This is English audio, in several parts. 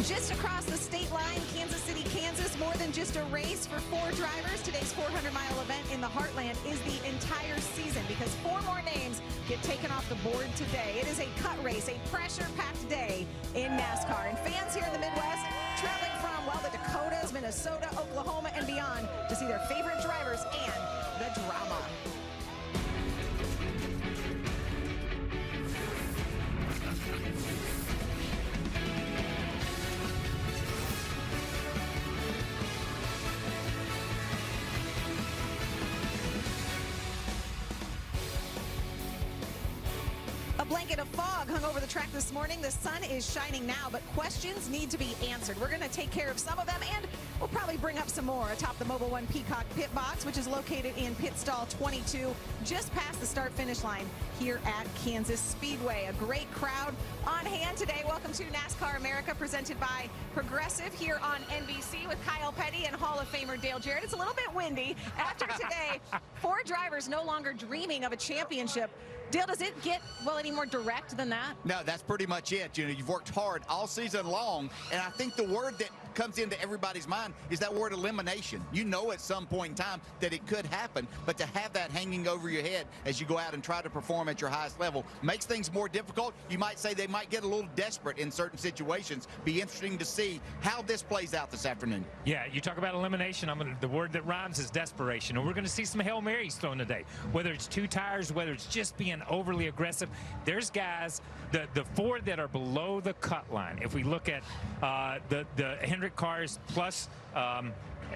Just across the state line, Kansas City, Kansas, more than just a race for 4 drivers. Today's 400-mile event in the Heartland is the entire season because 4 more names get taken off the board today. It is a cut race, a pressure-packed day in NASCAR. And fans here in the Midwest traveling from, well, the Dakotas, Minnesota, Oklahoma, and beyond to see their favorite drivers and the drama. A blanket of fog hung over the track this morning. The sun is shining now, but questions need to be answered. We're going to take care of some of them, and we'll probably bring up some more atop the Mobil 1 Peacock pit box, which is located in pit stall 22, just past the start-finish line here at Kansas Speedway. A great crowd on hand today. Welcome to NASCAR America, presented by Progressive here on NBC with Kyle Petty and Hall of Famer Dale Jarrett. It's a little bit windy. After today, 4 drivers no longer dreaming of a championship. Dale, does it get, well, any more direct than that? No, that's pretty much it. You know, you've worked hard all season long, and I think the word that comes into everybody's mind is that word elimination. You know at some point in time that it could happen, but to have that hanging over your head as you go out and try to perform at your highest level makes things more difficult. You might say they might get a little desperate in certain situations. Be interesting to see how this plays out this afternoon. Yeah, you talk about elimination. The word that rhymes is desperation. And we're going to see some Hail Marys thrown today, whether it's 2 tires, whether it's just being overly aggressive. There's guys, the 4 that are below the cut line. If we look at the Hendrick cars plus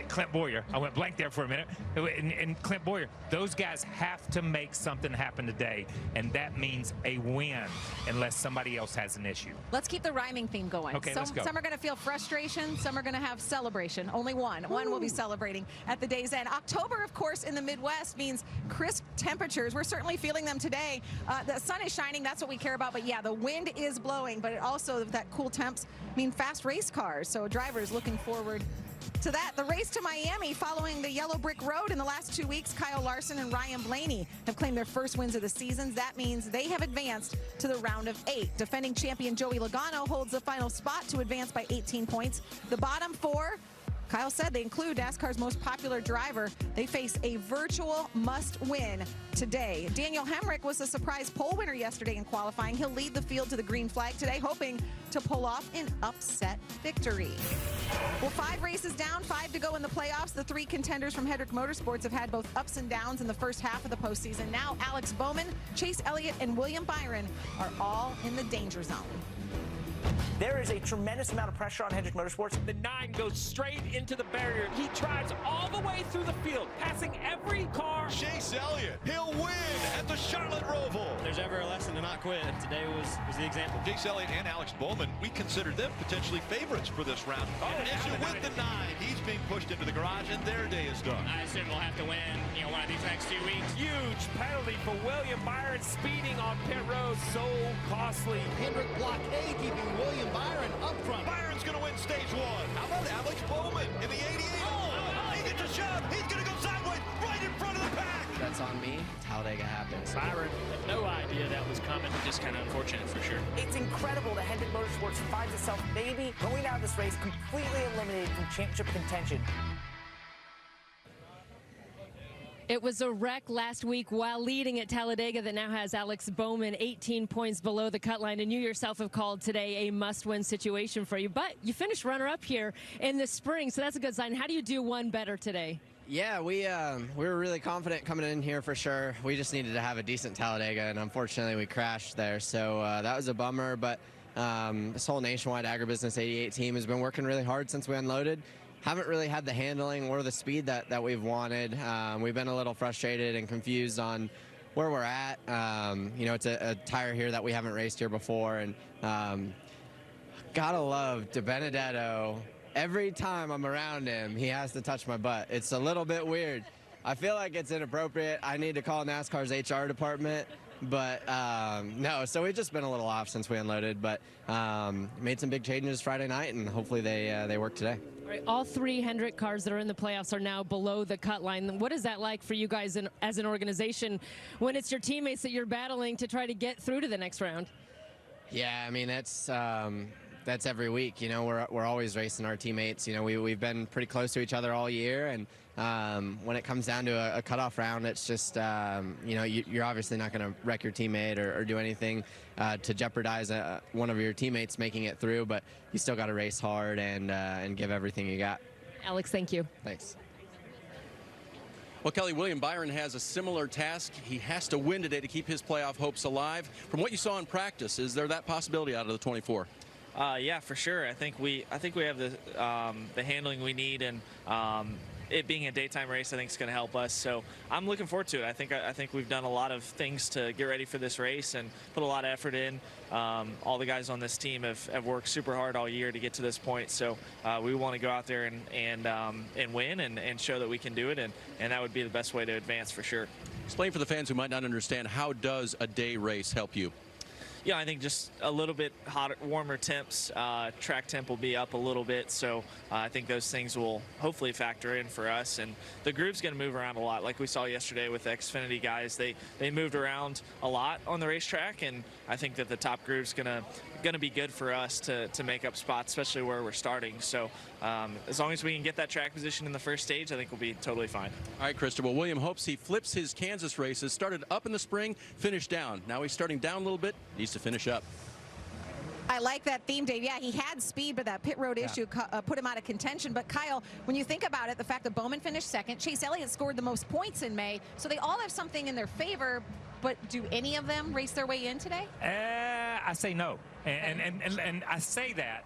Clint Bowyer, I went blank there for a minute, and Clint Bowyer, those guys have to make something happen today, and that means a win unless somebody else has an issue. Let's keep the rhyming theme going. Okay, let's go. Some are going to feel frustration, some are going to have celebration. Only one. One will be celebrating at the day's end. October, of course, in the Midwest means crisp temperatures. We're certainly feeling them today. The sun is shining, that's what we care about, but yeah, the wind is blowing, but it also, that cool temps mean fast race cars, so drivers looking forward to that. The race to Miami following the yellow brick road in the last 2 weeks. Kyle Larson and Ryan Blaney have claimed their first wins of the season. That means they have advanced to the round of 8. Defending champion Joey Logano holds the final spot to advance by 18 points. The bottom 4, Kyle said, they include NASCAR's most popular driver. They face a virtual must-win today. Daniel Hemrick was a surprise pole winner yesterday in qualifying. He'll lead the field to the green flag today, hoping to pull off an upset victory. Well, 5 races down, 5 to go in the playoffs. The 3 contenders from Hendrick Motorsports have had both ups and downs in the first half of the postseason. Now Alex Bowman, Chase Elliott, and William Byron are all in the danger zone. There is a tremendous amount of pressure on Hendrick Motorsports. The 9 goes straight into the barrier. He drives all the way through the field, passing every car. Chase Elliott, he'll win at the Charlotte Roval. If there's ever a lesson to not quit, today was the example. Chase Elliott and Alex Bowman, we consider them potentially favorites for this round. And as you with the 9, he's being pushed into the garage, and their day is done. I assume we'll have to win, one of these next 2 weeks. Huge penalty for William Byron, speeding on pit road, so costly. Hendrick blockade keeping William Byron up front. Byron's going to win stage 1. How about Alex Bowman in the 88? He gets a shove. He's going to go sideways right in front of the pack. That's on me. Talladega happens. Byron had no idea that was coming. Just kind of unfortunate for sure. It's incredible that Hendrick Motorsports finds itself maybe going out of this race completely eliminated from championship contention. It was a wreck last week while leading at Talladega that now has Alex Bowman 18 points below the cut line, and you yourself have called today a must-win situation for you. But you finished runner-up here in the spring, so that's a good sign. How do you do one better today? Yeah, we were really confident coming in here for sure. We just needed to have a decent Talladega, and unfortunately we crashed there. So that was a bummer, but this whole Nationwide Agribusiness 88 team has been working really hard since we unloaded. Haven't really had the handling or the speed that we've wanted. We've been a little frustrated and confused on where we're at. It's a tire here that we haven't raced here before, and gotta love DiBenedetto. Every time I'm around him, he has to touch my butt. It's a little bit weird. I feel like it's inappropriate. I need to call NASCAR's HR department. But no, so we've just been a little off since we unloaded, but made some big changes Friday night, and hopefully they work today. All right, all 3 Hendrick cars that are in the playoffs are now below the cut line. What is that like for you guys as an organization when it's your teammates that you're battling to try to get through to the next round? Yeah, I mean, it's that's every week. You know, we're always racing our teammates. You know, we've been pretty close to each other all year, and when it comes down to a cutoff round, it's just you know, you're obviously not going to wreck your teammate or do anything to jeopardize one of your teammates making it through, but you still got to race hard and give everything you got. Alex, thank you. Thanks. Well, Kelly, William Byron has a similar task. He has to win today to keep his playoff hopes alive. From what you saw in practice, is there that possibility out of the 24? Yeah, for sure. I think we have the handling we need, and it being a daytime race, I think is going to help us. So I'm looking forward to it. I think we've done a lot of things to get ready for this race and put a lot of effort in. All the guys on this team have worked super hard all year to get to this point. So we want to go out there and win and show that we can do it, and that would be the best way to advance for sure. Explain for the fans who might not understand, how does a day race help you? Yeah, I think just a little bit hotter, warmer temps. Track temp will be up a little bit, so I think those things will hopefully factor in for us. And the group's going to move around a lot, like we saw yesterday with the Xfinity guys. They moved around a lot on the racetrack, and I think that the top group's going to be good for us to make up spots, especially where we're starting. So as long as we can get that track position in the first stage, I think we'll be totally fine. All right, Christopher. Well, William hopes he flips his Kansas races. Started up in the spring, finished down. Now he's starting down a little bit. Needs to finish up. I like that theme, Dave. Yeah, he had speed, but that pit road issue put him out of contention. But Kyle, when you think about it, the fact that Bowman finished second, Chase Elliott scored the most points in May, so they all have something in their favor. But do any of them race their way in today? I say no, and I say that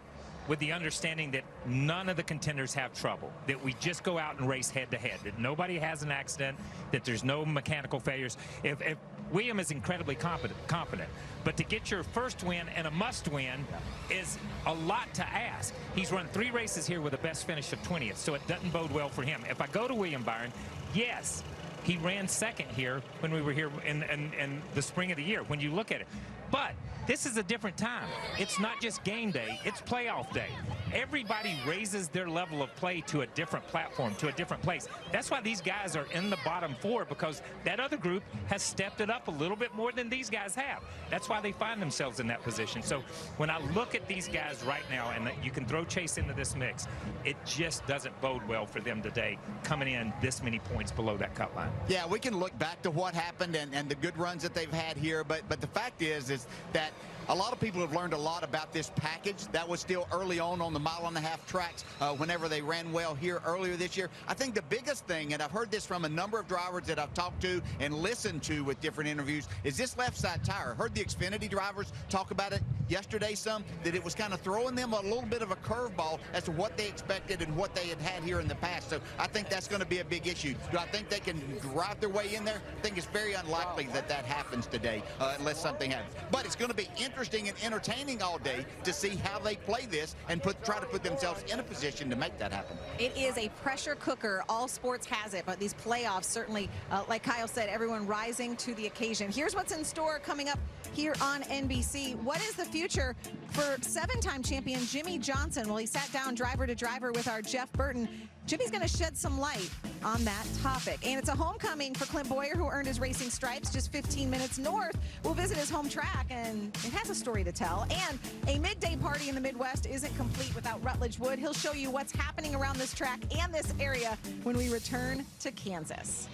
with the understanding that none of the contenders have trouble, that we just go out and race head-to-head, that nobody has an accident, that there's no mechanical failures. If William is incredibly confident, but to get your first win and a must-win is a lot to ask. He's run 3 races here with a best finish of 20th, so it doesn't bode well for him. If I go to William Byron, yes, he ran second here when we were here in the spring of the year, when you look at it. But this is a different time. It's not just game day, it's playoff day. Everybody raises their level of play to a different platform, to a different place. That's why these guys are in the bottom 4, because that other group has stepped it up a little bit more than these guys have. That's why they find themselves in that position. So when I look at these guys right now, and you can throw Chase into this mix, it just doesn't bode well for them today, coming in this many points below that cut line. Yeah, we can look back to what happened and the good runs that they've had here, but the fact is that a lot of people have learned a lot about this package. That was still early on the 1.5-mile tracks whenever they ran well here earlier this year. I think the biggest thing, and I've heard this from a number of drivers that I've talked to and listened to with different interviews, is this left side tire. Heard the Xfinity drivers talk about it yesterday some, that it was kind of throwing them a little bit of a curveball as to what they expected and what they had here in the past. So I think that's going to be a big issue. Do I think they can drive their way in there? I think it's very unlikely that happens today unless something happens. But it's going to be interesting and entertaining all day to see how they play this and try to put themselves in a position to make that happen. It is a pressure cooker. All sports has it, but these playoffs certainly, like Kyle said, everyone rising to the occasion. Here's what's in store coming up here on NBC. What is the future for 7-time champion Jimmie Johnson? Well, he sat down driver to driver with our Jeff Burton. Jimmy's going to shed some light on that topic. And it's a homecoming for Clint Bowyer, who earned his racing stripes just 15 minutes north. We'll visit his home track, and it has a story to tell. And a midday party in the Midwest isn't complete without Rutledge Wood. He'll show you what's happening around this track and this area when we return to Kansas.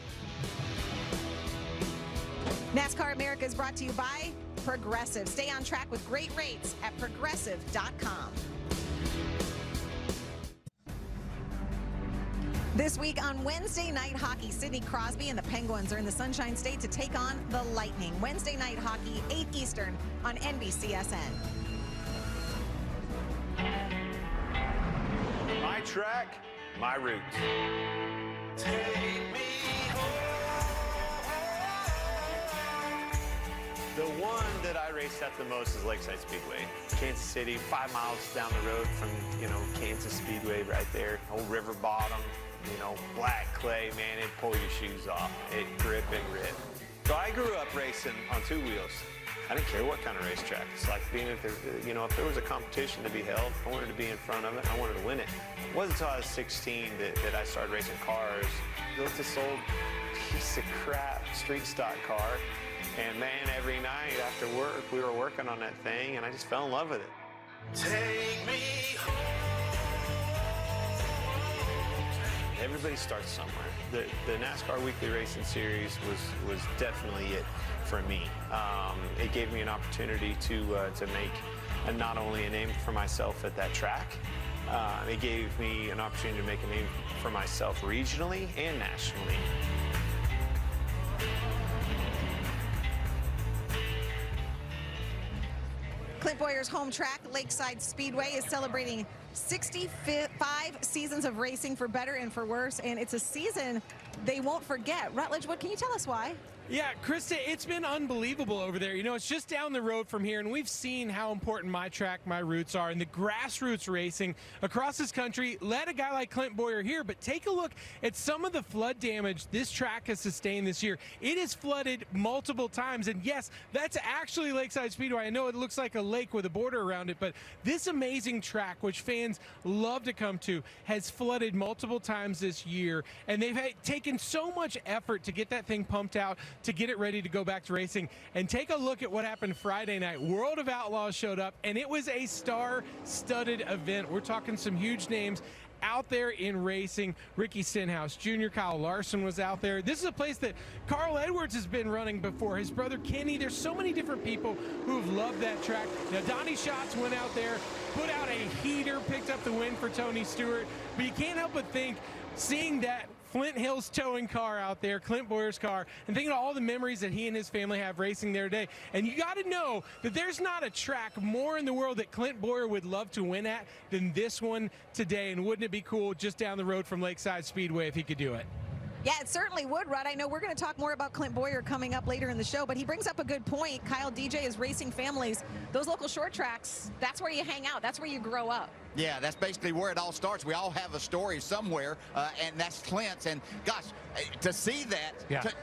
NASCAR America is brought to you by Progressive. Stay on track with great rates at progressive.com. This week on Wednesday Night Hockey, Sidney Crosby and the Penguins are in the Sunshine State to take on the Lightning. Wednesday Night Hockey, 8 Eastern on NBCSN. My track, my roots. Take me home. The one that I raced at the most is Lakeside Speedway. Kansas City, 5 miles down the road from, Kansas Speedway right there. Old river bottom, black clay, man, it'd pull your shoes off. It'd grip and rip. So I grew up racing on 2 wheels. I didn't care what kind of racetrack. It's like being if there was a competition to be held, I wanted to be in front of it. I wanted to win it. It wasn't until I was 16 that I started racing cars. Built this old piece of crap street stock car. And man, every night after work, we were working on that thing, and I just fell in love with it. Take me home. Everybody starts somewhere. The NASCAR Weekly Racing Series was definitely it for me. It gave me an opportunity to make not only a name for myself at that track, it gave me an opportunity to make a name for myself regionally and nationally. Clint Bowyer's home track, Lakeside Speedway, is celebrating 65 seasons of racing, for better and for worse, and it's a season they won't forget. Rutledge, what can you tell us why? Yeah, Krista, it's been unbelievable over there. You know, it's just down the road from here, and we've seen how important my track, my roots are, and the grassroots racing across this country led a guy like Clint Bowyer here. But take a look at some of the flood damage this track has sustained this year. It is flooded multiple times, and yes, that's actually Lakeside Speedway. I know it looks like a lake with a border around it, but this amazing track, which fans love to come to, has flooded multiple times this year, and they've taken so much effort to get that thing pumped out, to get it ready to go back to racing. And take a look at what happened Friday night. World of Outlaws showed up, and it was a star-studded event. We're talking some huge names out there in racing. Ricky Stenhouse Jr., Kyle Larson was out there. This is a place that Carl Edwards has been running before, his brother Kenny. There's so many different people who have loved that track. Now, Donnie Schatz went out there, put out a heater, picked up the win for Tony Stewart. But you can't help but think, seeing that Flint Hills towing car out there, Clint Bowyer's car, and thinking of all the memories that he and his family have racing there today. And you got to know that there's not a track more in the world that Clint Bowyer would love to win at than this one today. And wouldn't it be cool just down the road from Lakeside Speedway if he could do it? Yeah, it certainly would, Rudd. I know we're going to talk more about Clint Bowyer coming up later in the show, but he brings up a good point. Kyle DJ is racing families. Those local short tracks, that's where you hang out. That's where you grow up. Yeah, that's basically where it all starts. We all have a story somewhere, and that's Clint's. And gosh, to see that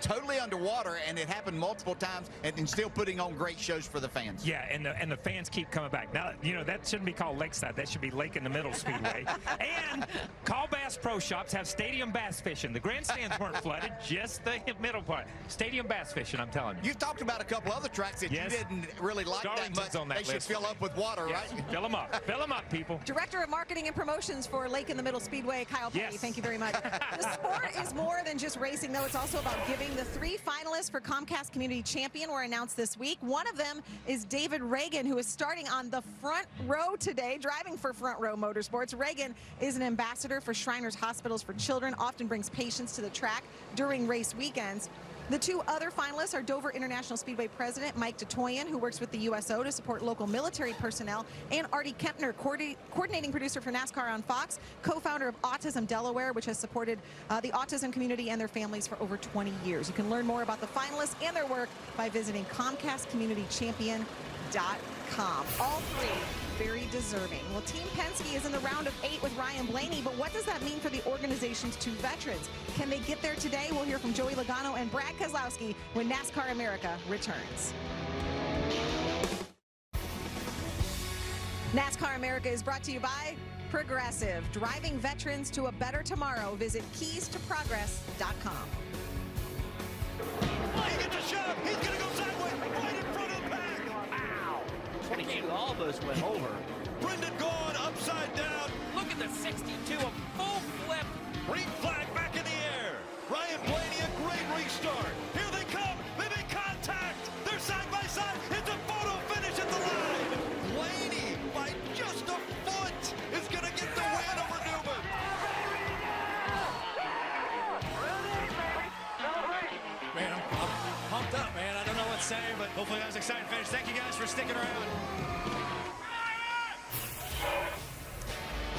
totally underwater, and it happened multiple times, and still putting on great shows for the fans. Yeah, and the fans keep coming back. Now, you know, that shouldn't be called Lakeside. That should be Lake in the Middle Speedway. And Call Bass Pro Shops have stadium bass fishing. The grandstands weren't flooded, just the middle part. Stadium bass fishing, I'm telling you. You've talked about a couple other tracks that you didn't really like that much. On that they should fill up with water, right? Fill them up. Fill them up, people. Director of Marketing and Promotions for Lake in the Middle Speedway, Kyle Petty. Thank you very much. The sport is more than just racing, though. It's also about giving. The 3 finalists for Comcast Community Champion were announced this week. One of them is David Reagan, who is starting on the front row today, driving for Front Row Motorsports. Reagan is an ambassador for Shriners Hospitals for Children, often brings patients to the track during race weekends. The 2 other finalists are Dover International Speedway President Mike Tetoyan, who works with the USO to support local military personnel, and Artie Kempner, coordinating producer for NASCAR on Fox, co-founder of Autism Delaware, which has supported the autism community and their families for over 20 years. You can learn more about the finalists and their work by visiting ComcastCommunityChampion.com. All 3 very deserving. Well, Team Penske is in the round of 8 with Ryan Blaney, but what does that mean for the organization's 2 veterans? Can they get there today? We'll hear from Joey Logano and Brad Keselowski when NASCAR America returns. NASCAR America is brought to you by Progressive. Driving veterans to a better tomorrow. Visit keystoprogress.com. He gets a shove. He's going to go sideways right in front of the pack. Wow. 22 almost went over. Brendan Gaughan upside down. Look at the 62, a full flip. Green flag back in the air. Ryan Blaney, a great restart. Here they come. They make contact. They're side by side. It's a photo finish at the line. Blaney, by just a foot, is going to get the win over Newman. Man, I'm pumped up, man. I don't know what to say, but hopefully that was an exciting finish. Thank you guys for sticking around.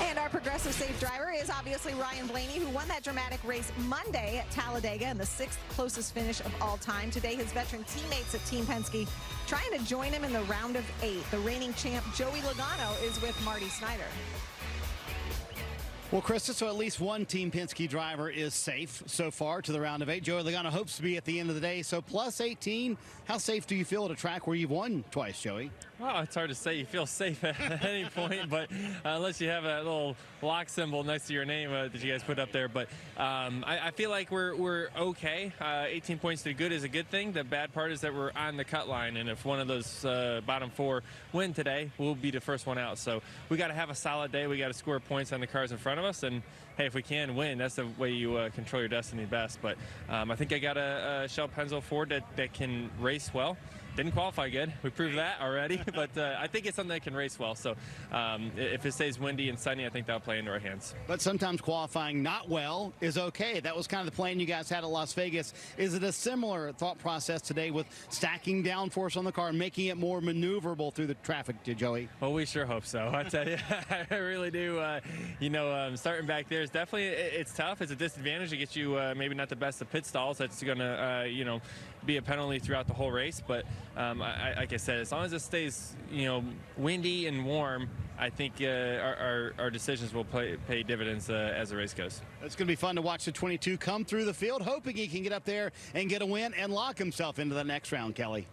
And our Progressive Safe driver is obviously Ryan Blaney, who won that dramatic race Monday at Talladega in the 6th closest finish of all time. Today, his veteran teammates at Team Penske trying to join him in the round of 8. The reigning champ Joey Logano is with Marty Snyder. Well, Krista, so at least one Team Penske driver is safe so far to the round of 8. Joey Logano hopes to be at the end of the day. So plus 18, how safe do you feel at a track where you've won twice, Joey? Well, it's hard to say you feel safe at any point, but unless you have a little lock symbol next to your name that you guys put up there. But I feel like we're okay. 18 points to good is a good thing. The bad part is that we're on the cut line, and if one of those bottom 4 win today, we'll be the first one out. So we got to have a solid day. We got to score points on the cars in front of us, and hey, if we can win, that's the way you control your destiny best. But I think I got a Shell Pennzoil Ford that can race well. Didn't qualify good. We proved that already, but I think it's something that can race well. So if it stays windy and sunny, I think that'll play into our hands. But sometimes qualifying not well is okay. That was kind of the plan you guys had at Las Vegas. Is it a similar thought process today with stacking downforce on the car and making it more maneuverable through the traffic, Joey? Well, we sure hope so. I tell you, I really do. Starting back there is definitely, it's tough. It's a disadvantage. It gets you maybe not the best of pit stalls. That's going to, be a penalty throughout the whole race. But like I said, as long as it stays, windy and warm, I think our decisions will pay dividends as the race goes. It's going to be fun to watch the 22 come through the field, hoping he can get up there and get a win and lock himself into the next round, Kelly.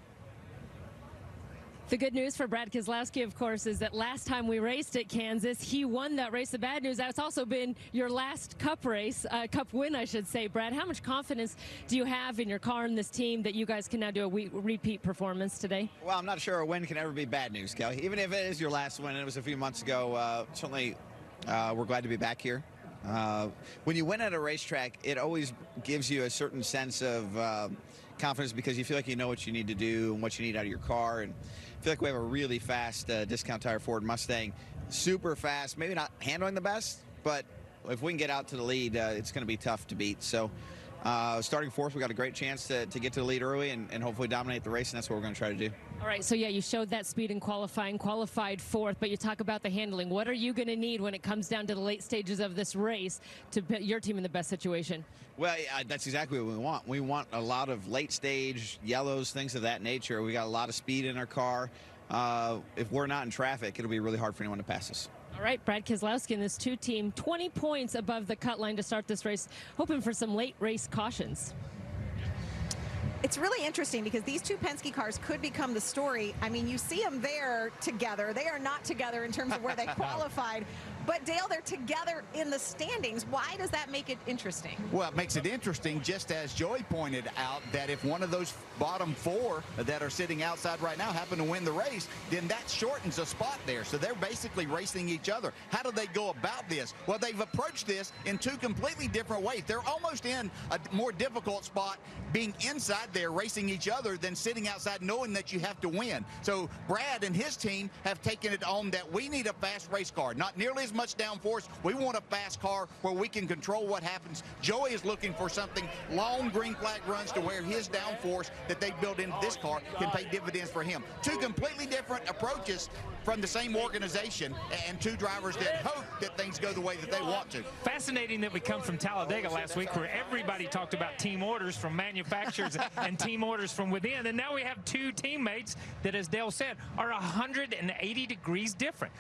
The good news for Brad Keselowski, of course, is that last time we raced at Kansas, he won that race. The bad news, that's also been your last Cup race, Cup win, I should say. Brad, how much confidence do you have in your car and this team that you guys can now do a repeat performance today? Well, I'm not sure a win can ever be bad news, Kelly. Even if it is your last win, and it was a few months ago, certainly we're glad to be back here. When you win at a racetrack, it always gives you a certain sense of confidence because you feel like you know what you need to do and what you need out of your car. And I feel like we have a really fast discount tire Ford Mustang, super fast, maybe not handling the best, but if we can get out to the lead, it's going to be tough to beat. So starting fourth, we got a great chance to get to the lead early and hopefully dominate the race, and that's what we're going to try to do. All right, so yeah, you showed that speed in qualifying, qualified fourth, but you talk about the handling. What are you going to need when it comes down to the late stages of this race to put your team in the best situation? Well, that's exactly what we want. We want a lot of late stage yellows, things of that nature. We got a lot of speed in our car. If we're not in traffic, it'll be really hard for anyone to pass us. All right, Brad Keselowski and this 2 team, 20 points above the cut line to start this race, hoping for some late race cautions. It's really interesting because these 2 Penske cars could become the story. I mean, you see them there together. They are not together in terms of where they qualified. But, Dale, they're together in the standings. Why does that make it interesting? Well, it makes it interesting, just as Joey pointed out, that if one of those bottom 4 that are sitting outside right now happen to win the race, then that shortens a spot there. So they're basically racing each other. How do they go about this? Well, they've approached this in 2 completely different ways. They're almost in a more difficult spot being inside there racing each other than sitting outside knowing that you have to win. So Brad and his team have taken it on that we need a fast race car, not nearly as much downforce. We want a fast car where we can control what happens. Joey is looking for something long green flag runs to where his downforce that they built into this car can pay dividends for him. 2 completely different approaches from the same organization and 2 drivers that hope that things go the way that they want to. Fascinating that we come from Talladega last week where everybody talked about team orders from manufacturers and team orders from within, and now we have 2 teammates that, as Dale said, are 180 degrees different.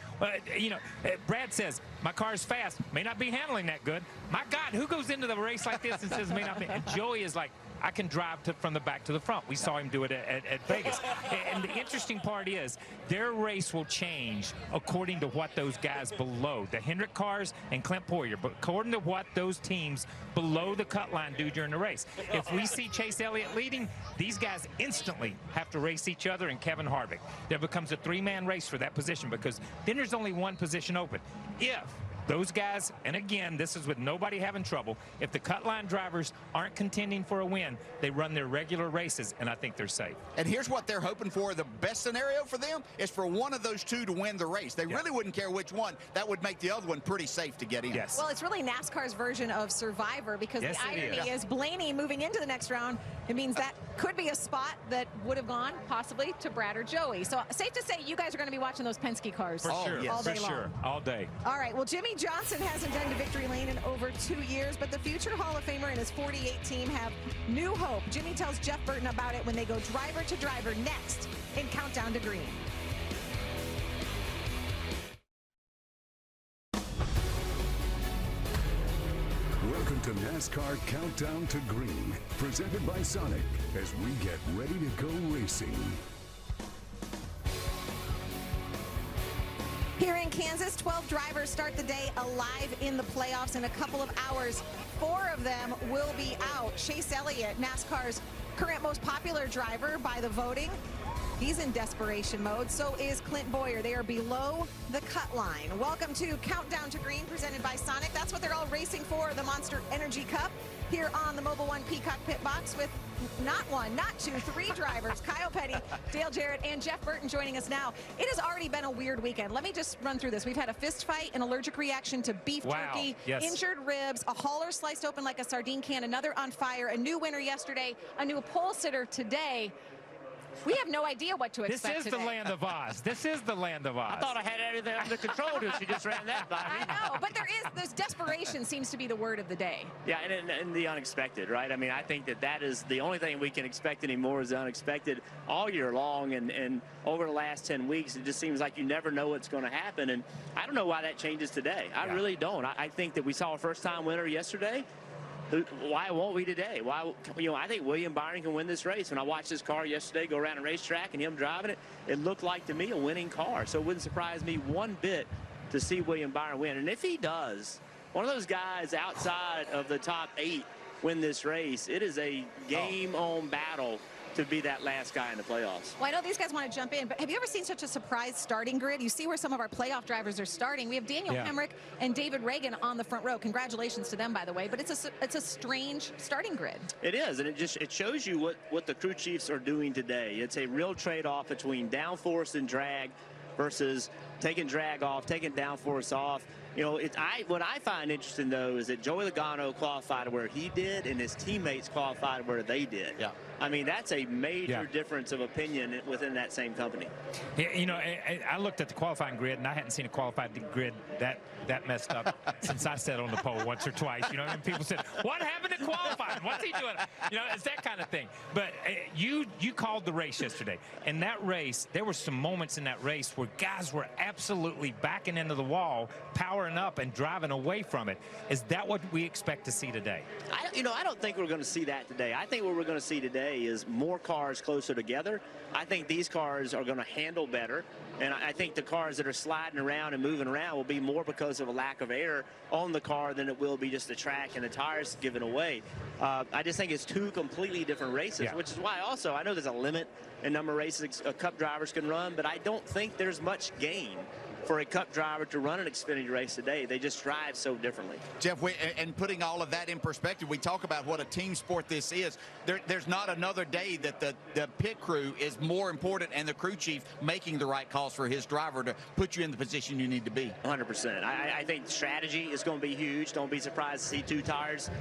Brad says, my car's fast, may not be handling that good. My God, who goes into the race like this and says may not be? And Joey is like, I can drive from the back to the front. We saw him do it at Vegas. And the interesting part is their race will change according to what those guys below, the Hendrick cars and Clint Bowyer, but according to what those teams below the cut line do during the race. If we see Chase Elliott leading, these guys instantly have to race each other and Kevin Harvick. There becomes a 3-man race for that position because then there's only 1 position open. If those guys, and again, this is with nobody having trouble, if the cut line drivers aren't contending for a win, they run their regular races, and I think they're safe. And here's what they're hoping for. The best scenario for them is for one of those 2 to win the race. They really wouldn't care which one. That would make the other one pretty safe to get in. Yes. Well, it's really NASCAR's version of Survivor because the irony is Blaney moving into the next round. It means that could be a spot that would have gone possibly to Brad or Joey. So safe to say you guys are going to be watching those Penske cars For sure. all day For long. sure. All day. All right. Well, Jimmy Johnson hasn't been to victory lane in over 2 years, but the future Hall of Famer and his 48 team have new hope. Jimmy tells Jeff Burton about it when they go driver to driver next in Countdown to Green. to NASCAR Countdown to Green, presented by Sonic, as we get ready to go racing. Here in Kansas, 12 drivers start the day alive in the playoffs. In a couple of hours, 4 of them will be out. Chase Elliott, NASCAR's current most popular driver by the voting, he's in desperation mode. So is Clint Bowyer. They are below the cut line. Welcome to Countdown to Green, presented by Sonic. That's what they're all racing for, the Monster Energy Cup, here on the Mobil 1 Peacock Pit Box with not 1, not 2, 3 drivers, Kyle Petty, Dale Jarrett, and Jeff Burton joining us now. It has already been a weird weekend. Let me just run through this. We've had a fist fight, an allergic reaction to beef jerky, injured ribs, a hauler sliced open like a sardine can, another on fire, a new winner yesterday, a new pole sitter today. We have no idea what to expect This is today. the land of Oz. This is the land of Oz. I thought I had everything under control until she just ran that by me. I know, but there's desperation seems to be the word of the day. Yeah, and the unexpected, right? I mean, I think that is the only thing we can expect anymore is the unexpected all year long. And over the last 10 weeks, it just seems like you never know what's going to happen. And I don't know why that changes today. I really don't. I think that we saw a first-time winner yesterday. Why won't we today? Why, I think William Byron can win this race. When I watched this car yesterday go around a racetrack and him driving it, it looked like to me a winning car. So it wouldn't surprise me one bit to see William Byron win. And if he does, one of those guys outside of the top 8 win this race, it is a game-on battle to be that last guy in the playoffs. Well, I know these guys want to jump in, but have you ever seen such a surprise starting grid? You see where some of our playoff drivers are starting. We have Daniel Hemrick and David Reagan on the front row. Congratulations to them, by the way. But it's a strange starting grid. It is, and it shows you what the crew chiefs are doing today. It's a real trade-off between downforce and drag versus taking drag off, taking downforce off. You know, what I find interesting, though, is that Joey Logano qualified where he did and his teammates qualified where they did. Yeah. I mean, that's a major difference of opinion within that same company. Yeah, you know, I looked at the qualifying grid, and I hadn't seen a qualified grid that messed up since I sat on the pole once or twice. You know, and people said, what happened to qualifying? What's he doing? You know, it's that kind of thing. But you called the race yesterday. And that race, there were some moments in that race where guys were absolutely backing into the wall, powering up and driving away from it. Is that what we expect to see today? I don't think we're going to see that today. I think what we're going to see today is more cars closer together. I think these cars are going to handle better. And I think the cars that are sliding around and moving around will be more because of a lack of air on the car than it will be just the track and the tires giving away. I just think it's 2 completely different races, which is why also I know there's a limit in number of races Cup drivers can run, but I don't think there's much gain for a Cup driver to run an Xfinity race today. They just drive so differently. Jeff, and putting all of that in perspective, we talk about what a team sport this is. There's not another day that the pit crew is more important and the crew chief making the right calls for his driver to put you in the position you need to be. 100%. I think strategy is going to be huge. Don't be surprised to see 2 tires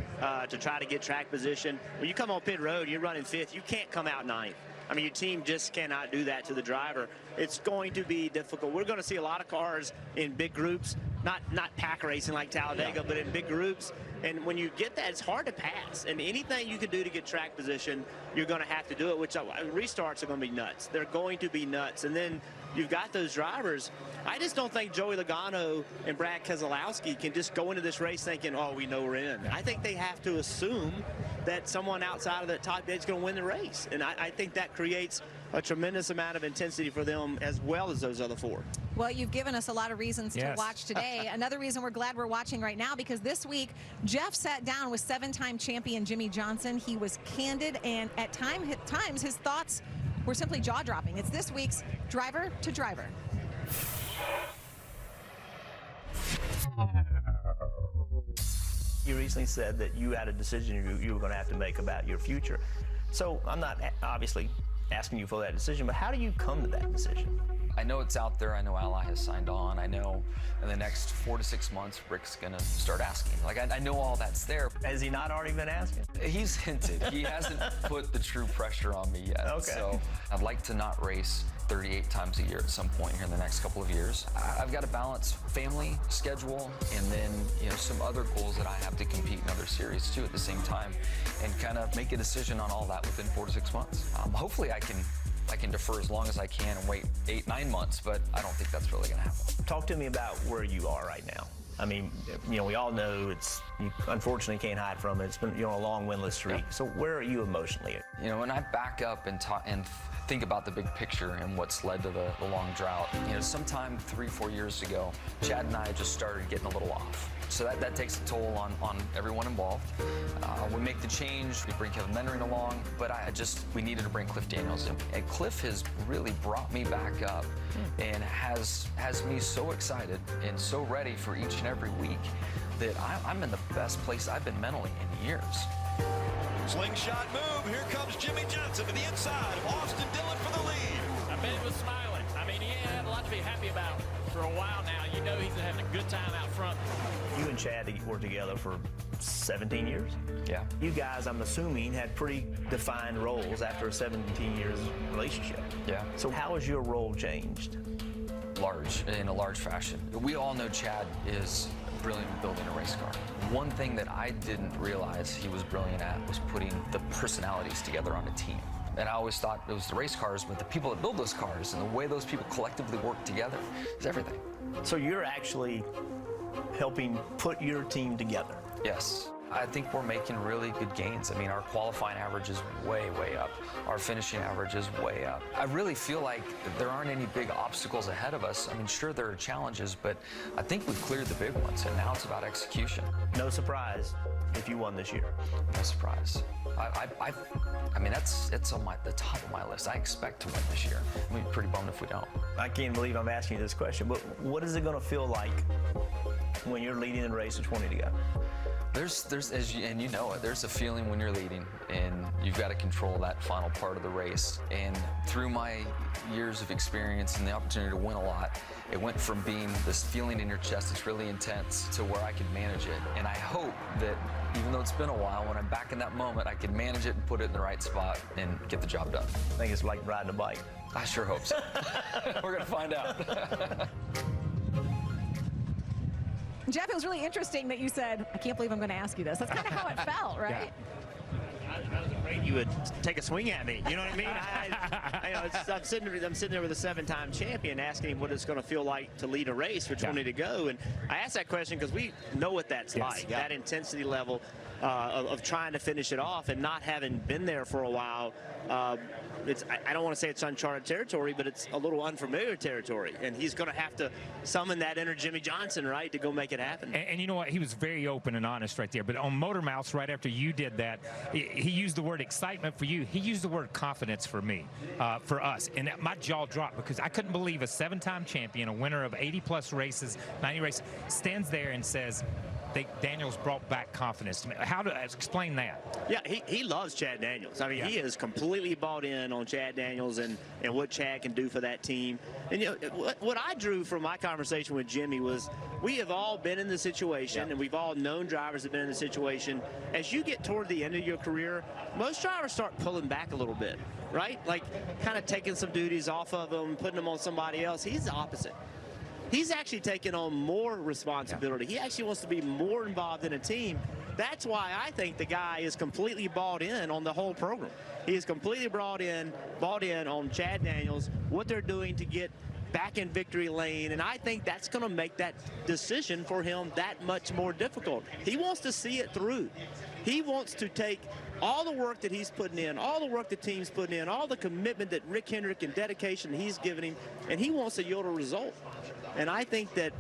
to try to get track position. When you come on pit road, you're running 5th. You can't come out 9th. I mean, your team just cannot do that to the driver. It's going to be difficult. We're going to see a lot of cars in big groups, not pack racing like Talladega, but in big groups. And when you get that, it's hard to pass. And anything you can do to get track position, you're going to have to do it, which restarts are going to be nuts. They're going to be nuts. And then you've got those drivers. I just don't think Joey Logano and Brad Keselowski can just go into this race thinking, oh, we know we're in. I think they have to assume that someone outside of the top 8 is going to win the race. And I think that creates a tremendous amount of intensity for them as well as those other 4. Well, you've given us a lot of reasons to watch today. Another reason we're glad we're watching right now, because this week, Jeff sat down with 7-time champion Jimmie Johnson. He was candid, and at times his thoughts were simply jaw-dropping. It's this week's Driver to Driver. You recently said that you had a decision you were going to have to make about your future. So I'm not obviously asking you for that decision, but how do you come to that decision? I know it's out there. I know Ally has signed on. I know in the next 4 to 6 months, Rick's going to start asking. Like, I know all that's there. Has he not already been asking? He's hinted. He hasn't put the true pressure on me yet. Okay. So I'd like to not race 38 times a year at some point here in the next couple of years. I've got to balance family, schedule, and then, some other goals that I have to compete in other series too at the same time, and kind of make a decision on all that within 4 to 6 months. Hopefully I can defer as long as I can and wait 8, 9 months, but I don't think that's really going to happen. Talk to me about where you are right now. I mean, you know, we all know you unfortunately can't hide from it. It's been, you know, a long winless streak. So where are you emotionally? You know, when I back up and think about the big picture and what's led to the long drought, you know, sometime 3-4 years ago, Chad and I just started getting a little off. So that takes a toll on everyone involved. We make the change, we bring Kevin Mendering along, but we needed to bring Cliff Daniels in. And Cliff has really brought me back up and has me so excited and so ready for each and every week that I'm in the best place I've been mentally in years. Slingshot move. Here comes Jimmy Johnson to the inside. Austin Dillon for the lead. I bet he was smiling. I mean, he had a lot to be happy about for a while now. You know he's having a good time out front. You and Chad worked together for 17 years? Yeah. You guys, I'm assuming, had pretty defined roles after a 17 years relationship. Yeah. So how has your role changed? In a large fashion. We all know Chad is brilliant at building a race car. One thing that I didn't realize he was brilliant at was putting the personalities together on a team. And I always thought it was the race cars, but the people that build those cars and the way those people collectively work together is everything. So you're actually helping put your team together? Yes. I think we're making really good gains. I mean, our qualifying average is way, way up. Our finishing average is way up. I really feel like there aren't any big obstacles ahead of us. I mean, sure, there are challenges, but I think we've cleared the big ones, and now it's about execution. No surprise if you won this year. No surprise. I mean, it's on the top of my list. I expect to win this year. I'd be pretty bummed if we don't. I can't believe I'm asking you this question, but what is it going to feel like when you're leading the race with 20 to go? And you know it, there's a feeling when you're leading and you've got to control that final part of the race. And through my years of experience and the opportunity to win a lot, it went from being this feeling in your chest that's really intense to where I can manage it. And I hope that even though it's been a while, when I'm back in that moment, I can manage it and put it in the right spot and get the job done. I think it's like riding a bike. I sure hope so. We're going to find out. Jeff, it was really interesting that you said, I can't believe I'm going to ask you this. That's kind of how it felt, right? I was afraid you would take a swing at me. You know what I mean? I'm sitting there with a 7-time champion asking him what it's going to feel like to lead a race for 20 to go. And I asked that question because we know what that's like, that intensity level of trying to finish it off and not having been there for a while. I don't want to say it's uncharted territory, but it's a little unfamiliar territory. And he's going to have to summon that inner Jimmy Johnson, right, to go make it happen. And you know what? He was very open and honest right there. But on Motor Mouths, right after you did that, he used the word excitement for you. He used the word confidence for me, for us. And my jaw dropped because I couldn't believe a 7-time champion, a winner of 80-plus races, 90 races, stands there and says, Daniels brought back confidence to me. How to explain that? Yeah, he loves Chad Daniels. I mean, he is completely bought in on Chad Daniels and what Chad can do for that team. And, you know, what I drew from my conversation with Jimmy was we have all been in the situation, and we've all known drivers have been in the situation. As you get toward the end of your career, most drivers start pulling back a little bit, right? Like kind of taking some duties off of them, putting them on somebody else. He's the opposite. He's actually taking on more responsibility. He actually wants to be more involved in a team. That's why I think the guy is completely bought in on the whole program. He is completely bought in on Chad Daniels, what they're doing to get back in victory lane, and I think that's going to make that decision for him that much more difficult. He wants to see it through. He wants to take all the work that he's putting in, all the work the team's putting in, all the commitment that Rick Hendrick and dedication he's given him, and he wants to yield a result. And I think that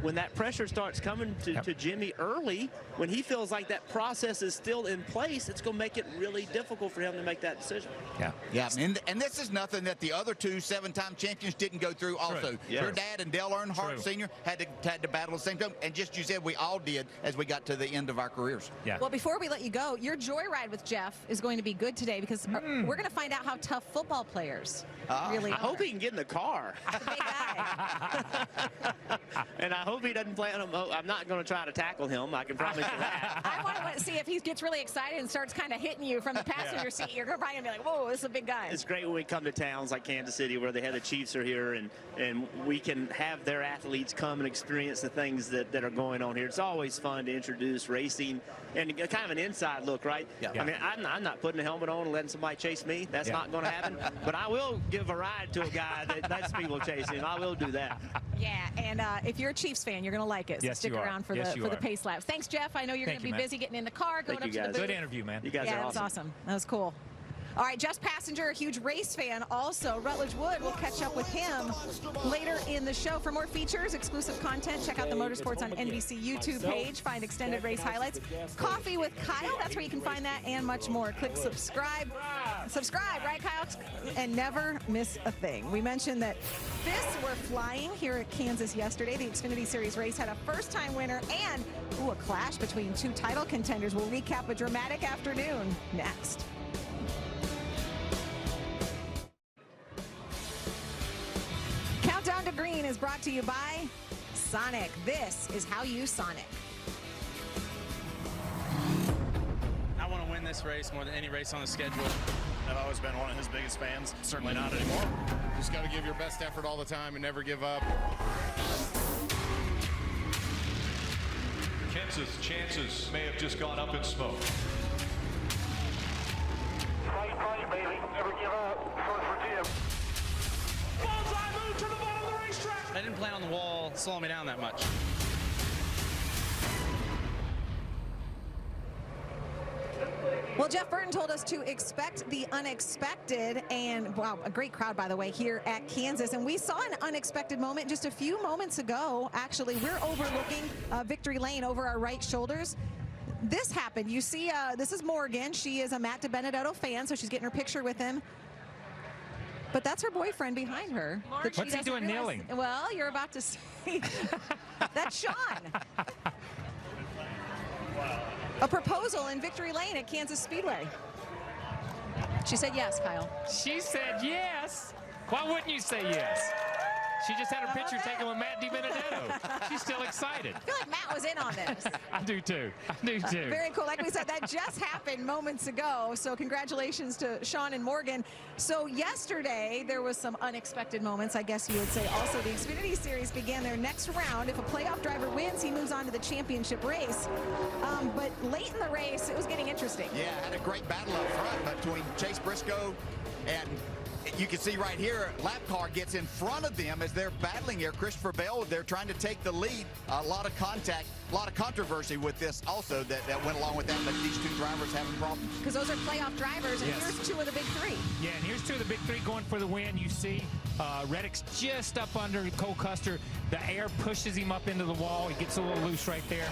when that pressure starts coming to Jimmy early, when he feels like that process is still in place, it's going to make it really difficult for him to make that decision. Yeah, and this is nothing that the other two 7-time champions didn't go through also. Your dad and Dale Earnhardt Sr. had to battle the same time, and just you said we all did as we got to the end of our careers. Well, before we let you go, your joyride with Jeff is going to be good today because we're going to find out how tough football players really are. I hope he can get in the car. And I hope he doesn't plan on, I'm not going to try to tackle him. I can promise you that. I want to see if he gets really excited and starts kind of hitting you from the passenger seat. You're probably going to be like, whoa, this is a big guy. It's great when we come to towns like Kansas City where the head of Chiefs are here and we can have their athletes come and experience the things that are going on here. It's always fun to introduce racing and kind of an inside look, right? I mean, I'm not putting a helmet on and letting somebody chase me. That's not going to happen. But I will give a ride to a guy that lets people chase him. I will do that. Yeah, and if you're a Chiefs Chiefs fan, you're going to like it. So Yes, stick you are. around for Yes, the you for the are. pace laps. Thanks, Jeff. I know you're going Thank to you, be man. busy getting in the car, going Thank up you, to the guys. booth. Good interview, man. You guys Yeah, are that was awesome. awesome. That was cool. All right, Jess Passenger, a huge race fan also. Rutledge Wood, we'll catch up with him later in the show. For more features, exclusive content, check out the Motorsports on NBC YouTube page. Find extended race highlights. Coffee with Kyle, that's where you can find that and much more. Click subscribe. Subscribe, right, Kyle? And never miss a thing. We mentioned that fists were flying here at Kansas yesterday. The Xfinity Series race had a first-time winner and a clash between two title contenders. We'll recap a dramatic afternoon next. Countdown to Green is brought to you by Sonic. This is how you Sonic. I want to win this race more than any race on the schedule. I've always been one of his biggest fans. Certainly not anymore. Just got to give your best effort all the time and never give up. Kansas' chances may have just gone up in smoke. Fight, baby. Never give up. First for Jim. Bullseye move to the bottom of the racetrack. I didn't plan on the wall slowing me down that much. Well, Jeff Burton told us to expect the unexpected, and wow, a great crowd, by the way, here at Kansas. And we saw an unexpected moment just a few moments ago. Actually, we're overlooking Victory Lane over our right shoulders. This happened. You see, this is Morgan. She is a Matt DiBenedetto fan, so she's getting her picture with him. But that's her boyfriend behind her. that she What's he doesn't doing realize. kneeling? Well, you're about to see. That's Sean. A proposal in Victory Lane at Kansas Speedway. She said yes, Kyle. She said yes. Why wouldn't you say yes? She just had her picture taken with Matt DiBenedetto. She's still excited. I feel like Matt was in on this. I do too. I do too. Very cool. Like we said, that just happened moments ago. So congratulations to Sean and Morgan. So yesterday, there was some unexpected moments, I guess you would say. Also, the Xfinity Series began their next round. If a playoff driver wins, he moves on to the championship race. But late in the race, it was getting interesting. Yeah, had a great battle up front between Chase Briscoe and you can see right here, lap car gets in front of them as they're battling here. Christopher Bell, they're trying to take the lead. A lot of contact, a lot of controversy with this also that went along with that, but these two drivers having problems. Because those are playoff drivers, and Yes. here's two of the big three. Yeah, and here's two of the big three going for the win. You see Reddick's just up under Cole Custer. The air pushes him up into the wall. He gets a little loose right there.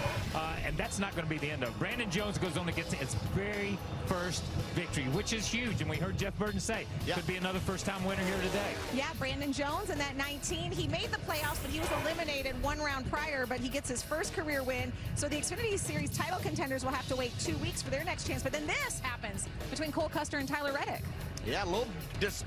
And that's not going to be the end of it. Brandon Jones goes on to get his very first victory, which is huge. And we heard Jeff Burton say, could be another first-time winner here today. Yeah, Brandon Jones in that 19. He made the playoffs, but he was eliminated one round prior, but he gets his first career win. So the Xfinity Series title contenders will have to wait 2 weeks for their next chance. But then this happens between Cole Custer and Tyler Reddick. Yeah, a little,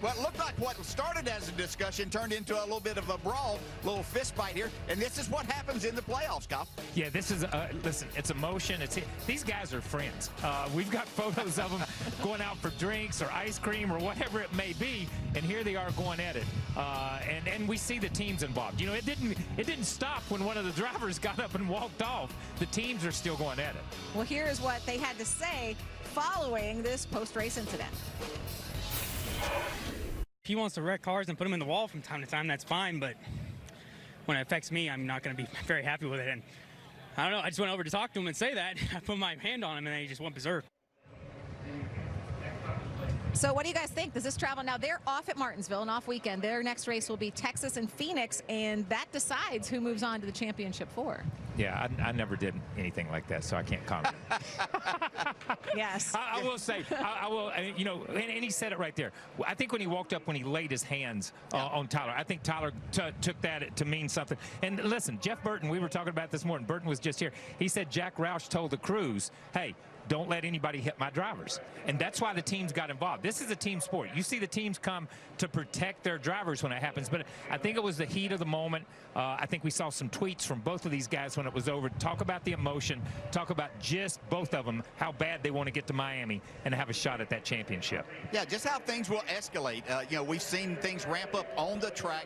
what looked like what started as a discussion turned into a little bit of a brawl, little fist fight here. And this is what happens in the playoffs, Kyle. Yeah, this is, listen, it's emotion. These guys are friends. We've got photos of them going out for drinks or ice cream or whatever it may be, and here they are going at it. And we see the teams involved. You know, it didn't stop when one of the drivers got up and walked off. The teams are still going at it. Well, here's what they had to say following this post-race incident. If he wants to wreck cars and put them in the wall from time to time, that's fine, but when it affects me, I'm not going to be very happy with it. And I don't know, I just went over to talk to him and say that. I put my hand on him, and then he just went berserk. So what do you guys think? Does this travel? Now, they're off at Martinsville, an off weekend. Their next race will be Texas and Phoenix, and that decides who moves on to the championship four. Yeah, I never did anything like that, so I can't comment. Yes. I will say, I will, you know, and he said it right there. I think when he walked up, when he laid his hands on Tyler, I think Tyler took that to mean something. And listen, Jeff Burton, we were talking about this morning. Burton was just here. He said Jack Roush told the crews, hey, don't let anybody hit my drivers. And that's why the teams got involved. This is a team sport. You see the teams come to protect their drivers when it happens. But I think it was the heat of the moment. I think we saw some tweets from both of these guys when it was over. Talk about the emotion. Talk about just both of them, how bad they want to get to Miami and have a shot at that championship. Yeah, just how things will escalate. You know, we've seen things ramp up on the track.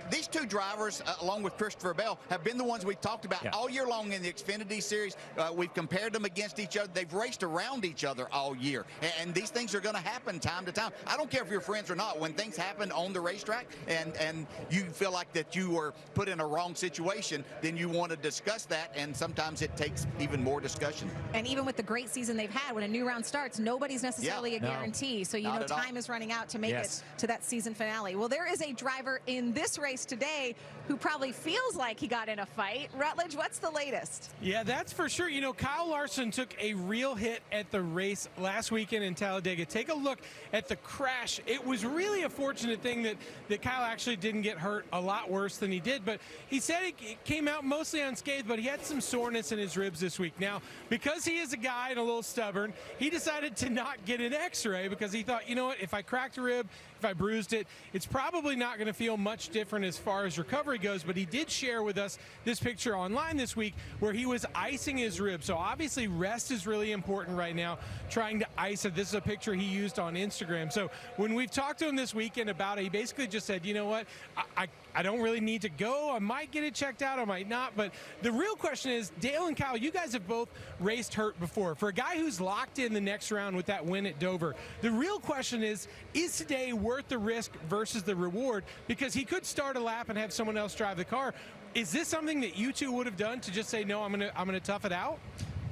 These two drivers, along with Christopher Bell, have been the ones we've talked about all year long in the Xfinity Series. We've compared them against each other. they've raced around each other all year, and these things are going to happen time to time. I don't care if you're friends or not. When things happen on the racetrack and you feel like that you were put in a wrong situation, then you want to discuss that, and sometimes it takes even more discussion. And even with the great season they've had, when a new round starts, nobody's necessarily a guarantee. So you know time is running out to make it to that season finale. Well, there is a driver in this race today who probably feels like he got in a fight. Rutledge, what's the latest? Yeah, that's for sure. You know, Kyle Larson took a real hit at the race last weekend in Talladega. Take a look at the crash. It was really a fortunate thing that Kyle actually didn't get hurt a lot worse than he did, but he said it came out mostly unscathed, but he had some soreness in his ribs this week. Now, because he is a guy and a little stubborn, he decided to not get an x-ray because he thought, you know what, if I cracked a rib, if I bruised it, it's probably not going to feel much different as far as recovery goes. But he did share with us this picture online this week where he was icing his rib. So obviously rest is really important right now, trying to ice it. This is a picture he used on Instagram. So when we've talked to him this weekend about it, he basically just said, you know what, I don't really need to go. I might get it checked out, I might not. But the real question is, Dale and Kyle, you guys have both raced hurt before. For a guy who's locked in the next round with that win at Dover, the real question is today worth the risk versus the reward? Because he could start a lap and have someone else drive the car. Is this something that you two would have done to just say, no, I'm gonna tough it out?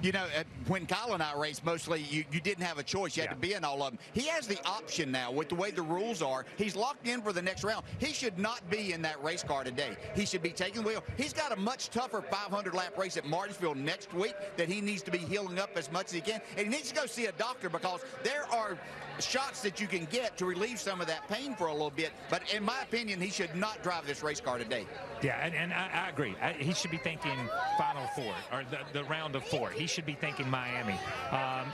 You know, when Kyle and I raced, mostly you didn't have a choice. You had to be in all of them. He has the option now with the way the rules are. He's locked in for the next round. He should not be in that race car today. He should be taking the wheel. He's got a much tougher 500-lap race at Martinsville next week that he needs to be healing up as much as he can. And he needs to go see a doctor because there are shots that you can get to relieve some of that pain for a little bit. But in my opinion, he should not drive this race car today. Yeah, and I agree. He should be thinking Final Four or the round of 4. He should be thinking Miami.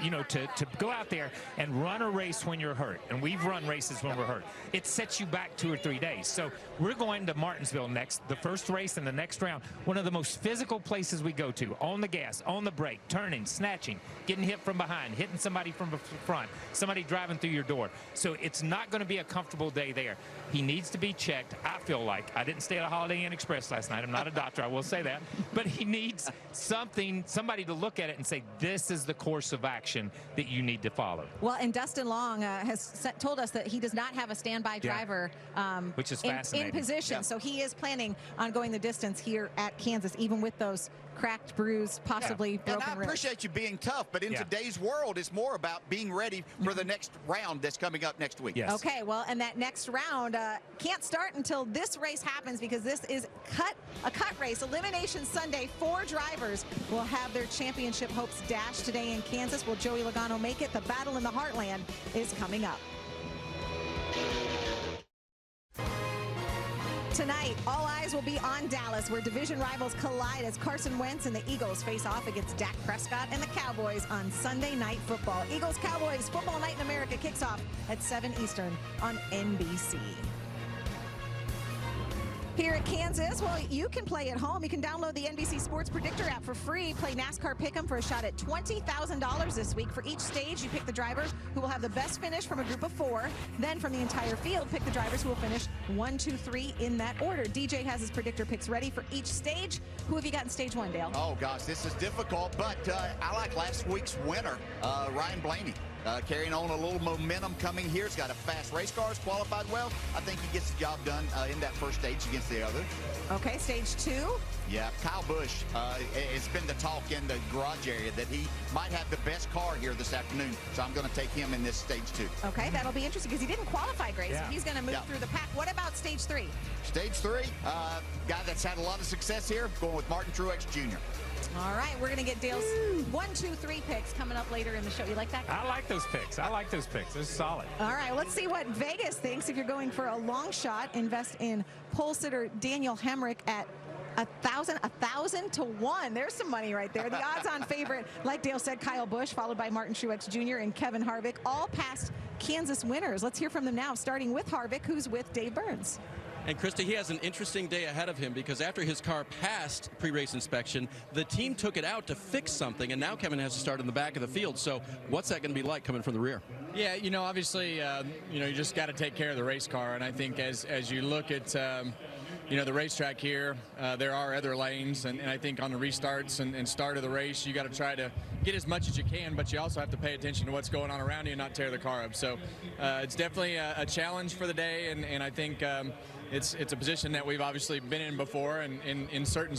You know, to go out there and run a race when you're hurt, and we've run races when we're hurt, it sets you back 2 or 3 days. So we're going to Martinsville next, the first race in the next round, one of the most physical places we go to, on the gas, on the brake, turning, snatching, getting hit from behind, hitting somebody from the front, somebody driving through your door. So it's not going to be a comfortable day there. He needs to be checked. I feel like I didn't stay at a Holiday Inn Express last night. I'm not a doctor, I will say that. But he needs somebody to look at it and say, this is the course of action that you need to follow. Well, and Dustin Long has told us that he does not have a standby driver which is fascinating. In position. So he is planning on going the distance here at Kansas, even with those cracked, bruised, possibly broken ribs. And I appreciate you being tough, but in today's world, it's more about being ready for the next round that's coming up next week. Yes. Okay, well, and that next round can't start until this race happens because this is a cut race. Elimination Sunday. 4 drivers will have their championship hopes dashed today in Kansas. Will Joey Logano make it? The battle in the Heartland is coming up. Tonight, all eyes will be on Dallas, where division rivals collide as Carson Wentz and the Eagles face off against Dak Prescott and the Cowboys on Sunday Night Football. Eagles-Cowboys Football Night in America kicks off at 7 Eastern on NBC. Here at Kansas, well, you can play at home. You can download the NBC Sports Predictor app for free. Play NASCAR Pick'em for a shot at $20,000 this week. For each stage, you pick the driver who will have the best finish from a group of 4. Then from the entire field, pick the drivers who will finish 1, 2, 3 in that order. DJ has his predictor picks ready for each stage. Who have you got in stage 1, Dale? Oh, gosh, this is difficult, but I like last week's winner, Ryan Blaney. Carrying on a little momentum coming here. He's got a fast race car. He's qualified well. I think he gets the job done in that first stage against the other. Okay, stage 2. Yeah, Kyle Busch. It's been the talk in the garage area that he might have the best car here this afternoon. So I'm going to take him in this stage 2. Okay, that'll be interesting because he didn't qualify great. So he's going to move through the pack. What about stage 3? Stage 3, guy that's had a lot of success here, going with Martin Truex Jr. All right, we're going to get Dale's 1, 2, 3 picks coming up later in the show. You like that? I like those picks. I like those picks. They're solid. All right, let's see what Vegas thinks. If you're going for a long shot, invest in pole sitter Daniel Hemrick at 1,000 to 1. There's some money right there. The odds-on favorite, like Dale said, Kyle Busch, followed by Martin Truex Jr. and Kevin Harvick, all past Kansas winners. Let's hear from them now, starting with Harvick, who's with Dave Burns. And Krista, he has an interesting day ahead of him because after his car passed pre-race inspection, the team took it out to fix something, and now Kevin has to start in the back of the field. So what's that going to be like coming from the rear? Yeah, you know, obviously, you just got to take care of the race car, and I think as you look at the racetrack here, there are other lanes, and I think on the restarts and start of the race, you got to try to get as much as you can, but you also have to pay attention to what's going on around you and not tear the car up. So it's definitely a challenge for the day, and I think it's a position that we've obviously been in before, and in certain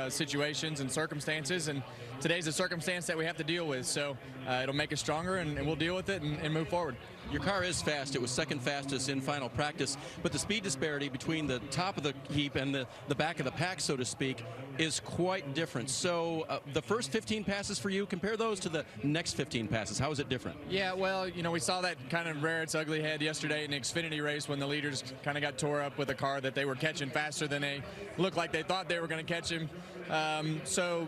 situations and circumstances, and today's a circumstance that we have to deal with. So it'll make us stronger, and we'll deal with it and move forward. Your car is fast. It was second fastest in final practice, but the speed disparity between the top of the heap and the back of the pack, so to speak, is quite different. So the first 15 passes for you, compare those to the next 15 passes. How is it different? Yeah, well, we saw that kind of rear its ugly head yesterday in the Xfinity race when the leaders kind of got tore up with a car that they were catching faster than they looked like they thought they were going to catch him. So,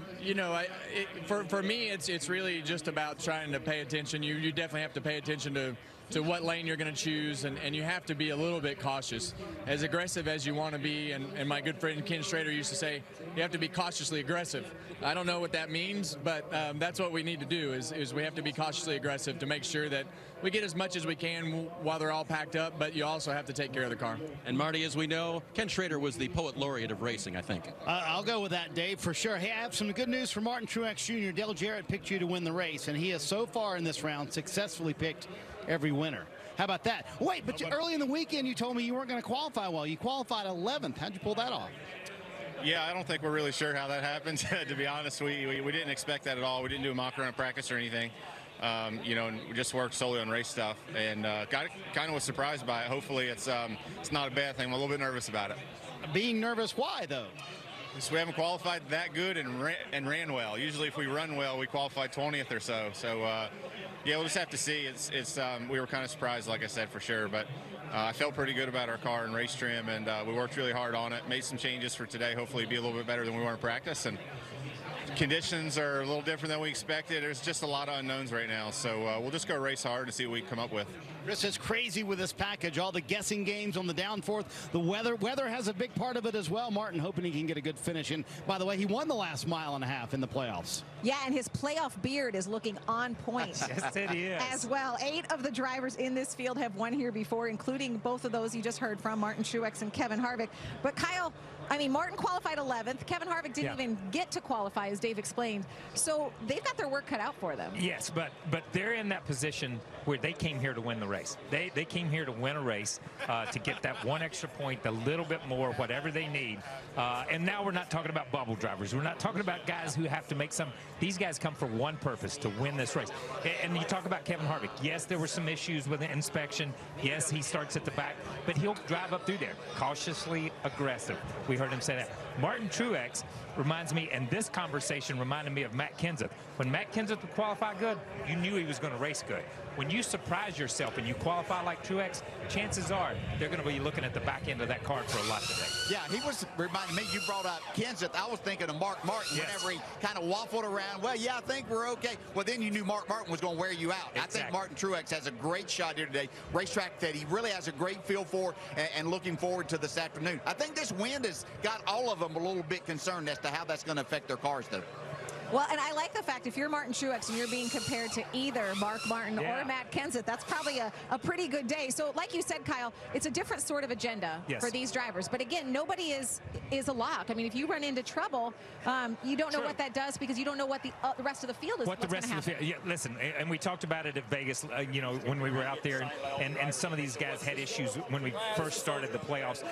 for me, it's really just about trying to pay attention. You definitely have to pay attention to what lane you're going to choose, and you have to be a little bit cautious. As aggressive as you want to be, and my good friend Ken Schrader used to say, you have to be cautiously aggressive. I don't know what that means, but that's what we need to do is we have to be cautiously aggressive to make sure that we get as much as we can while they're all packed up, but you also have to take care of the car. And Marty, as we know, Ken Schrader was the poet laureate of racing, I think. I'll go with that, Dave, for sure. Hey, I have some good news for Martin Truex Jr. Dale Jarrett picked you to win the race, and he has so far in this round successfully picked every winner. How about that? Wait, but early in the weekend you told me you weren't going to qualify well. You qualified 11th. How'd you pull that off? Yeah, I don't think we're really sure how that happened. To be honest, we didn't expect that at all. We didn't do a mock around practice or anything. And we just worked solely on race stuff, and kind of was surprised by it. Hopefully it's not a bad thing. I'm a little bit nervous about it. Being nervous, why though? Because we haven't qualified that good and ran well. Usually if we run well, we qualify 20th or so. So yeah, we'll just have to see. We were kind of surprised, like I said, for sure, but I felt pretty good about our car and race trim, and we worked really hard on it. Made some changes for today. Hopefully be a little bit better than we were in practice, and conditions are a little different than we expected. There's just a lot of unknowns right now, so we'll just go race hard and see what we come up with. Chris, is crazy with this package. All the guessing games on the downforce. The weather has a big part of it as well. Martin hoping he can get a good finish. And by the way, he won the last mile and a half in the playoffs. Yeah, and his playoff beard is looking on point. Yes, it is. As well. 8 of the drivers in this field have won here before, including both of those you just heard from, Martin Truex and Kevin Harvick. But Kyle, Martin qualified 11th. Kevin Harvick didn't even get to qualify, as Dave explained. So they've got their work cut out for them. Yes, but they're in that position where they came here to win the race. They came here to win a race, to get that one extra point, a little bit more, whatever they need. And now we're not talking about bubble drivers. We're not talking about guys who have to make some. These guys come for one purpose, to win this race. And you talk about Kevin Harvick. Yes, there were some issues with the inspection. Yes, he starts at the back, but he'll drive up through there, cautiously aggressive. We heard him say that. Martin Truex reminds me, and this conversation reminded me of Matt Kenseth. When Matt Kenseth would qualify good, you knew he was going to race good. When you surprise yourself and you qualify like Truex, chances are they're going to be looking at the back end of that card for a lot today. Yeah, he was reminding me, you brought up Kenseth. I was thinking of Mark Martin whenever he kind of waffled around. Well, yeah, I think we're okay. Well, then you knew Mark Martin was going to wear you out. Exactly. I think Martin Truex has a great shot here today. Racetrack that he really has a great feel for, and looking forward to this afternoon. I think this wind has got all of them a little bit concerned as to how that's going to affect their cars, though. Well, and I like the fact if you're Martin Truex and you're being compared to either Mark Martin or Matt Kenseth, that's probably a pretty good day. So like you said, Kyle, it's a different sort of agenda for these drivers. But again, nobody is a lock. If you run into trouble, you don't know what that does because you don't know what the rest of the field is. What the rest of the field, yeah, listen, and we talked about it at Vegas, when we were out there, and some of these guys had issues when we first started the playoffs.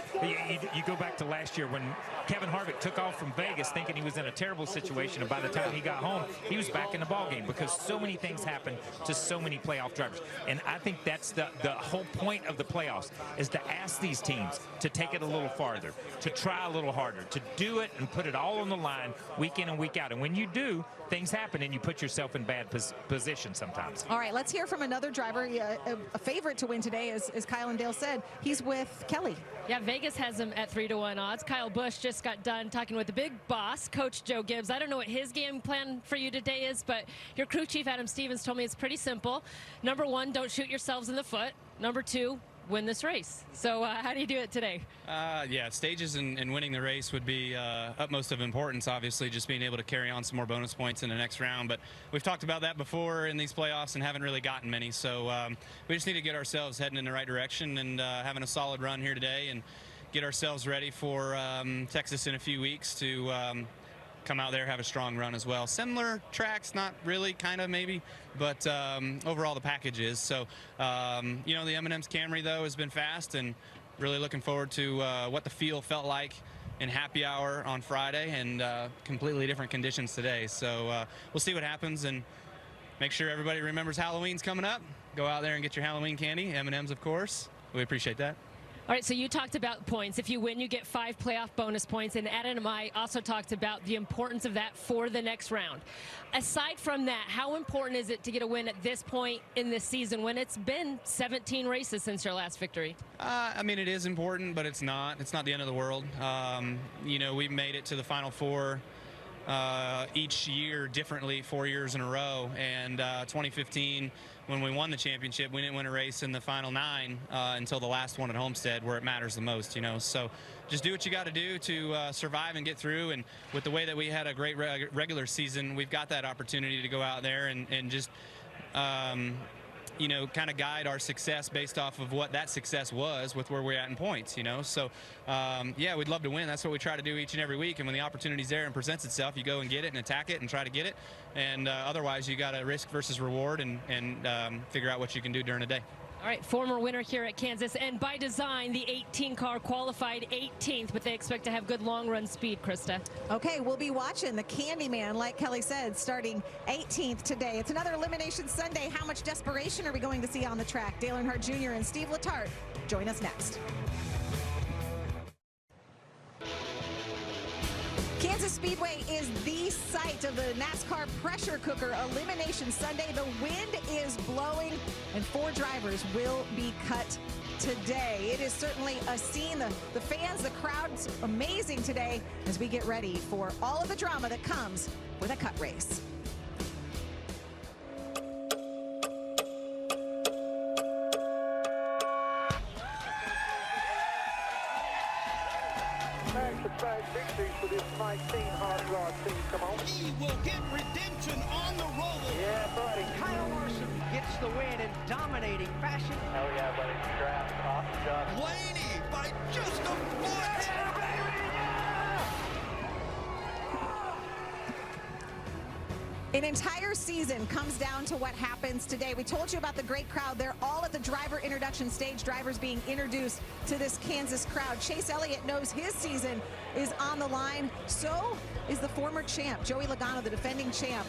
You go back to last year when Kevin Harvick took off from Vegas thinking he was in a terrible situation, and by the time he got home, he was back in the ballgame because so many things happen to so many playoff drivers. And I think that's the whole point of the playoffs, is to ask these teams to take it a little farther, to try a little harder, to do it and put it all on the line week in and week out. And when you do, things happen and you put yourself in bad position sometimes. All right, let's hear from another driver, a favorite to win today, as Kyle and Dale said. He's with Kelly. Yeah, Vegas has him at 3-1 odds. Kyle Busch just got done talking with the big boss, Coach Joe Gibbs. I don't know what his game plan for you today is, but your crew chief, Adam Stevens, told me it's pretty simple. Number 1, don't shoot yourselves in the foot. Number 2, win this race. So how do you do it today? Yeah, stages and winning the race would be utmost of importance, obviously, just being able to carry on some more bonus points in the next round. But we've talked about that before in these playoffs and haven't really gotten many. So we just need to get ourselves heading in the right direction and having a solid run here today and get ourselves ready for Texas in a few weeks to come out there, have a strong run as well. Similar tracks, not really, kind of maybe, but overall the package is. So, you know, the M&M's Camry, though, has been fast, and really looking forward to what the field felt like in happy hour on Friday, and completely different conditions today. So we'll see what happens, and make sure everybody remembers Halloween's coming up. Go out there and get your Halloween candy, M&M's, of course. We appreciate that. All right, so you talked about points. If you win, you get 5 playoff bonus points, and Adam and I also talked about the importance of that for the next round. Aside from that, how important is it to get a win at this point in this season when it's been 17 races since your last victory? I mean, it is important, but it's not. It's not the end of the world. You know, we've made it to the Final Four each year differently, 4 years in a row, and 2015, when we won the championship, we didn't win a race in the final 9 until the last one at Homestead, where it matters the most, you know. So just do what you got to do to survive and get through, and with the way that we had a great regular season, we've got that opportunity to go out there and just you know, kind of guide our success based off of what that success was with where we're at in points, you know. So, yeah, we'd love to win. That's what we try to do each and every week. And when the opportunity's there and presents itself, you go and get it and attack it and try to get it. And otherwise, you got to risk versus reward and figure out what you can do during the day. All right, former winner here at Kansas, and by design, the 18 car qualified 18th, but they expect to have good long-run speed, Krista. Okay, we'll be watching the Candyman, like Kelly said, starting 18th today. It's another Elimination Sunday. How much desperation are we going to see on the track? Dale Earnhardt Jr. and Steve Letarte join us next. Kansas Speedway is the site of the NASCAR pressure cooker Elimination Sunday. The wind is blowing and 4 drivers will be cut today. It is certainly a scene. The fans, the crowd's amazing today as we get ready for all of the drama that comes with a cut race. Back-to-back victories for this 19 hot rod team. Come on. He will get redemption on the roll. Yeah, buddy. Kyle Larson gets the win in dominating fashion. Hell yeah, buddy. Congrats. Awesome job. Blaney by just a foot. An entire season comes down to what happens today. We told you about the great crowd. They're all at the driver introduction stage, drivers being introduced to this Kansas crowd. Chase Elliott knows his season is on the line. So is the former champ, Joey Logano, the defending champ,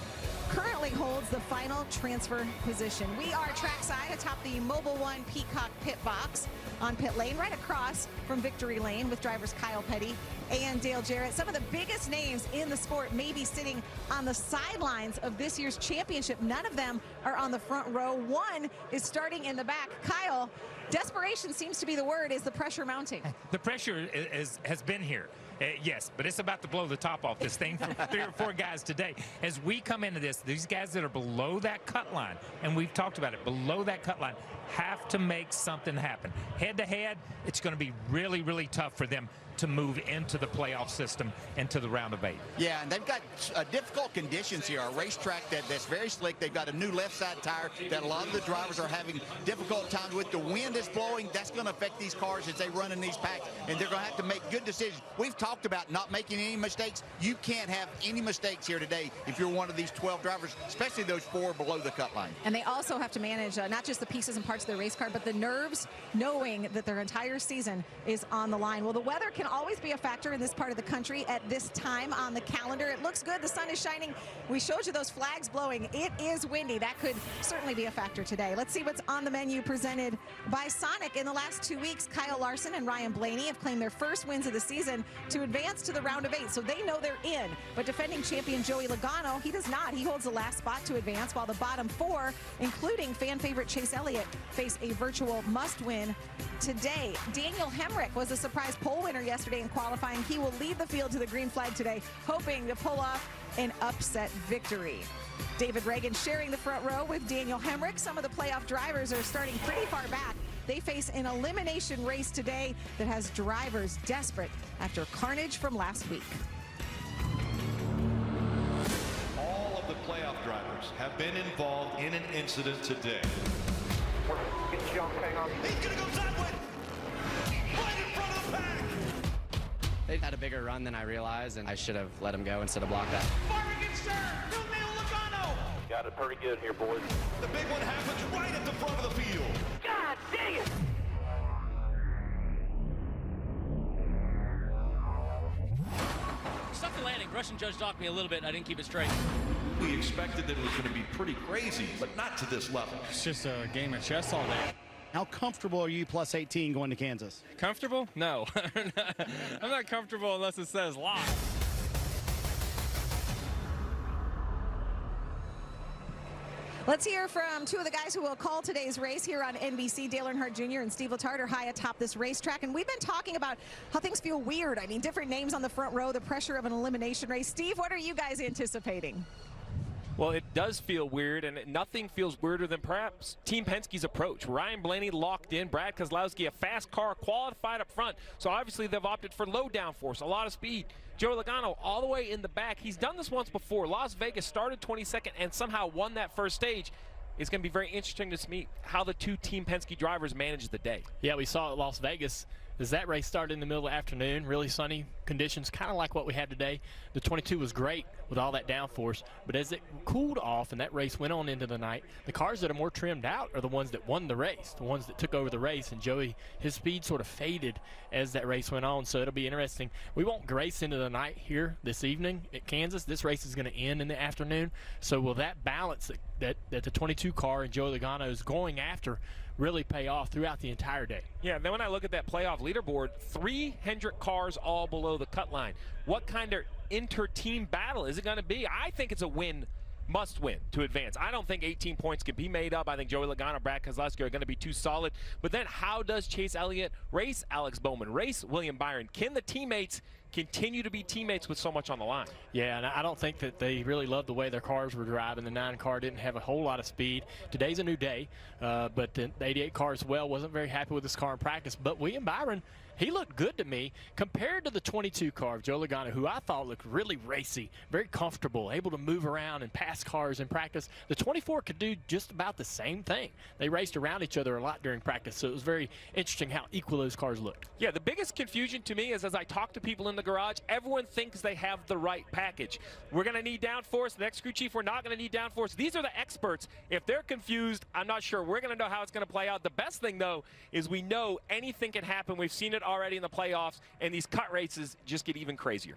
currently holds the final transfer position. We are trackside atop the Mobil 1 Peacock pit box on pit lane, right across from victory lane with drivers Kyle Petty and Dale Jarrett. Some of the biggest names in the sport may be sitting on the sidelines of this year's championship. None of them are on the front row. One is starting in the back. Kyle, desperation seems to be the word. Is the pressure mounting? The pressure has been here. Yes, but it's about to blow the top off this thing for 3 or 4 guys today. As we come into this, these guys that are below that cut line, and we've talked about it, below that cut line, have to make something happen. Head-to-head, it's going to be really, really tough for them to move into the playoff system and to the round of 8. Yeah, and they've got difficult conditions here. A racetrack that's very slick. They've got a new left side tire that a lot of the drivers are having difficult times with. The wind is blowing. That's going to affect these cars as they run in these packs, and they're going to have to make good decisions. We've talked about not making any mistakes. You can't have any mistakes here today if you're one of these 12 drivers, especially those 4 below the cut line. And they also have to manage not just the pieces and parts of the race car, but the nerves, knowing that their entire season is on the line. Well, the weather can always be a factor in this part of the country at this time on the calendar. It looks good. The sun is shining. We showed you those flags blowing. It is windy. That could certainly be a factor today. Let's see what's on the menu presented by Sonic. In the last 2 weeks, Kyle Larson and Ryan Blaney have claimed their first wins of the season to advance to the round of 8, so they know they're in. But defending champion Joey Logano, he does not. He holds the last spot to advance, while the bottom 4, including fan favorite Chase Elliott, face a virtual must-win today. Daniel Hemrick was a surprise pole winner yesterday in qualifying. He will lead the field to the green flag today, hoping to pull off an upset victory. David Reagan sharing the front row with Daniel Hemrick. Some of the playoff drivers are starting pretty far back. They face an elimination race today that has drivers desperate after carnage from last week. All of the playoff drivers have been involved in an incident today. Get jump, hang on. He's going to go sideways. Right in front of the pack. They had a bigger run than I realized, and I should have let him go instead of block that. Got it pretty good here, boys. The big one happens right at the front of the field. God dang it! Stuck the landing. Russian judge docked me a little bit. I didn't keep it straight. We expected that it was going to be pretty crazy, but not to this level. It's just a game of chess all day. How comfortable are you plus 18 going to Kansas? Comfortable? No. I'm not comfortable unless it says live. Let's hear from two of the guys who will call today's race here on NBC. Dale Earnhardt Jr. and Steve Letarte are high atop this racetrack, and we've been talking about how things feel weird. I mean, different names on the front row, the pressure of an elimination race. Steve, what are you guys anticipating? Well, it does feel weird, and nothing feels weirder than perhaps Team Penske's approach. Ryan Blaney locked in, Brad Keselowski, a fast car, qualified up front. So obviously they've opted for low downforce, a lot of speed. Joey Logano all the way in the back. He's done this once before. Las Vegas started 22nd and somehow won that first stage. It's going to be very interesting to see how the two Team Penske drivers manage the day. Yeah, we saw at Las Vegas as that race started in the middle of the afternoon, really sunny conditions, kind of like what we had today. The 22 was great with all that downforce, but as it cooled off and that race went on into the night, the cars that are more trimmed out are the ones that won the race, the ones that took over the race, and Joey, his speed sort of faded as that race went on, so it'll be interesting. We won't race into the night here this evening at Kansas. This race is going to end in the afternoon, so will that balance that the 22 car and Joey Logano is going after really pay off throughout the entire day? Yeah, then when I look at that playoff leaderboard, 3 Hendrick cars all below the cut line. What kind of inter-team battle is it going to be? I think it's a win, must win to advance. I don't think 18 points can be made up. I think Joey Logano, Brad Keselowski are going to be too solid. But then how does Chase Elliott race Alex Bowman, race William Byron? Can the teammates continue to be teammates with so much on the line? Yeah, and I don't think that they really loved the way their cars were driving. The 9 car didn't have a whole lot of speed. Today's a new day, but the 88 car as well wasn't very happy with this car in practice. But William Byron, he looked good to me compared to the 22 car of Joe Logano, who I thought looked really racy, very comfortable, able to move around and pass cars in practice. The 24 could do just about the same thing. They raced around each other a lot during practice, so it was very interesting how equal those cars looked. Yeah, the biggest confusion to me is as I talk to people in the garage, everyone thinks they have the right package. We're going to need downforce. The next crew chief, we're not going to need downforce. These are the experts. If they're confused, I'm not sure. We're going to know how it's going to play out. The best thing, though, is we know anything can happen. We've seen it already in the playoffs, and these cut races just get even crazier.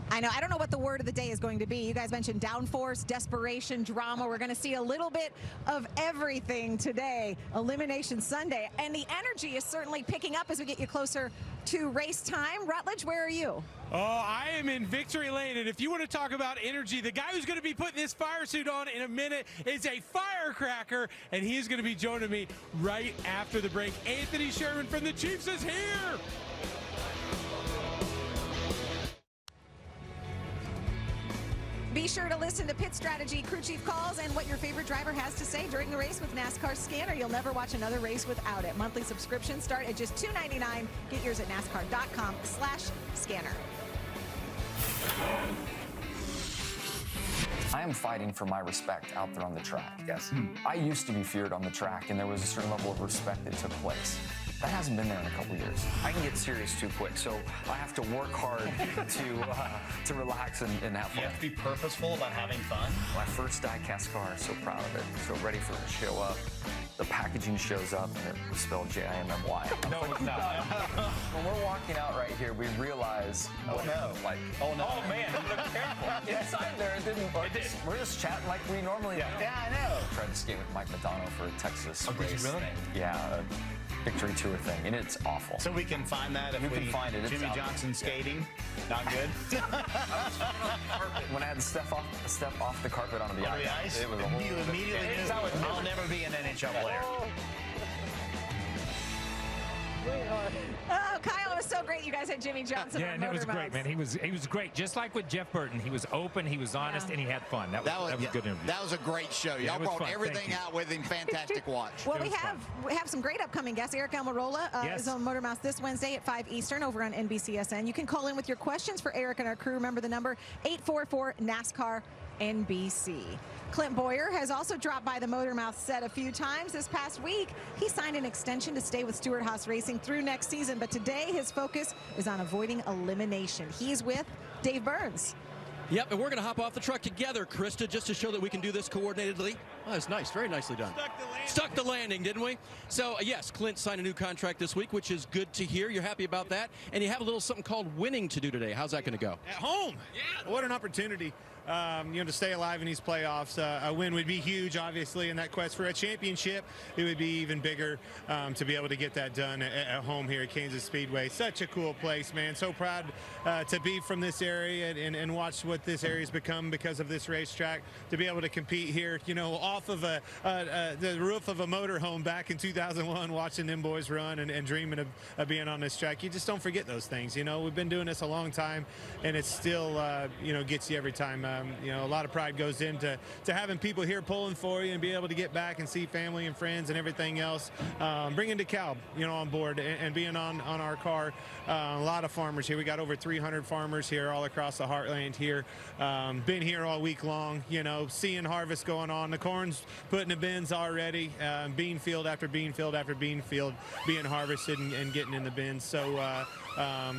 I know. I don't know what the word of the day is going to be. You guys mentioned downforce, desperation, drama. We're going to see a little bit of everything today. Elimination Sunday. And the energy is certainly picking up as we get you closer to race time. Rutledge, where are you? Oh, I am in victory lane, and if you want to talk about energy, the guy who's going to be putting this fire suit on in a minute is a firecracker, and he's going to be joining me right after the break. Anthony Sherman from the Chiefs is here. Be sure to listen to Pit Strategy, crew chief calls, and what your favorite driver has to say during the race with NASCAR Scanner. You'll never watch another race without it. Monthly subscriptions start at just $2.99. Get yours at NASCAR.com/scanner. I am fighting for my respect out there on the track. Yes. I used to be feared on the track, and there was a certain level of respect that took place. That hasn't been there in a couple years. I can get serious too quick, so I have to work hard to relax and have fun. You have to be purposeful about having fun. My first die-cast car, so proud of it, so ready for it to show up. The packaging shows up, and it was spelled J-I-M-M-Y. No, it's not. When we're walking out right here, we realize what it looked like. Oh, no. Oh, man, look careful. Inside there, it didn't work. It did. We're just chatting like we normally do. Yeah, I know. Tried to skate with Mike Madonna for a Texas race. Did you really? Yeah, a victory tour thing, and it's awful. So we can find that if you can find it. Jimmy Johnson skating, not good. When I had to step off the carpet onto the ice, it was a whole. You immediately knew I'll never be an NHL player. Oh, Kyle, it was so great you guys had Jimmy Johnson on and it was great, man. He was great. Just like with Jeff Burton, he was open, he was honest, and he had fun. That was a good interview. That was a great show. Y'all brought everything out with him. Fantastic watch. Well, we have some great upcoming guests. Eric Almirola is on Motor Mouth this Wednesday at 5 Eastern over on NBCSN. You can call in with your questions for Eric and our crew. Remember the number 844-NASCAR NBC. Clint Boyer has also dropped by the Motormouth set a few times this past week. He signed an extension to stay with Stewart-Haas Racing through next season, but today his focus is on avoiding elimination. He's with Dave Burns. Yep, and we're going to hop off the truck together, Krista, just to show that we can do this coordinatedly. Oh, that's nice. Very nicely done. Stuck the landing, didn't we? So, yes, Clint signed a new contract this week, which is good to hear. You're happy about that. And you have a little something called winning to do today. How's that going to go? At home. Yeah. What an opportunity. To stay alive in these playoffs. A win would be huge, obviously, in that quest for a championship. It would be even bigger to be able to get that done at home here at Kansas Speedway. Such a cool place, man. So proud to be from this area and watch what this area has become because of this racetrack. To be able to compete here, off of the roof of a motorhome back in 2001, watching them boys run and dreaming of being on this track. You just don't forget those things. We've been doing this a long time, and it still, gets you every time. A lot of pride goes into having people here pulling for you and be able to get back and see family and friends and everything else. Bringing DeKalb, on board and being on our car. A lot of farmers here. We got over 300 farmers here all across the heartland here. Been here all week long, seeing harvest going on. The corn's put in the bins already. Bean field after bean field after bean field being harvested and getting in the bins. So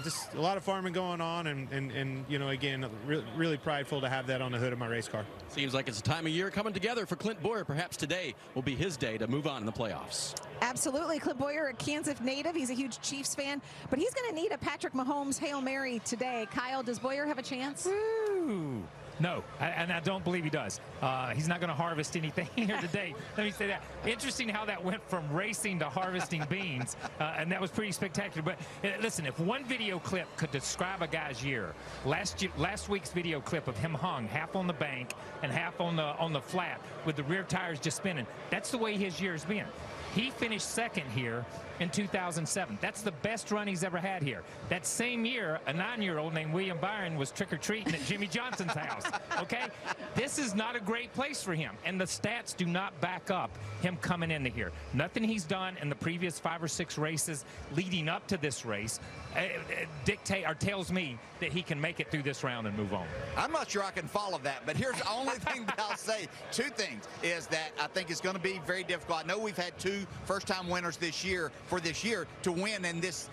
just a lot of farming going on, and again, really prideful to have that on the hood of my race car. Seems like it's a time of year coming together for Clint Boyer. Perhaps today will be his day to move on in the playoffs. Absolutely. Clint Boyer, a Kansas native. He's a huge Chiefs fan, but he's going to need a Patrick Mahomes Hail Mary today. Kyle, does Boyer have a chance? Ooh. No, and I don't believe he does. He's not going to harvest anything here today. Let me say that. Interesting how that went from racing to harvesting beans, and that was pretty spectacular. But listen, if one video clip could describe a guy's year, last week's video clip of him hung half on the bank and half on the flat with the rear tires just spinning, that's the way his year's been. He finished second here in 2007. That's the best run he's ever had here. That same year, a 9-year-old named William Byron was trick-or-treating at Jimmy Johnson's house, okay? This is not a great place for him, and the stats do not back up him coming into here. Nothing he's done in the previous 5 or 6 races leading up to this race tells me that he can make it through this round and move on. I'm not sure I can follow that, but here's the only thing that I'll say. 2 things is that I think it's going to be very difficult. I know we've had 2 first-time winners this year to win in this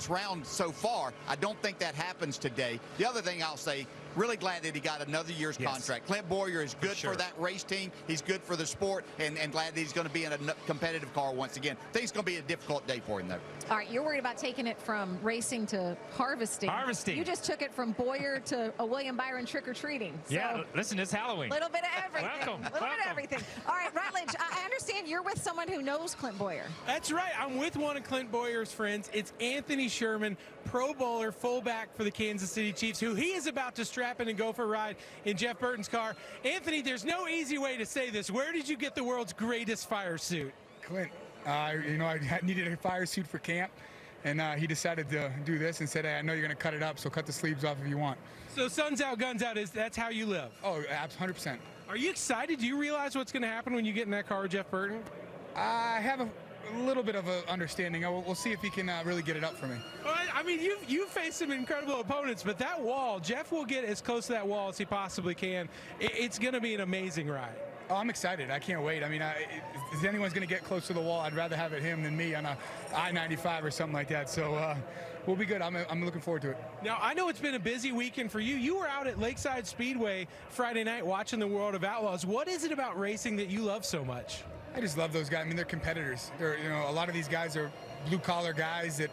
round so far. I don't think that happens today. The other thing I'll say, really glad that he got another year's contract. Clint Boyer is good for that race team. He's good for the sport, and glad that he's going to be in a competitive car once again. I think it's going to be a difficult day for him, though. All right, you're worried about taking it from racing to harvesting. Harvesting. You just took it from Boyer to a William Byron trick-or-treating. So yeah, listen, it's Halloween. A little bit of everything. Welcome. A little bit of everything. All right, Rutledge, I understand you're with someone who knows Clint Boyer. That's right. I'm with one of Clint Boyer's friends. It's Anthony Sherman, Pro Bowler, fullback for the Kansas City Chiefs, who he is about to strap in and go for a ride in Jeff Burton's car. Anthony, there's no easy way to say this. Where did you get the world's greatest fire suit? Clint. I needed a fire suit for camp, and he decided to do this and said, hey, I know you're going to cut it up, so cut the sleeves off if you want. So sun's out, guns out, that's how you live? Oh, 100%. Are you excited? Do you realize what's going to happen when you get in that car with Jeff Burton? I have a little bit of an understanding. We'll see if he can really get it up for me. Well, I mean, you've faced some incredible opponents, but that wall, Jeff will get as close to that wall as he possibly can. It's going to be an amazing ride. Oh, I'm excited. I can't wait. I mean, if anyone's going to get close to the wall, I'd rather have it him than me on a I-95 or something like that. So we'll be good. I'm looking forward to it. Now, I know it's been a busy weekend for you. You were out at Lakeside Speedway Friday night watching the World of Outlaws. What is it about racing that you love so much? I just love those guys. I mean, they're competitors. A lot of these guys are blue-collar guys that,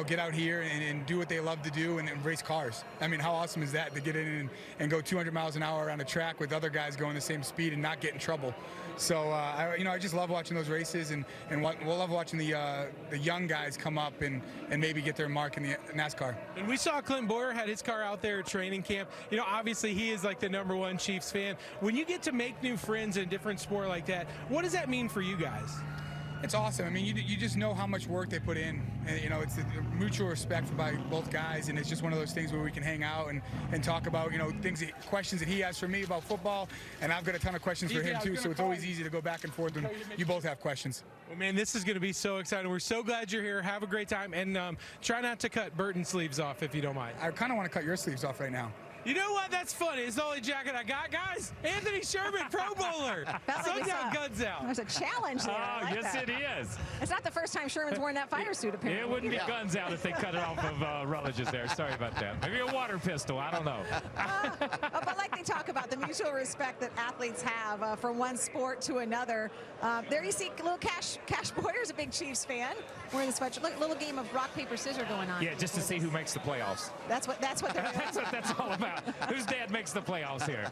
get out here and do what they love to do and race cars. I mean, how awesome is that to get in and go 200 miles an hour around a track with other guys going the same speed and not get in trouble. So, I just love watching those races, and we'll love watching the young guys come up and maybe get their mark in the NASCAR. And we saw Clint Boyer had his car out there at training camp. Obviously he is like the #1 Chiefs fan. When you get to make new friends in a different sport like that, what does that mean for you guys? It's awesome. I mean, you just know how much work they put in. And, it's a mutual respect by both guys, and it's just one of those things where we can hang out and talk about, questions that he has for me about football, and I've got a ton of questions for him too, so it's always easy to go back and forth when you both have questions. Well, man, this is going to be so exciting. We're so glad you're here. Have a great time, and try not to cut Burton's sleeves off if you don't mind. I kind of want to cut your sleeves off right now. You know what? That's funny. It's the only jacket I got, guys. Anthony Sherman, Pro Bowler. Sundown Guns Out. There's a challenge there. Oh, like yes, that. it is. It's not the first time Sherman's worn that fighter suit, apparently. It wouldn't be Guns Out if they cut it off of Rutledge's there. Sorry about that. Maybe a water pistol. I don't know. But like they talk about, the mutual respect that athletes have from one sport to another. There you see little Cash Boyer's a big Chiefs fan. Wearing the sweatshirt. Look, a little game of rock, paper, scissors going on. Yeah, just to see who makes the playoffs. That's what they're doing. That's what that's all about. Whose dad makes the playoffs here?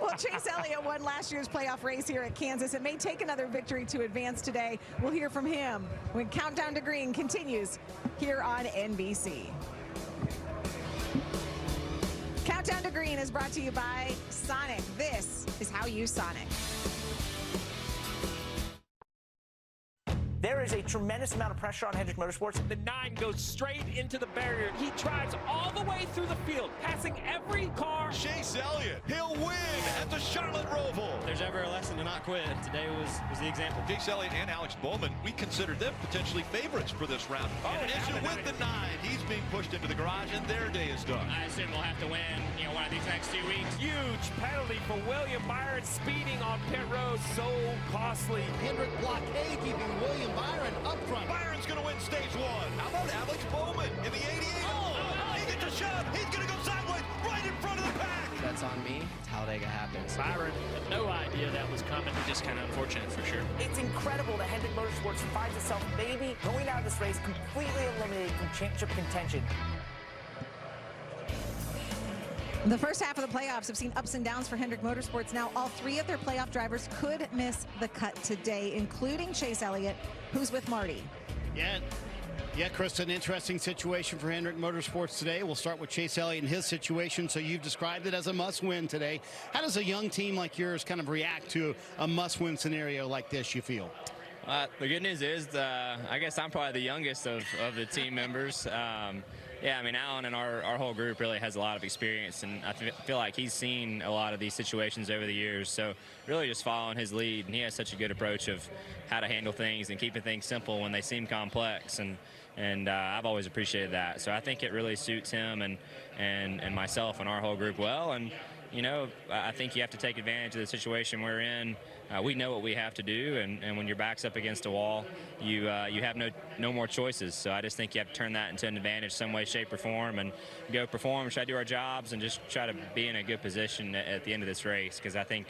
Well, Chase Elliott won last year's playoff race here at Kansas. It may take another victory to advance today. We'll hear from him when Countdown to Green continues here on NBC. Countdown to Green is brought to you by Sonic. This is how you Sonic. There is a tremendous amount of pressure on Hendrick Motorsports. The 9 goes straight into the barrier. He drives all the way through the field, passing every car. Chase Elliott, he'll win at the Charlotte Roval. If there's ever a lesson to not quit, today was the example. Chase Elliott and Alex Bowman, we considered them potentially favorites for this round. An issue with the 9. He's being pushed into the garage, and their day is done. I assume we'll have to win, one of these next 2 weeks. Huge penalty for William Byron, speeding on pit road. So costly. Hendrick blockade keeping William Byron up front. Byron's going to win stage 1. How about Alex Bowman in the 88? He gets a shot. He's going to go sideways right in front of the pack. That's on me. Talladega happens. Byron had no idea that was coming. Just kind of unfortunate for sure. It's incredible that Hendrick Motorsports finds itself maybe going out of this race completely eliminated from championship contention. The first half of the playoffs have seen ups and downs for Hendrick Motorsports. Now, all 3 of their playoff drivers could miss the cut today, including Chase Elliott, who's with Marty. Yeah, Krista, an interesting situation for Hendrick Motorsports today. We'll start with Chase Elliott and his situation. So you've described it as a must-win today. How does a young team like yours kind of react to a must-win scenario like this, you feel? The good news is, I guess I'm probably the youngest of the team members. Yeah, I mean, Alan and our whole group really has a lot of experience, and I feel like he's seen a lot of these situations over the years. So really just following his lead, and he has such a good approach of how to handle things and keeping things simple when they seem complex. And I've always appreciated that. So I think it really suits him and myself and our whole group well. And I think you have to take advantage of the situation we're in. We know what we have to do, and when your back's up against a wall, you have no more choices. So I just think you have to turn that into an advantage some way, shape, or form, and go perform, try to do our jobs, and just try to be in a good position at the end of this race. Because I think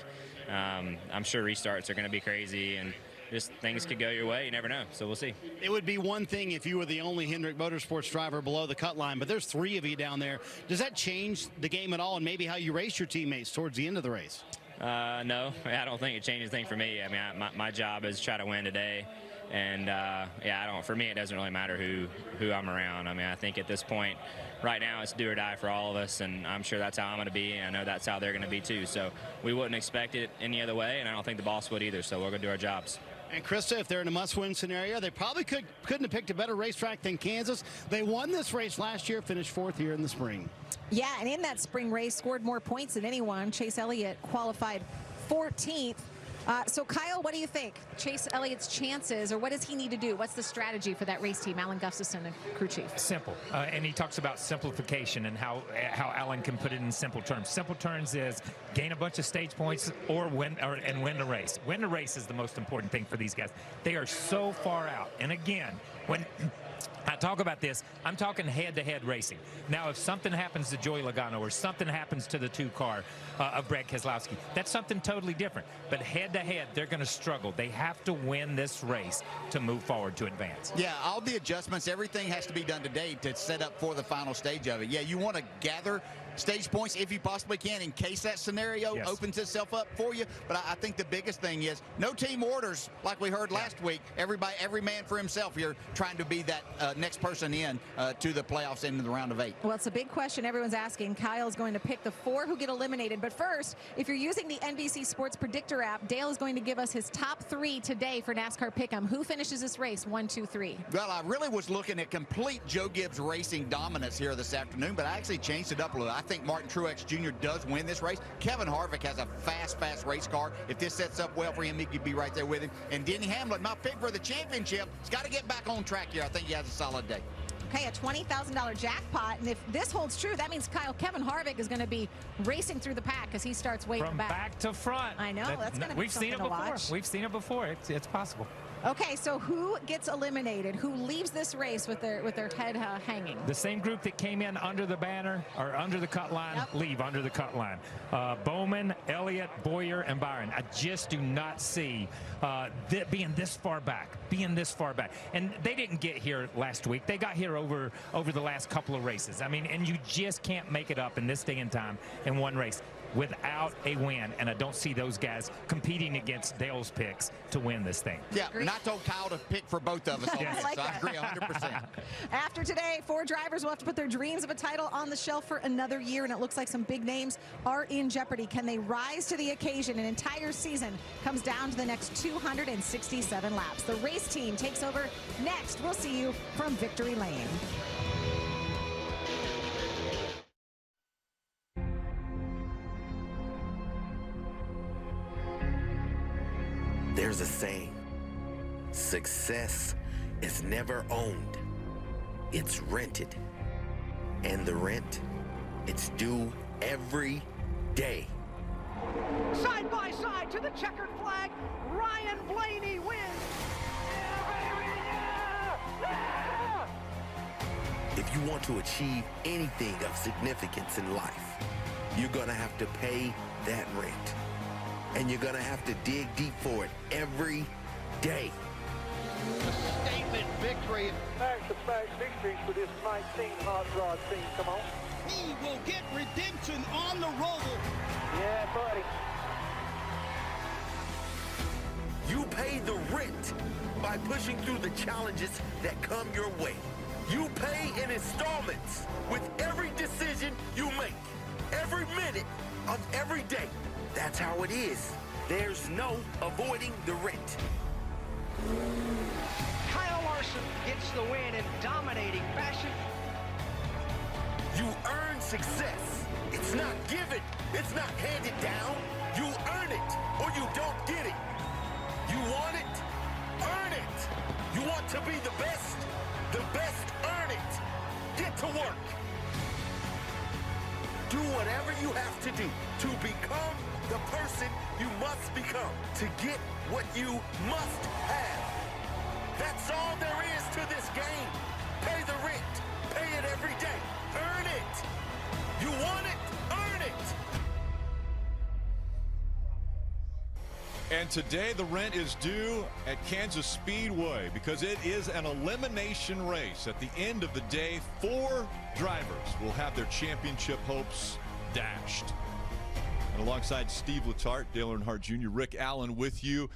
I'm sure restarts are going to be crazy, and just things could go your way. You never know. So we'll see. It would be one thing if you were the only Hendrick Motorsports driver below the cut line, but there's 3 of you down there. Does that change the game at all, and maybe how you race your teammates towards the end of the race? No, I don't think it changes anything for me. I mean, my job is to try to win today. And, for me, it doesn't really matter who I'm around. I mean, I think at this point, right now, it's do or die for all of us, and I'm sure that's how I'm going to be, and I know that's how they're going to be too. So we wouldn't expect it any other way, and I don't think the boss would either, so we're going to do our jobs. And Krista, if they're in a must-win scenario, they probably couldn't have picked a better racetrack than Kansas. They won this race last year, finished 4th here in the spring. Yeah, and in that spring race, scored more points than anyone. Chase Elliott qualified 14th. So, Kyle, what do you think? Chase Elliott's chances, or what does he need to do? What's the strategy for that race team, Alan Gustafson and crew chief? Simple. And he talks about simplification and how Alan can put it in simple terms. Simple terms is gain a bunch of stage points and win the race. Win the race is the most important thing for these guys. They are so far out. And again, when I talk about this, I'm talking head-to-head racing. Now, if something happens to Joey Logano or something happens to the 2-car of Brad Keselowski, that's something totally different. But head-to-head, they're going to struggle. They have to win this race to move forward to advance. Yeah, all the adjustments, everything has to be done today to set up for the final stage of it. Yeah, you want to gather stage points if you possibly can in case that scenario opens itself up for you. But I think the biggest thing is no team orders like we heard last week. Every man for himself here, trying to be that next person in to the playoffs into the round of 8. Well, it's a big question everyone's asking. Kyle's going to pick the 4 who get eliminated. But first, if you're using the NBC Sports Predictor app, Dale is going to give us his top 3 today for NASCAR Pick'em. Who finishes this race? 1, 2, 3. Well, I really was looking at complete Joe Gibbs Racing dominance here this afternoon, but I actually changed it up a little. I think Martin Truex Jr. does win this race. Kevin Harvick has a fast race car. If this sets up well for him, he could be right there with him. And Denny Hamlin, my pick for the championship, has got to get back on track here. I think he has a solid day. pay a $20,000 jackpot. And if this holds true, that means Kevin Harvick is going to be racing through the pack as he starts way From back to front. I know. That's going to be We've seen it something to before. watch. We've seen it before. It's possible. Okay, so who gets eliminated? Who leaves this race with their head hanging? The same group that came in under the banner or under the cut line, leave under the cut line. Bowman, Elliott, Boyer, and Byron. I just do not see being this far back. And they didn't get here last week. They got here over the last couple of races. I mean, and you just can't make it up in this day and time in one race without a win, and I don't see those guys competing against Dale's picks to win this thing. Yeah, and I told Kyle to pick for both of us on I this, like so I that. agree 100%. After today, 4 drivers will have to put their dreams of a title on the shelf for another year, and it looks like some big names are in jeopardy. Can they rise to the occasion? An entire season comes down to the next 267 laps. The race team takes over next. We'll see you from Victory Lane. There's a saying, success is never owned, it's rented. And the rent, it's due every day. Side by side to the checkered flag, Ryan Blaney wins. If you want to achieve anything of significance in life, you're gonna have to pay that rent. And you're gonna have to dig deep for it every day. A statement victory. Back-to-back victories for this 19 hot rod team. Come on. He will get redemption on the roll. Yeah, buddy. You pay the rent by pushing through the challenges that come your way. You pay in installments with every decision you make, every minute of every day. That's how it is. There's no avoiding the rent. Kyle Larson gets the win in dominating fashion. You earn success. It's not given. It's not handed down. You earn it or you don't get it. You want it? Earn it. You want to be the best? The best earn it. Get to work. Do whatever you have to do to become the person you must become, to get what you must have. That's all there is to this game. Pay the rent. Pay it every day. Earn it. You want it? Earn it. And today the rent is due at Kansas Speedway because it is an elimination race. At the end of the day, 4 drivers will have their championship hopes dashed. And alongside Steve Letarte, Dale Earnhardt Jr., Rick Allen with you.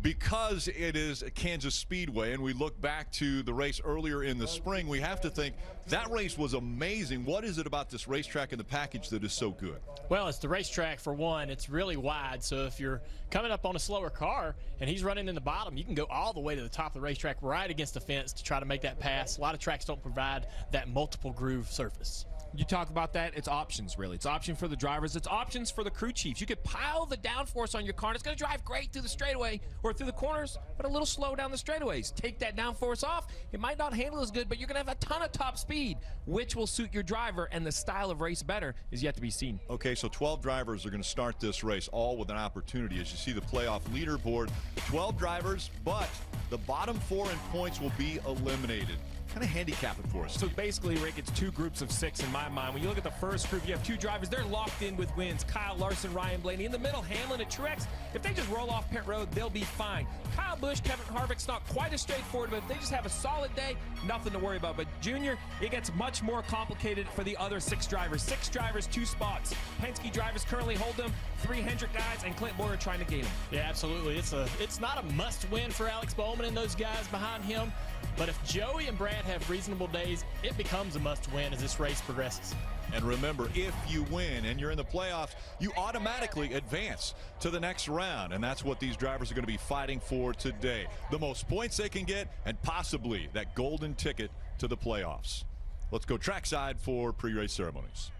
Because it is a Kansas Speedway and we look back to the race earlier in the spring, we have to think that race was amazing. What is it about this racetrack and the package that is so good? Well, it's the racetrack for one. It's really wide, so if you're coming up on a slower car and he's running in the bottom, you can go all the way to the top of the racetrack right against the fence to try to make that pass. A lot of tracks don't provide that multiple groove surface. You talk about that, it's options, really. It's option for the drivers. It's options for the crew chiefs. You could pile the downforce on your car, and it's going to drive great through the straightaway or through the corners, but a little slow down the straightaways. Take that downforce off. It might not handle as good, but you're going to have a ton of top speed, which will suit your driver, and the style of race better is yet to be seen. Okay, so 12 drivers are going to start this race, all with an opportunity. As you see the playoff leaderboard, 12 drivers, but the bottom 4 in points will be eliminated. Kind of handicap it for us. So basically, Rick, it's 2 groups of 6 in my mind. When you look at the first group, you have 2 drivers. They're locked in with wins. Kyle Larson, Ryan Blaney. In the middle, Hamlin and Truex. If they just roll off pit road, they'll be fine. Kyle Busch, Kevin Harvick's not quite as straightforward, but if they just have a solid day, nothing to worry about. But Junior, it gets much more complicated for the other 6 drivers. 6 drivers, 2 spots. Penske drivers currently hold them. 3 Hendrick guys, and Clint Boyer trying to gain them. Yeah, absolutely. It's not a must-win for Alex Bowman and those guys behind him. But if Joey and Brad have reasonable days, it becomes a must-win as this race progresses. And remember, if you win and you're in the playoffs, you automatically advance to the next round. And that's what these drivers are going to be fighting for today. The most points they can get and possibly that golden ticket to the playoffs. Let's go trackside for pre-race ceremonies.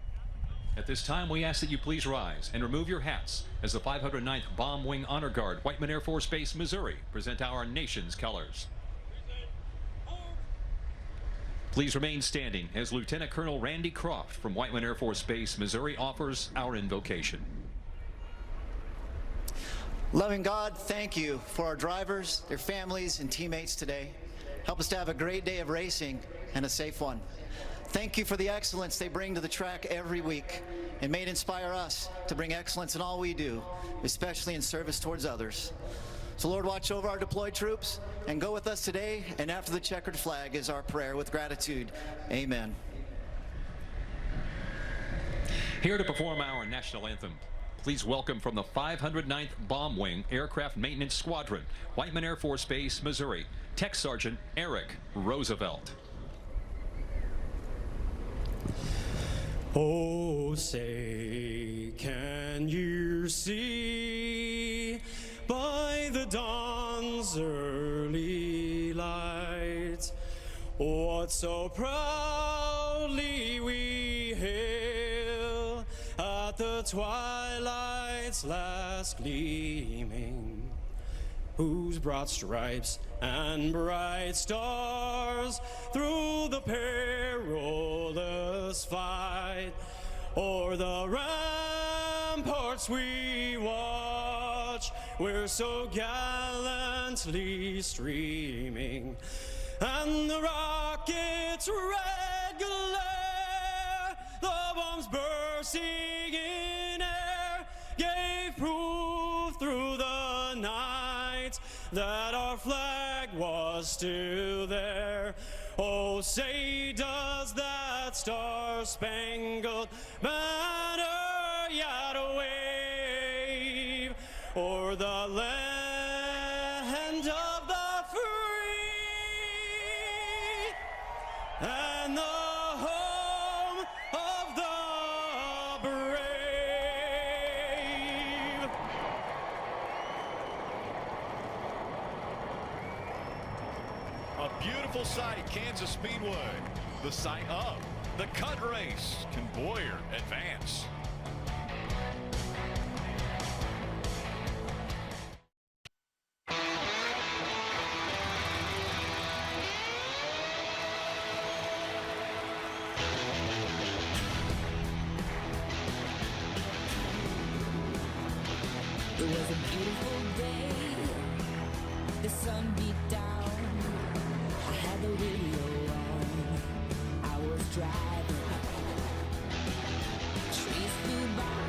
At this time, we ask that you please rise and remove your hats as the 509th Bomb Wing Honor Guard, Whiteman Air Force Base, Missouri, present our nation's colors. Please remain standing as Lieutenant Colonel Randy Croft from Whiteman Air Force Base, Missouri, offers our invocation. Loving God, thank you for our drivers, their families, and teammates today. Help us to have a great day of racing and a safe one. Thank you for the excellence they bring to the track every week, and may it inspire us to bring excellence in all we do, especially in service towards others. So Lord, watch over our deployed troops and go with us today and after the checkered flag is our prayer with gratitude. Amen. Here to perform our national anthem, please welcome from the 509th Bomb Wing Aircraft Maintenance Squadron, Whiteman Air Force Base, Missouri, Tech Sergeant Eric Roosevelt. Oh, say, can you see by the dawn's early light what so proudly we hail at the twilight's last gleaming, whose broad stripes and bright stars through the perilous fight o'er the ramparts we watch, we're so gallantly streaming, and the rocket's red glare, the bombs bursting in air, gave proof through the night that our flag was still there. Oh, say does that star-spangled banner yet wave o'er the land of the free and the home of the brave. A beautiful sight, Kansas Speedway. The site of the cut race. Can Boyer advance? It was a beautiful day, the sun beat down, I had the radio on, I was driving, trees flew by,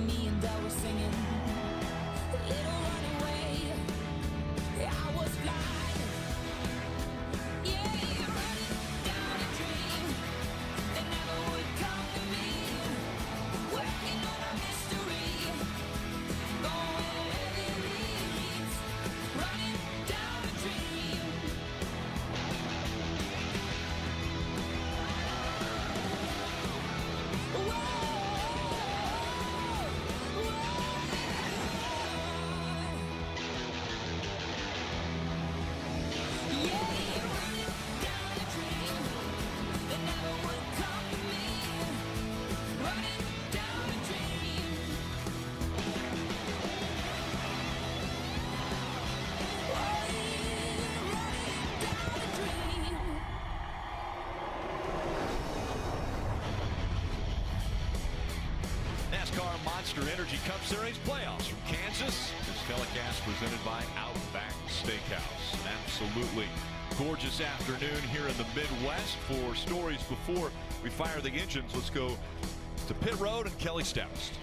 me and Dell were singing, little runaway, I was flying, yeah, running down a dream, that never would come to me, working on a mystery. NASCAR Monster Energy Cup Series playoffs from Kansas. This telecast presented by Outback Steakhouse. An absolutely gorgeous afternoon here in the Midwest. For stories before we fire the engines, let's go to pit road and Kelly Stoust.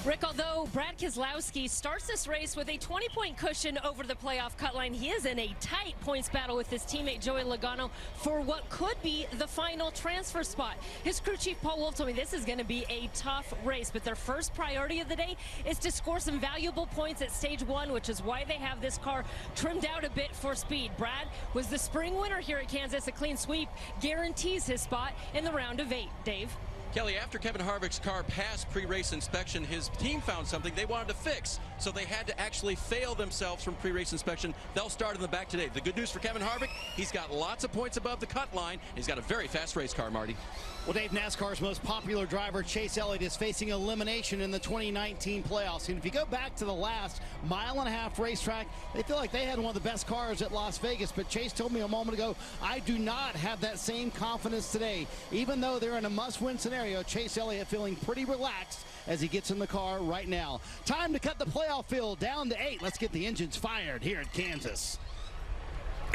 Rick, although Brad Keselowski starts this race with a 20-point cushion over the playoff cut line, he is in a tight points battle with his teammate Joey Logano for what could be the final transfer spot. His crew chief Paul Wolf told me this is going to be a tough race, but their first priority of the day is to score some valuable points at stage 1, which is why they have this car trimmed out a bit for speed. Brad was the spring winner here at Kansas. A clean sweep guarantees his spot in the round of 8. Dave? Kelly, after Kevin Harvick's car passed pre-race inspection, his team found something they wanted to fix. So they had to actually fail themselves from pre-race inspection. They'll start in the back today. The good news for Kevin Harvick, he's got lots of points above the cut line. He's got a very fast race car, Marty. Well, Dave, NASCAR's most popular driver, Chase Elliott, is facing elimination in the 2019 playoffs. And if you go back to the last mile-and-a-half racetrack, they feel like they had one of the best cars at Las Vegas. But Chase told me a moment ago, I do not have that same confidence today. Even though they're in a must-win scenario, Chase Elliott feeling pretty relaxed as he gets in the car right now. Time to cut the playoff field down to 8. Let's get the engines fired here at Kansas.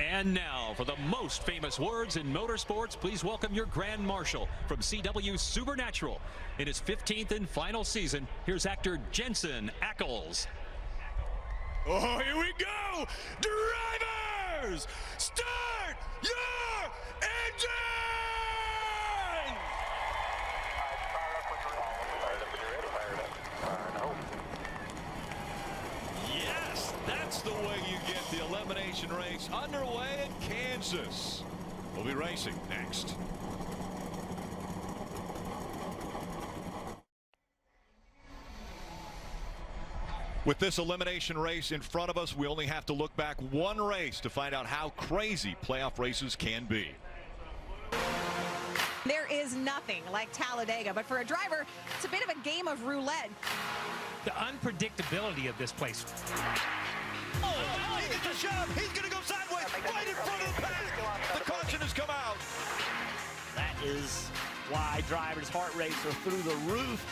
And now for the most famous words in motorsports, please welcome your Grand Marshal from CW Supernatural. In his 15th and final season, here's actor Jensen Ackles. Oh, here we go! Drivers, start your engine! Yes, that's the way you get the elimination race underway at Kansas. We'll be racing next. With this elimination race in front of us, we only have to look back one race to find out how crazy playoff races can be. There is nothing like Talladega, but for a driver, it's a bit of a game of roulette. The unpredictability of this place. Oh, he gets a shove. He's going to go sideways right in front of the pack. The caution has come out. That is why drivers' heart rates are through the roof.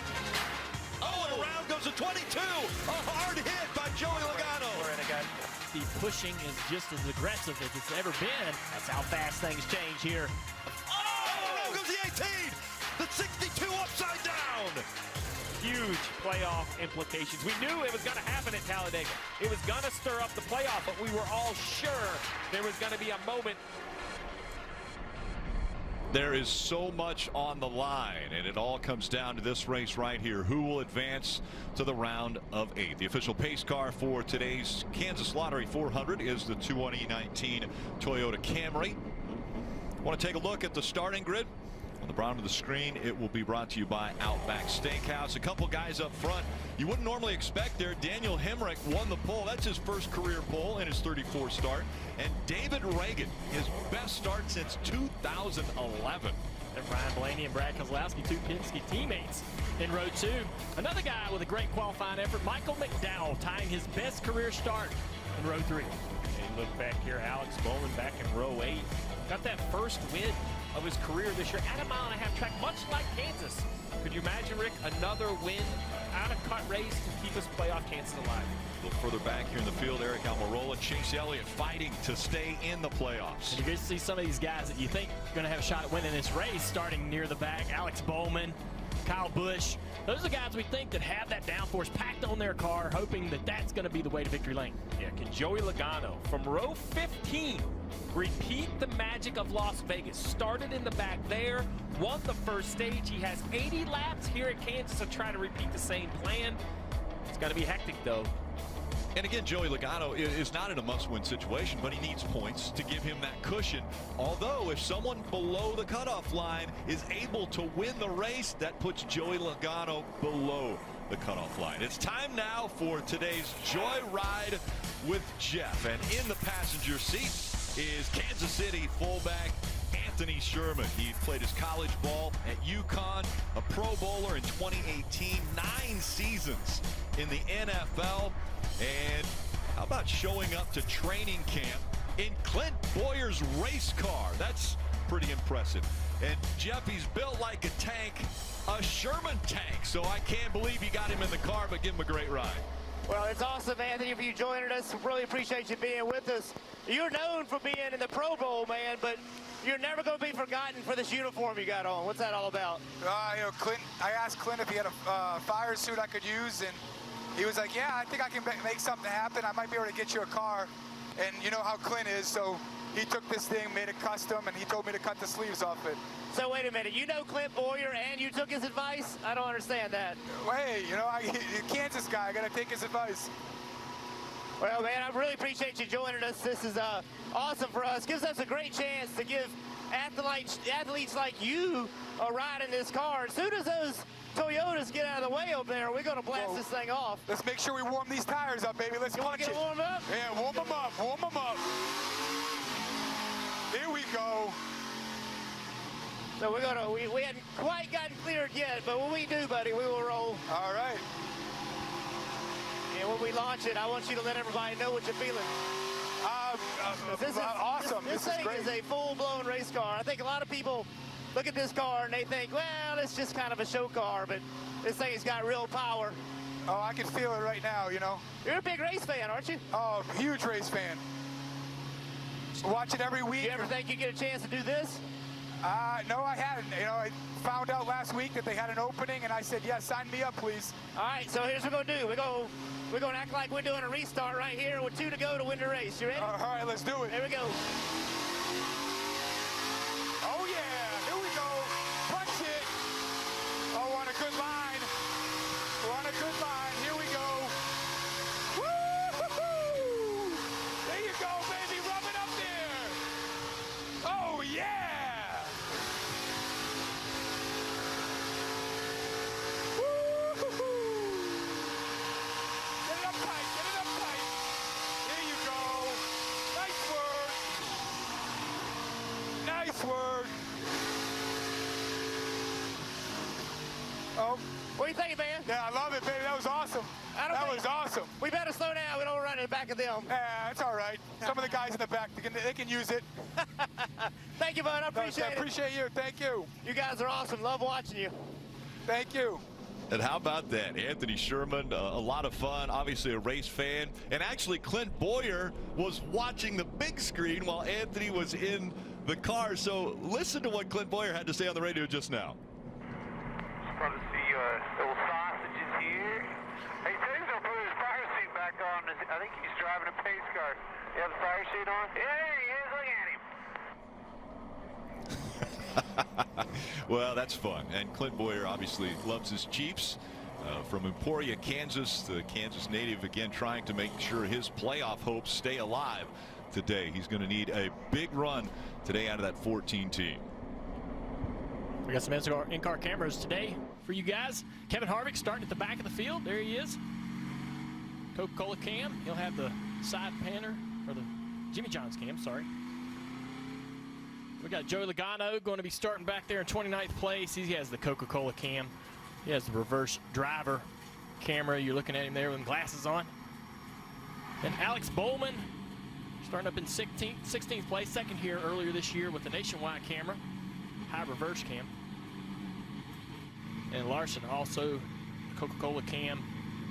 Oh, and around goes a 22. A hard hit by Joey Logano. The pushing is just as aggressive as it's ever been. That's how fast things change here. Oh, around goes the 18. The 62 upside down. Huge playoff implications. We knew it was going to happen at Talladega. It was going to stir up the playoff, but we were all sure there was going to be a moment. There is so much on the line, and it all comes down to this race right here. Who will advance to the round of 8? The official pace car for today's Kansas Lottery 400 is the 2019 Toyota Camry. Want to take a look at the starting grid? On the bottom of the screen, it will be brought to you by Outback Steakhouse. A couple guys up front you wouldn't normally expect there. Daniel Hemrick won the pole. That's his first career pole in his 34th start. And David Reagan, his best start since 2011. And Ryan Blaney and Brad Keselowski, two Penske teammates in row 2. Another guy with a great qualifying effort, Michael McDowell, tying his best career start in row 3. And look back here, Alex Bowman back in row 8. Got that first win of his career this year at a mile-and-a-half track, much like Kansas. Could you imagine, Rick, another win out of cut race to keep us playoff Kansas alive? A little further back here in the field, Eric Almirola, Chase Elliott fighting to stay in the playoffs. And you're going to see some of these guys that you think are going to have a shot at winning this race starting near the back. Alex Bowman, Kyle Busch. Those are the guys we think that have that downforce packed on their car, hoping that that's going to be the way to victory lane. Yeah, can Joey Logano from row 15 repeat the magic of Las Vegas? Started in the back there, won the first stage. He has 80 laps here at Kansas to try to repeat the same plan. It's going to be hectic, though. And again, Joey Logano is not in a must-win situation, but he needs points to give him that cushion. Although, if someone below the cutoff line is able to win the race, that puts Joey Logano below the cutoff line. It's time now for today's Joyride with Jeff. And in the passenger seat is Kansas City fullback Anthony Sherman. He played his college ball at UConn, a Pro Bowler in 2018, 9 seasons in the NFL. And how about showing up to training camp in Clint Bowyer's race car? That's pretty impressive. And Jeff, he's built like a tank, a Sherman tank. So I can't believe you got him in the car, but give him a great ride. Well, it's awesome, Anthony, for you joining us. Really appreciate you being with us. You're known for being in the Pro Bowl, man, but you're never going to be forgotten for this uniform you got on. What's that all about? Clint, I asked Clint if he had a fire suit I could use, and he was like, yeah, I think I can make something happen. I might be able to get you a car. And you know how Clint is, so he took this thing, made it custom, and he told me to cut the sleeves off it. So wait a minute, you know Clint Bowyer and you took his advice? I don't understand that. Well, hey, you know, Kansas guy, I got to take his advice. Well, man, I really appreciate you joining us. This is awesome for us. Gives us a great chance to give athletes like you a ride in this car. As soon as those Toyotas get out of the way over there, we're going to blast this thing off. Let's make sure we warm these tires up, baby. Let's want to get warmed up? Yeah, warm them up. Warm them up. Here we go. So we hadn't quite gotten cleared yet, but when we do, buddy, we will roll. All right. And when we launch it, I want you to let everybody know what you're feeling. This is awesome. This thing is a full-blown race car. I think a lot of people look at this car and they think, well, it's just kind of a show car, but this thing's got real power. Oh, I can feel it right now, you know. You're a big race fan, aren't you? Oh, huge race fan. Watch it every week. You ever think you get a chance to do this? No, I hadn't. You know, I found out last week that they had an opening, and I said, yeah, sign me up, please. All right, so here's what we're going to do. We're going to act like we're doing a restart right here with 2 to go to win the race. You ready? All right, let's do it. Here we go. Oh, yeah. Here we go. Punch it. Oh, on a good line. We're on a good line. Here we go. Woo-hoo-hoo! There you go, baby. Rub it up there. Oh, yeah. Word. Oh, what do you think, man? Yeah, I love it, baby. That was awesome. That was awesome. We better slow down. We don't run in the back of them. Yeah, it's all right. Some of the guys in the back, they can use it. Thank you, bud. I appreciate it. I appreciate you. Thank you. You guys are awesome. Love watching you. Thank you. And how about that? Anthony Sherman, a lot of fun, obviously a race fan. And actually, Clint Boyer was watching the big screen while Anthony was in the car. So listen to what Clint Boyer had to say on the radio just now. Just want to see little sausages here. Hey, Tim's going to put his fire seat back on. I think he's driving a pace car. You have the fire seat on? Yeah, there he is. Look at him. Well, that's fun. And Clint Boyer obviously loves his Chiefs. From Emporia, Kansas, the Kansas native, again trying to make sure his playoff hopes stay alive today. He's going to need a big run today out of that 14 team. We got some in-car cameras today for you guys. Kevin Harvick starting at the back of the field. There he is. Coca-Cola cam. He'll have the side panner, or the Jimmy John's cam, sorry. We got Joey Logano going to be starting back there in 29th place. He has the Coca-Cola cam. He has the reverse driver camera. You're looking at him there with glasses on. And Alex Bowman starting up in 16th place, second here earlier this year with the nationwide camera, high reverse cam. And Larson also Coca-Cola cam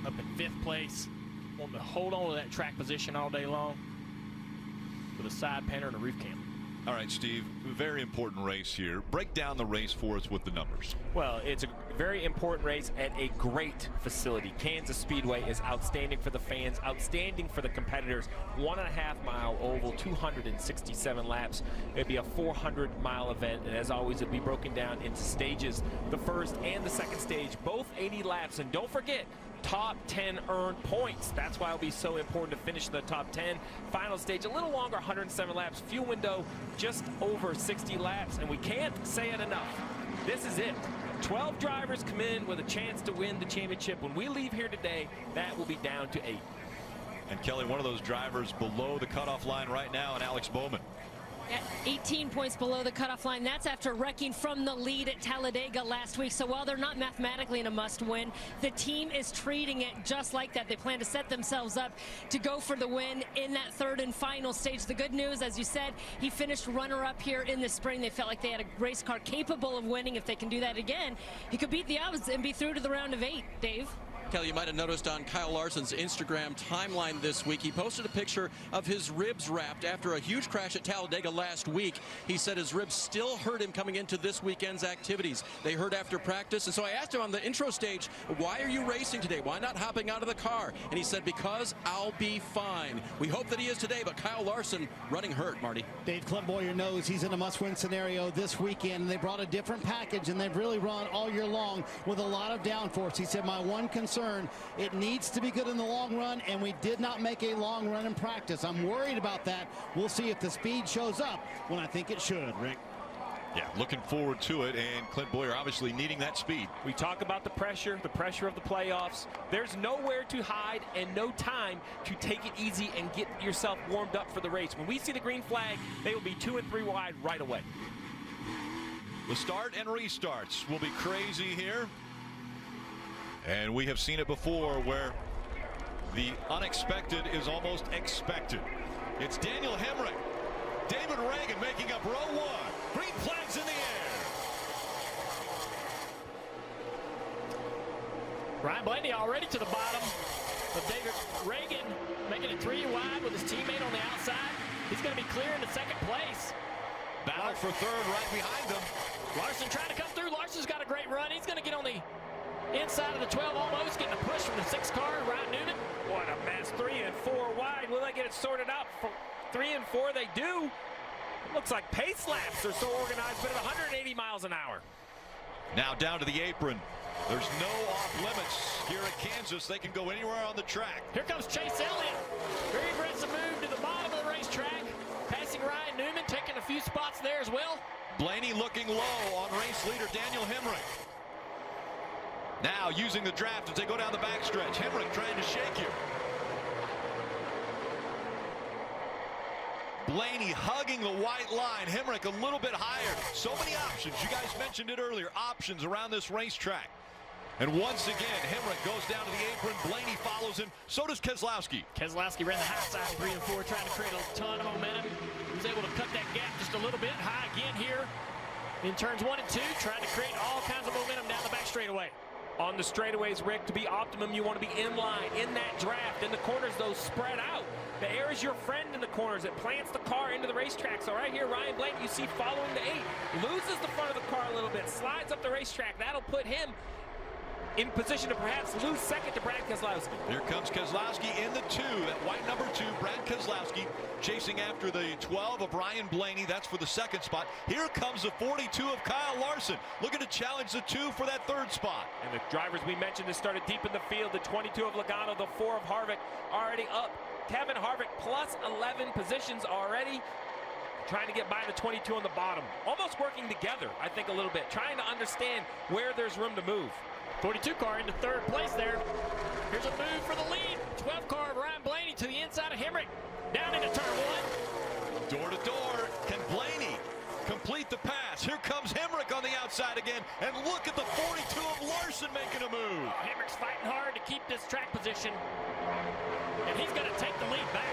up in 5th place. Wanting to hold on to that track position all day long with a side panner and a roof cam. All right, Steve, very important race here. Break down the race for us with the numbers. Well, it's a very important race at a great facility. Kansas Speedway is outstanding for the fans, outstanding for the competitors. 1.5-mile oval, 267 laps. It'll be a 400-mile event, and as always, it'll be broken down into stages. The first and the second stage, both 80 laps, and don't forget, top 10 earned points. That's why it'll be so important to finish in the top 10. Final stage, a little longer, 107 laps. Fuel window, just over 60 laps, and we can't say it enough. This is it. 12 drivers come in with a chance to win the championship. When we leave here today, that will be down to 8. And Kelly, one of those drivers below the cutoff line right now, and Alex Bowman. At 18 points below the cutoff line. That's after wrecking from the lead at Talladega last week. So while they're not mathematically in a must-win, the team is treating it just like that. They plan to set themselves up to go for the win in that third and final stage. The good news, as you said, he finished runner-up here in the spring. They felt like they had a race car capable of winning. If they can do that again, he could beat the odds and be through to the round of 8, Dave. Kelly, you might have noticed on Kyle Larson's Instagram timeline this week, he posted a picture of his ribs wrapped after a huge crash at Talladega last week. He said his ribs still hurt him coming into this weekend's activities. They hurt after practice, and so I asked him on the intro stage, why are you racing today? Why not hopping out of the car? And he said, because I'll be fine. We hope that he is today, but Kyle Larson running hurt, Marty. Dave, Clint Boyer knows he's in a must-win scenario this weekend. They brought a different package, and they've really run all year long with a lot of downforce. He said, my one concern, it needs to be good in the long run, and we did not make a long run in practice. I'm worried about that. We'll see if the speed shows up when I think it should, Rick. Yeah, looking forward to it, and Clint Bowyer obviously needing that speed. We talk about the pressure of the playoffs. There's nowhere to hide and no time to take it easy and get yourself warmed up for the race. When we see the green flag, they will be 2 and 3 wide right away. The start and restarts will be crazy here. And we have seen it before where the unexpected is almost expected. It's Daniel Hemric. David Reagan making up row 1. Green flags in the air. Ryan Blaney already to the bottom, but David Reagan making it 3 wide with his teammate on the outside. He's going to be clear into second place. Battle for third right behind them. Larson trying to come through. Larson's got a great run. He's going to get on the inside of the 12, almost getting a push from the 6 car, Ryan Newman. What a mess. 3 and 4 wide. Will they get it sorted out? 3 and 4 they do. It looks like pace laps are so organized, but at 180 miles an hour. Now down to the apron. There's no off limits here at Kansas. They can go anywhere on the track. Here comes Chase Elliott. Very aggressive move to the bottom of the racetrack. Passing Ryan Newman, taking a few spots there as well. Blaney looking low on race leader Daniel Hemric. Now using the draft as they go down the backstretch. Hemric trying to shake you. Blaney hugging the white line. Hemric a little bit higher. So many options. You guys mentioned it earlier. Options around this racetrack. And once again, Hemric goes down to the apron. Blaney follows him. So does Keselowski. Keselowski ran the high side 3 and 4, trying to create a ton of momentum. He was able to cut that gap just a little bit. High again here in turns 1 and 2, trying to create all kinds of momentum down the back straightaway. On the straightaways, Rick, to be optimum, you want to be in line, in that draft. In the corners, those spread out. The air is your friend in the corners. It plants the car into the racetrack. So right here, Ryan Blaney, you see following the 8, loses the front of the car a little bit, slides up the racetrack. That'll put him in position to perhaps lose second to Brad Keselowski. Here comes Keselowski in the 2. That white number 2, Brad Keselowski, chasing after the 12 of Ryan Blaney. That's for the second spot. Here comes the 42 of Kyle Larson, looking to challenge the 2 for that 3rd spot. And the drivers we mentioned that started deep in the field, the 22 of Logano, the 4 of Harvick already up. Kevin Harvick plus 11 positions already, trying to get by the 22 on the bottom. Almost working together, I think, a little bit, trying to understand where there's room to move. 42 car into 3rd place there. Here's a move for the lead. 12 car of Ryan Blaney to the inside of Hemric. Down into turn 1. Door to door. Can Blaney complete the pass? Here comes Hemric on the outside again. And look at the 42 of Larson making a move. Hemric's fighting hard to keep this track position. And he's going to take the lead back.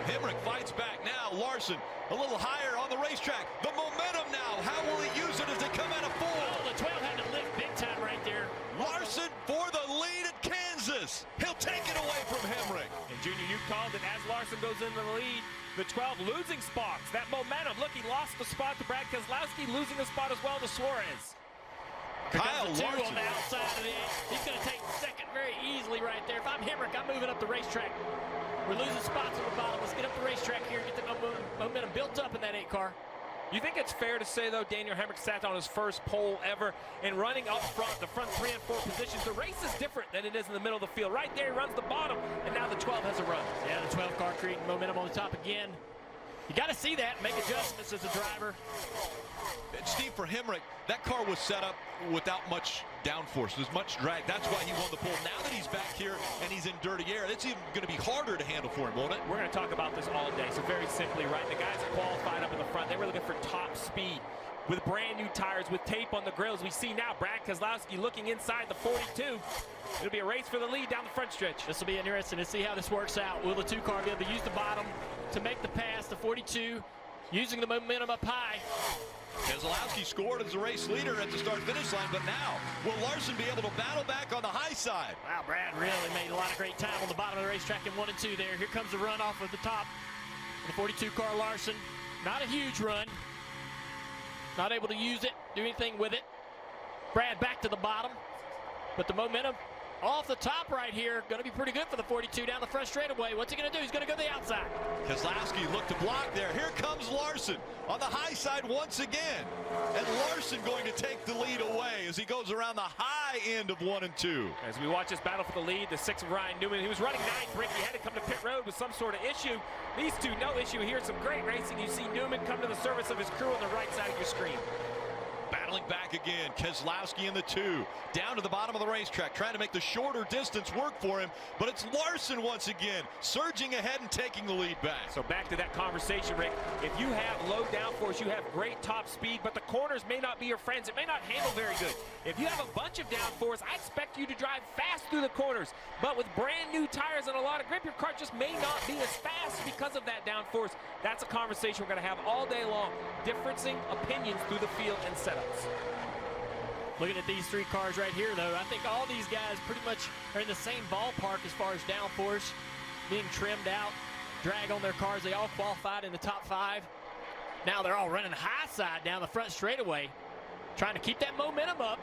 Hemric fights back now. Larson a little higher on the racetrack. The momentum now. How will he use it as they come out of 4? Oh, the 12 had to lift big time right there. Larson for the lead at Kansas. He'll take it away from Hemric. And Junior, you called it as Larson goes into the lead. The 12 losing spots. That momentum. Look, he lost the spot to Brad Keselowski, losing the spot as well to Suarez. Kyle the 2 Larson on the outside of the 8. He's going to take second very easily right there. If I'm Hemric, I'm moving up the racetrack. We're losing spots on the bottom. Let's get up the racetrack here and get the momentum built up in that 8 car. You think it's fair to say, though, Daniel Hemric sat on his first pole ever and running up front, the front 3 and 4 positions. The race is different than it is in the middle of the field. Right there, he runs the bottom, and now the 12 has a run. Yeah, the 12 car creating momentum on the top again. You got to see that, make adjustments as a driver. And Steve, for Hemric, that car was set up without much downforce. There's much drag. That's why he won the pole. Now that he's back here and he's in dirty air, it's even going to be harder to handle for him, won't it? We're going to talk about this all day. So very simply, right, the guys that qualified up in the front, they were looking for top speed with brand new tires, with tape on the grills. We see now Brad Keselowski looking inside the 42. It'll be a race for the lead down the front stretch. This will be interesting to see how this works out. Will the 2 car be able to use the bottom to make the pass? The 42 using the momentum up high. Keselowski scored as the race leader at the start-finish line, but now will Larson be able to battle back on the high side? Wow, Brad really made a lot of great time on the bottom of the racetrack in 1 and 2 there. Here comes the run off of the top. The 42 car Larson. Not a huge run. Not able to use it, do anything with it. Brad back to the bottom. But the momentum off the top right here, going to be pretty good for the 42 down the front straightaway. What's he going to do? He's going to go to the outside. Keselowski looked to block there. Here comes Larson on the high side once again. And Larson going to take the lead away as he goes around the high high end of 1 and 2. As we watch this battle for the lead, the 6 of Ryan Newman, he was running 9th. Ricky had to come to pit road with some sort of issue. These two, no issue here. Some great racing. You see Newman come to the service of his crew on the right side of your screen. Battling back again, Keselowski in the 2, down to the bottom of the racetrack, trying to make the shorter distance work for him, but it's Larson once again, surging ahead and taking the lead back. So back to that conversation, Rick. If you have low downforce, you have great top speed, but the corners may not be your friends. It may not handle very good. If you have a bunch of downforce, I expect you to drive fast through the corners, but with brand new tires and a lot of grip, your car just may not be as fast because of that downforce. That's a conversation we're going to have all day long, differencing opinions through the field and setups. Looking at these 3 cars right here, though, I think all these guys pretty much are in the same ballpark as far as downforce, being trimmed out, drag on their cars. They all qualified in the top 5. Now they're all running high side down the front straightaway, trying to keep that momentum up.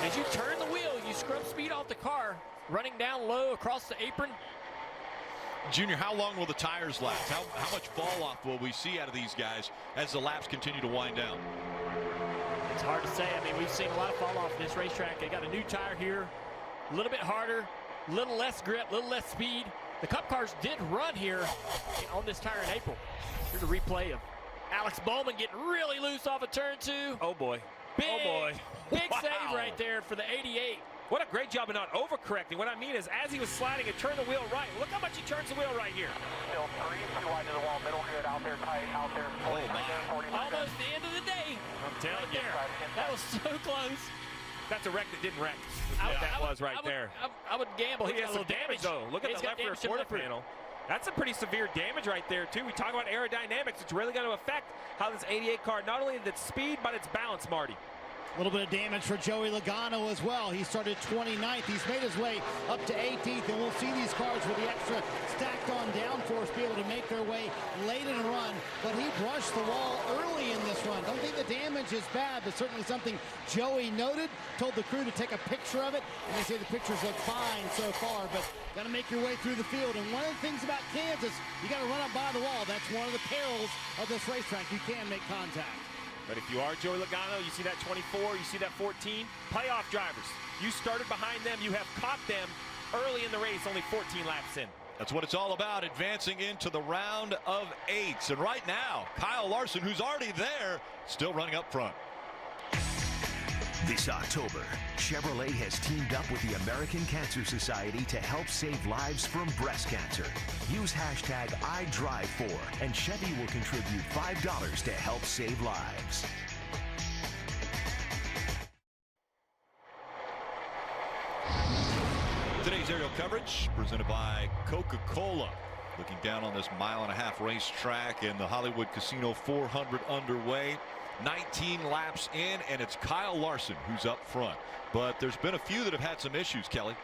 As you turn the wheel, you scrub speed off the car, running down low across the apron. Junior, how long will the tires last? How much fall off will we see out of these guys as the laps continue to wind down? It's hard to say. I mean, we've seen a lot of fall off in this racetrack. They got a new tire here, a little bit harder, a little less grip, a little less speed. The Cup cars did run here on this tire in April. Here's a replay of Alex Bowman getting really loose off of turn 2. Oh boy. Big, oh boy. Big Wow. save right there for the 88. What a great job of not overcorrecting. What I mean is, as he was sliding and turned the wheel right, look how much he turns the wheel right here. Still 3, too wide to the wall, middle good, out there tight, out there 40%, 40%. Almost the end of the day. I'm telling you. That was so close. That's a wreck that didn't wreck. That was right there. I would gamble He he has got a some little damage, though. Look at He's the got left rear damage to the quarter left rear. panel. That's some pretty severe damage right there, too. We talk about aerodynamics. It's really going to affect how this 88 car, not only its speed, but its balance, Marty. A little bit of damage for Joey Logano as well. He started 29th. He's made his way up to 18th, and we'll see these cars with the extra stacked on downforce be able to make their way late in a run. But he brushed the wall early in this run. Don't think the damage is bad, but certainly something Joey noted. Told the crew to take a picture of it, and they say the pictures look fine so far, but got to make your way through the field. And one of the things about Kansas, you got to run up by the wall. That's one of the perils of this racetrack. You can make contact. But if you are Joey Logano, you see that 24, you see that 14, playoff drivers. You started behind them, you have caught them early in the race, only 14 laps in. That's what it's all about, advancing into the round of 8s. And right now, Kyle Larson, who's already there, still running up front. This October, Chevrolet has teamed up with the American Cancer Society to help save lives from breast cancer. Use hashtag #IDrive4 and Chevy will contribute $5 to help save lives. Today's aerial coverage presented by Coca-Cola. Looking down on this mile-and-a-half racetrack and the Hollywood Casino 400 underway. 19 laps in, and it's Kyle Larson who's up front. But there's been a few that have had some issues, Kelly.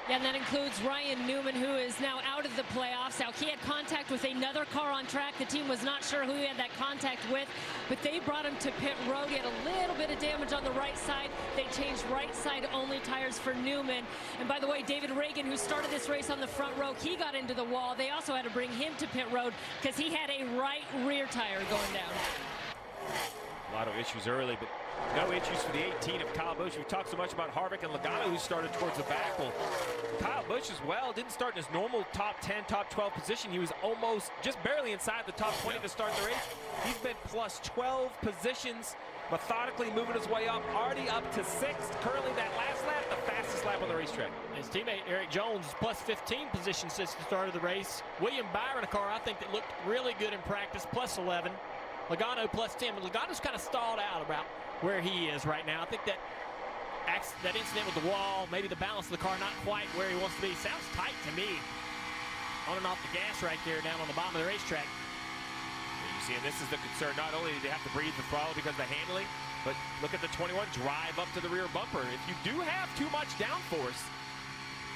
Yeah, and that includes Ryan Newman, who is now out of the playoffs. Now, he had contact with another car on track. The team was not sure who he had that contact with, but they brought him to pit road. He had a little bit of damage on the right side. They changed right side only tires for Newman. And by the way, David Reagan, who started this race on the front row, he got into the wall. They also had to bring him to pit road because he had a right rear tire going down. A lot of issues early, but no issues for the 18 of Kyle Busch. We talked so much about Harvick and Logano, who started towards the back. Well, Kyle Busch as well didn't start in his normal top 10, top 12 position. He was almost just barely inside the top 20 to start the race. He's been plus 12 positions, methodically moving his way up, already up to 6th. Currently, that last lap, the fastest lap on the racetrack. His teammate Eric Jones is plus 15 position since the start of the race. William Byron, a car I think that looked really good in practice, plus 11. Logano plus 10, but Logano's kind of stalled out about where he is right now. I think that incident with the wall, maybe the balance of the car not quite where he wants to be. Sounds tight to me. On and off the gas right there down on the bottom of the racetrack. You see, and this is the concern. Not only did they have to breathe the throttle because of the handling, but look at the 21 drive up to the rear bumper. If you do have too much downforce,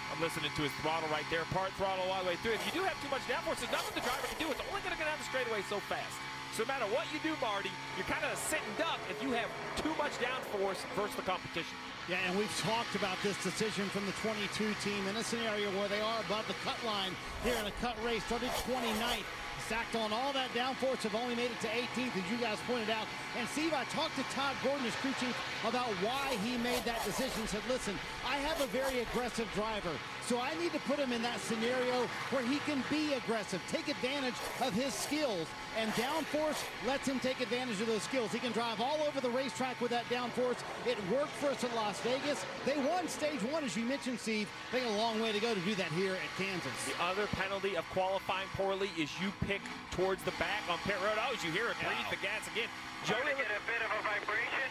I'm listening to his throttle right there, part throttle all the way through. If you do have too much downforce, there's nothing the driver can do. It's only going to get down the straightaway so fast. So no matter what you do, Marty, you're kind of a sit and duck if you have too much downforce versus the competition. Yeah, and we've talked about this decision from the 22 team in a scenario where they are above the cut line here in a cut race. Started 29th, Stacked on all that downforce, have only made it to 18th, as you guys pointed out. And Steve, I talked to Todd Gordon, his crew chief, about why he made that decision. Said, listen, I have a very aggressive driver, so I need to put him in that scenario where he can be aggressive, take advantage of his skills. And downforce lets him take advantage of those skills. He can drive all over the racetrack with that downforce. It worked for us at Las Vegas. They won stage 1, as you mentioned, Steve. They got a long way to go to do that here at Kansas. The other penalty of qualifying poorly is you pick towards the back on pit road. Oh, as you hear it, breathe the gas again. Joey get a bit of a vibration.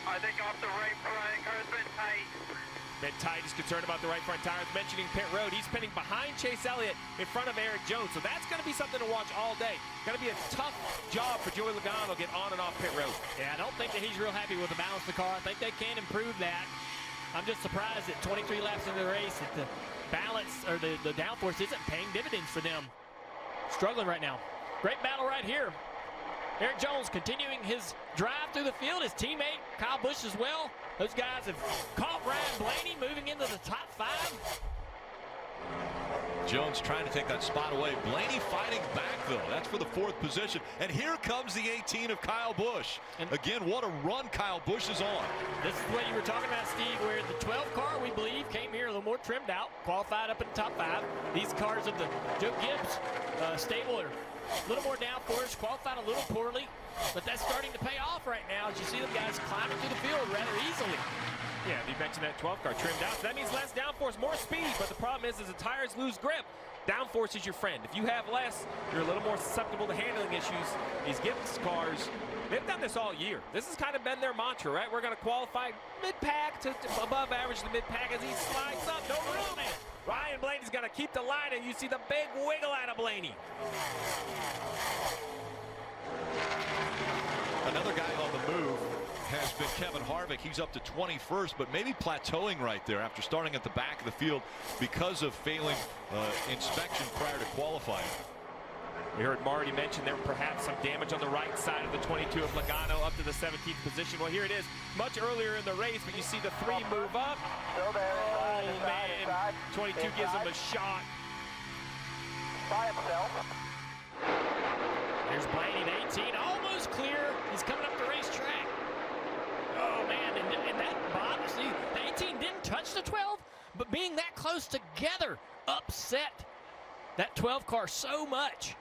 I think off the right front car's been tight. Been tight. He's concerned about the right front tires. Mentioning pit road, he's spinning behind Chase Elliott in front of Eric Jones. So that's going to be something to watch all day. Going to be a tough job for Joey Logano to get on and off pit road. Yeah, I don't think that he's real happy with the balance of the car. I think they can improve that. I'm just surprised that 23 laps into the race that the balance or the downforce isn't paying dividends for them. Struggling right now. Great battle right here. Eric Jones continuing his drive through the field. His teammate Kyle Busch as well. Those guys have caught Ryan Blaney moving into the top 5. Jones trying to take that spot away. Blaney fighting back, though. That's for the 4th position. And here comes the 18 of Kyle Busch. And again, what a run Kyle Busch is on. This is what you were talking about, Steve, where the 12 car, we believe, came here a little more trimmed out, qualified up in the top 5. These cars of the Joe Gibbs stable are a little more downforce, qualified a little poorly, but that's starting to pay off right now as you see the guys climbing through the field rather easily. Yeah, you mentioned that 12 car trimmed out. So that means less downforce, more speed, but the problem is the tires lose grip. Downforce is your friend. If you have less, you're a little more susceptible to handling issues. These Gibbs cars, they've done this all year. This has kind of been their mantra, right? We're going to qualify mid-pack to above average to mid-pack as he slides up. No room, man. Ryan Blaney's got to keep the line, and you see the big wiggle out of Blaney. Another guy on the move has been Kevin Harvick. He's up to 21st, but maybe plateauing right there after starting at the back of the field because of failing inspection prior to qualifying. We heard Marty mention there perhaps some damage on the right side of the 22 of Logano up to the 17th position. Well, here it is much earlier in the race, but you see the 3 move up. Still there. Oh, man. 22 gives him a shot. By himself. There's Blaney at 18, almost clear. He's coming up the racetrack. Oh, man, and that bottom, see, the 18 didn't touch the 12, but being that close together upset that 12 car so much.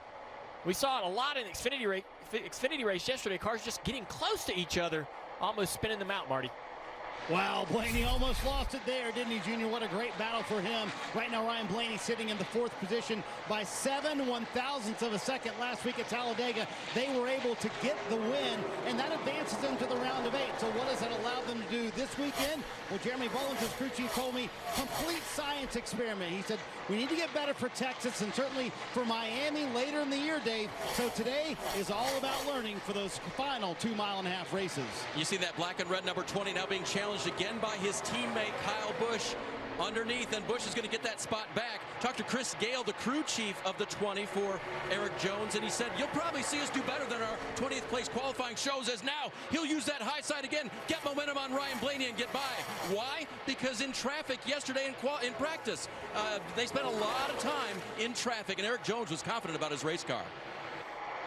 We saw it a lot in the Xfinity race yesterday. Cars just getting close to each other, almost spinning them out, Marty. Wow, Blaney almost lost it there, didn't he, Junior? What a great battle for him. Right now, Ryan Blaney sitting in the 4th position by 7 1/1000ths of a second last week at Talladega. They were able to get the win, and that advances them to the round of 8. So what does that allow them to do this weekend? Well, Jeremy Bullins, his crew chief, told me, complete science experiment. He said, we need to get better for Texas and certainly for Miami later in the year, Dave. So today is all about learning for those final 2.5-mile races. You see that black and red number 20 now being challenged again by his teammate Kyle Busch underneath, and Busch is going to get that spot back. Talked to Chris Gale, the crew chief of the 20 for Eric Jones, and he said, you'll probably see us do better than our 20th place qualifying shows, as now he'll use that high side again, get momentum on Ryan Blaney and get by. Why? Because in traffic yesterday in practice, they spent a lot of time in traffic, and Eric Jones was confident about his race car.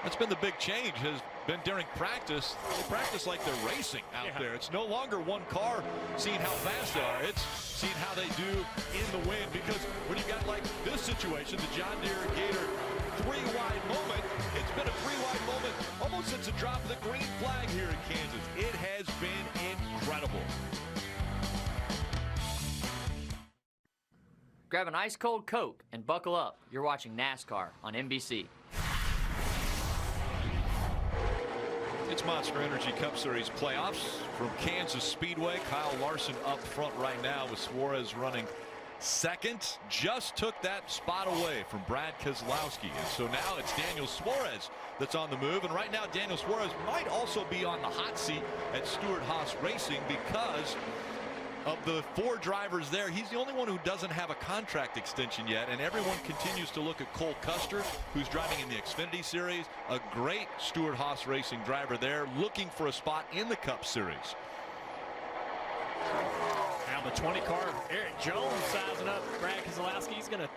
That's been the big change, has been during practice. They practice like they're racing out there. It's no longer one car seeing how fast they are. It's seeing how they do in the wind, because when you got like this situation, the John Deere Gator 3-wide moment, it's been a 3-wide moment almost since the drop of the green flag here in Kansas. It has been incredible. Grab an ice-cold Coke and buckle up. You're watching NASCAR on NBC. It's Monster Energy Cup Series playoffs from Kansas Speedway. Kyle Larson up front right now with Suarez running second. Just took that spot away from Brad Keselowski. And so now it's Daniel Suarez that's on the move. And right now Daniel Suarez might also be on the hot seat at Stewart-Haas Racing because of the 4 drivers there. He's the only one who doesn't have a contract extension yet, and everyone continues to look at Cole Custer, who's driving in the Xfinity Series, a great Stewart-Haas Racing driver there, looking for a spot in the Cup Series. Now the 20 car, Eric Jones sizing up Brad Keselowski. He's going to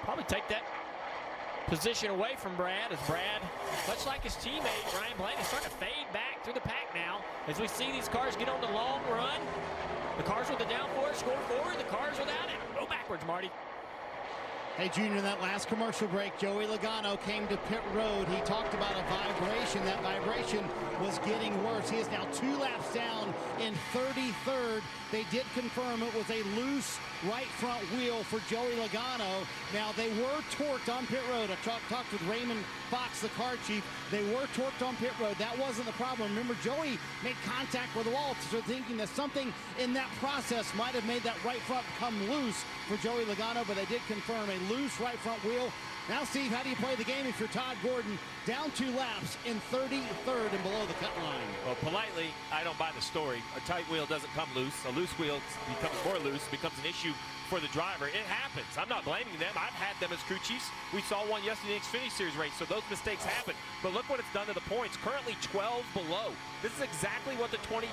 probably take that position away from Brad, as Brad, much like his teammate Ryan Blaney, is starting to fade back through the pack now. As we see these cars get on the long run, the cars with the downforce score forward, the cars without it go backwards, Marty. Hey, Junior, in that last commercial break, Joey Logano came to pit road. He talked about a vibration. That vibration was getting worse. He is now 2 laps down in 33rd. They did confirm it was a loose right front wheel for Joey Logano. Now, they were torqued on pit road. I talked with Raymond Fox, the car chief. They were torqued on pit road. That wasn't the problem. Remember, Joey made contact with the wall, so thinking that something in that process might have made that right front come loose for Joey Logano, but they did confirm a loose right front wheel. Now, Steve, how do you play the game if you're Todd Gordon, down 2 laps in 33rd and below the cut line? Well, politely, I don't buy the story. A tight wheel doesn't come loose. A loose wheel becomes more loose, becomes an issue for the driver. It happens. I'm not blaming them. I've had them as crew chiefs. We saw one yesterday in the Xfinity Series race, so those mistakes happen. But look what it's done to the points. Currently 12 below. This is exactly what the 22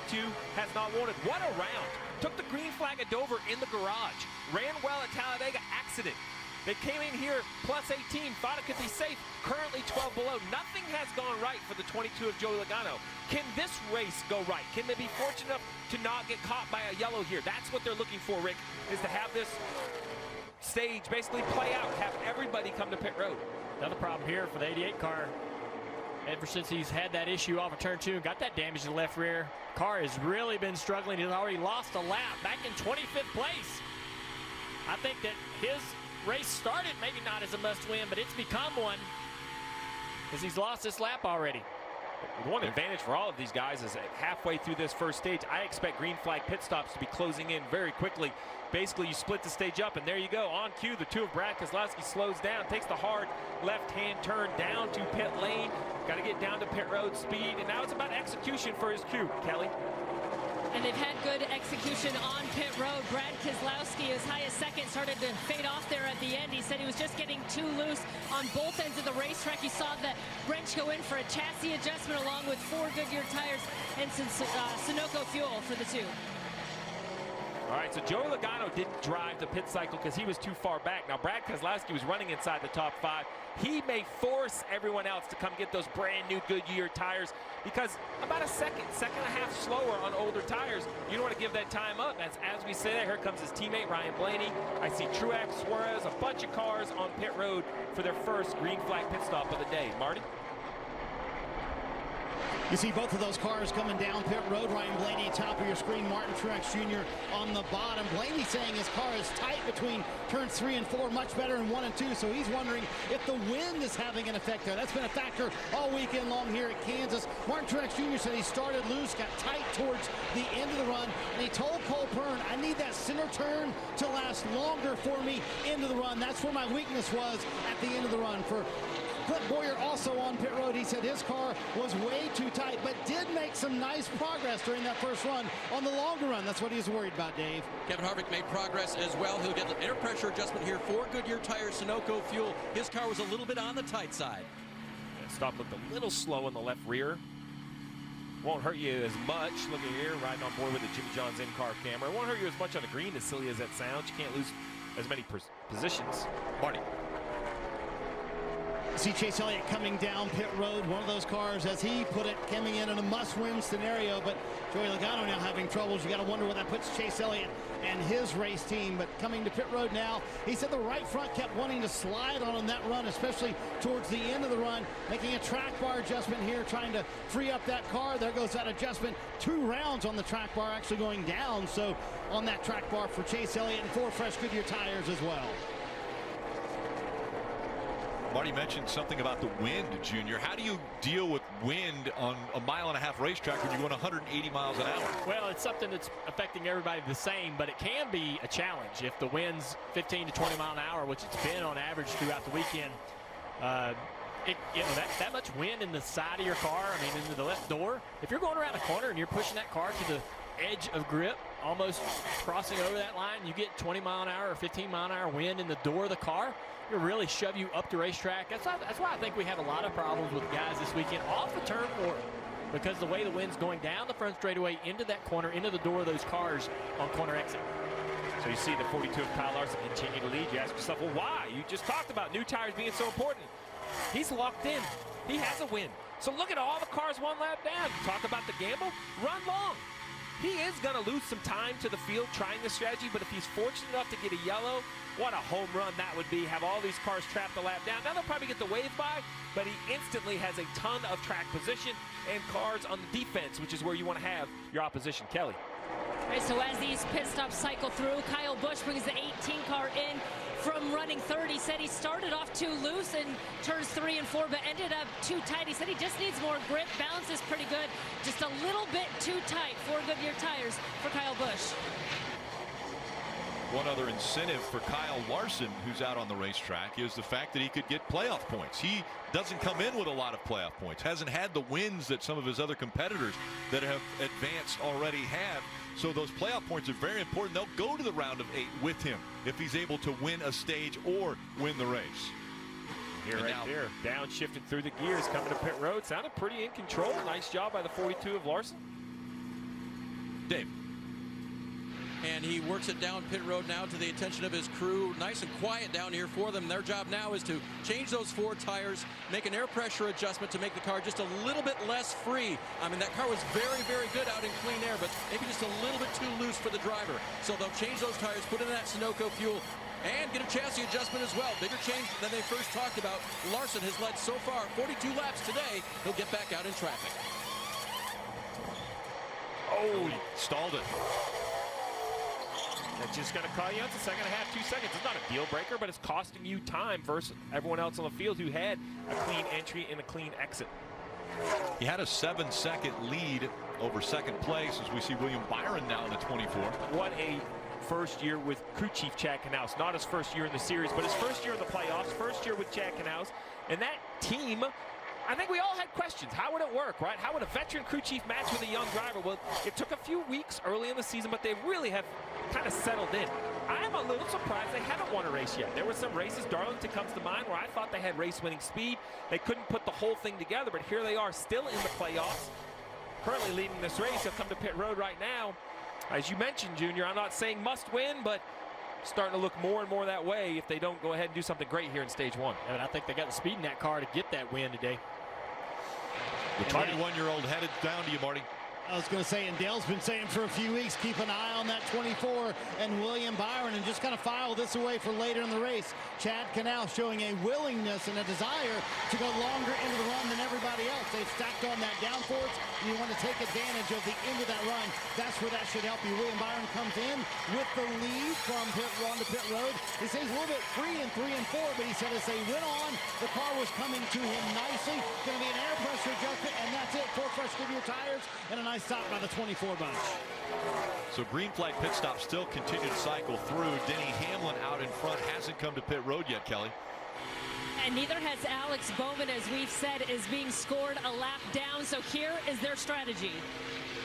has not wanted. What a round. Took the green flag at Dover in the garage. Ran well at Talladega, accident. They came in here plus 18, thought it could be safe. Currently 12 below. Nothing has gone right for the 22 of Joey Logano. Can this race go right? Can they be fortunate enough to not get caught by a yellow here? That's what they're looking for, Rick, is to have this stage basically play out, have everybody come to pit road. Another problem here for the 88 car. Ever since he's had that issue off of turn 2 and got that damage in the left rear, car has really been struggling. He's already lost a lap, back in 25th place. I think that his race started maybe not as a must-win, but it's become one as he's lost this lap already. The one advantage for all of these guys is that halfway through this first stage, I expect green flag pit stops to be closing in very quickly. Basically, you split the stage up, and there you go. On cue, the 2 of Brad Keselowski slows down, takes the hard left-hand turn down to pit lane. Got to get down to pit road speed, and now it's about execution for his crew, Kelly. And they've had good execution on pit road. Brad Keselowski, as high as second, started to fade off there at the end. He said he was just getting too loose on both ends of the racetrack. You saw the wrench go in for a chassis adjustment along with 4 Goodyear tires and some Sunoco fuel for the 2. All right, so Joey Logano didn't drive the pit cycle because he was too far back. Now, Brad Keselowski was running inside the top 5. He may force everyone else to come get those brand new Goodyear tires because about a second and a half slower on older tires. You don't want to give that time up. As we say that, here comes his teammate, Ryan Blaney. I see Truex, Suarez, a bunch of cars on pit road for their first green flag pit stop of the day. Marty? You see both of those cars coming down pit road. Ryan Blaney, top of your screen. Martin Truex Jr. on the bottom. Blaney saying his car is tight between turns 3 and 4, much better in 1 and 2. So he's wondering if the wind is having an effect there. That's been a factor all weekend long here at Kansas. Martin Truex Jr. said he started loose, got tight towards the end of the run, and he told Cole Pearn, I need that center turn to last longer for me into the run. That's where my weakness was at the end of the run. For Clint Bowyer also on pit road, he said his car was way too tight, but did make some nice progress during that first run on the longer run. That's what he's worried about, Dave. Kevin Harvick made progress as well. He'll get an air pressure adjustment here. 4 Goodyear tires, Sunoco fuel. His car was a little bit on the tight side. Stop looked a little slow in the left rear. Won't hurt you as much. Look at here, riding on board with the Jimmy John's in-car camera. It won't hurt you as much on the green, as silly as that sounds. You can't lose as many positions. Marty. See Chase Elliott coming down pit road. One of those cars, as he put it, coming in a must-win scenario. But Joey Logano now having troubles. You got to wonder where that puts Chase Elliott and his race team. But coming to pit road now, he said the right front kept wanting to slide on that run, especially towards the end of the run, making a track bar adjustment here, trying to free up that car. There goes that adjustment. 2 rounds on the track bar actually going down. So on that track bar for Chase Elliott and 4 fresh Goodyear tires as well. Marty mentioned something about the wind, Junior. How do you deal with wind on a 1.5-mile racetrack when you're going 180 miles an hour? Well, it's something that's affecting everybody the same, but it can be a challenge if the wind's 15 to 20 miles an hour, which it's been on average throughout the weekend. That much wind in the side of your car, I mean, into the left door. If you're going around a corner and you're pushing that car to the edge of grip, almost crossing over that line, you get 20 mile an hour or 15 mile an hour wind in the door of the car, it'll really shove you up the racetrack. That's why I think we have a lot of problems with guys this weekend off of turn 4, because the way the wind's going down the front straightaway into that corner, into the door of those cars on corner exit. So you see the 42 of Kyle Larson continue to lead. You ask yourself, well, why? You just talked about new tires being so important. He's locked in. He has a win. So look at all the cars one lap down. Talk about the gamble. Run long. He is going to lose some time to the field trying this strategy, but if he's fortunate enough to get a yellow, what a home run that would be. Have all these cars trapped a lap down. Now they'll probably get the wave by, but he instantly has a ton of track position and cars on the defense, which is where you want to have your opposition. Kelly. All right, so as these pit stops cycle through, Kyle Busch brings the 18 car in from running third. He said he started off too loose in turns 3 and 4, but ended up too tight. He said he just needs more grip. Balance is pretty good. Just a little bit too tight for Goodyear tires for Kyle Busch. One other incentive for Kyle Larson, who's out on the racetrack, is the fact that he could get playoff points. He doesn't come in with a lot of playoff points, hasn't had the wins that some of his other competitors that have advanced already have. So those playoff points are very important. They'll go to the round of 8 with him if he's able to win a stage or win the race. Here, right there, downshifting through the gears, coming to pit road. Sounded pretty in control. Nice job by the 42 of Larson. Dave. And he works it down pit road now to the attention of his crew. Nice and quiet down here for them. Their job now is to change those 4 tires, make an air pressure adjustment to make the car just a little bit less free. I mean, that car was very, very good out in clean air, but maybe just a little bit too loose for the driver. So they'll change those tires, put in that Sunoco fuel, and get a chassis adjustment as well. Bigger change than they first talked about. Larson has led so far 42 laps today. He'll get back out in traffic. Oh, he stalled it. That's just going to call you out to second and a half, 2 seconds. It's not a deal breaker, but it's costing you time versus everyone else on the field who had a clean entry and a clean exit. He had a 7-second lead over second place as we see William Byron now in the 24. What a first year with crew chief Chad Knaus. Not his first year in the series, but his first year in the playoffs, first year with Chad Knaus. And that team, I think we all had questions. How would it work, right? How would a veteran crew chief match with a young driver? Well, it took a few weeks early in the season, but they really have kind of settled in. I'm a little surprised they haven't won a race yet. There were some races, Darlington comes to mind, where I thought they had race-winning speed. They couldn't put the whole thing together, but here they are still in the playoffs. Currently leading this race. He'll come to pit road right now. As you mentioned, Junior, I'm not saying must win, but starting to look more and more that way if they don't go ahead and do something great here in stage 1. And I think they got the speed in that car to get that win today. The 21-year-old headed down to you, Marty. I was going to say, and Dale's been saying for a few weeks, keep an eye on that 24 and William Byron, and just kind of file this away for later in the race. Chad Knaus showing a willingness and a desire to go longer into the run than everybody else. They've stacked on that downforce, and you want to take advantage of the end of that run. That's where that should help you. William Byron comes in with the lead from pit 1 to pit road. He says he's a little bit free in 3 and 4, but he said as they went on, the car was coming to him nicely. Going to be an air pressure adjustment, and that's it. 4 fresh Goodyear tires and a nice stop by the 24 bunch. So green flag pit stop still continue to cycle through. Denny Hamlin out in front, hasn't come to pit road yet, Kelly. And neither has Alex Bowman, as we've said, is being scored a lap down. So here is their strategy.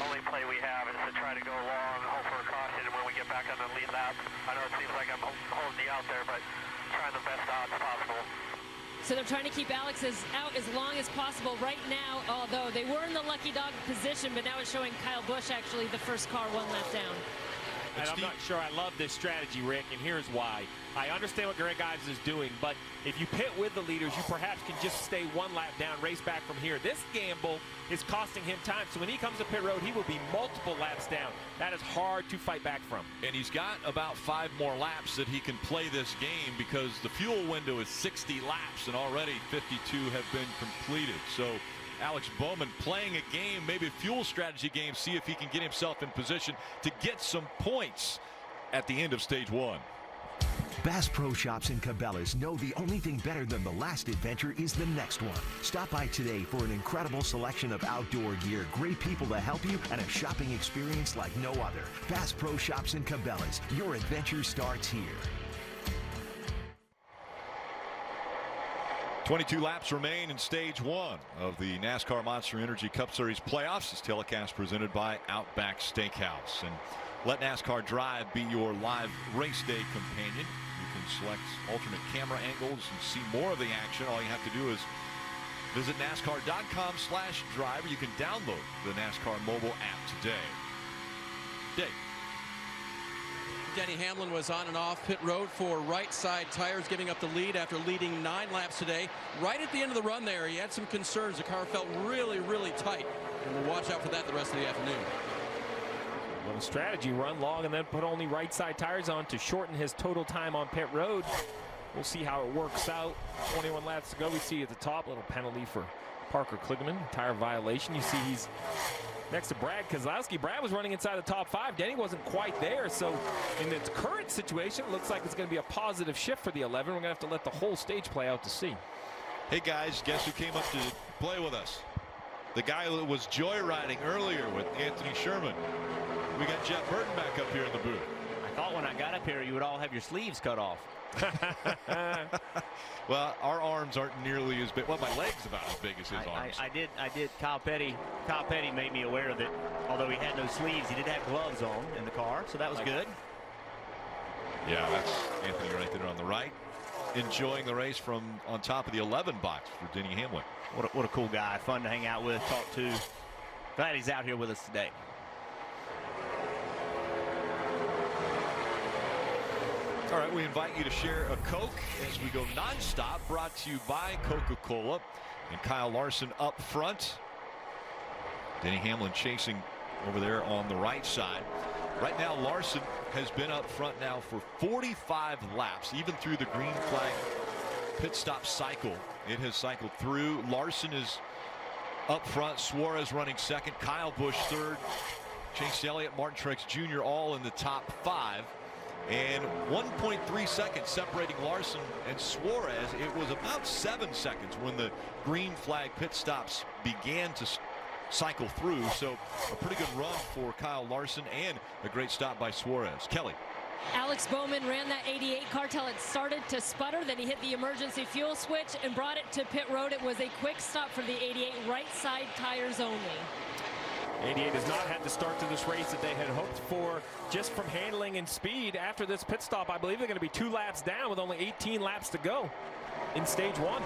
Only play we have is to try to go long, hope for a caution, and when we get back on the lead lap, I know it seems like I'm holding you out there, but trying the best odds possible. So they're trying to keep Alex out as long as possible right now, although they were in the lucky dog position, but now it's showing Kyle Busch actually the first car 1 lap down. And I'm not sure I love this strategy, Rick, and here's why. I understand what Greg Ives is doing, but if you pit with the leaders, you perhaps can just stay 1 lap down, race back from here. This gamble is costing him time, so when he comes to pit road, he will be multiple laps down. That is hard to fight back from. And he's got about 5 more laps that he can play this game because the fuel window is 60 laps, and already 52 have been completed. So Alex Bowman playing a game, maybe a fuel strategy game, see if he can get himself in position to get some points at the end of stage 1. Bass Pro Shops and Cabela's know the only thing better than the last adventure is the next one. Stop by today for an incredible selection of outdoor gear, great people to help you, and a shopping experience like no other. Bass Pro Shops and Cabela's, your adventure starts here. 22 laps remain in stage 1 of the NASCAR Monster Energy Cup Series playoffs. This telecast presented by Outback Steakhouse. And let NASCAR Drive be your live race day companion. You can select alternate camera angles and see more of the action. All you have to do is visit NASCAR.com/drive, or you can download the NASCAR mobile app today. Dave. Denny Hamlin was on and off pit road for right side tires, giving up the lead after leading 9 laps today. Right at the end of the run there, he had some concerns. The car felt really, really tight. And we'll watch out for that the rest of the afternoon. A little strategy, run long and then put only right side tires on to shorten his total time on pit road. We'll see how it works out. 21 laps to go. We see at the top, little penalty for Parker Kligerman, tire violation. You see he's next to Brad Keselowski. Brad was running inside the top 5. Denny wasn't quite there. So in the current situation, it looks like it's going to be a positive shift for the 11. We're going to have to let the whole stage play out to see. Hey guys, guess who came up to play with us? The guy that was joyriding earlier with Anthony Sherman. We got Jeff Burton back up here in the booth. I thought when I got up here you would all have your sleeves cut off. Well, our arms aren't nearly as big. Well, my leg's about as big as his arms. I did. Kyle Petty made me aware of it. Although he had no sleeves, he did have gloves on in the car, so that was good. Yeah, that's Anthony right there on the right, enjoying the race from on top of the 11 box for Denny Hamlin. What a cool guy, fun to hang out with, talk to. Glad he's out here with us today. All right, we invite you to share a Coke as we go nonstop, brought to you by Coca-Cola. And Kyle Larson up front. Denny Hamlin chasing over there on the right side. Right now, Larson has been up front now for 45 laps, even through the green flag pit stop cycle. It has cycled through. Larson is up front. Suarez running second. Kyle Busch third. Chase Elliott, Martin Truex Jr. all in the top 5. And 1.3 seconds separating Larson and Suarez. It was about 7 seconds when the green flag pit stops began to cycle through. So a pretty good run for Kyle Larson and a great stop by Suarez. Kelly. Alex Bowman ran that 88 car till it started to sputter. Then he hit the emergency fuel switch and brought it to pit road. It was a quick stop for the 88, right side tires only. 88 has not had the start to this race that they had hoped for just from handling and speed. After this pit stop, I believe they're going to be 2 laps down with only 18 laps to go in stage 1.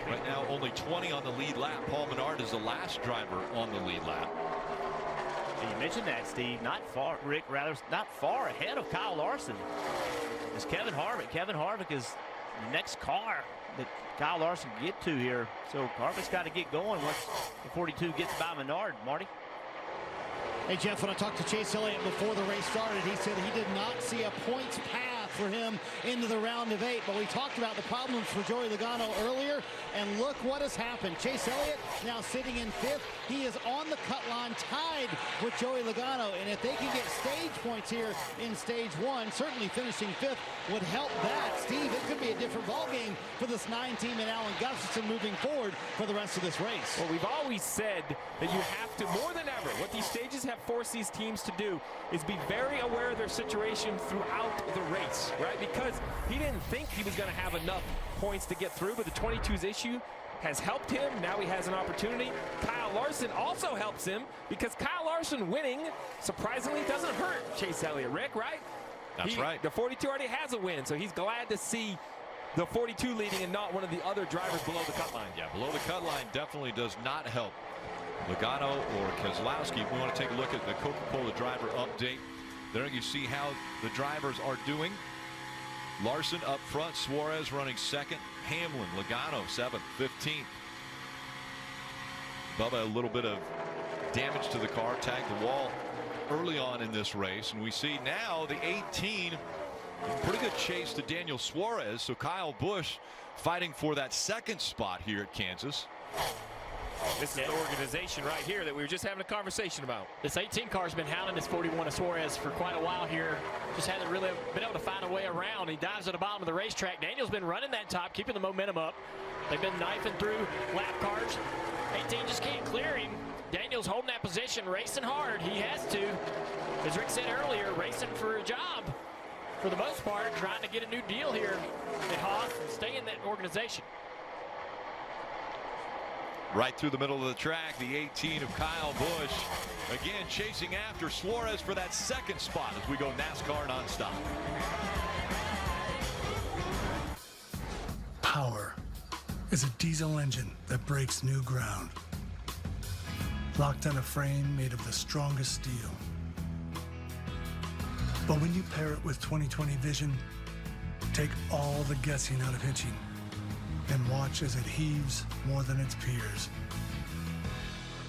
Right now, only 20 on the lead lap. Paul Menard is the last driver on the lead lap. You mentioned that, Steve. Not far, Rick, rather, not far ahead of Kyle Larson. It's Kevin Harvick. Kevin Harvick is the next car that Kyle Larson can get to here. So Harvick's got to get going once the 42 gets by Menard. Marty? Hey, Jeff, when I talked to Chase Elliott before the race started, he said he did not see a points path for him into the round of 8. But we talked about the problems for Joey Logano earlier, and look what has happened. Chase Elliott now sitting in 5th. He is on the cut line, tied with Joey Logano. And if they can get stage points here in stage 1, certainly finishing 5th would help that. Steve, it could be a different ballgame for this 9 team and Alan Gustafson moving forward for the rest of this race. Well, we've always said that you have to, more than ever, what these stages have forced these teams to do is be very aware of their situation throughout the race, right? Because he didn't think he was going to have enough points to get through, but the 22's issue has helped him. Now he has an opportunity. Kyle Larson also helps him because Kyle Larson winning, surprisingly, doesn't hurt Chase Elliott. Rick, right? That's right. The 42 already has a win, so he's glad to see the 42 leading and not one of the other drivers below the cut line. Yeah, below the cut line definitely does not help Logano or Keselowski. We want to take a look at the Coca-Cola driver update. There you see how the drivers are doing. Larson up front, Suarez running second, Hamlin, Logano 7th, 15th. Bubba, a little bit of damage to the car, tagged the wall early on in this race, and we see now the 18 pretty good chase to Daniel Suarez. So Kyle Busch fighting for that 2nd spot here at Kansas. This is the organization right here that we were just having a conversation about. This 18 car has been hounding this 41 of Suarez for quite a while here. Just hasn't really been able to find a way around. He dives at the bottom of the racetrack. Daniel's been running that top, keeping the momentum up. They've been knifing through lap cars. 18 just can't clear him. Daniel's holding that position, racing hard. He has to. As Rick said earlier, racing for a job for the most part, trying to get a new deal here at Haas and stay in that organization. Right through the middle of the track, the 18 of Kyle Busch. Again, chasing after Suarez for that 2nd spot as we go NASCAR nonstop. Power is a diesel engine that breaks new ground. Locked on a frame made of the strongest steel. But when you pair it with 20/20 vision, take all the guessing out of hitching and watch as it heaves more than its peers.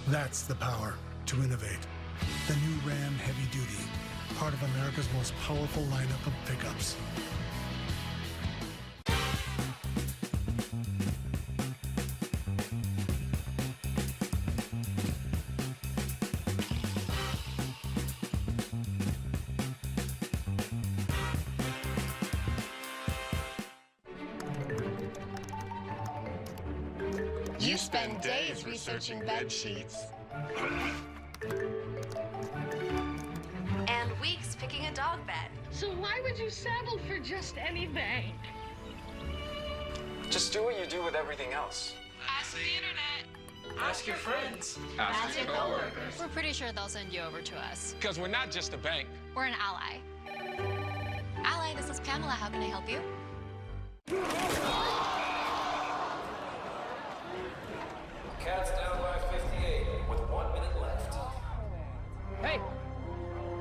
That's the power to innovate. The new Ram Heavy Duty, part of America's most powerful lineup of pickups. You spend days researching bed sheets. And weeks picking a dog bed. So why would you settle for just anything? Just do what you do with everything else. Ask the internet. Ask your friends. Ask your coworkers. We're pretty sure they'll send you over to us. Because we're not just a bank. We're an ally. Ally, this is Pamela. How can I help you? Cats down by 58 with 1 minute left. Hey,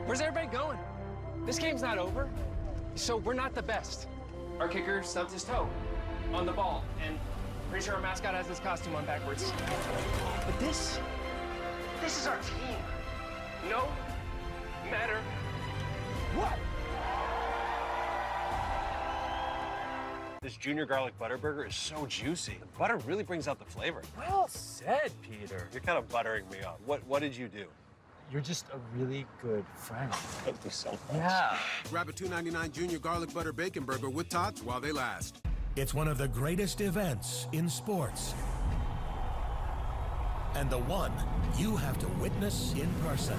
where's everybody going? This game's not over. So we're not the best. Our kicker stubbed his toe on the ball, and pretty sure our mascot has his costume on backwards. But this is our team. No matter what. This junior garlic butter burger is so juicy. The butter really brings out the flavor. Well said, Peter. You're kind of buttering me up. What did you do? You're just a really good friend. Thank you so much. Yeah. Grab a $2.99 junior garlic butter bacon burger with tots while they last. It's one of the greatest events in sports. And the one you have to witness in person.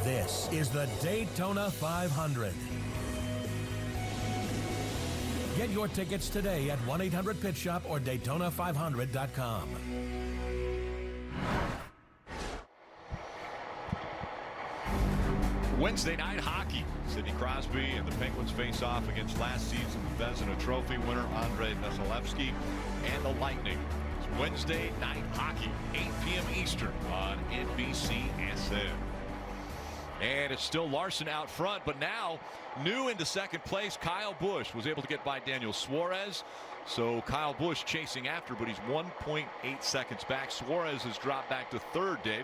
This is the Daytona 500. Get your tickets today at 1-800-PIT-SHOP or Daytona500.com. Wednesday night hockey. Sidney Crosby and the Penguins face off against last season's Vezina Trophy winner Andrei Vasilevsky and the Lightning. It's Wednesday night hockey, 8 p.m. Eastern on NBCSN. And it's still Larson out front, but now new into second place. Kyle Busch was able to get by Daniel Suarez. So Kyle Busch chasing after, but he's 1.8 seconds back. Suarez has dropped back to third, Dave.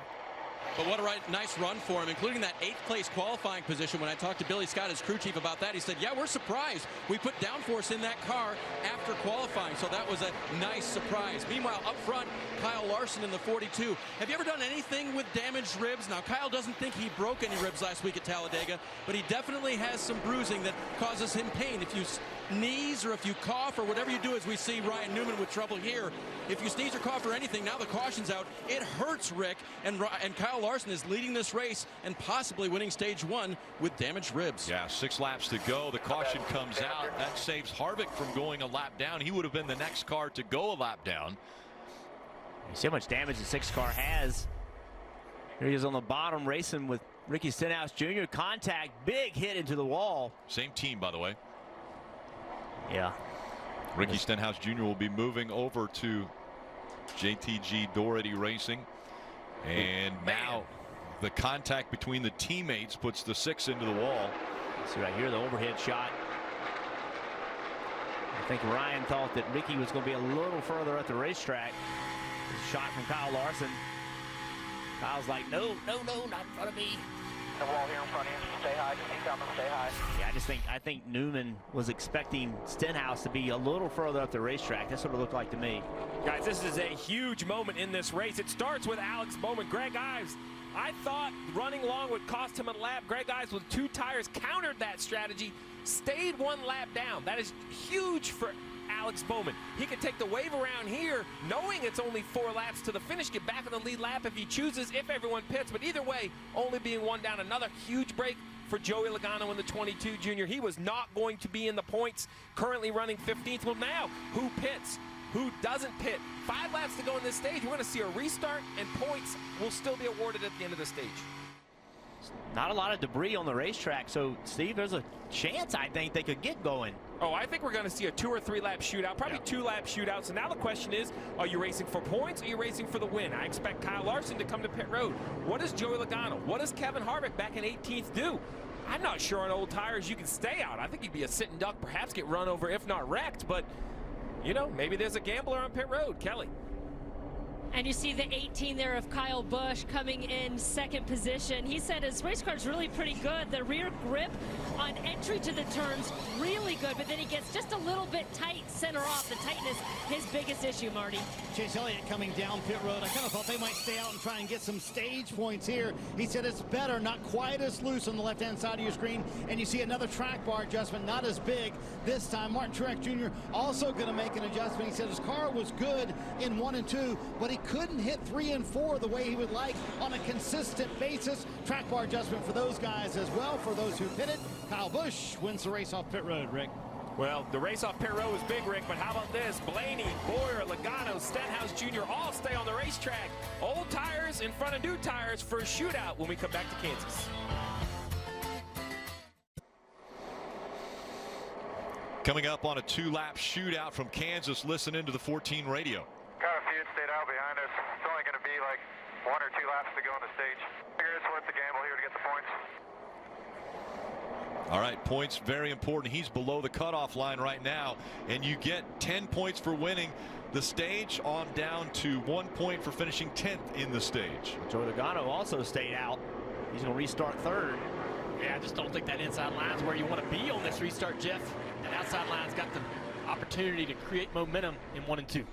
But what a nice run for him, including that 8th place qualifying position. When I talked to Billy Scott, his crew chief, about that, he said, yeah, we're surprised. We put downforce in that car after qualifying, so that was a nice surprise. Meanwhile, up front, Kyle Larson in the 42. Have you ever done anything with damaged ribs? Now, Kyle doesn't think he broke any ribs last week at Talladega, but he definitely has some bruising that causes him pain. If you sneeze or if you cough or whatever you do, as we see Ryan Newman with trouble here, if you sneeze or cough or anything, now the caution's out. It hurts, Rick, and Kyle Larson is leading this race and possibly winning stage 1 with damaged ribs. Yeah, 6 laps to go. The caution comes out. That saves Harvick from going a lap down. He would have been the next car to go a lap down. You see how much damage the 6 car has. Here he is on the bottom racing with Ricky Stenhouse Jr. Contact, big hit into the wall. Same team, by the way. Yeah. Ricky Stenhouse Jr. will be moving over to JTG Doherty Racing. And now the contact between the teammates puts the 6 into the wall. See right here, the overhead shot. I think Ryan thought that Ricky was going to be a little further at the racetrack. Shot from Kyle Larson. Kyle's like, no, not in front of me. The wall here in front of you. Stay high. Just keep coming. Stay high. Yeah, I think Newman was expecting Stenhouse to be a little further up the racetrack. That's what it looked like to me. Guys, this is a huge moment in this race. It starts with Alex Bowman. Greg Ives, I thought running long would cost him a lap. Greg Ives with 2 tires countered that strategy, stayed 1 lap down. That is huge for Alex Bowman. He could take the wave around here, knowing it's only 4 laps to the finish, get back on the lead lap if he chooses, if everyone pits. But either way, only being 1 down. Another huge break for Joey Logano in the 22 junior. He was not going to be in the points, currently running 15th. Well, now, who pits? Who doesn't pit? 5 laps to go in this stage. We're going to see a restart, and points will still be awarded at the end of the stage. Not a lot of debris on the racetrack, so Steve, there's a chance I think they could get going. Oh, I think we're going to see a 2 or 3 lap shootout, probably 2 lap shootout. So now the question is, are you racing for points or are you racing for the win? I expect Kyle Larson to come to pit road. What does Joey Logano, what does Kevin Harvick back in 18th do? I'm not sure on old tires you can stay out. I think you'd be a sitting duck, perhaps get run over if not wrecked, but you know, maybe there's a gambler on pit road. Kelly. And you see the 18 there of Kyle Busch coming in second position. He said his race car's really pretty good. The rear grip on entry to the turns really good, but then he gets just a little bit tight center off. The tightness, his biggest issue, Marty. Chase Elliott coming down pit road. I kind of thought they might stay out and try and get some stage points here. He said it's better, not quite as loose on the left-hand side of your screen. And you see another track bar adjustment, not as big this time. Martin Truex Jr. also going to make an adjustment. He said his car was good in 1 and 2, but he couldn't hit 3 and 4 the way he would like on a consistent basis. Track bar adjustment for those guys as well. For those who pitted, Kyle Busch wins the race off pit road, Rick. Well, the race off pit road was big, Rick, but how about this? Blaney, Boyer, Logano, Stenhouse Jr. all stay on the racetrack. Old tires in front of new tires for a shootout when we come back to Kansas. Coming up on a 2-lap shootout from Kansas, listen into the 14 radio. Got a few that stayed out behind us. It's only going to be like 1 or 2 laps to go on the stage. Figure it's worth the gamble here to get the points. All right, points very important. He's below the cutoff line right now, and you get 10 points for winning the stage on down to 1 point for finishing 10th in the stage. Joey Logano also stayed out. He's going to restart third. Yeah, I just don't think that inside line's where you want to be on this restart, Jeff. That outside line's got the opportunity to create momentum in 1 and 2.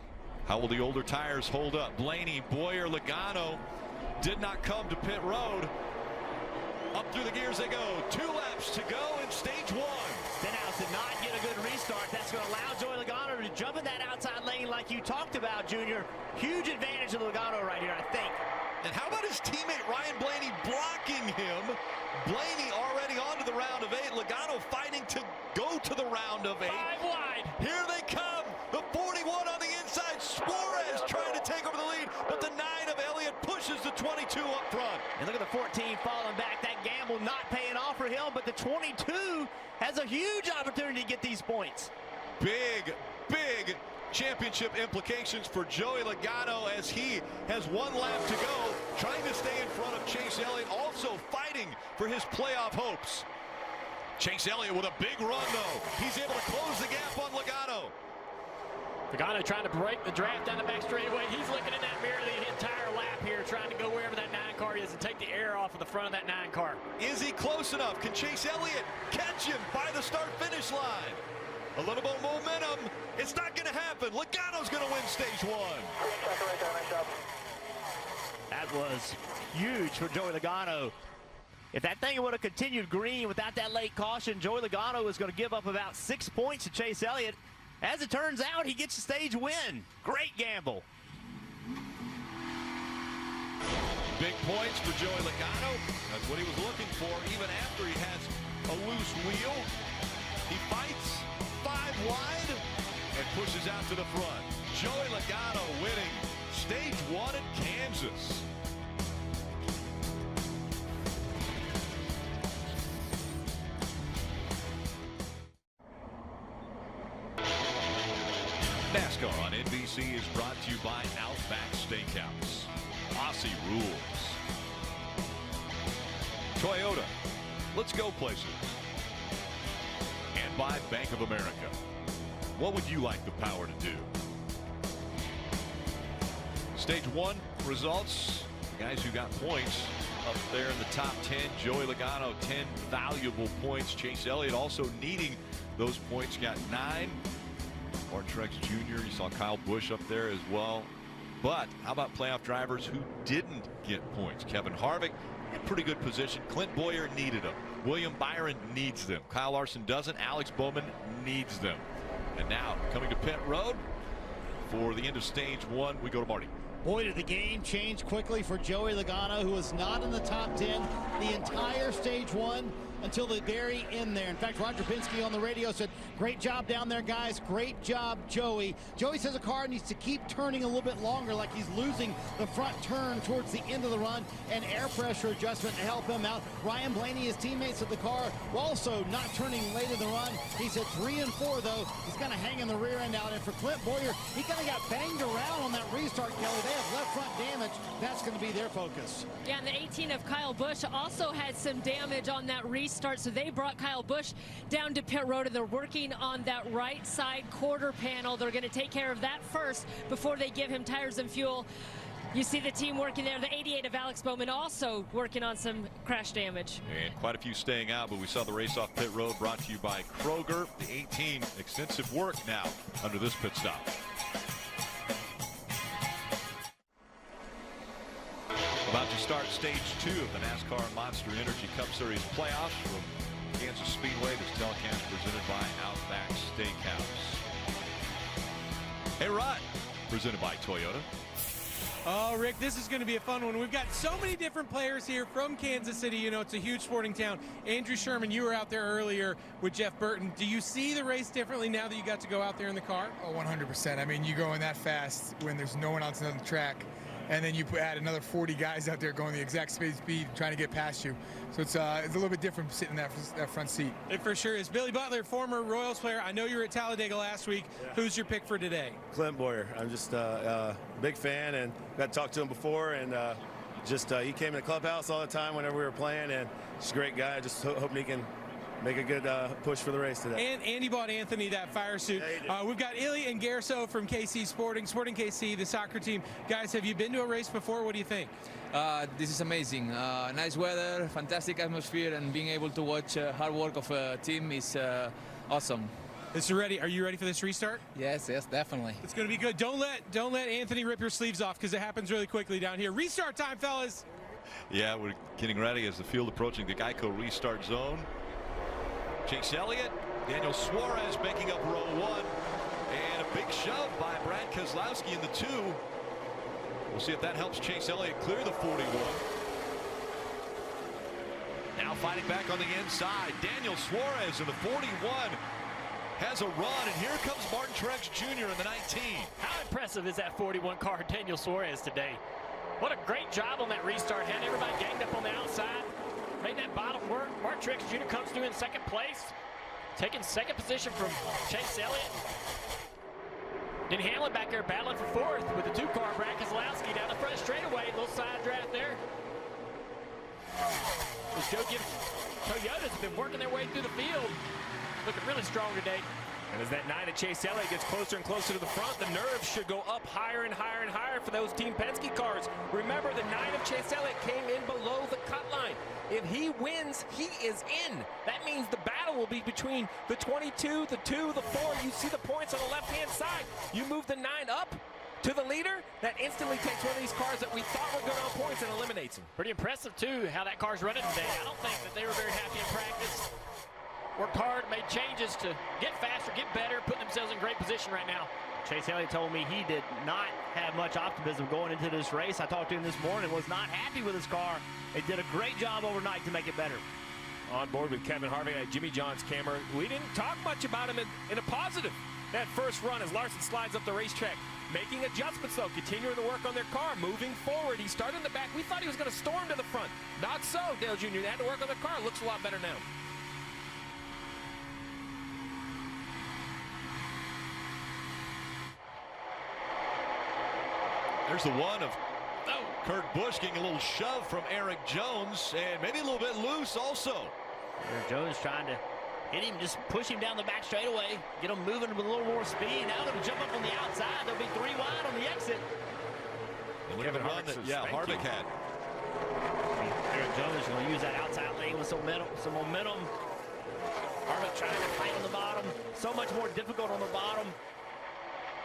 How will the older tires hold up? Blaney, Boyer, Logano did not come to pit road. Up through the gears they go. 2 laps to go in stage 1. Stenhouse did not get a good restart. That's going to allow Joey Logano to jump in that outside lane like you talked about, Junior. Huge advantage of Logano right here, I think. And how about his teammate Ryan Blaney blocking him? Blaney already on to the round of 8. Logano fighting to go to the round of 8. 5 wide. Here they come. The 41 on the inside. Suarez trying to take over the lead, but the 9 of Elliott pushes the 22 up front. And look at the 14 falling back. That gamble not paying off for him, but the 22 has a huge opportunity to get these points. Big, big championship implications for Joey Logano as he has 1 lap to go, trying to stay in front of Chase Elliott, also fighting for his playoff hopes. Chase Elliott with a big run, though. He's able to close the gap on Logano. Logano trying to break the draft down the back straightaway. He's looking in that mirror the entire lap here, trying to go wherever that 9 car is and take the air off of the front of that 9 car. Is he close enough? Can Chase Elliott catch him by the start-finish line? A little bit of momentum. It's not going to happen. Logano's going to win stage 1. That was huge for Joey Logano. If that thing would have continued green without that late caution, Joey Logano was going to give up about 6 points to Chase Elliott. As it turns out, he gets a stage win. Great gamble. Big points for Joey Logano. That's what he was looking for, even after he has a loose wheel. He fights 5 wide and pushes out to the front. Joey Logano winning stage 1 at Kansas. NASCAR on NBC is brought to you by Outback Steakhouse. Aussie rules. Toyota. Let's go places. And by Bank of America. What would you like the power to do? Stage 1 results. The guys who got points up there in the top 10. Joey Logano, 10 valuable points. Chase Elliott also needing those points. Got 9. Martin Truex Jr. You saw Kyle Busch up there as well. But how about playoff drivers who didn't get points? Kevin Harvick in pretty good position. Clint Boyer needed them. William Byron needs them. Kyle Larson doesn't. Alex Bowman needs them. And now coming to pit road for the end of stage 1, we go to Marty. Boy, did the game change quickly for Joey Logano, who was not in the top 10 the entire stage 1. until the very end there. In fact, Roger Penske on the radio said, great job down there, guys. Great job, Joey. Joey says the car needs to keep turning a little bit longer, like he's losing the front turn towards the end of the run, and air pressure adjustment to help him out. Ryan Blaney, his teammates at the car, were also not turning late in the run. He said 3 and 4, though. He's kind of hanging the rear end out. And for Clint Boyer, he kind of got banged around on that restart, Kelly. They have left front damage. That's going to be their focus. Yeah, and the 18 of Kyle Busch also had some damage on that restart, so they brought Kyle Busch down to pit road, and they're working on that right side quarter panel. They're going to take care of that first before they give him tires and fuel. You see the team working there. The 88 of Alex Bowman also working on some crash damage. And quite a few staying out, but we saw the race off pit road, brought to you by Kroger. The 18, extensive work now under this pit stop. About to start stage 2 of the NASCAR Monster Energy Cup Series playoffs from Kansas Speedway. This telecast presented by Outback Steakhouse. Hey, Rod, presented by Toyota. Oh, Rick, this is going to be a fun one. We've got so many different players here from Kansas City. You know, it's a huge sporting town. Andrew Sherman, you were out there earlier with Jeff Burton. Do you see the race differently now that you got to go out there in the car? Oh, 100%. I mean, you going that fast when there's no one else on the track, and then you add another 40 guys out there going the exact speed trying to get past you. So it's a little bit different sitting in that front seat. It for sure is. Billy Butler, former Royals player. I know you were at Talladega last week. Yeah. Who's your pick for today? Clint Boyer. I'm just a big fan and got to talk to him before, and he came in the clubhouse all the time whenever we were playing, and he's a great guy. Just hoping he can make a good push for the race today. And Andy bought Anthony that fire suit. Yeah, we've got Illy and Gerso from KC Sporting KC, the soccer team. Guys, have you been to a race before? What do you think? This is amazing. Nice weather, fantastic atmosphere, and being able to watch hard work of a team is awesome. Are you ready for this restart? Yes, definitely. It's going to be good. Don't let Anthony rip your sleeves off, because it happens really quickly down here. Restart time, fellas. Yeah, we're getting ready as the field approaching the Geico restart zone. Chase Elliott, Daniel Suarez making up row 1, and a big shove by Brad Keselowski in the 2. We'll see if that helps Chase Elliott clear the 41. Now fighting back on the inside, Daniel Suarez in the 41 has a run, and here comes Martin Truex Jr. in the 19. How impressive is that 41 car, Daniel Suarez, today? What a great job on that restart. Had everybody ganged up on the outside. Made that bottom work. Martin Truex Jr. comes through in second place, taking second position from Chase Elliott. Denny Hamlin back there battling for fourth with the 2-car. Brad Keselowski down the front straightaway. A little side draft there. This Joe Gibbs Toyotas have been working their way through the field. Looking really strong today. And as that 9 of Chase Elliott gets closer and closer to the front, the nerves should go up higher and higher and higher for those Team Penske cars. Remember, the 9 of Chase Elliott came in below the cut line. If he wins, he is in. That means the battle will be between the 22, the 2, the 4. You see the points on the left-hand side. You move the 9 up to the leader, that instantly takes one of these cars that we thought were good on points and eliminates them. Pretty impressive, too, how that car's running today. I don't think that they were very happy in practice. Worked hard, made changes to get faster, get better, put themselves in great position right now. Chase Elliott told me he did not have much optimism going into this race. I talked to him this morning, was not happy with his car. They did a great job overnight to make it better. On board with Kevin Harvick at Jimmy John's camera. We didn't talk much about him in a positive. That first run as Larson slides up the racetrack. Making adjustments, though, continuing to work on their car, moving forward. He started in the back. We thought he was going to storm to the front. Not so, Dale Jr. They had to work on the car. Looks a lot better now. There's the one of Kurt Busch getting a little shove from Eric Jones, and maybe a little bit loose also. Eric Jones trying to hit him, just push him down the back straightaway, get him moving with a little more speed. Now they'll jump up on the outside. They'll be 3 wide on the exit. And look at the run that Harvick had. Eric Jones is going to use that outside lane with some momentum. Harvick trying to fight on the bottom. So much more difficult on the bottom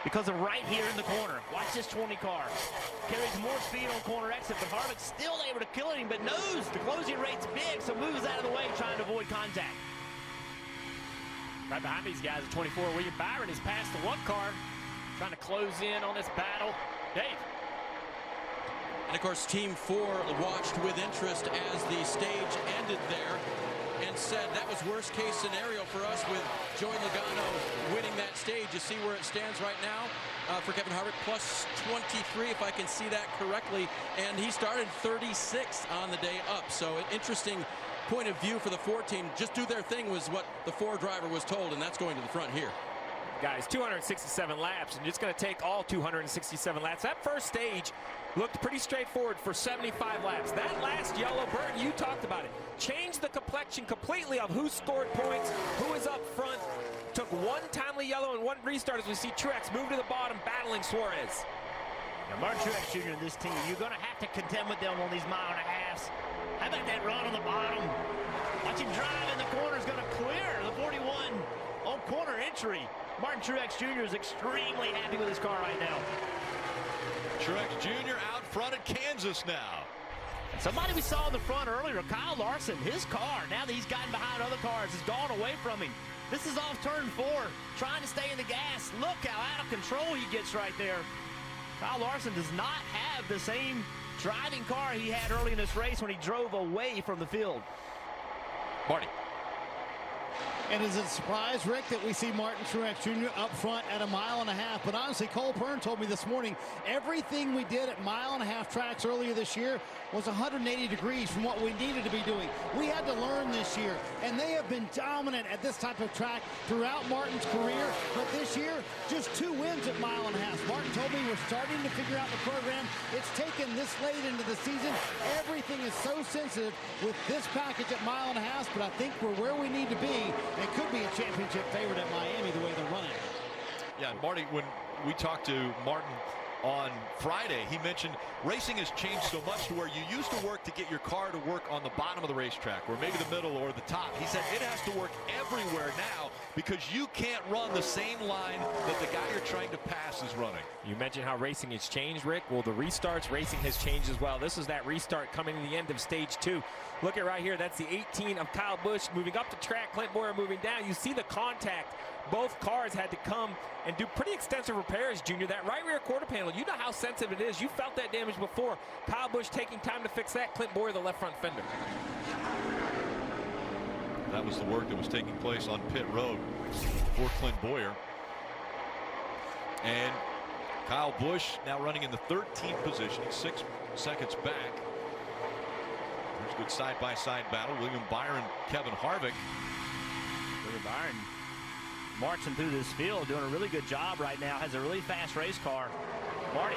because of right here in the corner. Watch this 20 car. Carries more speed on corner exit, but Harvick's still able to kill him, but knows the closing rate's big, so moves out of the way trying to avoid contact. Right behind these guys, at 24, William Byron has passed the 1 car, trying to close in on this battle. Dave. And of course, Team 4 watched with interest as the stage ended there and said that was worst case scenario for us with Joey Logano winning that stage. You see where it stands right now for Kevin Harvick, plus 23 if I can see that correctly. And he started 36th on the day up. So an interesting point of view for the 4 team. Just do their thing was what the 4 driver was told, and that's going to the front here. Guys, 267 laps, and it's going to take all 267 laps. That first stage looked pretty straightforward for 75 laps. That last yellow, Burton, you talked about it. Changed the complexion completely of who scored points, who is up front. Took one timely yellow and one restart as we see Truex move to the bottom, battling Suarez. Now, Martin Truex Jr. and this team, you're going to have to contend with them on these mile-and-a-halves. How about that run on the bottom? Watch him drive in the corner is going to clear the 41 on corner entry. Martin Truex Jr. is extremely happy with his car right now. Truex Jr. out front at Kansas now. And somebody we saw in the front earlier, Kyle Larson, his car, now that he's gotten behind other cars, has gone away from him. This is off turn 4, trying to stay in the gas. Look how out of control he gets right there. Kyle Larson does not have the same driving car he had early in this race when he drove away from the field. Marty. And is it a surprise, Rick, that we see Martin Truex Jr. up front at 1.5 miles? But honestly, Cole Pearn told me this morning, everything we did at 1.5 mile tracks earlier this year was 180 degrees from what we needed to be doing. We had to learn this year, and they have been dominant at this type of track throughout Martin's career. But this year, just 2 wins at 1.5 miles. Martin told me we're starting to figure out the program. It's taken this late into the season. Everything is so sensitive with this package at 1.5 miles, but I think we're where we need to be. It could be a championship favorite at Miami the way they're running. Yeah, Marty, when we talked to Martin on Friday, he mentioned racing has changed so much to where you used to work to get your car to work on the bottom of the racetrack or maybe the middle or the top. He said it has to work everywhere now because you can't run the same line that the guy you're trying to pass is running. You mentioned how racing has changed, Rick. Well, the restarts, racing has changed as well. This is that restart coming to the end of stage 2. Look at right here. That's the 18 of Kyle Busch moving up the track. Clint Bowyer moving down. You see the contact. Both cars had to come and do pretty extensive repairs, Junior. That right rear quarter panel, you know how sensitive it is. You felt that damage before. Kyle Busch taking time to fix that. Clint Bowyer, the left front fender. That was the work that was taking place on pit road for Clint Bowyer. And Kyle Busch now running in the 13th position, 6 seconds back. There's a good side-by-side battle. William Byron, Kevin Harvick. William Byron marching through this field, doing a really good job right now. Has a really fast race car. Marty.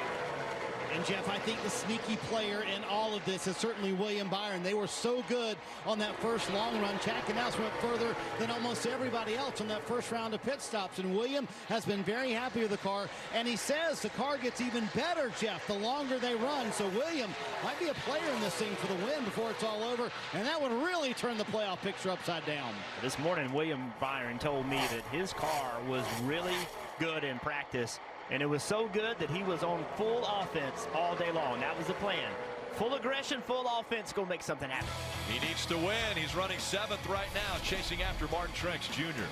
And Jeff, I think the sneaky player in all of this is certainly William Byron. They were so good on that first long run. Chad Knaus went further than almost everybody else on that first round of pit stops. And William has been very happy with the car. And he says the car gets even better, Jeff, the longer they run. So William might be a player in this thing for the win before it's all over. And that would really turn the playoff picture upside down. This morning, William Byron told me that his car was really good in practice. And it was so good that he was on full offense all day long. That was the plan. Full aggression, full offense, go make something happen. He needs to win. He's running 7th right now, chasing after Martin Truex Jr.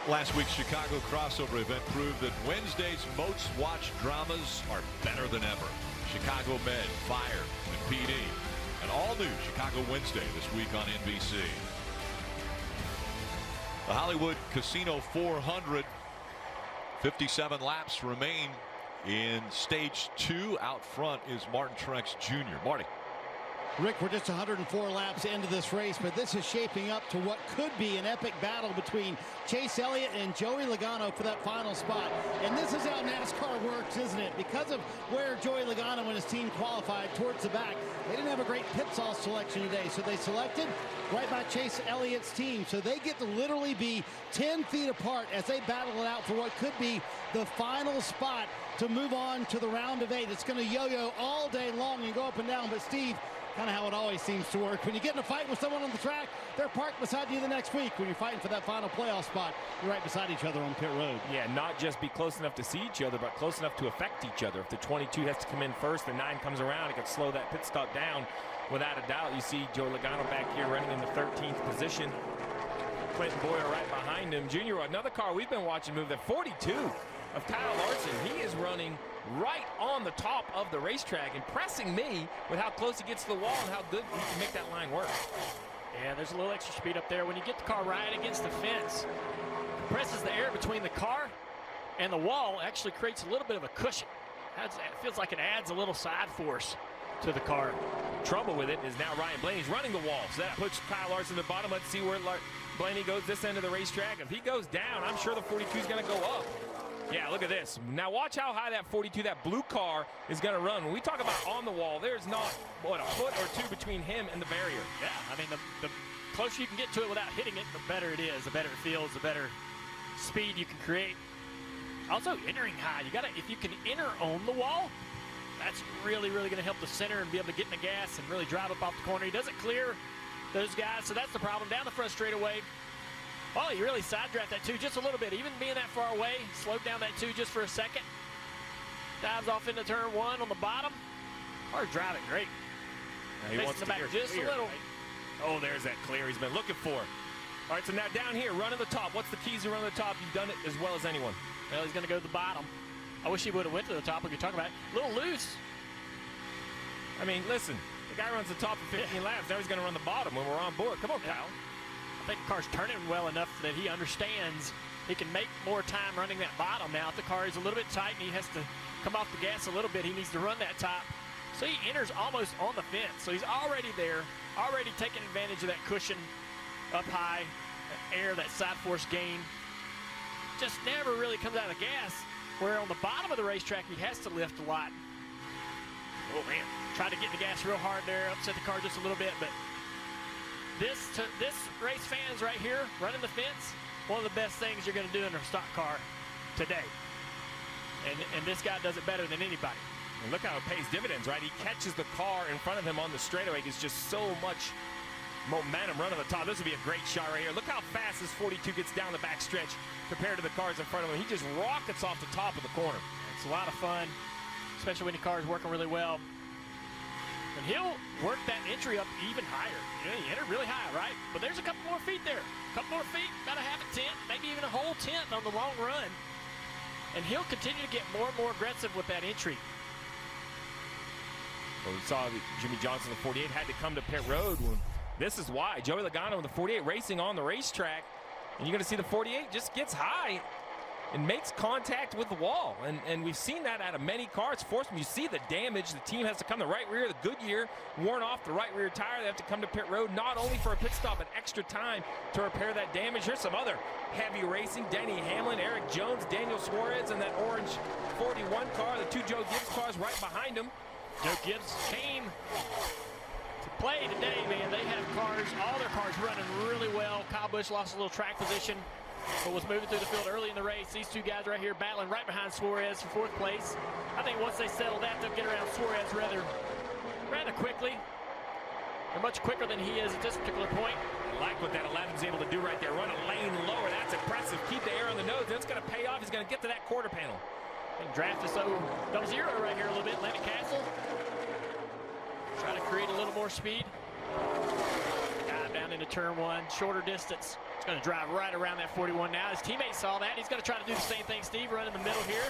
Last week's Chicago crossover event proved that Wednesday's most watched dramas are better than ever. Chicago Med, Fire, and PD. An all-new Chicago Wednesday this week on NBC. The Hollywood Casino 400. 57 laps remain in stage 2. Out front is Martin Truex Jr. Marty. Rick, we're just 104 laps into this race, but this is shaping up to what could be an epic battle between Chase Elliott and Joey Logano for that final spot. And this is how NASCAR works, isn't it? Because of where Joey Logano and his team qualified towards the back, they didn't have a great pit stall selection today, so they selected right by Chase Elliott's team. So they get to literally be 10 feet apart as they battle it out for what could be the final spot to move on to the round of 8. It's going to yo-yo all day long and go up and down, but Steve, kind of how it always seems to work. When you get in a fight with someone on the track, they're parked beside you the next week. When you're fighting for that final playoff spot, you're right beside each other on pit road. Yeah, not just be close enough to see each other, but close enough to affect each other. If the 22 has to come in first, the 9 comes around, it could slow that pit stop down without a doubt. You see Joe Logano back here running in the 13th position. Quentin Boyer right behind him. Junior, another car we've been watching move, that 42 of Kyle Larson. He is running right on the top of the racetrack, impressing me with how close he gets to the wall and how good he can make that line work. Yeah, there's a little extra speed up there. When you get the car right against the fence, compresses the air between the car and the wall, actually creates a little bit of a cushion. It feels like it adds a little side force to the car. Trouble with it is now Ryan Blaney's running the wall, so that puts Kyle Larson at the bottom. Let's see where Blaney goes this end of the racetrack. If he goes down, I'm sure the 42 is going to go up. Yeah, look at this. Now watch how high that 42, that blue car, is going to run. When we talk about on the wall, there's not, what, a foot or two between him and the barrier. Yeah, I mean, the closer you can get to it without hitting it, the better it is, the better it feels, the better speed you can create. Also, entering high. If you can enter on the wall, that's really, really going to help the center and be able to get in the gas and really drive up off the corner. He doesn't clear those guys, so that's the problem. Down the front straightaway. Oh, he really side draft that 2 just a little bit. Even being that far away, slowed down that 2 just for a second. Dives off into turn 1 on the bottom. Car's driving great. Now he wants the to back clear just clear, a little. Right? Oh, there's that clear he's been looking for. All right, so now down here, run to the top. What's the keys to run to the top? You've done it as well as anyone. Well, he's going to go to the bottom. I wish he would have went to the top. We could talk about it. A little loose. I mean, listen, the guy runs the top for 15 laps. Now he's going to run the bottom when we're on board. Come on, Kyle. I think the car's turning well enough that he understands he can make more time running that bottom. Now, if the car is a little bit tight and he has to come off the gas a little bit, he needs to run that top. So he enters almost on the fence. So he's already there, already taking advantage of that cushion up high, that air, that side force gain. Just never really comes out of the gas, where on the bottom of the racetrack, he has to lift a lot. Oh, man. Tried to get the gas real hard there, upset the car just a little bit, but this race fans right here, running the fence, one of the best things you're going to do in a stock car today. And this guy does it better than anybody. And look how it pays dividends, right? He catches the car in front of him on the straightaway. There's just so much momentum running the top. This would be a great shot right here. Look how fast this 42 gets down the back stretch compared to the cars in front of him. He just rockets off the top of the corner. It's a lot of fun, especially when the car is working really well. And he'll work that entry up even higher. You know, he entered really high, right? But there's a couple more feet there. A couple more feet, about a half a tenth, maybe even a whole tenth on the long run. And he'll continue to get more and more aggressive with that entry. Well, we saw that Jimmy Johnson, the 48, had to come to pit road. This is why. Joey Logano in the 48 racing on the racetrack. And you're going to see the 48 just gets high and makes contact with the wall. And we've seen that out of many cars. You see the damage. The team has to come the right rear. The Goodyear worn off the right rear tire. They have to come to pit road, not only for a pit stop, but extra time to repair that damage. Here's some other heavy racing. Denny Hamlin, Eric Jones, Daniel Suarez, and that orange 41 car. The 2 Joe Gibbs cars right behind him. Joe Gibbs came to play today, man. They have cars, all their cars running really well. Kyle Busch lost a little track position, but was moving through the field early in the race. These 2 guys right here battling right behind Suarez for 4th place. I think once they settle that, they'll get around Suarez rather quickly. They're much quicker than he is at this particular point. I like what that 11's able to do right there. Run a lane lower. That's impressive. Keep the air on the nose. That's going to pay off. He's going to get to that quarter panel. And draft this double zero right here a little bit. Landon Castle. Try to create a little more speed. Dive down into turn 1. Shorter distance. It's going to drive right around that 41 now. His teammate saw that. He's going to try to do the same thing. Steve, run in the middle here.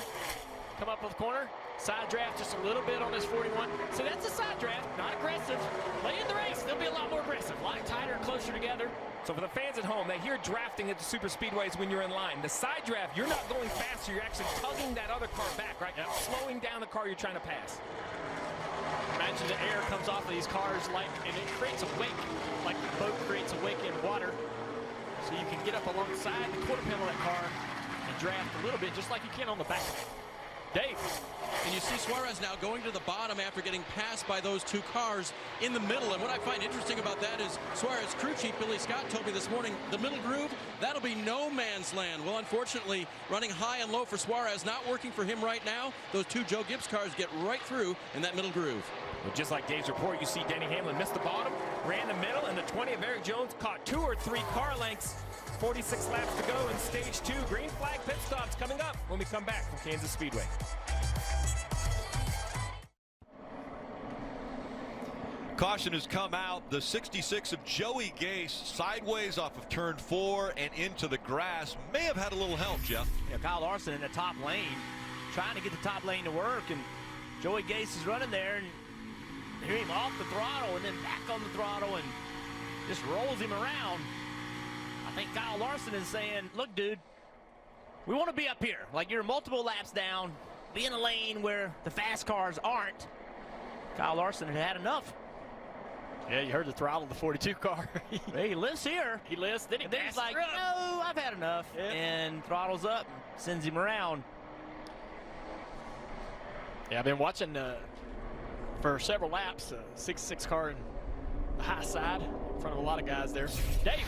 Come up with the corner. Side draft just a little bit on this 41. So that's a side draft. Not aggressive. Late in the race, they'll be a lot more aggressive. A lot tighter and closer together. So for the fans at home, they hear drafting at the super speedways when you're in line. The side draft, you're not going faster. You're actually tugging that other car back, right? Yep. Slowing down the car you're trying to pass. Imagine the air comes off of these cars and it creates a wake, like the boat creates a wake in water. So you can get up alongside the quarter panel of that car and draft a little bit, just like you can on the back. Dave. And you see Suarez now going to the bottom after getting passed by those 2 cars in the middle. And what I find interesting about that is Suarez crew chief Billy Scott told me this morning, the middle groove, that'll be no man's land. Well, unfortunately, running high and low for Suarez, not working for him right now. Those 2 Joe Gibbs cars get right through in that middle groove. Well, just like Dave's report, you see Denny Hamlin missed the bottom, ran the middle, and the 20 of Eric Jones caught 2 or 3 car lengths. 46 laps to go in stage 2. Green flag pit stops coming up when we come back from Kansas Speedway. Caution has come out. The 66 of Joey Gase sideways off of turn 4 and into the grass. May have had a little help, Jeff. Yeah, Kyle Larson in the top lane, trying to get the top lane to work, and Joey Gase is running there, and hear him off the throttle and then back on the throttle and just rolls him around. I think Kyle Larson is saying, look, dude, we want to be up here. Like, you're multiple laps down, be in a lane where the fast cars aren't. Kyle Larson had had enough. Yeah, you heard the throttle of the 42 car. He lives here. He lives. Then he's like, no, I've had enough. Yep. And throttles up, and sends him around. Yeah, I've been watching for several laps, 66 car in the high side in front of a lot of guys there. Dave.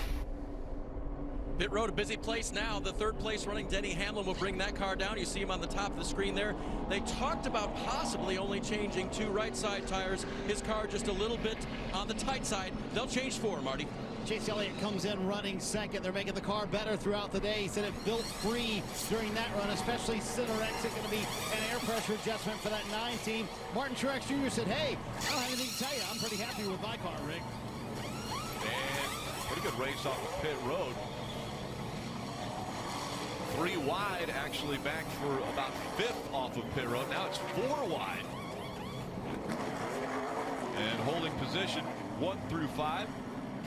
Pit road, a busy place now. The third place running Denny Hamlin will bring that car down. You see him on the top of the screen there. They talked about possibly only changing 2 right side tires. His car just a little bit on the tight side. They'll change 4, Marty. Chase Elliott comes in running second. They're making the car better throughout the day. He said it built free during that run, especially center exit. Going to be an air pressure adjustment for that 9 team. Martin Truex Jr. said, hey, I don't have anything to tell you. I'm pretty happy with my car, Rick. And pretty good race off of pit road. 3 wide, actually back for about 5th off of pit road. Now it's 4 wide. And holding position 1 through 5.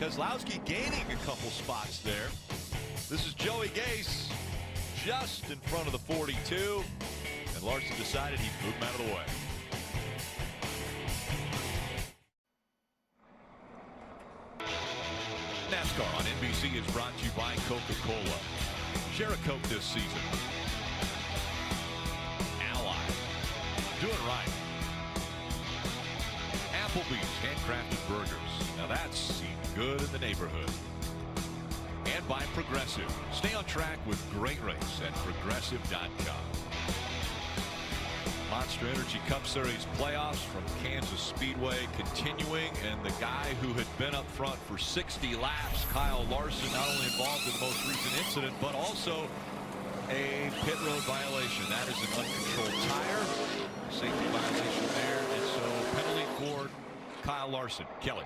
Keselowski gaining a couple spots there. This is Joey Gase just in front of the 42. And Larson decided he'd move him out of the way. NASCAR on NBC is brought to you by Coca-Cola. Share a Coke this season. Ally. Do it right. Applebee's handcrafted burgers. Now that's seen good in the neighborhood. And by Progressive. Stay on track with great race at Progressive.com. Monster Energy Cup Series playoffs from Kansas Speedway continuing, and the guy who had been up front for 60 laps, Kyle Larson, not only involved in the most recent incident, but also a pit road violation. That is an uncontrolled tire. Safety violation there, and so penalty for Kyle Larson. Kelly.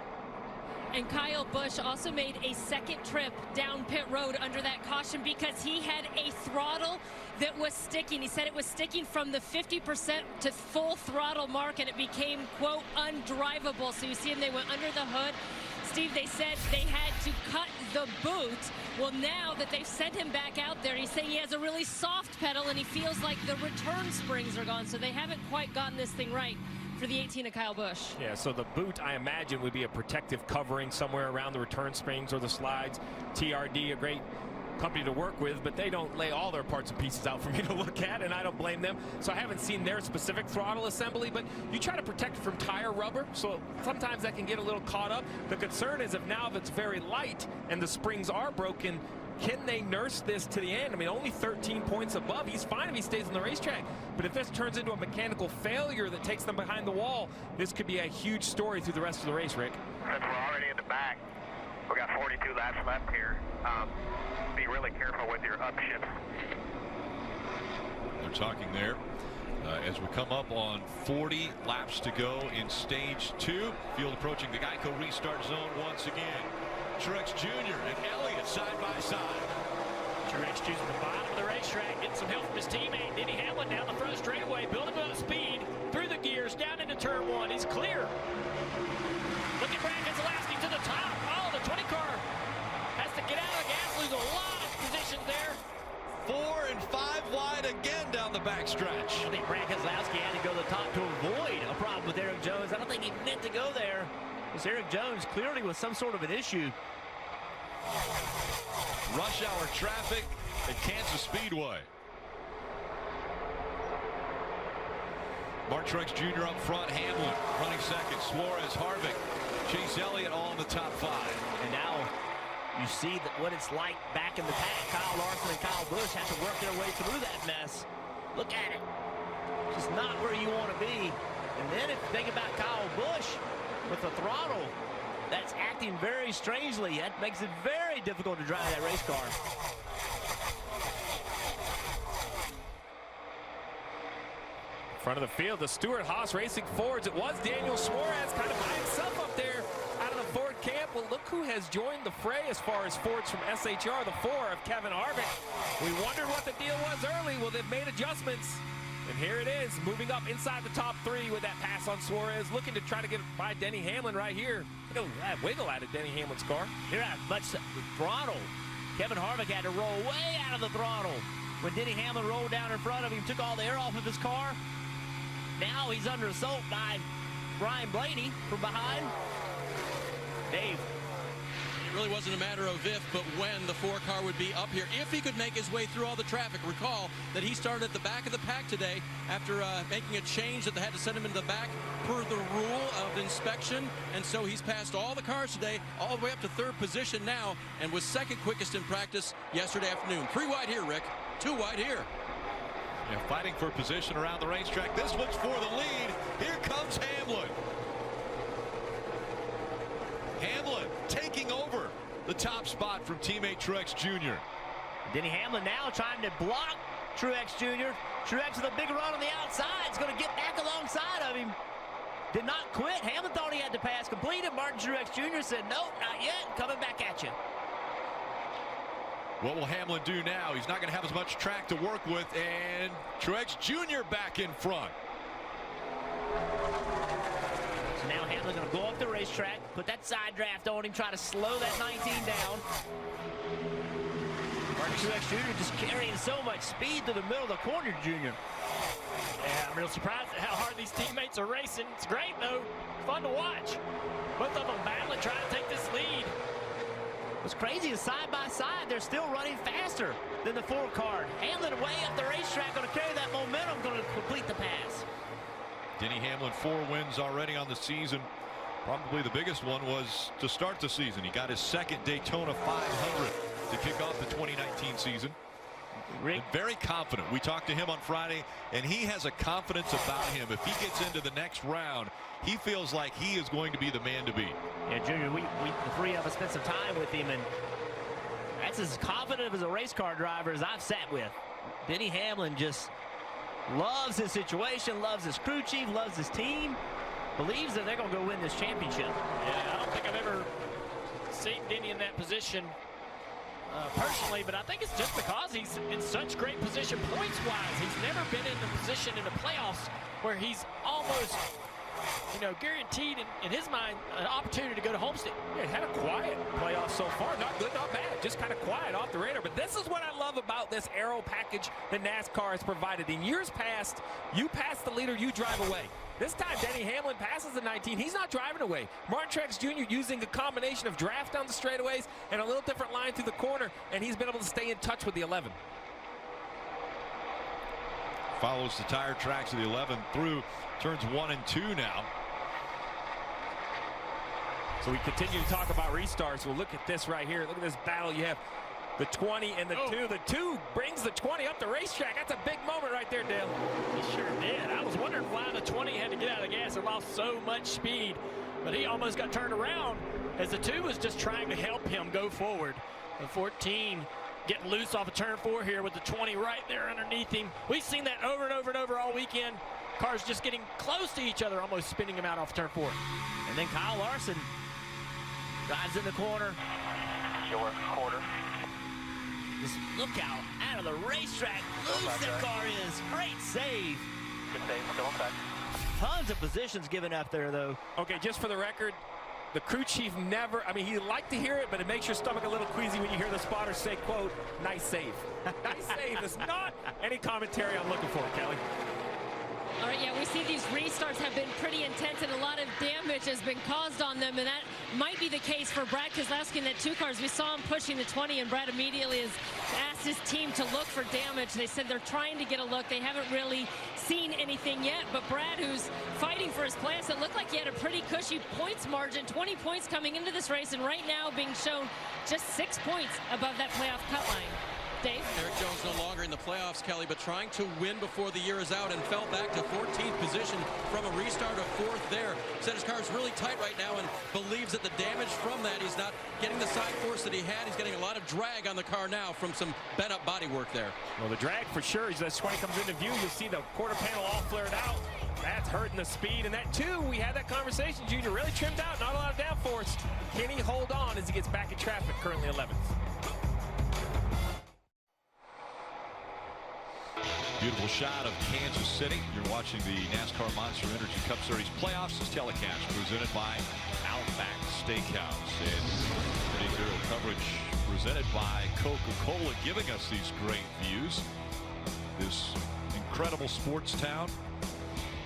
And Kyle Busch also made a second trip down pit road under that caution because he had a throttle that was sticking. He said it was sticking from the 50% to full throttle mark, and it became, quote, undrivable. So you see him, they went under the hood. Steve, they said they had to cut the boot. Well, now that they've sent him back out there, he's saying he has a really soft pedal, and he feels like the return springs are gone. So they haven't quite gotten this thing right for the 18 of Kyle Busch. Yeah, so the boot, I imagine, would be a protective covering somewhere around the return springs or the slides. TRD, a great company to work with, but they don't lay all their parts and pieces out for me to look at, and I don't blame them. So I haven't seen their specific throttle assembly, but you try to protect it from tire rubber, so sometimes that can get a little caught up. The concern is if it's very light and the springs are broken, can they nurse this to the end? I mean, only 13 points above. He's fine if he stays on the racetrack. But if this turns into a mechanical failure that takes them behind the wall, this could be a huge story through the rest of the race, Rick. Since we're already in the back, we got 42 laps left here. Be really careful with your upshifts. They're talking there as we come up on 40 laps to go in stage 2. Field approaching the Geico restart zone once again. Truex Jr. and Elliott side by side. Truex Jr. at the bottom of the racetrack, getting some help from his teammate Denny Hamlin down the front straightaway, building up speed through the gears down into turn 1. He's clear. Look at Brad Keselowski to the top. Oh, the 20 car has to get out of the gas, lose a lot of position there. 4 and 5 wide again down the backstretch. I think Brad Keselowski had to go to the top to avoid a problem with Eric Jones. I don't think he meant to go there. Because Eric Jones clearly was some sort of an issue. Rush hour traffic at Kansas Speedway. Mark Truex Jr. up front, Hamlin running second, Suarez, Harvick, Chase Elliott all in the top 5. And now you see what it's like back in the pack. Kyle Larson and Kyle Busch have to work their way through that mess. Look at it. Just not where you want to be. And then if you think about Kyle Busch with the throttle, that's acting very strangely. That makes it very difficult to drive that race car. Front of the field, the Stewart-Haas Racing Fords. It was Daniel Suarez kind of by himself up there. who has joined the fray as far as Fords from SHR, the 4 of Kevin Harvick. We wondered what the deal was early. Well, they've made adjustments. And here it is, moving up inside the top 3 with that pass on Suarez, looking to try to get by Denny Hamlin right here. Look at that wiggle out of Denny Hamlin's car. Here at much the throttle. Kevin Harvick had to roll way out of the throttle when Denny Hamlin rolled down in front of him, took all the air off of his car. Now he's under assault by Ryan Blaney from behind. Dave. It really wasn't a matter of if, but when the 4 car would be up here. If he could make his way through all the traffic. Recall that he started at the back of the pack today after making a change that they had to send him into the back per the rule of inspection. And so he's passed all the cars today, all the way up to 3rd position now, and was 2nd quickest in practice yesterday afternoon. 3 wide here, Rick. 2 wide here. Yeah, fighting for position around the racetrack. This one's for the lead. Here comes Hamlin. Hamlin taking over the top spot from teammate Truex Jr. Denny Hamlin now trying to block Truex Jr. Truex with a big run on the outside. Is going to get back alongside of him. Did not quit. Hamlin thought he had the pass completed. Martin Truex Jr. said, nope, not yet. Coming back at you. What will Hamlin do now? He's not going to have as much track to work with, and Truex Jr. back in front. So now Hamlin's going to go up the racetrack, put that side draft on him, try to slow that 19 down. Martin Truex Jr. just carrying so much speed to the middle of the corner, Jr. Yeah, I'm real surprised at how hard these teammates are racing. It's great, though. Fun to watch. Both of them battling, trying to take this lead. What's crazy is side by side, they're still running faster than the 4 car. Hamlin way up the racetrack, going to carry that momentum, going to complete the pass. Denny Hamlin, 4 wins already on the season. Probably the biggest one was to start the season. He got his 2nd Daytona 500 to kick off the 2019 season. Rick. Very confident. We talked to him on Friday, and he has a confidence about him. If he gets into the next round, he feels like he is going to be the man to beat. Yeah, Junior, the 3 of us spent some time with him, and that's as confident as a race car driver as I've sat with. Denny Hamlin just loves his situation, loves his crew chief, loves his team, believes that they're going to go win this championship. Yeah, I don't think I've ever seen Denny in that position personally, but I think it's just because he's in such great position points-wise. He's never been in the position in the playoffs where he's almost, you know, guaranteed in his mind an opportunity to go to Homestead. Yeah, had a quiet playoff so far. Not good, not bad. Just kind of quiet off the radar. But this is what I love about this aero package that NASCAR has provided. In years past, you pass the leader, you drive away. This time, Denny Hamlin passes the 19. He's not driving away. Martin Truex Jr. using a combination of draft down the straightaways and a little different line through the corner, and he's been able to stay in touch with the 11. Follows the tire tracks of the 11 through turns 1 and 2 now. So we continue to talk about restarts. Well, look at this right here. Look at this battle. You have the 20 and the 2. The 2 brings the 20 up the racetrack. That's a big moment right there, Dale. He sure did. I was wondering why the 20 had to get out of the gas and lost so much speed. But he almost got turned around as the 2 was just trying to help him go forward. The 14 getting loose off of turn 4 here with the 20 right there underneath him. We've seen that over and over and over all weekend. Cars just getting close to each other, almost spinning him out off turn 4. And then Kyle Larson drives in the corner. Your quarter. Just look out of the racetrack. Loose that car is. Great save. Good save. Still on track. Tons of positions given up there, though. Okay, just for the record, the crew chief never, I mean, he'd like to hear it, but it makes your stomach a little queasy when you hear the spotter say, quote, nice save. Nice save is not any commentary I'm looking for, Kelly. All right, yeah, we see these restarts have been pretty intense and a lot of damage has been caused on them, and that might be the case for Brad Keselowski in that 2 cars. We saw him pushing the 20, and Brad immediately has asked his team to look for damage. They said they're trying to get a look. They haven't really seen anything yet, but Brad, who's fighting for his place, it looked like he had a pretty cushy points margin, 20 points coming into this race, and right now being shown just 6 points above that playoff cut line. Dave? Eric Jones no longer in the playoffs, Kelly, but trying to win before the year is out and fell back to 14th position from a restart of 4th there. Said his car is really tight right now and believes that the damage from that, he's not getting the side force that he had. He's getting a lot of drag on the car now from some bent-up bodywork there. Well, the drag for sure. As 20 comes into view, you'll see the quarter panel all flared out. That's hurting the speed. And that, too, we had that conversation, Junior. Really trimmed out, not a lot of downforce. Can he hold on as he gets back in traffic, currently 11th? Beautiful shot of Kansas City. You're watching the NASCAR Monster Energy Cup Series playoffs. This telecast presented by Outback Steakhouse. And video coverage presented by Coca-Cola, giving us these great views. This incredible sports town.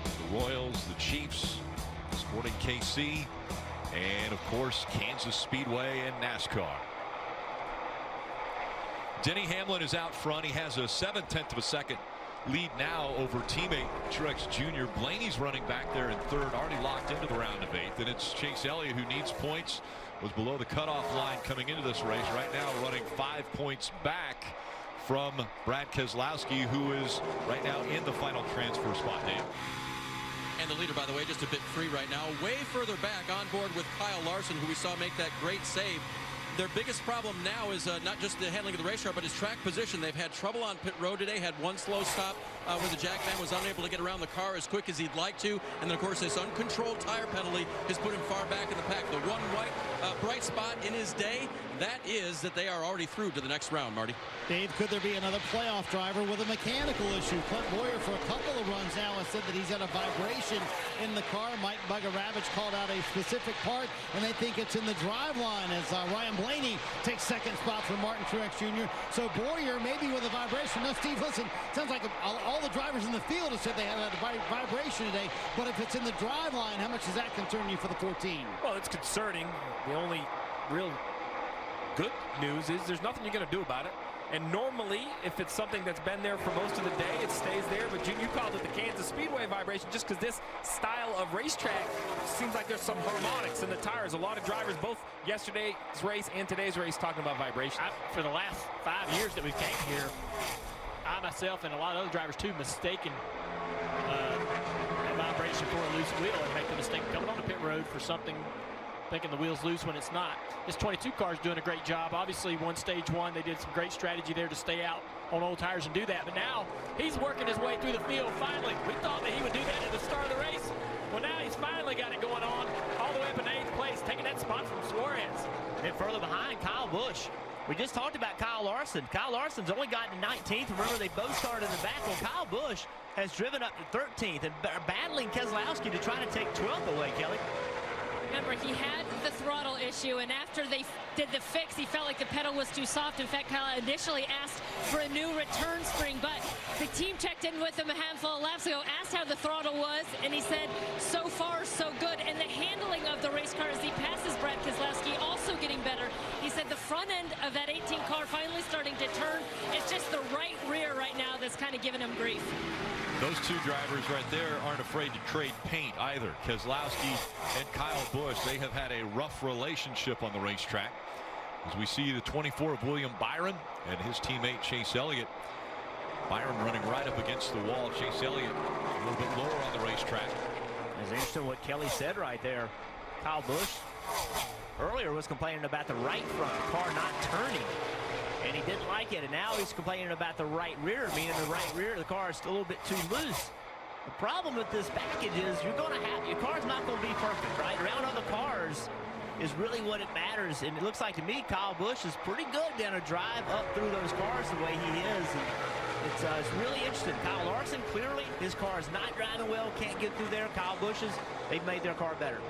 The Royals, the Chiefs, Sporting KC, and of course Kansas Speedway and NASCAR. Denny Hamlin is out front. He has a 7/10 of a second lead now over teammate Truex Jr. Blaney's running back there in third, already locked into the round of 8th, and it's Chase Elliott who needs points. Was below the cutoff line coming into this race. Right now running 5 points back from Brad Keselowski, who is right now in the final transfer spot. Dave. And the leader, by the way, just a bit free right now. Way further back on board with Kyle Larson, who we saw make that great save. Their biggest problem now is not just the handling of the race car, but his track position. They've had trouble on pit road today, had one slow stop where the jackman was unable to get around the car as quick as he'd like to. And then, of course, this uncontrolled tire penalty has put him far back in the pack. The one bright spot in his day, that is that they are already through to the next round, Marty. Dave, could there be another playoff driver with a mechanical issue? Clint Boyer, for a couple of runs now, has said that he's got a vibration in the car. Mike Bugger-Ravage called out a specific part, and they think it's in the drive line as Ryan Blaney takes second spot for Martin Truex Jr. So Boyer maybe with a vibration. Now, Steve, listen, sounds like all the drivers in the field have said they had a vibration today, but if it's in the drive line, how much does that concern you for the 14? Well, it's concerning. The only real good news is there's nothing you're going to do about it. And normally, if it's something that's been there for most of the day, it stays there. But you called it the Kansas Speedway vibration just because this style of racetrack seems like there's some harmonics in the tires. A lot of drivers, both yesterday's race and today's race, talking about vibration. For the last 5 years that we've came here, I myself and a lot of other drivers too mistaken a vibration for a loose wheel and make the mistake coming on the pit road for something, thinking the wheel's loose when it's not. This 22 car is doing a great job. Obviously, stage one, they did some great strategy there to stay out on old tires and do that. But now he's working his way through the field. Finally, we thought that he would do that at the start of the race. Well, now he's finally got it going on, all the way up in 8th place, taking that spot from Suarez. And further behind, Kyle Busch. We just talked about Kyle Larson. Kyle Larson's only gotten to 19th. Remember, they both started in the back. Well, Kyle Busch has driven up to 13th and battling Keselowski to try to take 12th away, Kelly. Remember, he had the throttle issue, and after they did the fix, he felt like the pedal was too soft. In fact, Kyle initially asked for a new return spring, but the team checked in with him a handful of laps ago, asked how the throttle was, and he said, so far, so good. And the handling of the race car as he passes Brad Keselowski also getting better. He said the front end of that 18 car finally starting to turn. It's just the right rear right now that's kind of giving him grief. Those two drivers right there aren't afraid to trade paint either. Keselowski and Kyle Busch, they have had a rough relationship on the racetrack. As we see the 24 of William Byron and his teammate Chase Elliott. Byron running right up against the wall. Chase Elliott a little bit lower on the racetrack. It's interesting what Kelly said right there. Kyle Busch earlier was complaining about the right front, the car not turning. And he didn't like it, and now he's complaining about the right rear, meaning the right rear of the car is still a little bit too loose. The problem with this package is your car's not going to be perfect, right? Around other cars is really what it matters, and it looks like to me Kyle Busch is pretty good down a drive up through those cars the way he is. And it's really interesting. Kyle Larson, clearly his car is not driving well, can't get through there. Kyle Busch's, they've made their car better.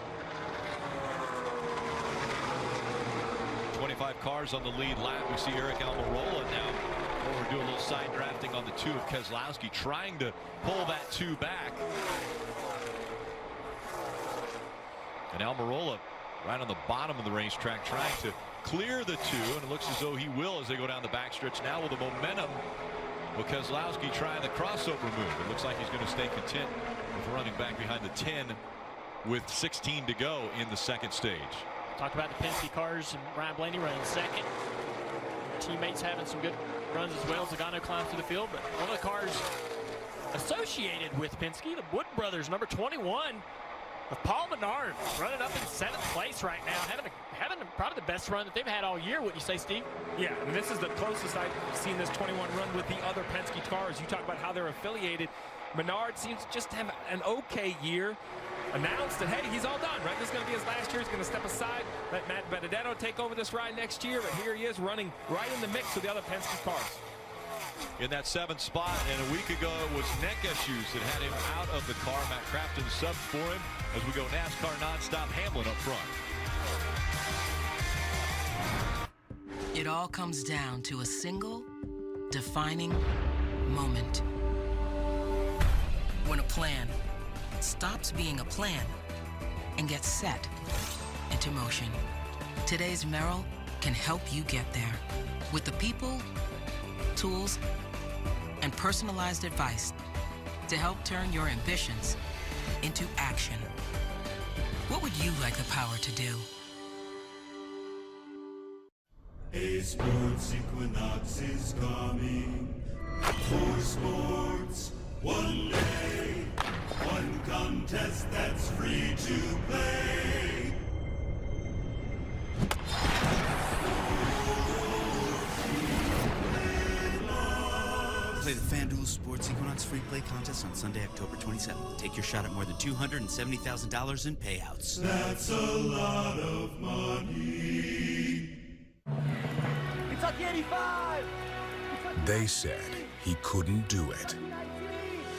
25 cars on the lead lap. We see Eric Almirola now over doing a little side drafting on the 2 of Keselowski, trying to pull that 2 back. And Almirola right on the bottom of the racetrack trying to clear the 2, and it looks as though he will as they go down the backstretch now with the momentum. Well, Keselowski trying the crossover move. It looks like he's going to stay content with running back behind the 10 with 16 to go in the second stage. Talked about the Penske cars and Ryan Blaney running second. Teammates having some good runs as well as Logano climbs to the field. But one of the cars associated with Penske, the Wood brothers, number 21, of Paul Menard, running up in 7th place right now, having probably the best run that they've had all year, wouldn't you say, Steve? Yeah, and this is the closest I've seen this 21 run with the other Penske cars. You talk about how they're affiliated. Menard seems just to have an okay year. Announced that, hey, he's all done, right? This is going to be his last year. He's going to step aside, let Matt Benedetto take over this ride next year. But here he is running right in the mix with the other Penske cars. In that 7th spot, and a week ago it was neck issues that had him out of the car. Matt Crafton subbed for him as we go NASCAR nonstop. Hamlin up front. It all comes down to a single defining moment. When a plan stops being a plan and gets set into motion. Today's Merrill can help you get there with the people, tools, and personalized advice to help turn your ambitions into action. What would you like the power to do? A Sports Equinox is coming. 4 sports, 1 day, 1 contest that's free to play. Play the FanDuel Sports Equinox Free Play Contest on Sunday, October 27th. Take your shot at more than $270,000 in payouts. That's a lot of money. Kentucky 85! They said he couldn't do it.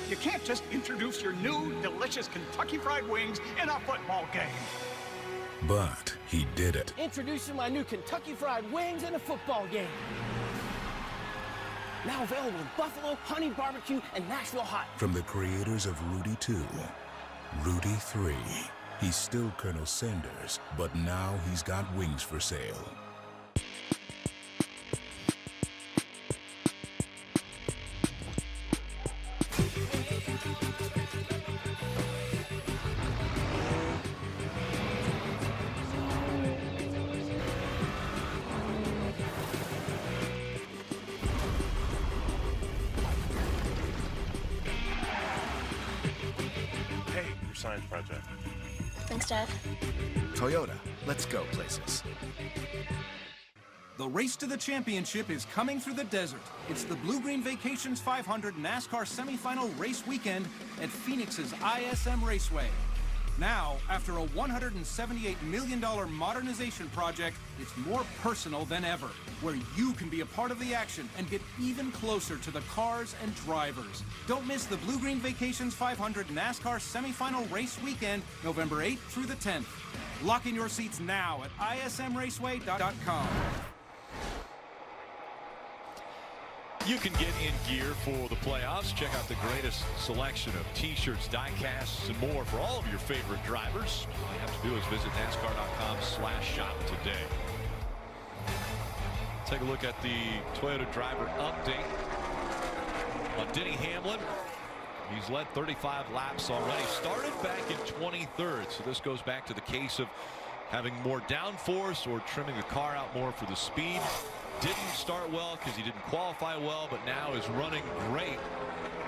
You can't just introduce your new, delicious Kentucky Fried Wings in a football game. But he did it. Introducing my new Kentucky Fried Wings in a football game. Now available in Buffalo, Honey Barbecue, and Nashville Hot. From the creators of Rudy 2, Rudy 3. He's still Colonel Sanders, but now he's got wings for sale. Science project. Thanks, Dad. Toyota, let's go places. The race to the championship is coming through the desert. It's the Blue Green Vacations 500 NASCAR semifinal race weekend at Phoenix's ISM Raceway. Now, after a $178 million modernization project, it's more personal than ever, where you can be a part of the action and get even closer to the cars and drivers. Don't miss the Blue Green Vacations 500 NASCAR semifinal race weekend, November 8th through the 10th. Lock in your seats now at ismraceway.com. You can get in gear for the playoffs. Check out the greatest selection of t-shirts, die-casts, and more for all of your favorite drivers. All you have to do is visit NASCAR.com/shop today. Take a look at the Toyota driver update on Denny Hamlin. He's led 35 laps already. Started back in 23rd, so this goes back to the case of having more downforce or trimming the car out more for the speed. Didn't start well because he didn't qualify well, but now is running great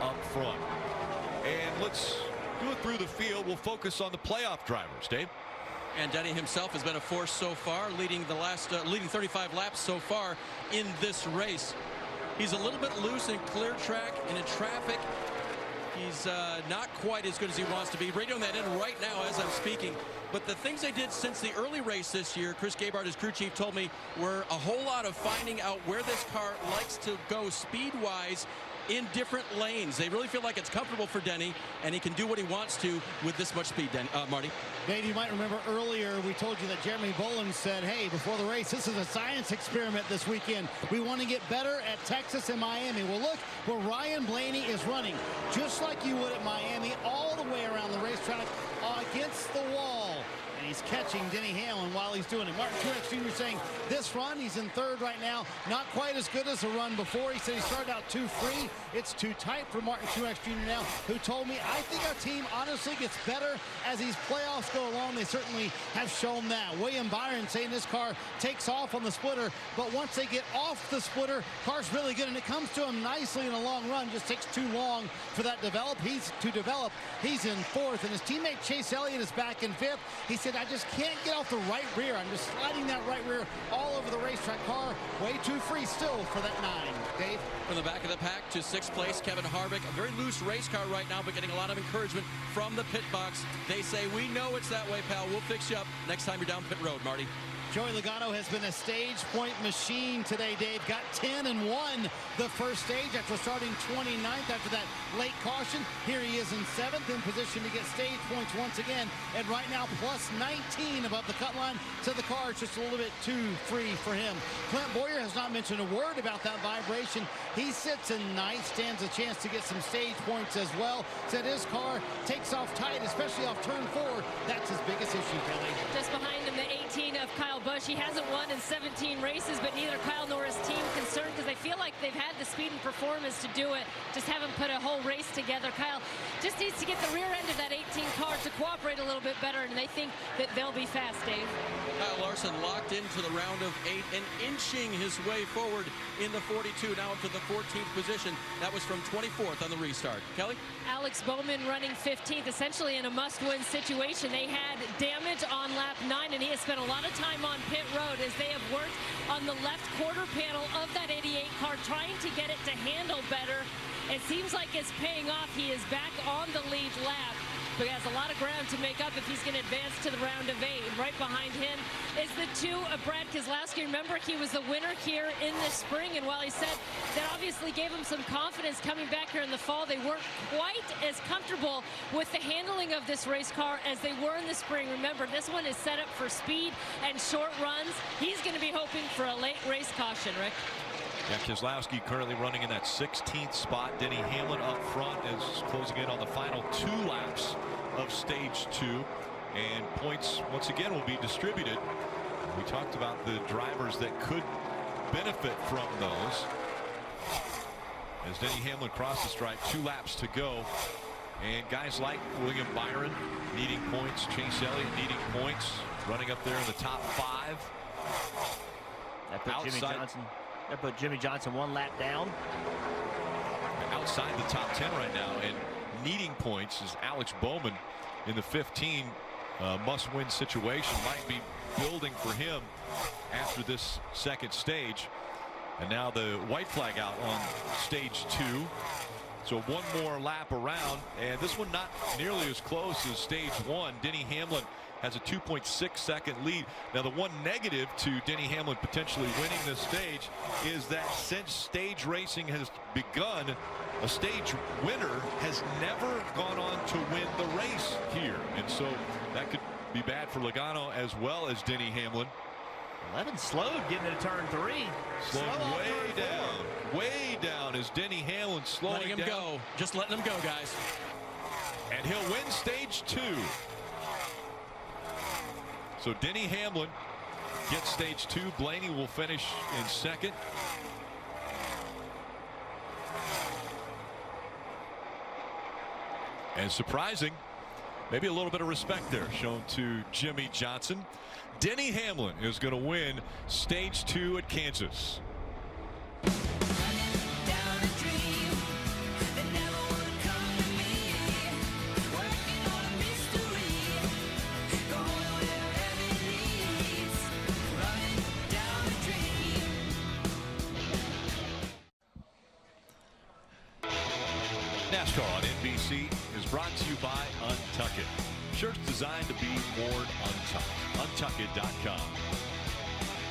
up front. And let's do it through the field. We'll focus on the playoff drivers, Dave. And Denny himself has been a force so far, leading the last leading 35 laps so far in this race. He's a little bit loose in clear track and in traffic. He's not quite as good as he wants to be. Radioing that in right now as I'm speaking. But the things they did since the early race this year, Chris Gabehart, his crew chief, told me were a whole lot of finding out where this car likes to go speed-wise in different lanes. They really feel like it's comfortable for Denny, and he can do what he wants to with this much speed, Marty. Dave, you might remember earlier we told you that Jeremy Bolin said, hey, before the race, this is a science experiment this weekend. We want to get better at Texas and Miami. Well, look where Ryan Blaney is running, just like you would at Miami, all the way around the racetrack against the wall. he's catching Denny Hamlin while he's doing it. Martin Truex Jr. saying this run, he's in third right now, not quite as good as the run before. He said he started out too free. It's too tight for Martin Truex Jr. now, who told me, I think our team honestly gets better as these playoffs go along. They certainly have shown that. William Byron saying this car takes off on the splitter, but once they get off the splitter, car's really good, and it comes to him nicely in a long run. Just takes too long for that to develop. He's in fourth, and his teammate Chase Elliott is back in fifth. He said, I just can't get off the right rear. I'm just sliding that right rear all over the racetrack. Car way too free still for that 9. Dave? From the back of the pack to 6th place, Kevin Harvick. A very loose race car right now, but getting a lot of encouragement from the pit box. They say, we know it's that way, pal. We'll fix you up next time you're down pit road, Marty. Joey Logano has been a stage point machine today, Dave. Got 10 and won the first stage after starting 29th after that late caution. Here he is in 7th, in position to get stage points once again. And right now, plus 19 above the cut line to the car. It's just a little bit too free for him. Clint Boyer has not mentioned a word about that vibration. He sits in ninth, stands a chance to get some stage points as well. Said his car takes off tight, especially off turn 4. That's his biggest issue, Kelly. Just behind him, the 18 of Kyle Busch. He hasn't won in 17 races, but neither Kyle nor his team concerned because they feel like they've had the speed and performance to do it. Just haven't put a whole race together. Kyle just needs to get the rear end of that 18 car to cooperate a little bit better, and they think that they'll be fast, Dave. Kyle Larson locked into the round of 8 and inching his way forward in the 42, now up to the 14th position. That was from 24th on the restart. Kelly? Alex Bowman running 15th, essentially in a must-win situation. They had damage on lap 9, and he has spent a lot of time on pit road as they have worked on the left quarter panel of that 88 car, trying to get it to handle better. It seems like it's paying off. He is back on the lead lap, but he has a lot of ground to make up if he's going to advance to the round of 8. Right behind him is the 2 of Brad Keselowski. Remember, he was the winner here in the spring, and while he said that obviously gave him some confidence coming back here in the fall, they weren't quite as comfortable with the handling of this race car as they were in the spring. Remember, this one is set up for speed and short runs. He's going to be hoping for a late race caution, Rick. Yeah, Keselowski currently running in that 16th spot. Denny Hamlin up front is closing in on the final 2 laps of stage 2. And points, once again, will be distributed. We talked about the drivers that could benefit from those. As Denny Hamlin crosses the stripe, 2 laps to go. And guys like William Byron needing points, Chase Elliott needing points, running up there in the top 5. That put Jimmy Johnson 1 lap down. Outside the top 10 right now and needing points is Alex Bowman in the 15 must-win situation. Might be building for him after this second stage. And now the white flag out on stage 2. So 1 more lap around, and this one not nearly as close as stage 1. Denny Hamlin has a 2.6 second lead. Now the one negative to Denny Hamlin potentially winning this stage is that since stage racing has begun, a stage winner has never gone on to win the race here. And so that could be bad for Logano as well as Denny Hamlin. 11 slowed getting into turn 3. Slowed way down as Denny Hamlin slowing letting him down. go. Just letting him go, guys. And he'll win stage 2. So Denny Hamlin gets stage 2. Blaney will finish in second. And surprising, maybe a little bit of respect there shown to Jimmy Johnson. Denny Hamlin is going to win stage 2 at Kansas. NASCAR on NBC is brought to you by Untuck It. Shirts designed to be worn untucked. Untuckit.com.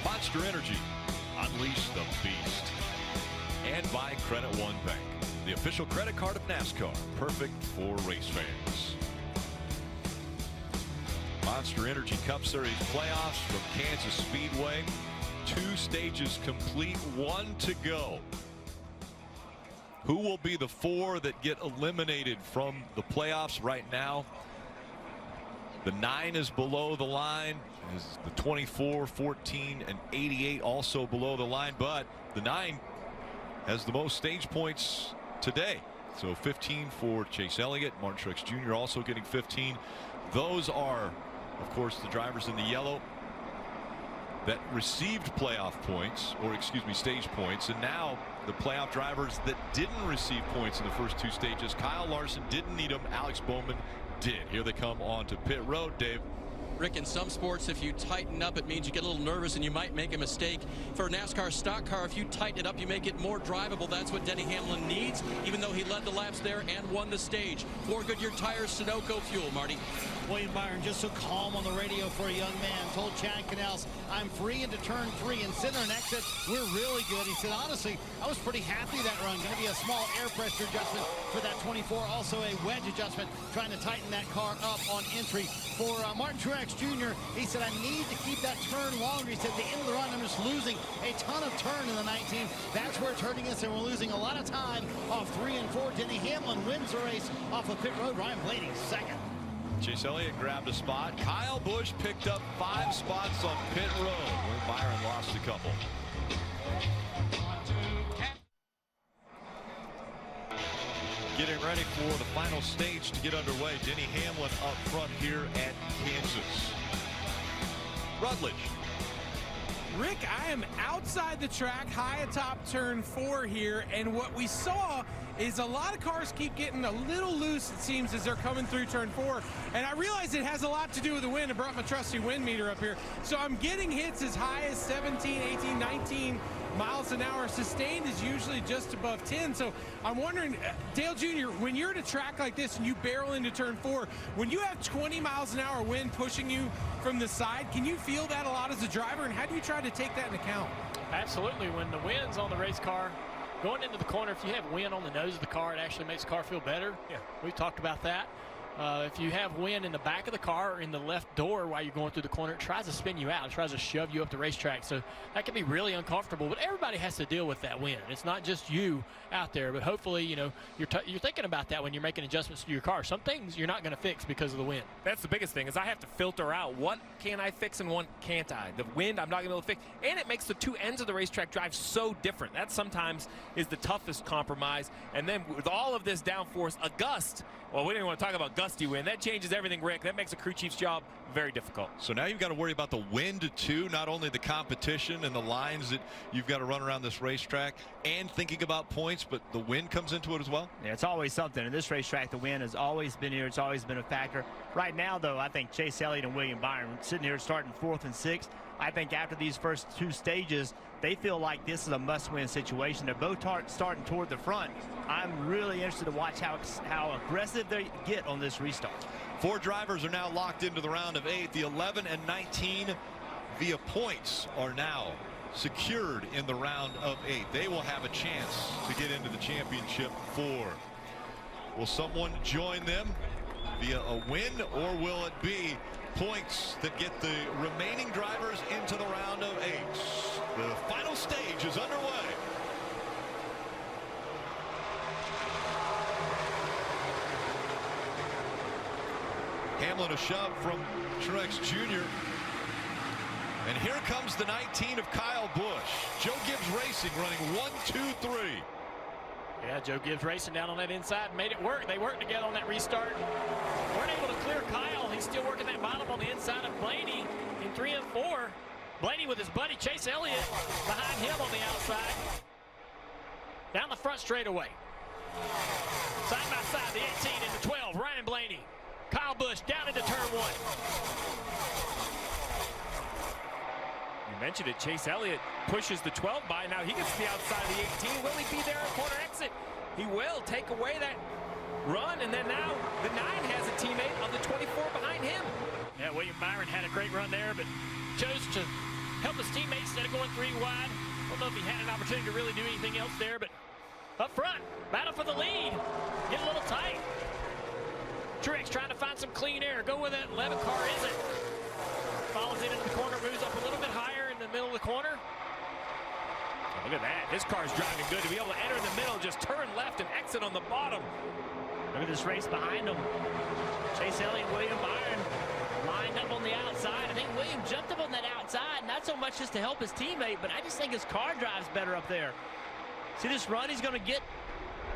Monster Energy. Unleash the beast. And by Credit One Bank, the official credit card of NASCAR. Perfect for race fans. Monster Energy Cup Series playoffs from Kansas Speedway. 2 stages complete, 1 to go. Who will be the 4 that get eliminated from the playoffs right now? The 9 is below the line. Is the 24, 14, and 88 also below the line, but the 9 has the most stage points today. So 15 for Chase Elliott. Martin Truex Jr. also getting 15. Those are, of course, the drivers in the yellow that received playoff points, or excuse me, stage points, and now the playoff drivers that didn't receive points in the first 2 stages. Kyle Larson didn't need them. Alex Bowman did. Here they come onto pit road, Dave. Rick, in some sports, if you tighten up, it means you get a little nervous and you might make a mistake. For a NASCAR stock car, if you tighten it up, you make it more drivable. That's what Denny Hamlin needs, even though he led the laps there and won the stage. 4 Goodyear tires, Sunoco fuel, Marty. William Byron, just so calm on the radio for a young man, told Chad Canals, I'm free into turn 3 and center and exit. We're really good. He said, honestly, I was pretty happy that run. Going to be a small air pressure adjustment for that 24. Also a wedge adjustment, trying to tighten that car up on entry. For Martin Truex Jr., he said, I need to keep that turn longer. He said, at the end of the run, I'm just losing a ton of turn in the 19. That's where it's hurting us, and we're losing a lot of time off 3 and 4. Denny Hamlin wins the race off of pit road. Ryan Blaney second. Chase Elliott grabbed a spot. Kyle Busch picked up 5 spots on pit road, where Byron lost a couple. Getting ready for the final stage to get underway. Denny Hamlin up front here at Kansas. Rutledge. Rick, I am outside the track, high atop turn 4 here, and what we saw is a lot of cars keep getting a little loose, it seems, as they're coming through turn 4. And I realize it has a lot to do with the wind. I brought my trusty wind meter up here. So I'm getting hits as high as 17, 18, 19 miles an hour. Sustained is usually just above 10. So I'm wondering, Dale Jr., when you're at a track like this and you barrel into turn 4, when you have 20 miles an hour wind pushing you from the side, can you feel that a lot as a driver? And how do you try to take that into account? Absolutely. When the wind's on the race car, going into the corner, if you have wind on the nose of the car, it actually makes the car feel better. Yeah, we've talked about that. If you have wind in the back of the car or in the left door while you're going through the corner, it tries to spin you out. It tries to shove you up the racetrack. So that can be really uncomfortable. But everybody has to deal with that wind. It's not just you out there. But hopefully, you know, you're thinking about that when you're making adjustments to your car. Some things you're not going to fix because of the wind. That's the biggest thing, is I have to filter out what can I fix and what can't I. The wind I'm not going to be able to fix. And it makes the 2 ends of the racetrack drive so different. That sometimes is the toughest compromise. And then with all of this downforce, a gust, well, we didn't want to talk about gusty wind. That changes everything, Rick. That makes a crew chief's job very difficult. So now you've got to worry about the wind too, not only the competition and the lines that you've got to run around this racetrack and thinking about points, but the wind comes into it as well. Yeah, it's always something. In this racetrack, the wind has always been here. It's always been a factor. Right now, though, I think Chase Elliott and William Byron sitting here starting 4th and 6th. I think after these first 2 stages, they feel like this is a must-win situation. They're both starting toward the front. I'm really interested to watch how aggressive they get on this restart. 4 drivers are now locked into the round of 8. The 11 and 19 via points are now secured in the round of 8. They will have a chance to get into the championship 4. Will someone join them via a win, or will it be points that get the remaining drivers into the round of 8? The final stage is underway. Hamlin a shove from Truex Jr. And here comes the 19 of Kyle Busch. Joe Gibbs Racing running 1, 2, 3. Yeah, Joe Gibbs racing down on that inside and made it work. They worked together on that restart. Weren't able to clear Kyle. He's still working that bottom on the inside of Blaney in 3 and 4. Blaney with his buddy Chase Elliott behind him on the outside. Down the front straightaway. Side by side, the 18 and the 12. Ryan Blaney. Kyle Busch down into turn 1. You mentioned it. Chase Elliott pushes the 12 by. Now he gets to the outside of the 18. Will he be there at corner exit? He will take away that run, and then now the 9 has a teammate of the 24 behind him. Yeah, William Byron had a great run there, but chose to help his teammates instead of going 3 wide. I don't know if he had an opportunity to really do anything else there, but up front, battle for the lead. Get a little tight. Truex trying to find some clean air. Go with it. 11 car isn't. Follows it into the corner, moves up a little bit higher in the middle of the corner. Oh, look at that. This car's driving good to be able to enter in the middle, just turn left and exit on the bottom. Look at this race behind them. Chase Elliott, William Byron. Lined up on the outside. I think Williams jumped up on that outside, not so much just to help his teammate, but I just think his car drives better up there. See this run? He's going to get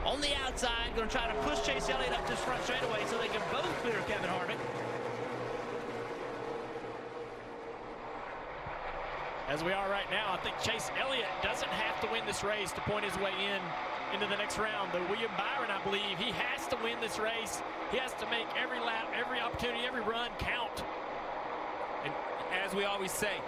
on the outside, going to try to push Chase Elliott up this front straightaway so they can both clear Kevin Harvick. As we are right now, I think Chase Elliott doesn't have to win this race to point his way into the next round. But William Byron, I believe, he has to win this race. He has to make every lap, every opportunity, every run count. And as we always say,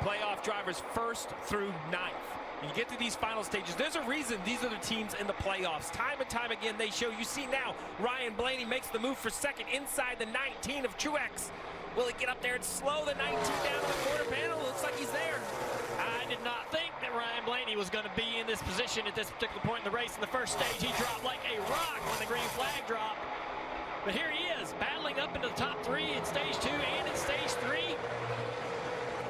playoff drivers first through ninth. When you get to these final stages, there's a reason these are the teams in the playoffs. Time and time again, they show. You see now, Ryan Blaney makes the move for second inside the 19 of Truex. Will he get up there and slow the 19 down to the quarter panel? Looks like he's there. I did not think that Ryan Blaney was going to be in this position at this particular point in the race. In the first stage, he dropped like a rock when the green flag dropped. But here he is, battling up into the top 3 in stage 2 and in stage 3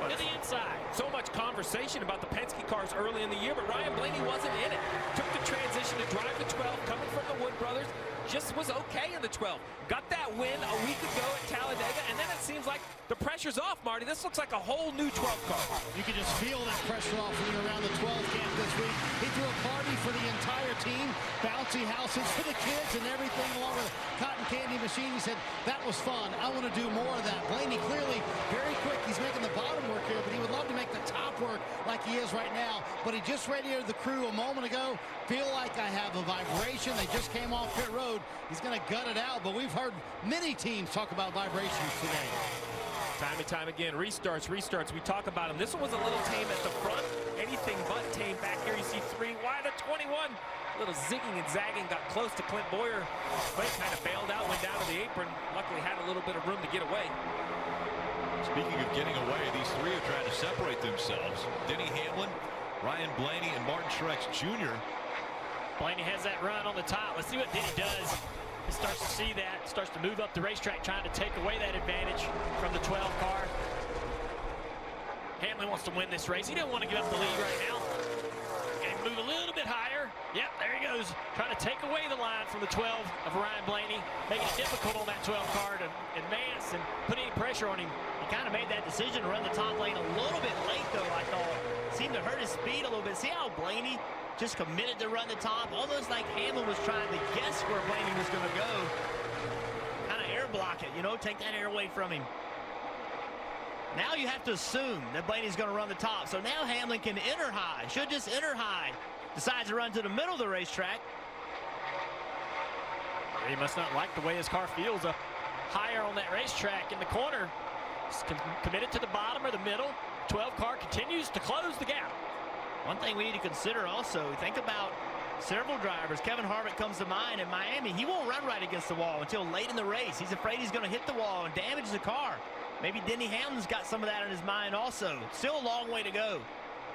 to the inside. So much conversation about the Penske cars early in the year, but Ryan Blaney wasn't in it. Took the transition to drive the 12, coming from the Wood brothers. Just was okay in the 12. Got that win a week ago at Talladega, and then it seems like the pressure's off, Marty. This looks like a whole new 12 car. You can just feel that pressure off when you're around the 12 camp this week. He threw a party for the entire team, bouncy houses for the kids and everything, along with a cotton candy machine. He said, that was fun. I want to do more of that. Blaney clearly very quick. He's making the bottom work here, but he would love to make the top work like he is right now. But he just radioed the crew a moment ago. Feel like I have a vibration. They just came off pit road. He's going to gut it out, but we've heard many teams talk about vibrations today. Time and time again, restarts. We talk about them. This one was a little tame at the front. Anything but tame back here. You see 3 wide at 21. A little zigging and zagging. Got close to Clint Boyer. But kind of bailed out, went down to the apron. Luckily had a little bit of room to get away. Speaking of getting away, these 3 are trying to separate themselves. Denny Hamlin, Ryan Blaney, and Martin Truex Jr. Blaney has that run on the top. Let's see what Denny does. He starts to see that, starts to move up the racetrack, trying to take away that advantage from the 12 car. Hamlin wants to win this race. He doesn't want to give up the lead right now. Can he move a little bit higher? Yep, there he goes. Trying to take away the line from the 12 of Ryan Blaney, making it difficult on that 12 car to advance and put any pressure on him. He kind of made that decision to run the top lane a little bit late, though, I thought. Seemed to hurt his speed a little bit. See how Blaney just committed to run the top, almost like Hamlin was trying to guess where Blaney was going to go. Kind of air block it, you know, take that air away from him. Now you have to assume that Blaney's going to run the top. So now Hamlin can enter high, should just enter high. Decides to run to the middle of the racetrack. He must not like the way his car feels up higher on that racetrack in the corner. He's committed to the bottom or the middle. 12 car continues to close the gap. One thing we need to consider also, think about several drivers. Kevin Harvick comes to mind in Miami. He won't run right against the wall until late in the race. He's afraid he's going to hit the wall and damage the car. Maybe Denny Hamlin's got some of that in his mind also. Still a long way to go.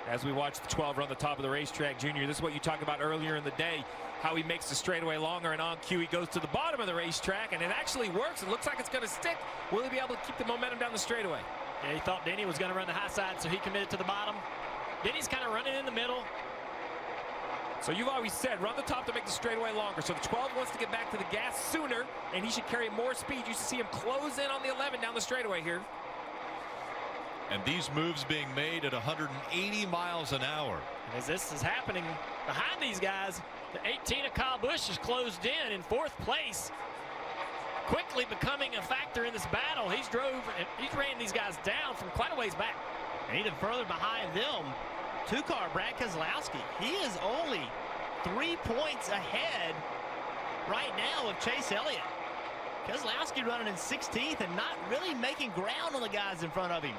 As we watch the 12 run the top of the racetrack, Junior, this is what you talked about earlier in the day, how he makes the straightaway longer, and on cue he goes to the bottom of the racetrack, and it actually works. It looks like it's going to stick. Will he be able to keep the momentum down the straightaway? Yeah, he thought Denny was going to run the high side, so he committed to the bottom. Denny's kind of running in the middle. So you've always said, run the top to make the straightaway longer. So the 12 wants to get back to the gas sooner, and he should carry more speed. You should see him close in on the 11 down the straightaway here. And these moves being made at 180 miles an hour. And as this is happening behind these guys, the 18 of Kyle Busch is closed in 4th place. Quickly becoming a factor in this battle. He's ran these guys down from quite a ways back. And even further behind them, 2-car Brad Keselowski. He is only 3 points ahead right now of Chase Elliott. Keselowski running in 16th and not really making ground on the guys in front of him.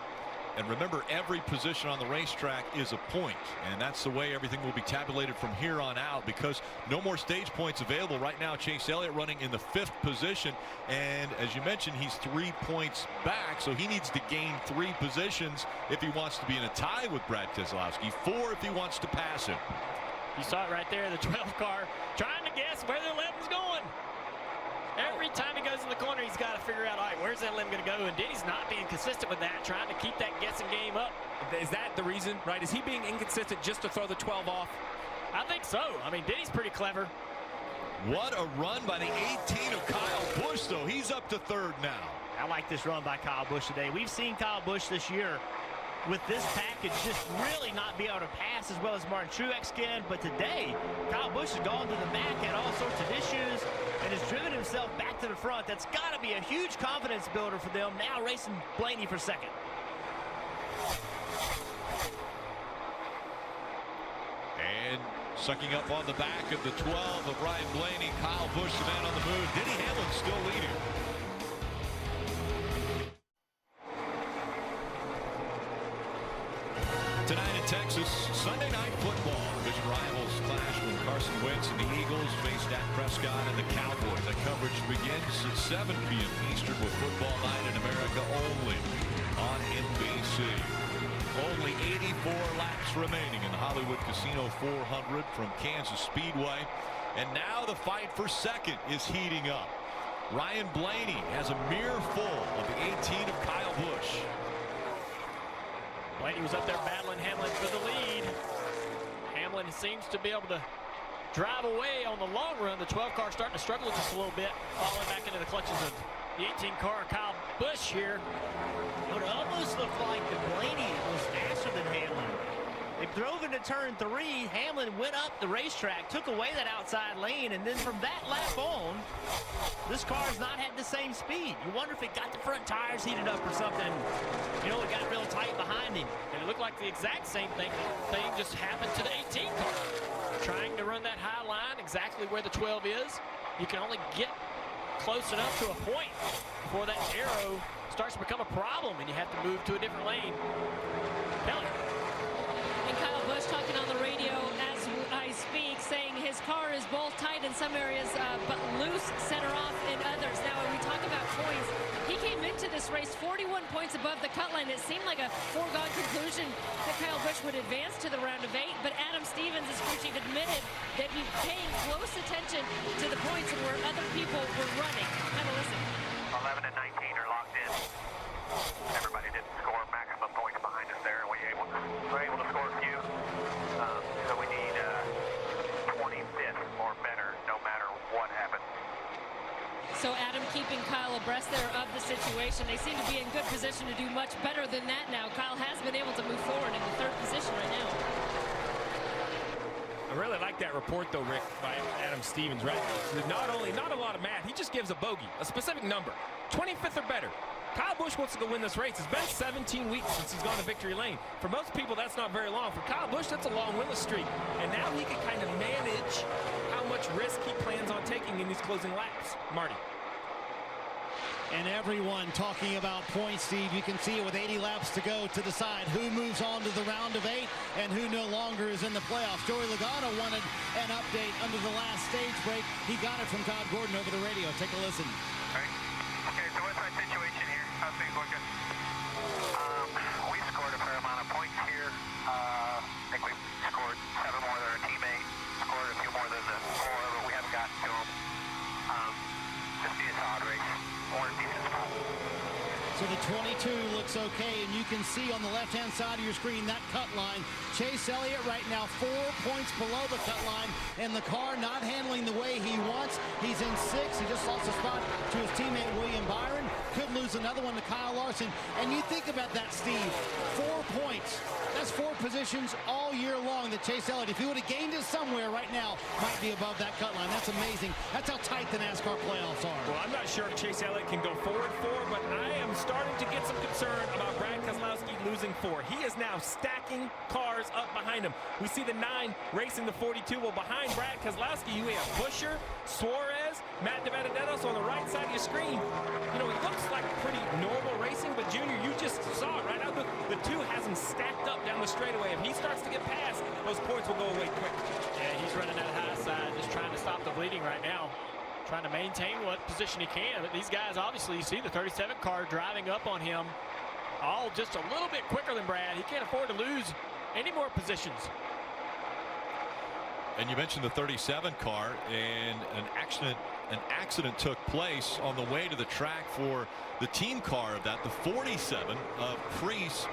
And remember, every position on the racetrack is a point, and that's the way everything will be tabulated from here on out, because no more stage points available right now. Chase Elliott running in the 5th position, and as you mentioned, he's 3 points back, so he needs to gain 3 positions if he wants to be in a tie with Brad Keselowski, 4 if he wants to pass him. You saw it right there, the 12 car trying to guess where the 11's going. Every time he goes in the corner, he's got to figure out, all right, where's that limb going to go? And Denny's not being consistent with that, trying to keep that guessing game up. Is that the reason, right? Is he being inconsistent just to throw the 12 off? I think so. I mean, Denny's pretty clever. What a run by the 18 of Kyle Busch, though. He's up to 3rd now. I like this run by Kyle Busch today. We've seen Kyle Busch this year with this package just really not be able to pass as well as Martin Truex can. But today, Kyle Busch has gone to the back, had all sorts of issues, and has driven himself back to the front. That's got to be a huge confidence builder for them. Now racing Blaney for second. And sucking up on the back of the 12 of Ryan Blaney, Kyle Busch, the man on the move. Denny Hamlin still leading. Tonight in Texas, Sunday Night Football. Division rivals clash when Carson Wentz and the Eagles face Dak Prescott and the Cowboys. The coverage begins at 7 p.m. Eastern with Football Night in America only on NBC. Only 84 laps remaining in the Hollywood Casino 400 from Kansas Speedway. And now the fight for second is heating up. Ryan Blaney has a mere full of the 18 of Kyle Busch. Blaney was up there battling Hamlin for the lead. Hamlin seems to be able to drive away on the long run. The 12 car starting to struggle just a little bit, falling back into the clutches of the 18 car Kyle Busch here. It almost looked like the Blaney was faster than Hamlin. They drove into turn 3. Hamlin went up the racetrack, took away that outside lane, and then from that lap on, this car has not had the same speed. You wonder if it got the front tires heated up or something. You know, it got real tight behind him. And it looked like the exact same thing just happened to the 18 car. Trying to run that high line exactly where the 12 is. You can only get close enough to a point before that arrow starts to become a problem and you have to move to a different lane. Kelly. And Kyle Busch talking on the radio as I speak, saying his car is both tight in some areas, but loose center off in others. Now, when we talk about points, he came into this race 41 points above the cut line. It seemed like a foregone conclusion that Kyle Busch would advance to the round of 8, but Adam Stevens, as Creeching admitted, they'd be paying close attention to the points and where other people were running. Have a listen. 11 and 19 are locked in. Everybody didn't score maximum points behind us there, and we were able to score a few. So we need 25th or better, no matter what happens. So Adam keeping Kyle abreast there of the situation. They seem to be in good position to do much better than that now. Kyle has been able to move forward in the 3rd position right now. I really like that report, though, Rick, by Adam Stevens, right? Not a lot of math. He just gives a bogey, a specific number. 25th or better. Kyle Busch wants to go win this race. It's been 17 weeks since he's gone to victory lane. For most people, that's not very long. For Kyle Busch, that's a long winless streak. And now he can kind of manage how much risk he plans on taking in these closing laps. Marty. And everyone talking about points, Steve. You can see it with 80 laps to go to decide who moves on to the round of 8 and who no longer is in the playoffs. Joey Logano wanted an update under the last stage break. He got it from Todd Gordon over the radio. Take a listen. All right. Okay, so what's our situation here? How's things looking? We scored a fair amount of points here. I think we scored 7 more than our teammate. Scored a few more than the 4, but we haven't gotten to them. Just be a solid race. So the 22 looks okay, and you can see on the left-hand side of your screen that cut line. Chase Elliott right now 4 points below the cut line, and the car not handling the way he wants. He's in 6th. He just lost a spot to his teammate William Byron. Could lose another one to Kyle Larson. And you think about that, Steve. 4 points. That's 4 positions all year long that Chase Elliott, if he would have gained it somewhere right now, might be above that cut line. That's amazing. That's how tight the NASCAR playoffs are. Well, I'm not sure if Chase Elliott can go forward 4, but I am starting to get some concern about Brad Keselowski losing 4. He is now stacking cars up behind him. We see the 9 racing the 42. Well, behind Brad Keselowski, you have Buescher, Suarez, Matt DiBenedetto on the right side of your screen. You know, it looks like pretty normal racing, but Junior, you just saw it right now. The 2 has him stacked up down the straightaway. If he starts to get past, those points will go away quick. Yeah, he's running that high side, just trying to stop the bleeding right now. Trying to maintain what position he can. But these guys, obviously, you see the 37 car driving up on him, all just a little bit quicker than Brad. He can't afford to lose any more positions. And you mentioned the 37 car, and an accident took place on the way to the track for the team car of that, the 47 of Preece.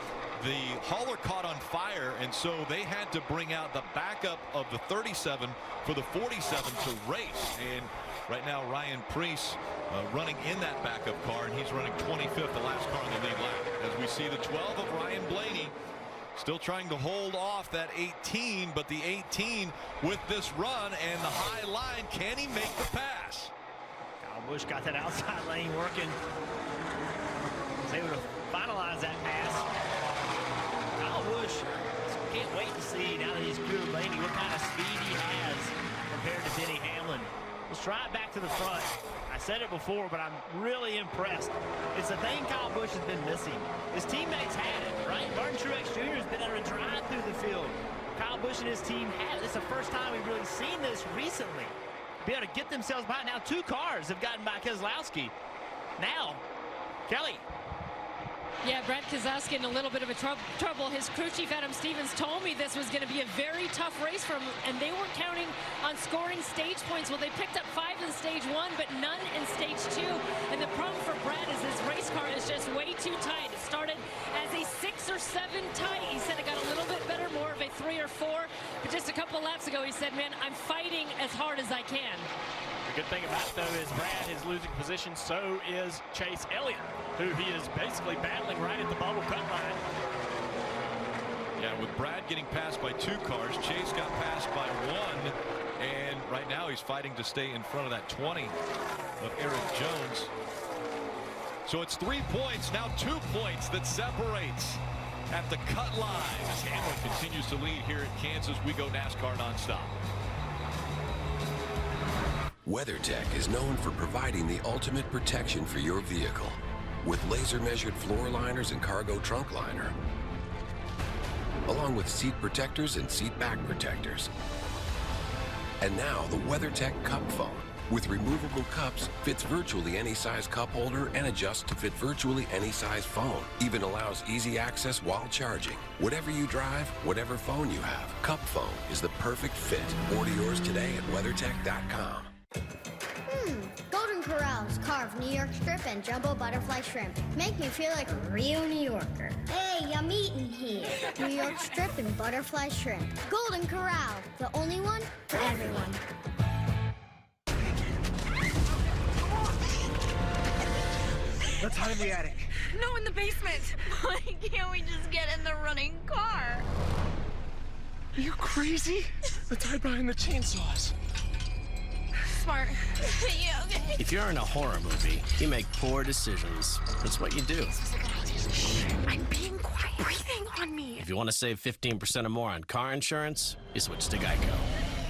The hauler caught on fire, and so they had to bring out the backup of the 37 for the 47 to race. And Right now, Ryan Preece running in that backup car, and he's running 25th, the last car on the lead lap. As we see the 12 of Ryan Blaney still trying to hold off that 18, but the 18 with this run and the high line, can he make the pass? Kyle Busch got that outside lane working. Was able to finalize that pass. Kyle Busch, can't wait to see now that he's cleared Blaney what kind of speed he has compared to Denny Hamlin. Let's try it back to the front. I said it before, but I'm really impressed. It's the thing Kyle Busch has been missing. His teammates had it, right? Martin Truex Jr. has been able to drive through the field. Kyle Busch and his team have. It's the first time we've really seen this recently. Be able to get themselves by. Now 2 cars have gotten by Keselowski. Now, Kelly. Yeah, Brad Keselowski in a little bit of a trouble. His crew chief, Adam Stevens, told me this was going to be a very tough race for him, and they were counting on scoring stage points. Well, they picked up 5 in stage 1, but none in stage 2. And the problem for Brad is his race car is just way too tight. It started as a 6 or 7 tight. He said it got a little bit better, more of a 3 or 4. But just a couple laps ago, he said, man, I'm fighting as hard as I can. The good thing about it, though, is Brad is losing position. So is Chase Elliott, who he is basically battling right at the bubble cut line. Yeah, with Brad getting passed by 2 cars, Chase got passed by 1, and right now he's fighting to stay in front of that 20 of Eric Jones. So it's 3 points, now 2 points that separates at the cut line as Hamlin continues to lead here at Kansas. We go NASCAR nonstop. WeatherTech is known for providing the ultimate protection for your vehicle with laser-measured floor liners and cargo trunk liner, along with seat protectors and seat back protectors. And now the WeatherTech Cup Phone with removable cups fits virtually any size cup holder and adjusts to fit virtually any size phone. Even allows easy access while charging. Whatever you drive, whatever phone you have, Cup Phone is the perfect fit. Order yours today at WeatherTech.com. Golden Corrals, carved New York strip and jumbo butterfly shrimp. Make me feel like a real New Yorker. Hey, I'm eating here. New York strip and butterfly shrimp. Golden Corral, the only one for everyone. Let's hide in the attic. No, in the basement. Why can't we just get in the running car? Are you crazy? Let's hide behind the chainsaws. Smart. Yeah, okay. If you're in a horror movie, you make poor decisions. That's what you do. Shh, I'm being quiet. Breathing on me. If you want to save 15% or more on car insurance, you switch to Geico.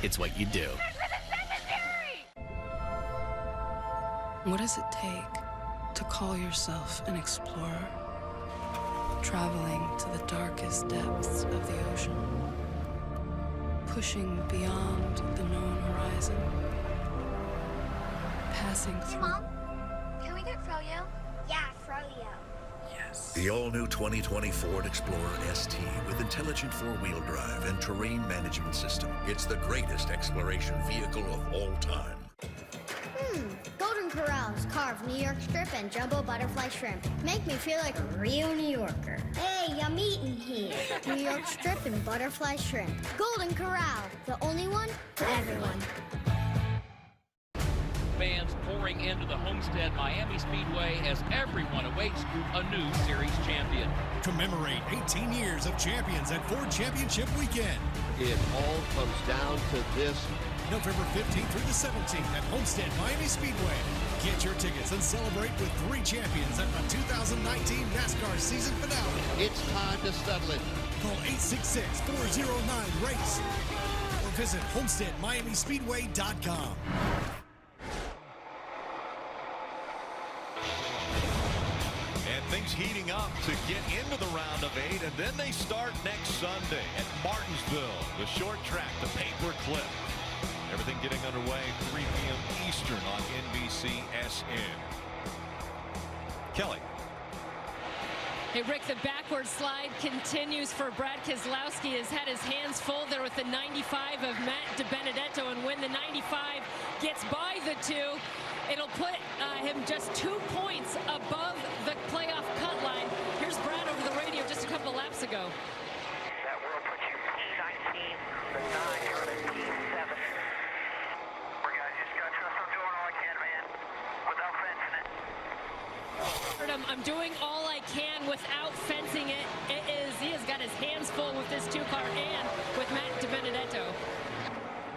It's what you do. What does it take to call yourself an explorer? Traveling to the darkest depths of the ocean. Pushing beyond the known horizon. Passing through. Mom, can we get Froyo? Yeah, Froyo. Yes. The all-new 2020 Ford Explorer ST with intelligent four-wheel drive and terrain management system. It's the greatest exploration vehicle of all time. Golden Corrals, carved New York strip and jumbo butterfly shrimp. Make me feel like a real New Yorker. Hey, I'm eating here. New York strip and butterfly shrimp. Golden Corral, the only one for everyone. Fans pouring into the Homestead Miami Speedway as everyone awaits a new series champion. Commemorate 18 years of champions at Ford Championship Weekend. It all comes down to this. November 15th through the 17th at Homestead Miami Speedway. Get your tickets and celebrate with 3 champions at the 2019 NASCAR season finale. It's time to settle it. Call 866-409-RACE or visit HomesteadMiamiSpeedway.com. And things heating up to get into the round of 8, and then they start next Sunday at Martinsville, the short track, the Paperclip. Everything getting underway 3 p.m. Eastern on NBCSN. Kelly. Hey, Rick, the backward slide continues for Brad Keselowski. Has had his hands full there with the 95 of Matt DiBenedetto, and when the 95 gets by the 2, it'll put him just 2 points above the playoff cut line. Here's Brad over the radio just a couple laps ago. That will put you 19, the 9, you're on a T7. We're guys just got to us. I'm doing all I I'm doing all I can without fencing it. He has got his hands full with this 2-car and with Matt DiBenedetto.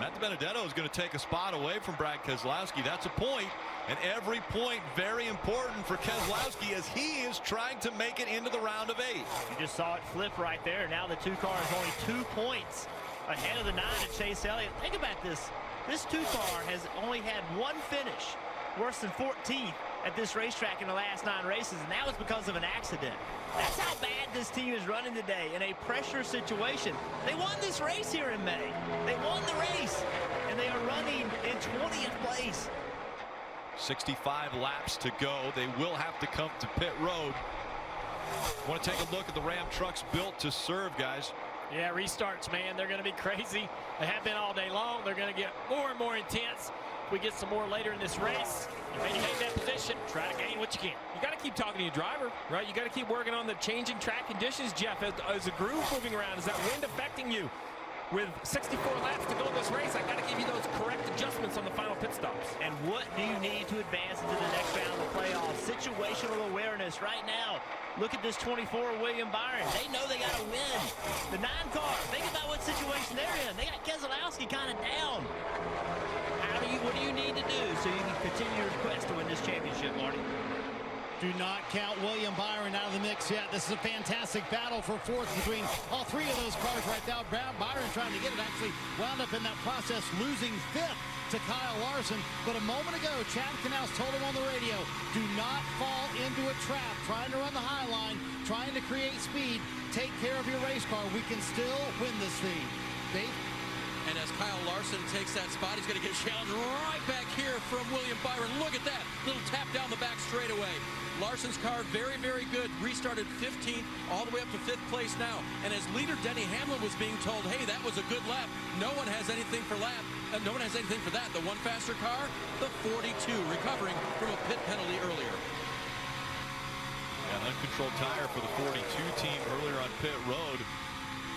Matt DiBenedetto is going to take a spot away from Brad Keselowski. That's a point, and every point very important for Keselowski as he is trying to make it into the round of 8. You just saw it flip right there. Now the 2 car is only 2 points ahead of the 9 at Chase Elliott. Think about this. This 2 car has only had 1 finish, worse than 14th at this racetrack in the last 9 races, and that was because of an accident. That's how bad this team is running today in a pressure situation. They won this race here in May. They won the race, and they are running in 20th place. 65 laps to go. They will have to come to pit road. Want to take a look at the Ram trucks built to serve, guys. Yeah, restarts, man. They're going to be crazy. They have been all day long. They're going to get more and more intense. If we get some more later in this race, you maintain that position, try to gain what you can. You got to keep talking to your driver, right? You got to keep working on the changing track conditions, Jeff. As the groove moving around, is that wind affecting you? With 64 laps to go in this race, I got to give you those correct adjustments on the final pit stops. And what do you need to advance into the next round of the playoffs? Situational awareness right now. Look at this 24 William Byron. They know they got to win. The 9 car, think about what situation they're in. They got Keselowski kind of down. What do you need to do so you can continue your quest to win this championship, Marty? Do not count William Byron out of the mix yet. This is a fantastic battle for 4th between all 3 of those cars right now. Byron trying to get it, actually wound up in that process, losing 5th to Kyle Larson. But a moment ago, Chad Knaus told him on the radio, do not fall into a trap, trying to run the high line, trying to create speed. Take care of your race car. We can still win this thing. Dave? And as Kyle Larson takes that spot, he's going to get challenged right back here from William Byron. Look at that. Little tap down the back straightaway. Larson's car very, very good. Restarted 15th all the way up to 5th place now. And as leader Denny Hamlin was being told, hey, that was a good lap. No one has anything for no one has anything for that. The one faster car, the 42, recovering from a pit penalty earlier. An uncontrolled tire for the 42 team earlier on pit road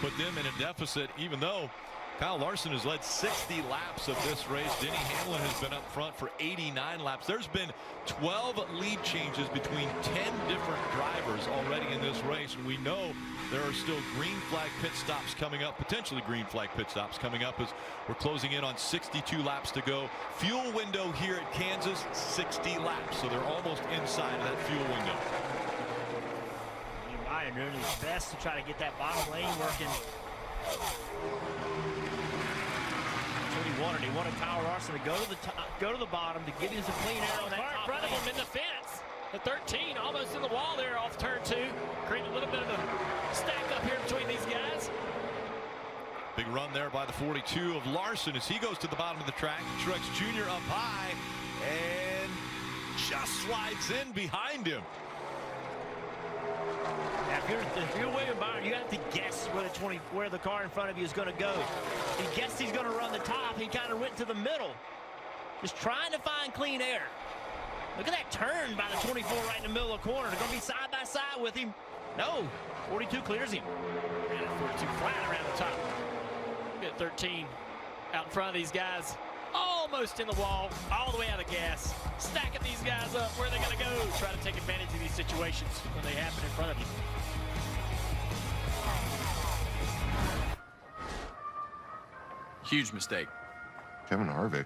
put them in a deficit, even though Kyle Larson has led 60 laps of this race. Denny Hamlin has been up front for 89 laps. There's been 12 lead changes between 10 different drivers already in this race, and we know there are still green flag pit stops coming up, potentially green flag pit stops coming up as we're closing in on 62 laps to go. Fuel window here at Kansas, 60 laps, so they're almost inside of that fuel window. Ryan doing his best to try to get that bottom lane working. That's what he wanted. He wanted Kyle Larson to go to the bottom to give him some clean air on that Car in front of him in the fence. The 13 almost in the wall there off turn 2. Creating a little bit of a stack up here between these guys. Big run there by the 42 of Larson as he goes to the bottom of the track. Truex Jr. up high and just slides in behind him. Now, if you're William Byron, you have to guess where the car in front of you is going to go. He guessed he's going to run the top. He kind of went to the middle, just trying to find clean air. Look at that turn by the 24 right in the middle of the corner. They're going to be side by side with him. No, 42 clears him. And 42 flat around the top. Look at 13 out in front of these guys. Almost in the wall, all the way out of gas. Stacking these guys up. Where are they going to go? Try to take advantage of these situations when they happen in front of you. Huge mistake. Kevin Harvick.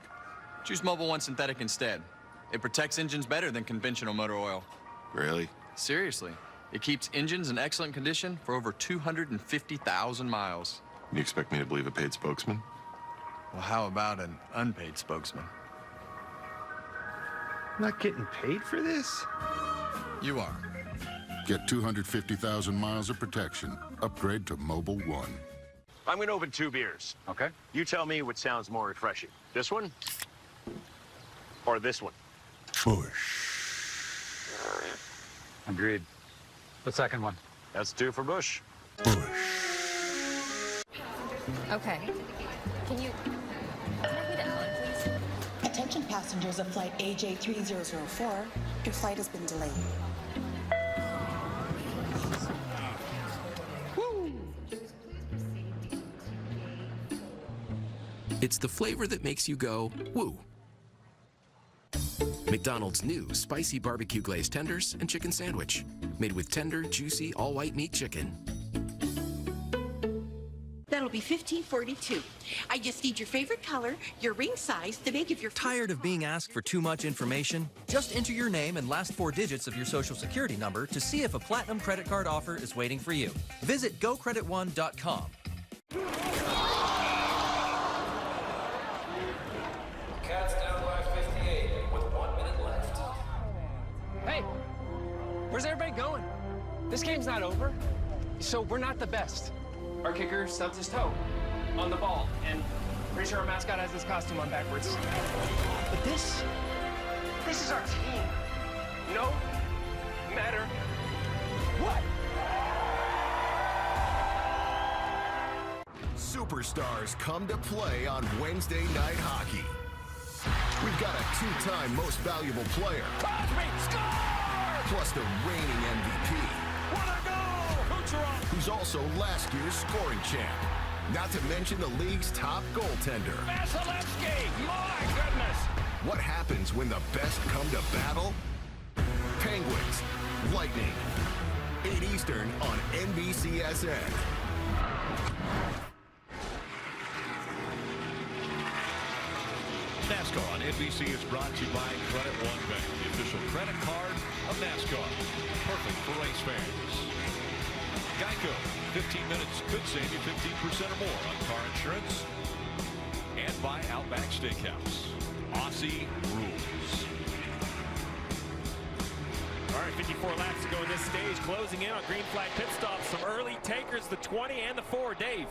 Choose Mobil 1 Synthetic instead. It protects engines better than conventional motor oil. Really? Seriously. It keeps engines in excellent condition for over 250,000 miles. You expect me to believe a paid spokesman? Well, how about an unpaid spokesman? Not getting paid for this? You are. Get 250,000 miles of protection. Upgrade to Mobil 1. I'm going to open 2 beers. Okay. You tell me what sounds more refreshing. This one? Or this one? Busch. Agreed. The second one. That's 2 for Busch. Okay. Can you connect me to Alan, please? Attention passengers of flight AJ3004. Your flight has been delayed. It's the flavor that makes you go, woo. McDonald's new spicy barbecue glazed tenders and chicken sandwich. Made with tender, juicy, all-white meat chicken. That'll be $15.42. I just need your favorite color, your ring size, the make of your... Tired of being asked for too much information? Just enter your name and last 4 digits of your social security number to see if a platinum credit card offer is waiting for you. Visit gocreditone.com. Cats down by 58 with 1 minute left. Hey, where's everybody going? This game's not over, so we're not the best. Our kicker stubbed his toe on the ball, and pretty sure our mascot has his costume on backwards. But this is our team. No matter what. Superstars come to play on Wednesday Night Hockey. We've got a 2-time most valuable player. Cosby, score! Plus the reigning MVP. What a goal! Kucherov! Who's also last year's scoring champ. Not to mention the league's top goaltender. Vasilevsky! My goodness! What happens when the best come to battle? Penguins, Lightning, 8 Eastern on NBCSN. NASCAR on NBC is brought to you by Credit One Bank, the official credit card of NASCAR. Perfect for race fans. Geico, 15 minutes could save you 15% or more on car insurance. And by Outback Steakhouse. Aussie rules. All right, 54 laps to go in this stage. Closing in on green flag pit stops. Some early takers, the 20 and the 4. Dave.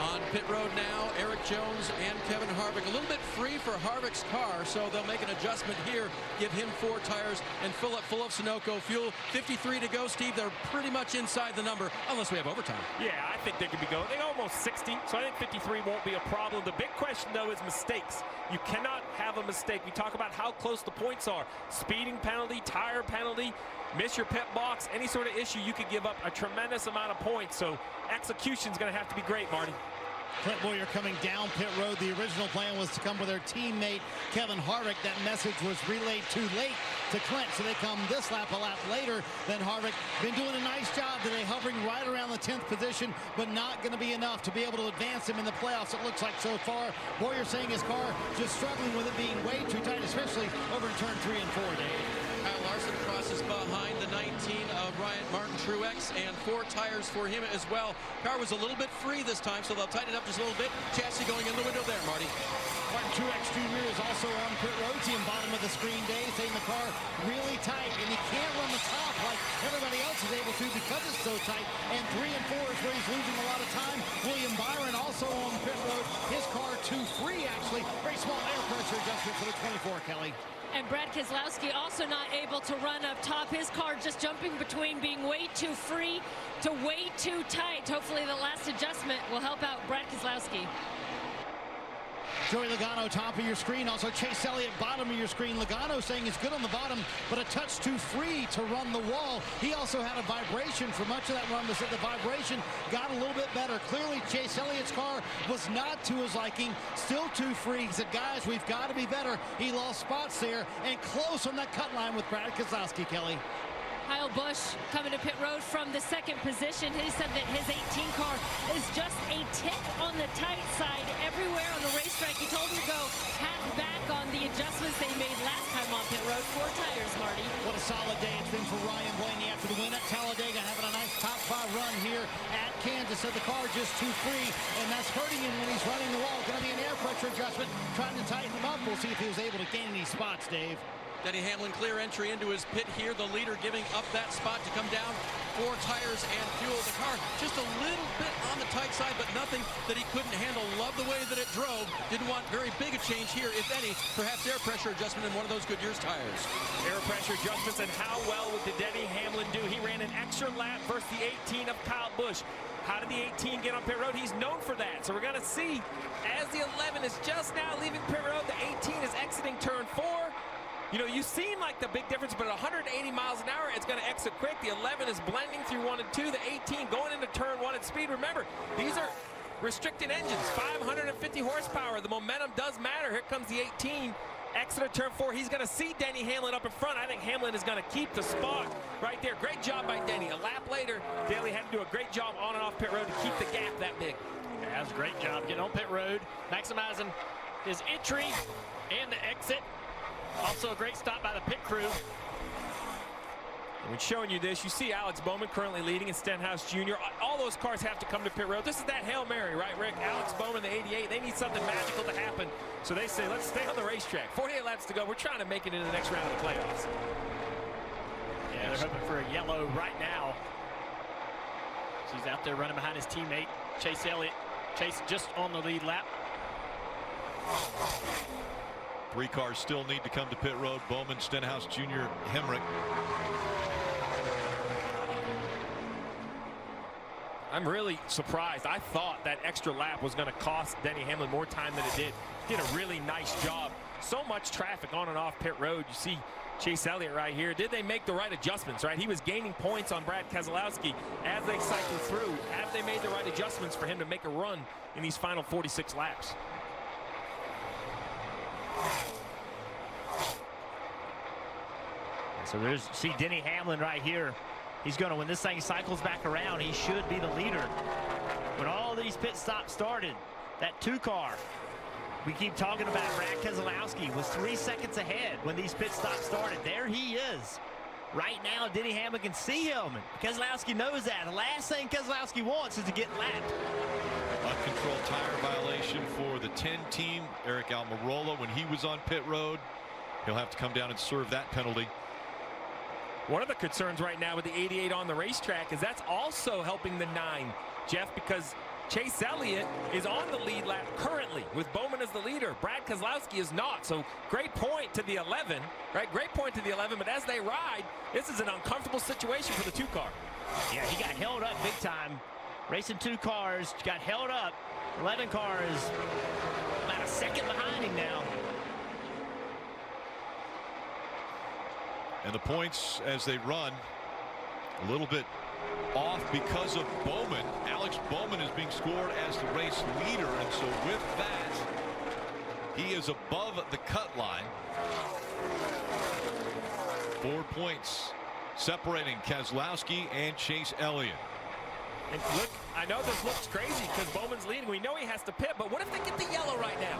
On pit road now, Eric Jones and Kevin Harvick. A little bit free for Harvick's car, so they'll make an adjustment here, give him 4 tires, and fill up full of Sunoco fuel. 53 to go, Steve. They're pretty much inside the number, unless we have overtime. Yeah, I think they could be going. They go almost 60, so I think 53 won't be a problem. The big question, though, is mistakes. You cannot have a mistake. We talk about how close the points are. Speeding penalty, tire penalty, miss your pit box, any sort of issue, you could give up a tremendous amount of points. So execution's going to have to be great, Marty. Clint Bowyer coming down pit road. The original plan was to come with their teammate Kevin Harvick. That message was relayed too late to Clint, so they come this lap a lap later than Harvick. Been doing a nice job today, hovering right around the 10th position, but not going to be enough to be able to advance him in the playoffs, it looks like so far. Bowyer saying his car just struggling with it being way too tight, especially over in turn 3 and 4, Dave. Kyle Larson crosses behind the 19 of Ryan Martin Truex, and 4 tires for him as well. Car was a little bit free this time, so they'll tighten it up just a little bit. Chassis going in the window there, Marty. Martin Truex Jr. is also on pit road, seeing bottom of the screen, Dave, saying the car really tight, and he can't run the top like everybody else is able to because it's so tight. And 3 and 4 is where he's losing a lot of time. William Byron also on pit road. His car too free, actually. Very small air pressure adjustment for the 24, Kelly. And Brad Keselowski also not able to run up top. His car just jumping between being way too free to way too tight. Hopefully the last adjustment will help out Brad Keselowski. Joey Logano, top of your screen. Also Chase Elliott, bottom of your screen. Logano saying it's good on the bottom, but a touch too free to run the wall. He also had a vibration for much of that run. The vibration got a little bit better. Clearly, Chase Elliott's car was not to his liking. Still too free. He said, guys, we've got to be better. He lost spots there and close on that cut line with Brad Keselowski, Kelly. Kyle Busch coming to pit road from the 2nd position. He said that his 18 car is just a tick on the tight side everywhere on the racetrack. He told him to go half back on the adjustments they made last time on pit road. 4 tires, Marty. What a solid day it's been for Ryan Blaney after the win at Talladega, having a nice top 5 run here at Kansas. Said the car just too free, and that's hurting him when he's running the wall. Going to be an air pressure adjustment, trying to tighten him up. We'll see if he was able to gain any spots, Dave. Denny Hamlin clear entry into his pit here. The leader giving up that spot to come down. 4 tires and fuel. The car just a little bit on the tight side, but nothing that he couldn't handle. Loved the way that it drove. Didn't want very big a change here, if any. Perhaps air pressure adjustment in one of those Goodyear's tires. Air pressure adjustments, and how well did Denny Hamlin do? He ran an extra lap versus the 18 of Kyle Busch. How did the 18 get on pit road? He's known for that. So we're going to see as the 11 is just now leaving pit road, the 18 is exiting turn 4. You know, you seem like the big difference, but at 180 miles an hour, it's going to exit quick. The 11 is blending through 1 and 2. The 18 going into turn 1 at speed. Remember, these are restricted engines, 550 horsepower. The momentum does matter. Here comes the 18. Exit of turn 4. He's going to see Denny Hamlin up in front. I think Hamlin is going to keep the spot right there. Great job by Denny. A lap later, Daly had to do a great job on and off pit road to keep the gap that big. Yeah, that was a great job getting on pit road, maximizing his entry and the exit. Also a great stop by the pit crew. And when showing you this, you see Alex Bowman currently leading in Stenhouse Jr. All those cars have to come to pit road. This is that Hail Mary, right, Rick? Alex Bowman, the 88, they need something magical to happen. So they say, let's stay on the racetrack. 48 laps to go. We're trying to make it into the next round of the playoffs. Yeah, they're hoping for a yellow right now. He's out there running behind his teammate, Chase Elliott. Chase just on the lead lap. 3 cars still need to come to pit road. Bowman, Stenhouse Jr., Hemrick. I'm really surprised. I thought that extra lap was going to cost Denny Hamlin more time than it did. Did a really nice job. So much traffic on and off pit road. You see Chase Elliott right here. Did they make the right adjustments, right? He was gaining points on Brad Keselowski as they cycled through. Have they made the right adjustments for him to make a run in these final 46 laps? So there's, see Denny Hamlin right here. He's going to, when this thing cycles back around, he should be the leader. When all these pit stops started, that 2 car, we keep talking about Brad Keselowski, was 3 seconds ahead when these pit stops started. There he is. Right now, Denny Hamlin can see him. Keselowski knows that. The last thing Keselowski wants is to get lapped. Uncontrolled tire violation for the 10 team. Eric Almirola, when he was on pit road, he'll have to come down and serve that penalty. One of the concerns right now with the 88 on the racetrack is that's also helping the 9, Jeff, because Chase Elliott is on the lead lap currently with Bowman as the leader. Brad Keselowski is not. So great point to the 11, right? Great point to the 11. But as they ride, this is an uncomfortable situation for the 2 car. Yeah, he got held up big time. Racing 2 cars, got held up. 11 cars about a second behind him now. And the points as they run a little bit off because of Bowman. Alex Bowman is being scored as the race leader, and so with that, he is above the cut line. 4 points separating Keselowski and Chase Elliott. And look, I know this looks crazy because Bowman's leading. We know he has to pit, but what if they get the yellow right now?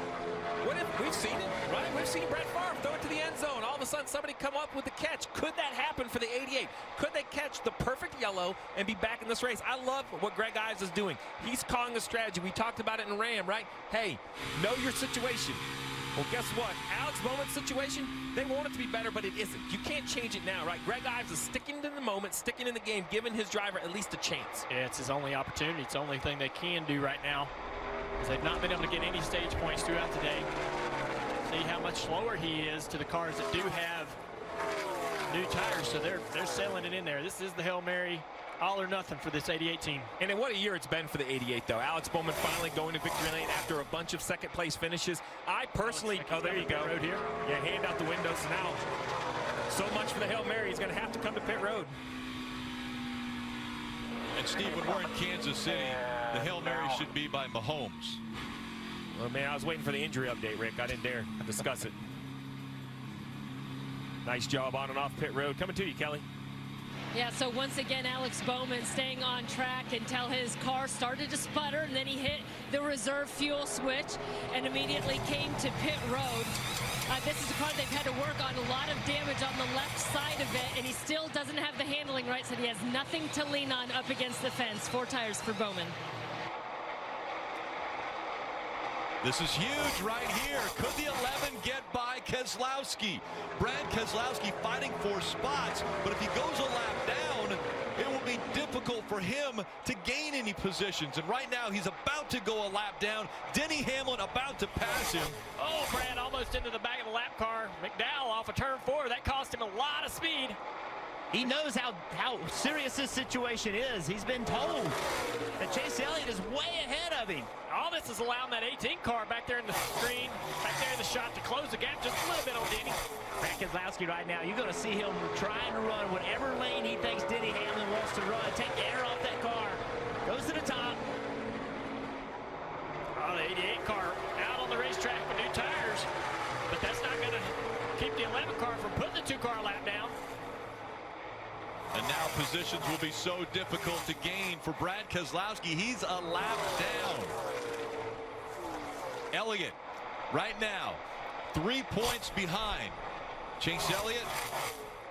What if, we've seen it, right? We've seen Brett Favre throw it to the end zone. All of a sudden, somebody come up with the catch. Could that happen for the 88? Could they catch the perfect yellow and be back in this race? I love what Greg Ives is doing. He's calling a strategy. We talked about it in Ram, right? Hey, know your situation. Well, guess what? Alex Bowman's situation, they want it to be better, but it isn't. You can't change it now, right? Greg Ives is sticking to the moment, sticking in the game, giving his driver at least a chance. Yeah, it's his only opportunity. It's the only thing they can do right now, because they've not been able to get any stage points throughout the day. See how much slower he is to the cars that do have new tires, so they're selling it in there. This is the Hail Mary, all or nothing for this 88 team. And then what a year it's been for the 88, though. Alex Bowman finally going to victory lane after a bunch of second-place finishes. I personally, oh, there you go. Road here. Yeah, hand out the windows now. So much for the Hail Mary. He's going to have to come to pit road. And Steve, when we're in Kansas City, the Hail Mary should be by Mahomes. Well, man, I was waiting for the injury update, Rick. I didn't dare discuss it. Nice job on and off pit road. Coming to you, Kelly. Yeah, so once again, Alex Bowman staying on track until his car started to sputter, and then he hit the reserve fuel switch and immediately came to pit road. This is a car they've had to work on a lot of damage on the left side of it, and he still doesn't have the handling right, so he has nothing to lean on up against the fence. 4 tires for Bowman. This is huge right here. Could the 11 get by Keselowski? Brad Keselowski fighting for spots, but if he goes a lap down, it will be difficult for him to gain any positions. And right now, he's about to go a lap down. Denny Hamlin about to pass him. Oh, Brad almost into the back of the lap car. McDowell off of turn 4. That cost him a lot of speed. He knows how serious this situation is. He's been told that Chase Elliott is way ahead of him. All this is allowing that 18 car back there in the screen, back there in the shot to close the gap just a little bit on Denny. Brad Keselowski right now, you're going to see him trying to run whatever lane he thinks Denny Hamlin wants to run. Take the air off that car. Goes to the top. Oh, the 88 car out on the racetrack with new tires. But that's not going to Levencar for putting the 2-car lap down. And now positions will be so difficult to gain for Brad Keselowski. He's a lap down. Elliott right now 3 points behind. Chase Elliott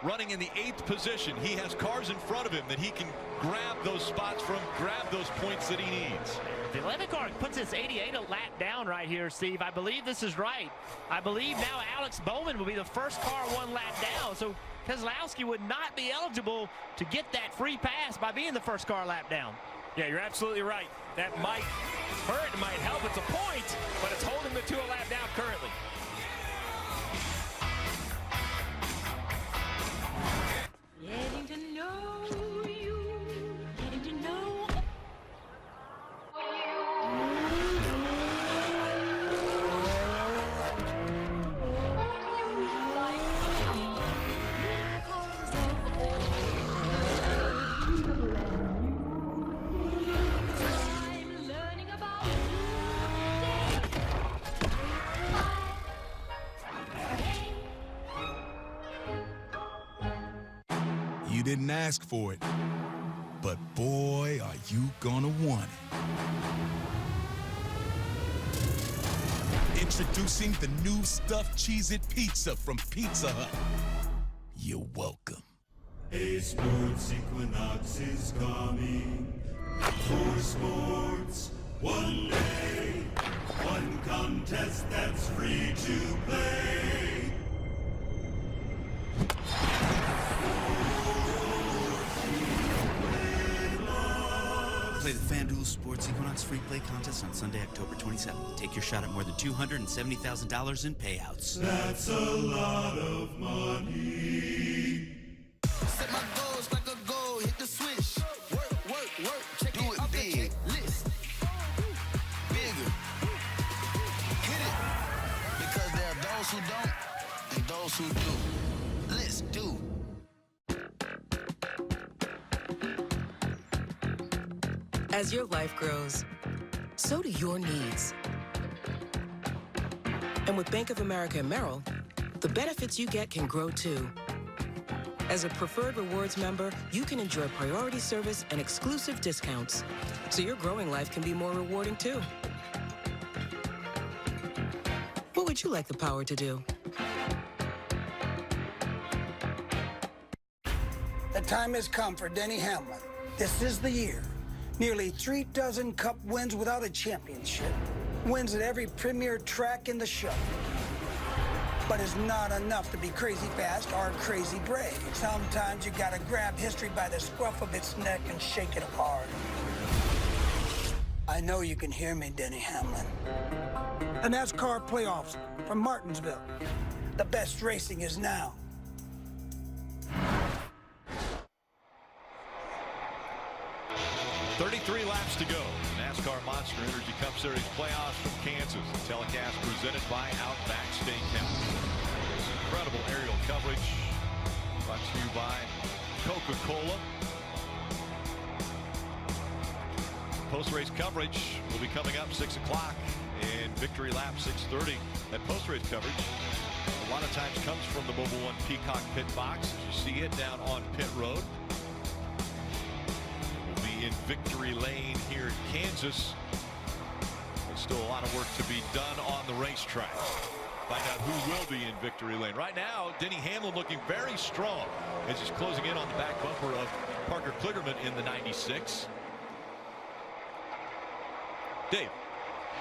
running in the 8th position. He has cars in front of him that he can grab those spots from, grab those points that he needs. The Levencar puts his 88 a lap down right here, Steve. I believe this is right. I believe now Alex Bowman will be the first car 1 lap down. So Keselowski would not be eligible to get that free pass by being the first car lap down. Yeah, you're absolutely right. That might hurt, it might help. It's a point, but it's holding the 2 a lap down currently. Getting to know you, getting to know You didn't ask for it, but boy, are you gonna want it. Introducing the new stuffed Cheez-It pizza from Pizza Hut. You're welcome. A sports equinox is coming. 4 sports, 1 day, 1 contest that's free to play. Play the FanDuel Sports Equinox Free Play Contest on Sunday, October 27th. Take your shot at more than $270,000 in payouts. That's a lot of money. Set my goals like a goal, hit the switch. Work, check it out big. List. Bigger. Hit it. Because there are those who don't and those who do. Let's do. As your life grows, so do your needs. And with Bank of America and Merrill, the benefits you get can grow too. As a Preferred Rewards member, you can enjoy priority service and exclusive discounts, so your growing life can be more rewarding too. What would you like the power to do? The time has come for Denny Hamlin. This is the year. Nearly 3 dozen Cup wins without a championship. Wins at every premier track in the show. But it's not enough to be crazy fast or crazy brave. Sometimes you gotta grab history by the scruff of its neck and shake it hard. I know you can hear me, Denny Hamlin. The NASCAR playoffs from Martinsville. The best racing is now. 33 laps to go. NASCAR Monster Energy Cup Series playoffs from Kansas. The telecast presented by Outback Steakhouse. Incredible aerial coverage brought to you by Coca-Cola. Post-race coverage will be coming up 6 o'clock and victory lap 6:30. That post-race coverage a lot of times comes from the Mobile One Peacock pit box. You see it down on pit road. In victory lane here in Kansas. There's still a lot of work to be done on the racetrack. Find out who will be in victory lane. Right now, Denny Hamlin looking very strong as he's closing in on the back bumper of Parker Kligerman in the 96. Dave.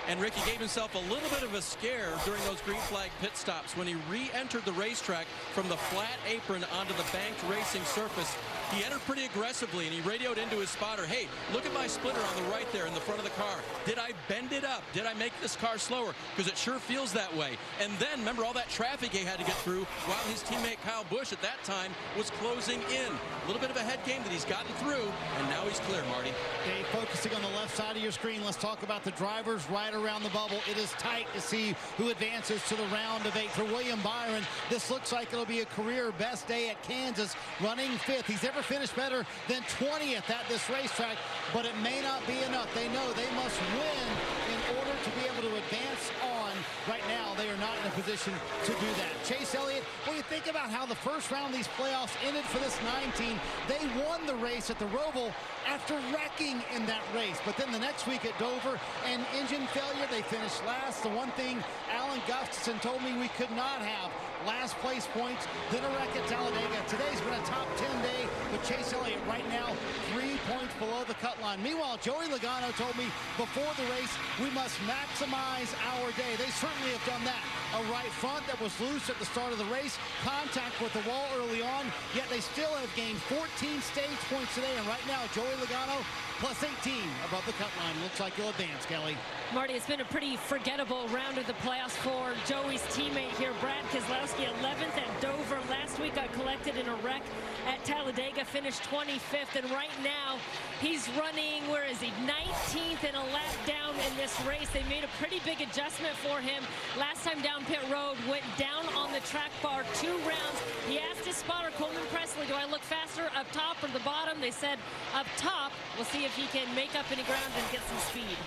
And Ricky gave himself a little bit of a scare during those green flag pit stops when he re-entered the racetrack from the flat apron onto the banked racing surface. He entered pretty aggressively, and he radioed into his spotter, hey, look at my splitter on the right there in the front of the car. Did I bend it up? Did I make this car slower? Because it sure feels that way. And then, remember all that traffic he had to get through while his teammate Kyle Busch at that time was closing in. A little bit of a head game that he's gotten through, and now he's clear, Marty. Okay, focusing on the left side of your screen, let's talk about the drivers right around the bubble. It is tight to see who advances to the round of 8. For William Byron, this looks like it'll be a career best day at Kansas, running 5th. He's never finished better than 20th at this racetrack, but it may not be enough. They know they must win in order to be able to advance on. Right now, they are not in a in position to do that. Chase Elliott, when you think about how the first round of these playoffs ended for this 9 team, they won the race at the Roval after wrecking in that race. But then the next week at Dover, and engine failure, they finished last. The one thing Alan Gustafson told me we could not have last place points, then a wreck at Talladega. Today's been a top 10 day, but Chase Elliott right now 3 points below the cut line. Meanwhile, Joey Logano told me before the race, we must maximize our day. They certainly have done that. A right front that was loose at the start of the race, contact with the wall early on, yet they still have gained 14 stage points today. And right now, Joey Logano plus 18 above the cut line. Looks like he'll advance, Kelly. Marty, it's been a pretty forgettable round of the playoffs for Joey's teammate here, Brad Keselowski, 11th at Dover. Last week got collected in a wreck at Talladega, finished 25th, and right now he's running, where is he, 19th and a lap down in this race. They made a pretty big adjustment for him. Last time down pit road, went down on the track bar 2 rounds. He asked his spotter, Coleman Presley, do I look faster up top or the bottom? They said up top. We'll see if he can make up any ground and get some speed.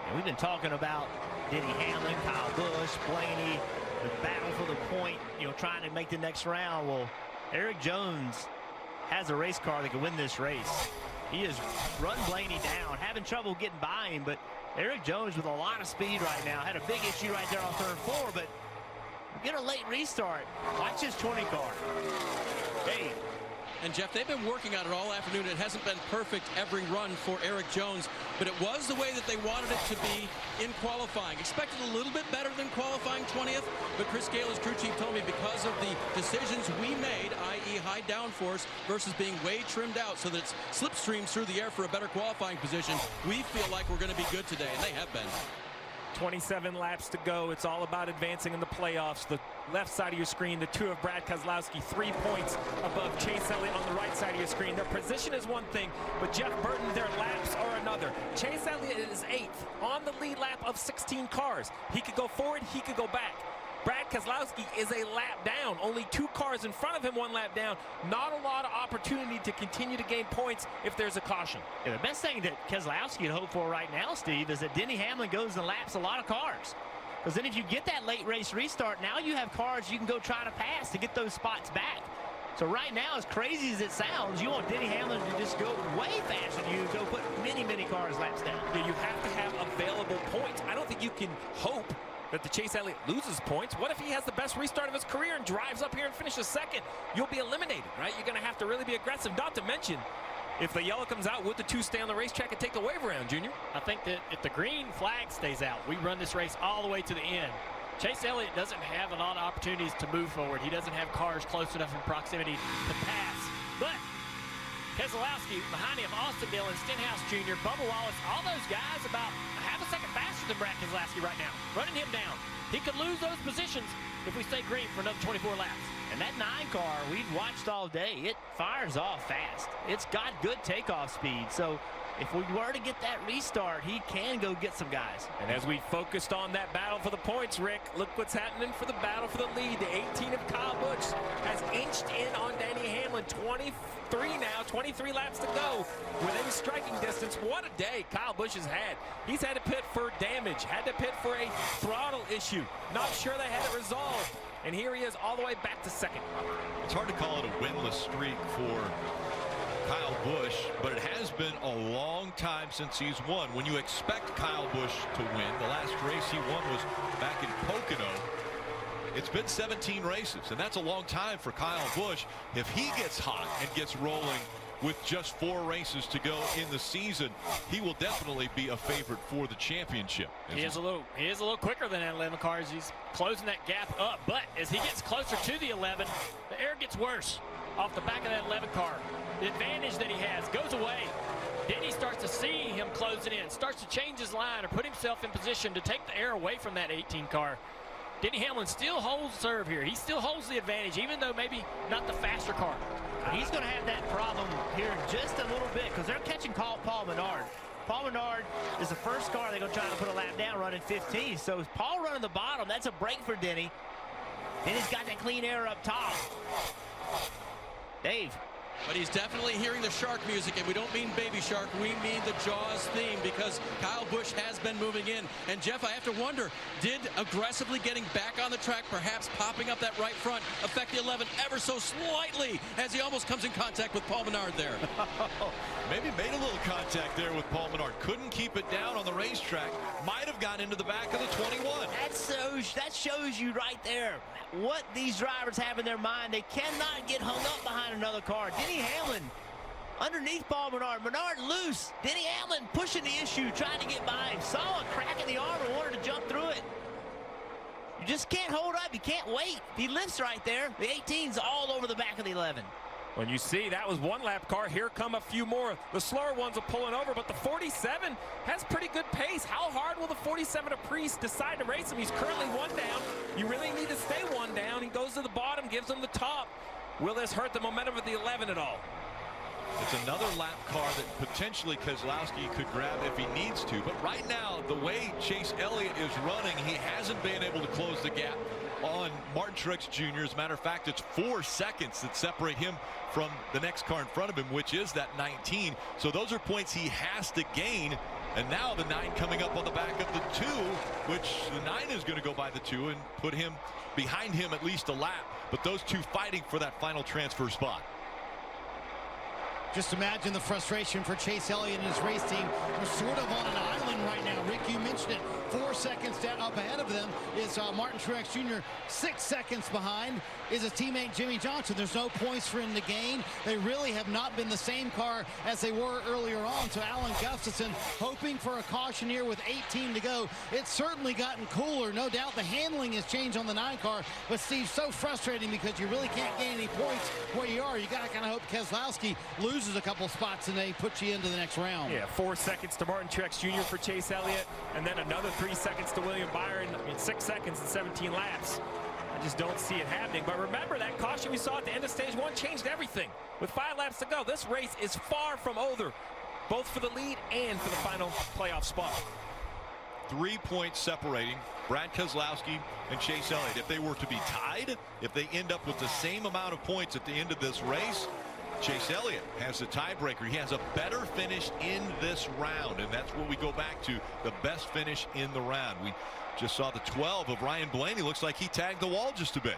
And we've been talking about Denny Hamlin, Kyle Busch, Blaney, the battle for the point, trying to make the next round. Well, Eric Jones has a race car that can win this race. He has run Blaney down, having trouble getting by him, but Eric Jones with a lot of speed right now. Had a big issue right there on turn 4, but get a late restart. Watch his 20 car. Hey. And Jeff, they've been working on it all afternoon. It hasn't been perfect every run for Eric Jones, but it was the way that they wanted it to be in qualifying. Expected a little bit better than qualifying 20th, but Chris Gale, his crew chief, told me because of the decisions we made, i.e. high downforce versus being way trimmed out so that it slipstreams through the air for a better qualifying position, we feel like we're going to be good today, and they have been. 27 laps to go. It's all about advancing in the playoffs. The left side of your screen, the 2 of Brad Keselowski, 3 points above Chase Elliott on the right side of your screen. Their position is one thing, but Jeff Burton, their laps are another. Chase Elliott is 8th on the lead lap of 16 cars. He could go forward, he could go back. Brad Keselowski is a lap down. Only 2 cars in front of him, 1 lap down. Not a lot of opportunity to continue to gain points if there's a caution. Yeah, the best thing that Keselowski can hope for right now, Steve, is that Denny Hamlin goes and laps a lot of cars. Because then if you get that late race restart, now you have cars you can go try to pass to get those spots back. So right now, as crazy as it sounds, you want Denny Hamlin to just go way faster than you, go put many, many cars laps down. Yeah, you have to have available points. I don't think you can hope that the Chase Elliott loses points. What if he has the best restart of his career and drives up here and finishes 2nd? You'll be eliminated, right? You're going to have to really be aggressive. Not to mention, if the yellow comes out, would the 2 stay on the racetrack and take the wave around, Junior? I think that if the green flag stays out, we run this race all the way to the end. Chase Elliott doesn't have a lot of opportunities to move forward. He doesn't have cars close enough in proximity to pass. But Keselowski behind him, Austin Dillon, Stenhouse Jr., Bubba Wallace, all those guys about a half a second faster than Brad Keselowski right now, running him down. He could lose those positions if we stay green for another 24 laps. And that 9 car we've watched all day, it fires off fast. It's got good takeoff speed. So if we were to get that restart, he can go get some guys. And as we focused on that battle for the points, Rick, look what's happening for the battle for the lead. The 18 of Kyle Busch has inched in on Denny Hamlin. 23 laps to go. Within striking distance. What a day Kyle Busch has had. He's had to pit for damage, had to pit for a throttle issue. Not sure they had it resolved. And here he is all the way back to 2nd. It's hard to call it a winless streak for Kyle Busch, but it has been a long time since he's won. When you expect Kyle Busch to win, the last race he won was back in Pocono. It's been 17 races, and that's a long time for Kyle Busch. If he gets hot and gets rolling with just 4 races to go in the season, he will definitely be a favorite for the championship. He is a little quicker than that 11 car as he's closing that gap up. But as he gets closer to the 11, the air gets worse off the back of that 11 car. The advantage that he has goes away. Then he starts to see him closing in, starts to change his line or put himself in position to take the air away from that 18 car. Denny Hamlin still holds serve here. He still holds the advantage, even though maybe not the faster car. He's going to have that problem here in just a little bit because they're catching Paul Menard. Paul Menard is the first car they're going to try to put a lap down running 15. So Paul running the bottom, that's a break for Denny. Then he's got that clean air up top. Dave, But he's definitely hearing the shark music, and we don't mean Baby Shark, we mean the Jaws theme, because Kyle Busch has been moving in. And Jeff, I have to wonder, did aggressively getting back on the track, perhaps popping up that right front, affect the 11 ever so slightly as he almost comes in contact with Paul Menard there? Maybe made a little contact there with Paul Menard. Couldn't keep it down on the racetrack. Might have gotten into the back of the 21. That shows you right there what these drivers have in their mind. They cannot get hung up behind another car. Denny Hamlin underneath Paul Menard. Menard loose. Denny Hamlin pushing the issue, trying to get by him. Saw a crack in the armor, wanted to jump through it. You just can't hold up. You can't wait. If he lifts right there, the 18's all over the back of the 11. When you see that was one lap car, here come a few more. The slower ones are pulling over, but the 47 has pretty good pace. How hard will the 47 Aprice decide to race him? He's currently one down. You really need to stay one down. He goes to the bottom, gives him the top. Will this hurt the momentum of the 11 at all? It's another lap car that potentially Keselowski could grab if he needs to. But right now, the way Chase Elliott is running, he hasn't been able to close the gap on Martin Truex Jr. As a matter of fact, it's 4 seconds that separate him from the next car in front of him, which is that 19. So those are points he has to gain. And now the 9 coming up on the back of the 2, which the 9 is going to go by the 2 and put him behind him at least a lap. But those 2 fighting for that final transfer spot. Just imagine the frustration for Chase Elliott and his race team. They're sort of on an island right now. Rick, you mentioned it. 4 seconds up ahead of them is Martin Truex Jr. 6 seconds behind is his teammate Jimmy Johnson. There's no points for him to gain. They really have not been the same car as they were earlier on. So Alan Gustafson hoping for a caution here with 18 to go. It's certainly gotten cooler. No doubt the handling has changed on the 9 car. But Steve, so frustrating because you really can't gain any points where you are. You got to kind of hope Keselowski loses a couple spots and they put you into the next round. Yeah, 4 seconds to Martin Truex Jr. for Chase Elliott, and then another 3 seconds to William Byron. I mean, 6 seconds and 17 laps. I just don't see it happening. But remember, that caution we saw at the end of stage 1 changed everything. With 5 laps to go, this race is far from over, both for the lead and for the final playoff spot. 3 points separating Brad Keselowski and Chase Elliott. If they were to be tied, if they end up with the same amount of points at the end of this race, Chase Elliott has the tiebreaker. He has a better finish in this round, and that's what we go back to, the best finish in the round. We just saw the 12 of Ryan Blaney. Looks like he tagged the wall just a bit.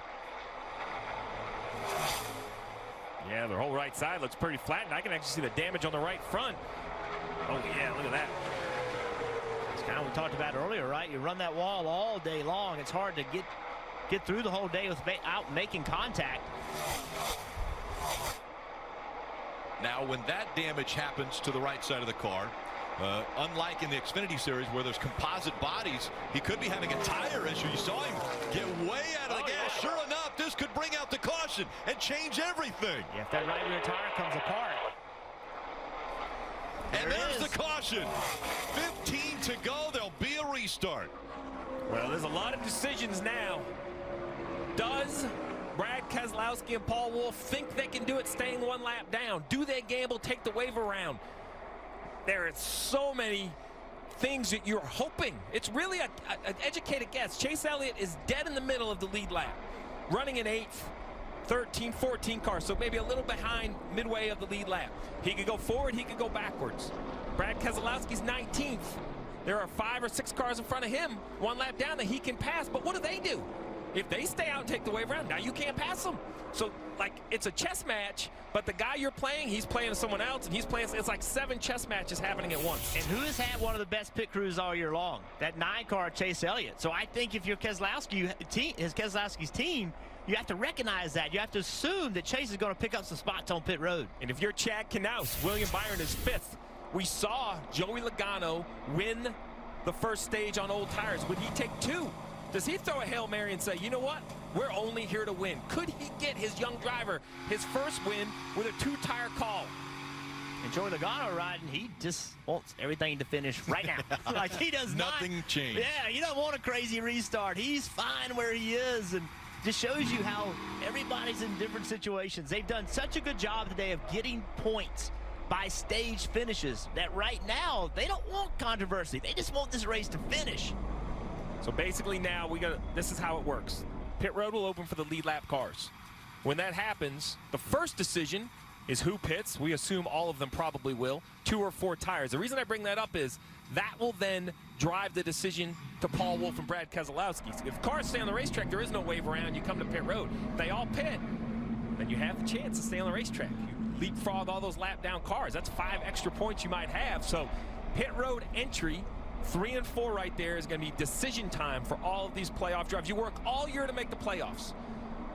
Yeah, their whole right side looks pretty flat, and I can actually see the damage on the right front. Oh, yeah, look at that. It's kind of what we talked about earlier, right? You run that wall all day long. It's hard to get through the whole day without making contact. Now, when that damage happens to the right side of the car, unlike in the Xfinity Series where there's composite bodies, he could be having a tire issue. You saw him get way out of the gas. Yeah. Sure enough, this could bring out the caution and change everything. Yeah, if that right rear tire comes apart. And there's the caution. 15 to go. There'll be a restart. Well, there's a lot of decisions now. Does Brad Keselowski and Paul Wolfe think they can do it staying 1 lap down? Do they gamble, take the wave around? There are so many things that you're hoping. It's really an educated guess. Chase Elliott is dead in the middle of the lead lap, running in 8th, 13, 14 cars, so maybe a little behind midway of the lead lap. He could go forward, he could go backwards. Brad Keselowski's 19th. There are 5 or 6 cars in front of him, 1 lap down that he can pass, but what do? If they stay out and take the wave around, now you can't pass them. So, like, it's a chess match, but the guy you're playing, he's playing someone else, and he's playing, it's like 7 chess matches happening at once. And who has had one of the best pit crews all year long? That 9 car, Chase Elliott. So I think if you're Keselowski's team, you have to recognize that. You have to assume that Chase is going to pick up some spots on pit road. And if you're Chad Knaus, William Byron is 5th. We saw Joey Logano win the first stage on old tires. Would he take 2? Does he throw a Hail Mary and say, you know what, we're only here to win? Could he get his young driver his first win with a 2-tire call? And Joey Logano riding, he just wants everything to finish right now. Like, he does Nothing changed. Yeah, he doesn't want a crazy restart. He's fine where he is, and just shows you how everybody's in different situations. They've done such a good job today of getting points by stage finishes that right now they don't want controversy. They just want this race to finish. So basically now this is how it works. Pit road will open for the lead lap cars. When that happens, the first decision is who pits. We assume all of them probably will. 2 or 4 tires. The reason I bring that up is that will then drive the decision to Paul Wolfe and Brad Keselowski. If cars stay on the racetrack, there is no wave around. You come to pit road. If they all pit, then you have the chance to stay on the racetrack. You leapfrog all those lap down cars. That's 5 extra points you might have. So pit road entry, 3 and 4 right there, is going to be decision time for all of these playoff drives. You work all year to make the playoffs.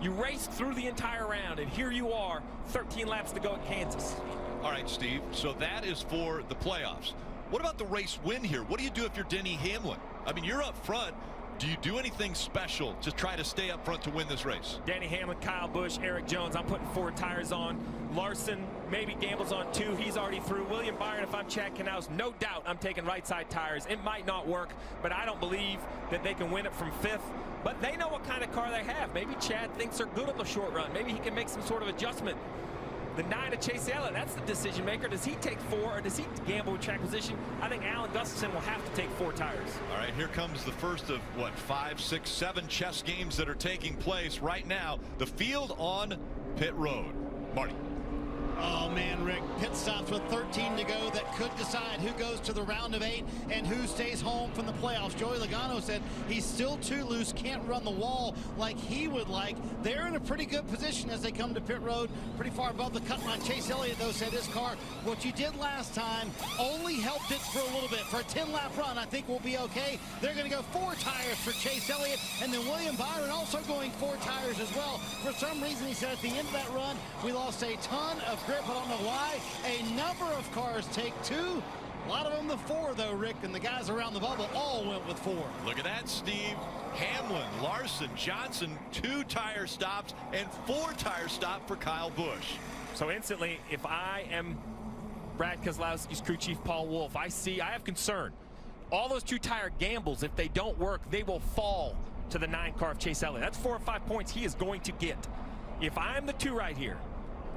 You race through the entire round, and here you are, 13 laps to go at Kansas. All right, Steve, so that is for the playoffs. What about the race win here? What do you do if you're Denny Hamlin? I mean, you're up front. Do you do anything special to try to stay up front to win this race? Denny Hamlin, Kyle Busch, Eric Jones, I'm putting 4 tires on. Larson maybe gambles on 2. He's already through. William Byron, if I'm Chad Knaus, no doubt I'm taking right side tires. It might not work, but I don't believe that they can win it from 5th. But they know what kind of car they have. Maybe Chad thinks they're good on the short run. Maybe he can make some sort of adjustment. The 9 of Chase Elliott, that's the decision maker. Does he take 4 or does he gamble with track position? I think Alan Gustafson will have to take 4 tires. All right, here comes the first of, what, 5, 6, 7 chess games that are taking place right now. The field on pit road. Marty. Oh, man, Rick, pit stops with 13 to go that could decide who goes to the round of 8 and who stays home from the playoffs. Joey Logano said he's still too loose, can't run the wall like he would like. They're in a pretty good position as they come to pit road, pretty far above the cut line. Chase Elliott, though, said his car, what you did last time only helped it for a little bit. For a 10-lap run, I think we'll be okay. They're going to go 4 tires for Chase Elliott, and then William Byron also going 4 tires as well. For some reason, he said at the end of that run, we lost a ton of grip. I don't know why. A number of cars take 2. A lot of them the 4, though, Rick, and the guys around the bubble all went with 4. Look at that, Steve. Hamlin, Larson, Johnson, 2 tire stops and 4 tire stop for Kyle Busch. So instantly, if I am Brad Keselowski's crew chief Paul Wolfe, I have concern. All those 2 tire gambles, if they don't work, they will fall to the 9 car of Chase Elliott. That's 4 or 5 points he is going to get. If I'm the 2 right here,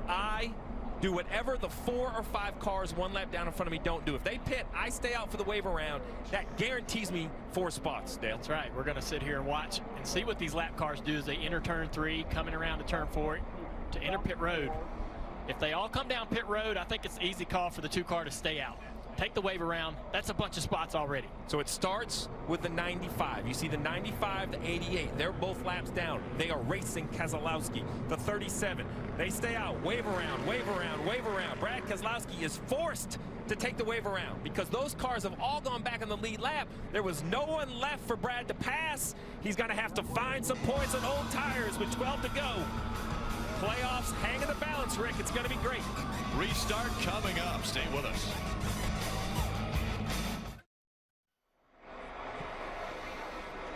I do whatever the 4 or 5 cars 1 lap down in front of me don't do. If they pit, I stay out for the wave around. That guarantees me 4 spots, Dale. That's right. We're going to sit here and watch and see what these lap cars do as they enter turn 3, coming around to turn 4 to enter pit road. If they all come down pit road, I think it's an easy call for the 2 car to stay out. Take the wave around. That's a bunch of spots already. So it starts with the 95. You see the 95, the 88. They're both laps down. They are racing Keselowski. The 37. They stay out. Wave around, wave around, wave around. Brad Keselowski is forced to take the wave around because those cars have all gone back in the lead lap. There was no one left for Brad to pass. He's going to have to find some points on old tires with 12 to go. Playoffs hang in the balance, Rick. It's going to be great. Restart coming up. Stay with us.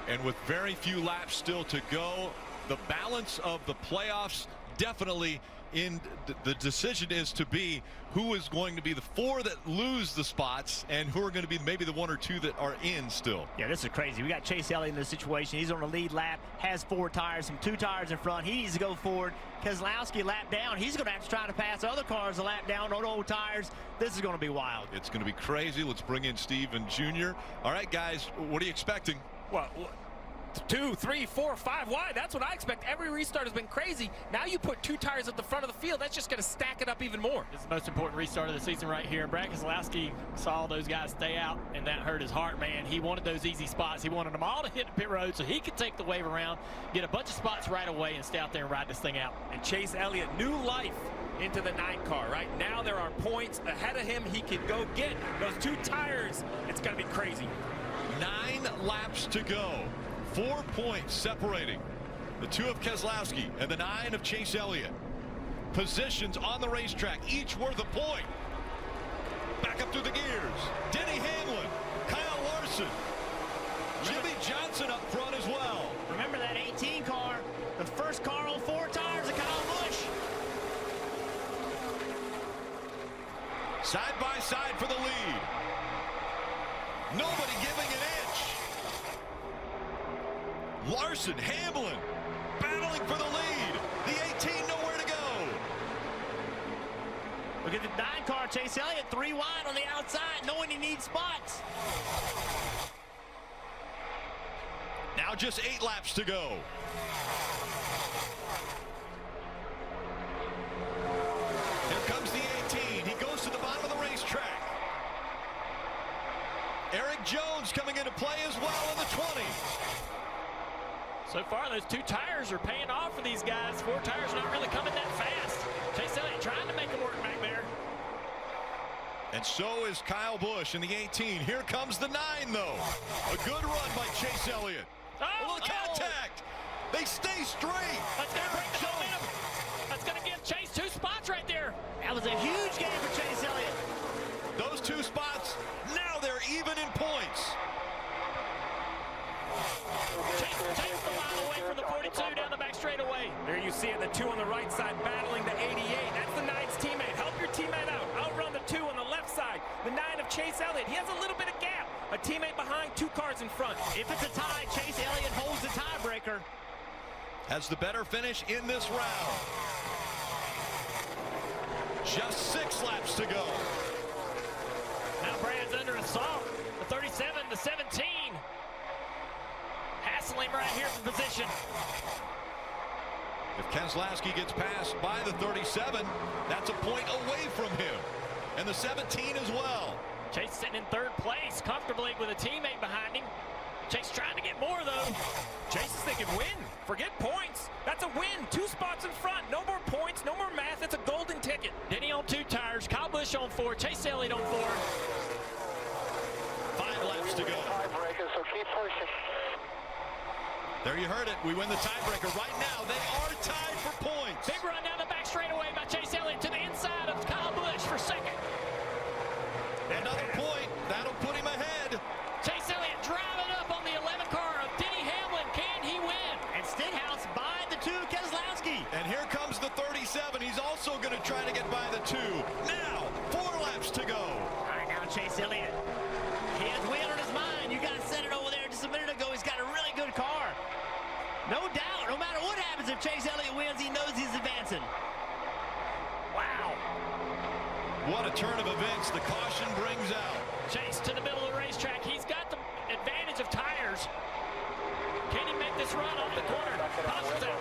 And with very few laps still to go, the balance of the playoffs definitely in the decision is to be who is going to be the 4 that lose the spots and who are going to be maybe the 1 or 2 that are in still. Yeah, this is crazy. We got Chase Elliott in this situation. He's on the lead lap, has 4 tires, some 2 tires in front. He needs to go forward. Keselowski lap down. He's going to have to try to pass other cars a lap down on old tires. This is going to be wild. It's going to be crazy. Let's bring in Steven Jr. All right, guys, what are you expecting? Well, 2, 3, 4, 5 wide. That's what I expect. Every restart has been crazy. Now you put 2 tires at the front of the field. That's just going to stack it up even more. This is the most important restart of the season right here. Brad Keselowski saw those guys stay out, and that hurt his heart, man. He wanted those easy spots. He wanted them all to hit the pit road so he could take the wave around, get a bunch of spots right away, and stay out there and ride this thing out. And Chase Elliott, new life into the 9 car. Right now there are points ahead of him. He could go get those 2 tires. It's going to be crazy. 9 laps to go. 4 points separating the 2 of Keselowski and the 9 of Chase Elliott. Positions on the racetrack, each worth a point. Back up through the gears. Denny Hamlin, Kyle Larson, Jimmy Johnson up front as well. Remember that 18 car, the first car on 4 tires of Kyle Busch. Side by side for the lead. Nobody giving an inch. Larson, Hamlin, battling for the lead. The 18 nowhere to go. Look at the 9 car, Chase Elliott, 3 wide on the outside, knowing he needs spots. Now just 8 laps to go. Here comes So far, those 2 tires are paying off for these guys. 4 tires not really coming that fast. Chase Elliott trying to make them work back there. And so is Kyle Busch in the 18. Here comes the 9, though. A good run by Chase Elliott. A little contact. They stay straight. That's going to break the momentum. That's going to give Chase 2 spots right there. That was a huge game for Chase Elliott. Those 2 spots, now they're even in points. Chase the mile away from the 42 down the back straightaway. There you see it, the 2 on the right side battling the 88. That's the 9's teammate. Help your teammate out. Outrun the 2 on the left side. The 9 of Chase Elliott. He has a little bit of gap. A teammate behind, 2 cars in front. If it's a tie, Chase Elliott holds the tiebreaker. Has the better finish in this round. Just 6 laps to go. Now Brad's under assault. The 37, the 17. Hassling right here from position. If Keselowski gets passed by the 37, that's a point away from him. And the 17 as well. Chase sitting in 3rd place comfortably with a teammate behind him. Chase trying to get more, though. Chase is thinking win. Forget points. That's a win. 2 spots in front. No more points. No more math. It's a golden ticket. Denny on 2 tires. Kyle Busch on 4. Chase Elliott on 4. 5 laps to go. Tiebreaker, so keep pushing. There you heard it. We win the tiebreaker. Right now, they are tied for points. Big run down the back straightaway by Chase Elliott to the inside of Kyle Busch for 2nd. Another point. That'll put him ahead. Chase Elliott driving up on the 11 car of Denny Hamlin. Can he win? And Stenhouse by the 2 Keselowski. And here comes the 37. He's also going to try to get by the 2. Now, 4 laps to go. All right, now Chase Elliott. He has wheel on his mind. You guys said it over there just a minute ago. He's got a really good car. No doubt. No matter what happens, if Chase Elliott wins, he knows he's advancing. Wow. What a turn of events the caution brings out. Chase to the middle of the racetrack. He's got the advantage of tires. Can he make this run off the corner?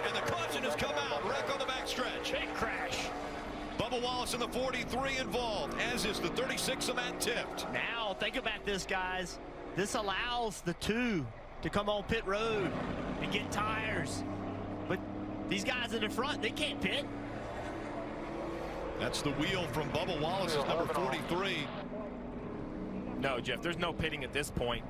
And the caution has come out. Wreck on the backstretch. Big crash. Bubba Wallace in the 43 involved, as is the 36 of Matt Tifft. Now, think about this, guys. This allows the 2 to come on pit road and get tires. But these guys in the front, they can't pit. That's the wheel from Bubba Wallace's number 43. No, Jeff, there's no pitting at this point.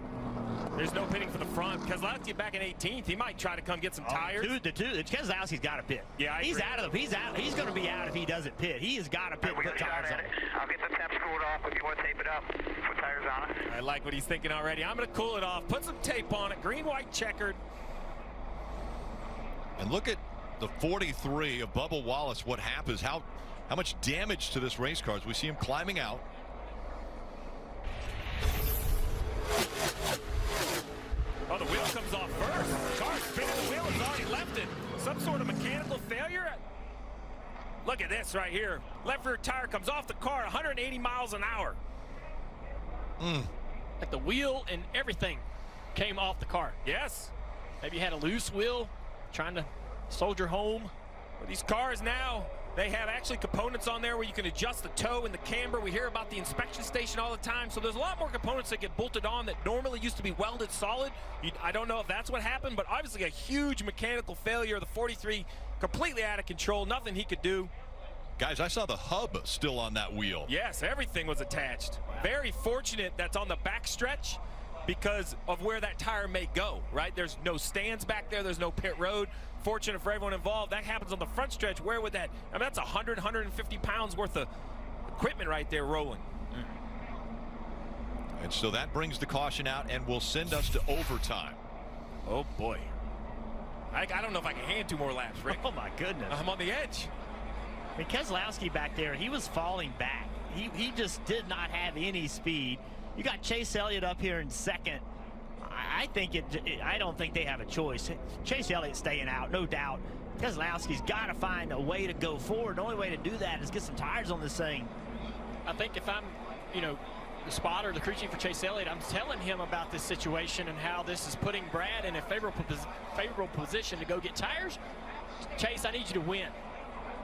There's no pitting for the front. Keselowski back in 18th. He might try to come get some tires. Keselowski's got to pit. Yeah, he's out of the. He's out. He's going to be out if he doesn't pit. He has got to pit. Put tires on. I'll get the temps cooled off if you want to tape it up. Put tires on it. I like what he's thinking already. I'm going to cool it off. Put some tape on it. Green, white, checkered. And look at the 43 of Bubba Wallace. What happens? How much damage to this race car as we see him climbing out. Oh, the wheel comes off first. The car's spinning. The wheel has already left it. Some sort of mechanical failure. Look at this right here. Left rear tire comes off the car 180 miles an hour. Like the wheel and everything came off the car. Yes. Maybe you had a loose wheel trying to soldier home. Well, these cars now, they have actually components on there where you can adjust the toe and the camber. We hear about the inspection station all the time. So there's a lot more components that get bolted on that normally used to be welded solid. I don't know if that's what happened, but obviously a huge mechanical failure. The 43 completely out of control. Nothing he could do. Guys, I saw the hub still on that wheel. Yes, everything was attached. Very fortunate that's on the back stretch because of where that tire may go, right? There's no stands back there. There's no pit road. Fortunate for everyone involved. That happens on the front stretch. Where would that? I mean, that's 100, 150 pounds worth of equipment right there rolling. And so that brings the caution out and will send us to overtime. Oh, boy. I don't know if I can hand 2 more laps, Rick. Oh, my goodness. I'm on the edge. I mean, Keselowski back there, he was falling back. He just did not have any speed. You got Chase Elliott up here in 2nd. I don't think they have a choice. Chase Elliott staying out, no doubt. Keselowski's got to find a way to go forward. The only way to do that is get some tires on this thing. I think if I'm, the spotter, the crew chief for Chase Elliott, I'm telling him about this situation and how this is putting Brad in a favorable position to go get tires. Chase, I need you to win.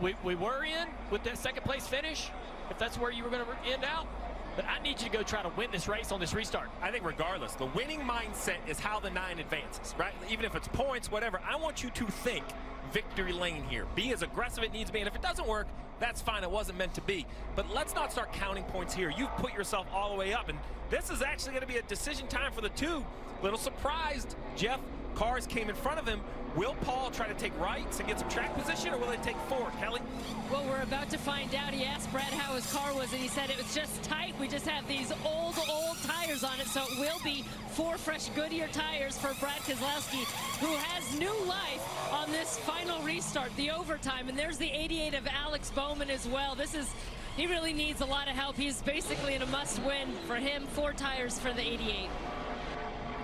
We were in with that 2nd place finish, if that's where you were going to end out. but I need you to go try to win this race on this restart. I think regardless, the winning mindset is how the 9 advances, right? Even if it's points, whatever, I want you to think victory lane here. Be as aggressive as it needs to be, and if it doesn't work, that's fine. It wasn't meant to be. But let's not start counting points here. You've put yourself all the way up, and this is actually going to be a decision time for the 2. Little surprised, Jeff. Cars came in front of him. Will Paul try to take rights and get some track position, or will they take forward? Kelly? Well, we're about to find out. He asked Brad how his car was, and he said it was just tight. We just have these old tires on it, so it will be 4 fresh Goodyear tires for Brad Keselowski, who has new life on this final restart, the overtime. And there's the 88 of Alex Bowman as well. He really needs a lot of help. He's basically in a must-win for him. 4 tires for the 88.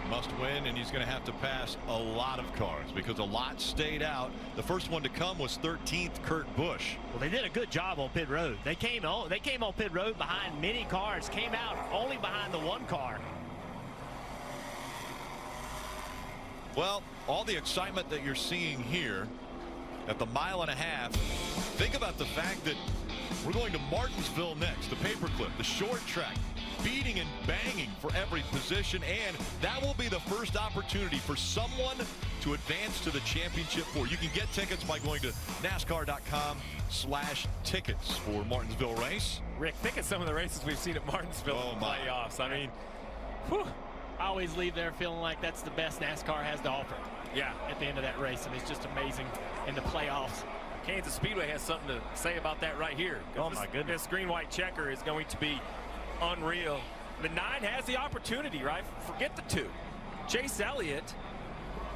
Must win, and he's going to have to pass a lot of cars because a lot stayed out. The first one to come was 13th, Kurt Busch. Well, they did a good job on pit road. They came on pit road behind many cars, came out only behind the 1 car. Well, all the excitement that you're seeing here at the 1.5 miles, think about the fact that we're going to Martinsville next, the paperclip, the short track, beating and banging for every position, and that will be the first opportunity for someone to advance to the championship 4. You can get tickets by going to NASCAR.com/tickets for Martinsville race. Rick, think of some of the races we've seen at Martinsville in the playoffs. I mean, whew. I always leave there feeling like that's the best NASCAR has to offer. Yeah. At the end of that race, and it's just amazing in the playoffs. Kansas Speedway has something to say about that right here. Oh my goodness. This green-white checker is going to be unreal. The 9 has the opportunity, right? Forget the 2. Chase Elliott,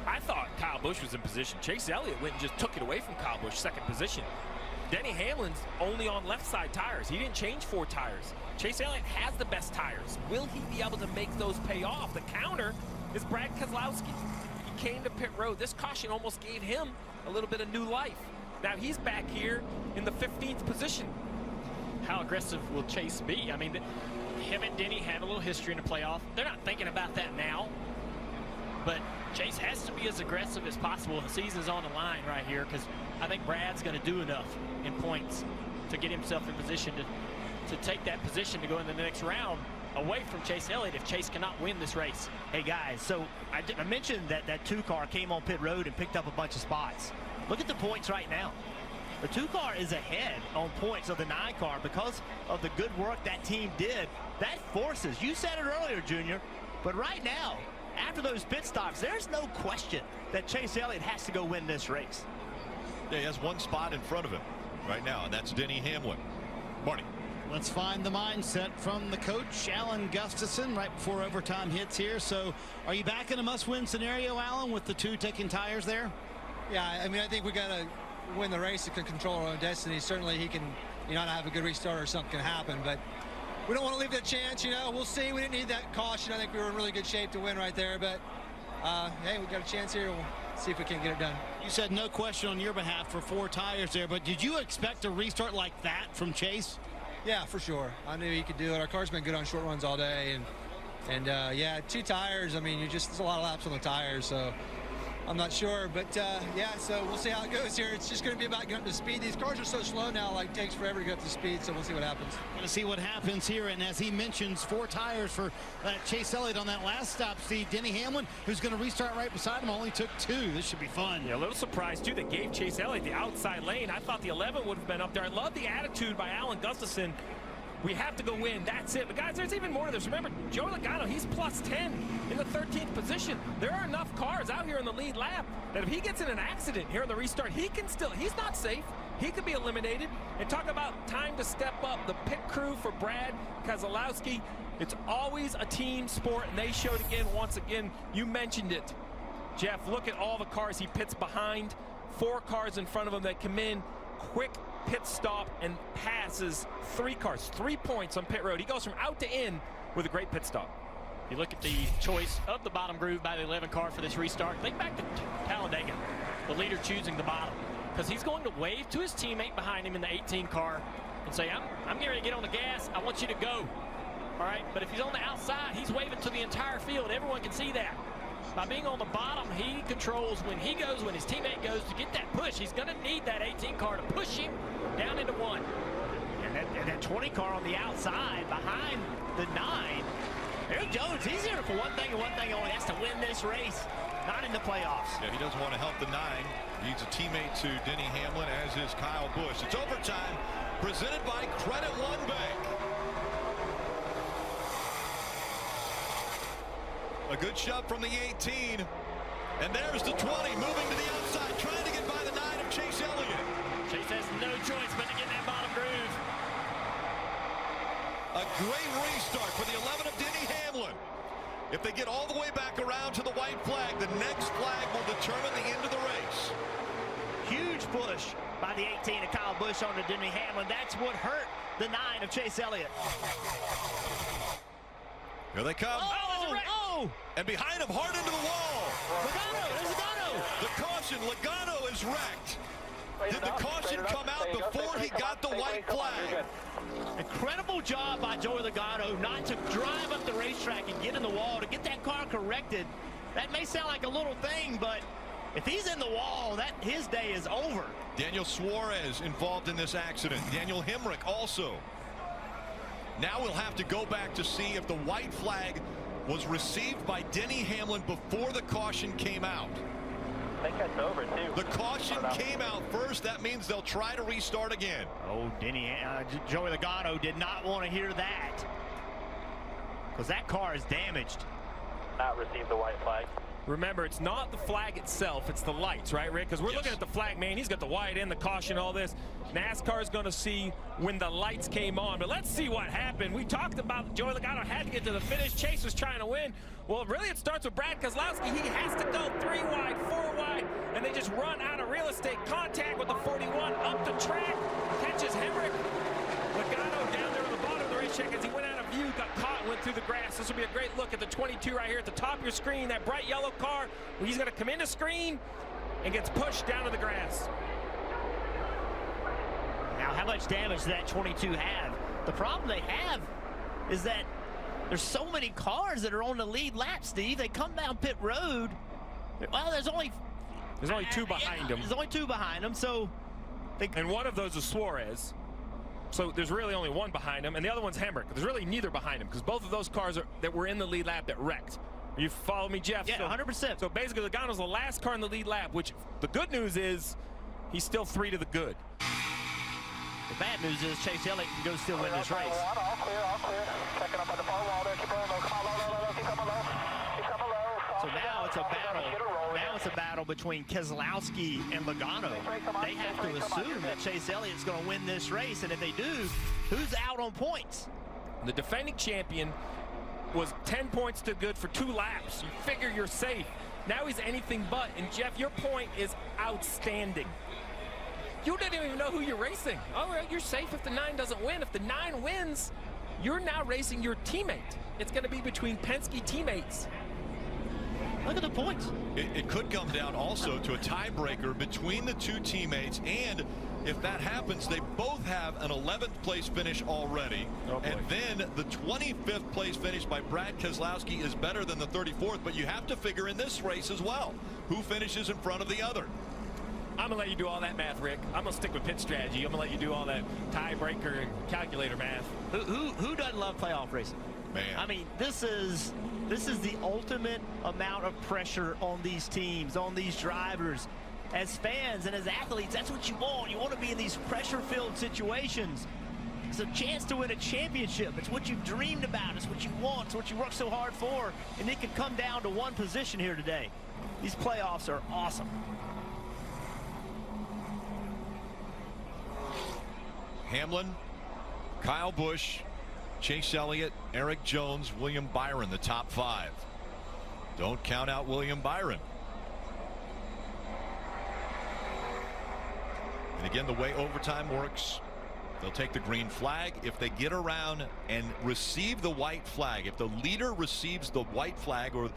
I thought Kyle Busch was in position. Chase Elliott went and just took it away from Kyle Busch, 2nd position. Denny Hamlin's only on left side tires. He didn't change 4 tires. Chase Elliott has the best tires. Will he be able to make those pay off? The counter is Brad Keselowski. He came to pit road. This caution almost gave him a little bit of new life. Now he's back here in the 15th position. How aggressive will Chase be? I mean, him and Denny have a little history in the playoff. They're not thinking about that now, but Chase has to be as aggressive as possible. The season's on the line right here because I think Brad's going to do enough in points to get himself in position to take that position to go into the next round away from Chase Elliott if Chase cannot win this race. Hey guys, so I mentioned that 2 car came on pit road and picked up a bunch of spots. Look at the points right now. The 2 car is ahead on points of the 9 car because of the good work that team did. That forces, you said it earlier, Junior, but right now, after those pit stops, there's no question that Chase Elliott has to go win this race. Yeah, he has 1 spot in front of him right now, and that's Denny Hamlin. Marty. Let's find the mindset from the coach, Alan Gustafson, right before overtime hits here. So are you back in a must-win scenario, Alan, with the 2 taking tires there? Yeah, I mean, I think we got to win the race and control our own destiny. Certainly he can, not have a good restart or something can happen, but we don't want to leave that chance, We'll see. We didn't need that caution. I think we were in really good shape to win right there, but hey, we got a chance here. We'll see if we can get it done. You said no question on your behalf for 4 tires there, but did you expect a restart like that from Chase? Yeah, for sure. I knew he could do it. Our car's been good on short runs all day, and yeah, 2 tires. I mean, there's a lot of laps on the tires, so I'm not sure, but yeah, so we'll see how it goes here. It's just going to be about getting up to speed. These cars are so slow now, like, it takes forever to get up to speed, so we'll see what happens. Going to see what happens here, and as he mentions, 4 tires for Chase Elliott on that last stop. See, Denny Hamlin, who's going to restart right beside him, only took 2. This should be fun. Yeah, a little surprise, too, that gave Chase Elliott the outside lane. I thought the 11 would have been up there. I love the attitude by Alan Gustafson. We have to go win. That's it. But, guys, there's even more to this. Remember, Joey Logano, he's plus 10 in the 13th position. There are enough cars out here in the lead lap that if he gets in an accident here in the restart, he's not safe. He could be eliminated. And talk about time to step up. The pit crew for Brad Keselowski, it's always a team sport, and they showed again, once again, you mentioned it. Jeff, look at all the cars he pits behind. 4 cars in front of him that come in. Quick pit stop and passes 3 cars, 3 points on pit road. He goes from out to in with a great pit stop. You look at the choice of the bottom groove by the 11 car for this restart. Think back to Talladega, the leader choosing the bottom, because he's going to wave to his teammate behind him in the 18 car and say, I'm getting ready to get on the gas. I want you to go. All right, but if he's on the outside, he's waving to the entire field. Everyone can see that. By being on the bottom, he controls when he goes, when his teammate goes to get that push. He's going to need that 18 car to push him down into 1. Yeah, And that 20 car on the outside behind the 9. Erik Jones, he's here for one thing and one thing only. That's to win this race, not in the playoffs. Yeah, he doesn't want to help the 9. He's a teammate to Denny Hamlin, as is Kyle Busch. It's overtime, presented by Credit One Bank. A good shove from the 18. And there's the 20 moving to the outside, trying to get by the 9 of Chase Elliott. Chase has no choice but to get in that bottom groove. A great restart for the 11 of Denny Hamlin. If they get all the way back around to the white flag, the next flag will determine the end of the race. Huge push by the 18 of Kyle Busch on to Denny Hamlin. That's what hurt the 9 of Chase Elliott. Here they come. Oh! And behind him, hard into the wall. Logano, there's Logano. The caution, Logano is wrecked. Did the caution come out before he got the white flag? Incredible job by Joey Logano not to drive up the racetrack and get in the wall to get that car corrected. That may sound like a little thing, but if he's in the wall, his day is over. Daniel Suarez involved in this accident. Daniel Hemrick also. Now we'll have to go back to see if the white flag was received by Denny Hamlin before the caution came out. I think that's over, too. The caution came out first. That means they'll try to restart again. Oh, Joey Logano did not want to hear that, because that car is damaged. Not received the white flag. Remember, it's not the flag itself, it's the lights, right, Rick? Because we're looking at the flag, man. He's got the white and the caution, all this. NASCAR is going to see when the lights came on. But let's see what happened. We talked about Joey Logano had to get to the finish. Chase was trying to win. Well, really, it starts with Brad Keselowski. He has to go 3 wide, 4 wide, and they just run out of real estate. Contact with the 41 up the track. Catches Hemrick. Logano down there on the bottom of the racetrack as he went out of view, got caught, and went through the grass. This will be a great look at the 22 right here at the top of your screen. That bright yellow car. He's going to come into screen and gets pushed down to the grass. Now, how much damage did that 22 have? The problem they have is that there's so many cars that are on the lead lap, Steve. They come down pit road. Well, there's only 2 behind them. There's only 2 behind them, so and one of those is Suarez. So there's really only 1 behind him, and the other one's Hemrick. There's really neither behind him, because both of those cars that were in the lead lap that wrecked. You follow me, Jeff? Yeah, 100%. So basically, Logano's the last car in the lead lap, which the good news is he's still 3 to the good. The bad news is Chase Elliott can go still win this race. All clear. Checking up on the far wall there. Keep going low. Come on, low. Keep coming low. Keep coming low. So now it's a battle. Now it's a battle between Keselowski and Logano. They have to assume that Chase Elliott's going to win this race, and if they do, who's out on points? The defending champion was 10 points to good for 2 laps. You figure you're safe. Now he's anything but. And Jeff, your point is outstanding. You didn't even know who you're racing. All right, you're safe if the 9 doesn't win. If the 9 wins, you're now racing your teammate. It's going to be between Penske teammates. Look at the points. It could come down also to a tiebreaker between the 2 teammates, and if that happens, they both have an 11th place finish already. And then the 25th place finish by Brad Keselowski is better than the 34th, but you have to figure in this race as well who finishes in front of the other. I'm going to let you do all that math, Rick. I'm going to stick with pit strategy. I'm going to let you do all that tiebreaker and calculator math. Who doesn't love playoff racing? Man. I mean, this is the ultimate amount of pressure on these teams, on these drivers. As fans and as athletes, that's what you want. You want to be in these pressure-filled situations. It's a chance to win a championship. It's what you've dreamed about. It's what you want. It's what you work so hard for. And it can come down to one position here today. These playoffs are awesome. Hamlin, Kyle Busch, Chase Elliott, Erik Jones, William Byron, the top 5. Don't count out William Byron. And again, the way overtime works, they'll take the green flag. If they get around and receive the white flag, if the leader receives the white flag or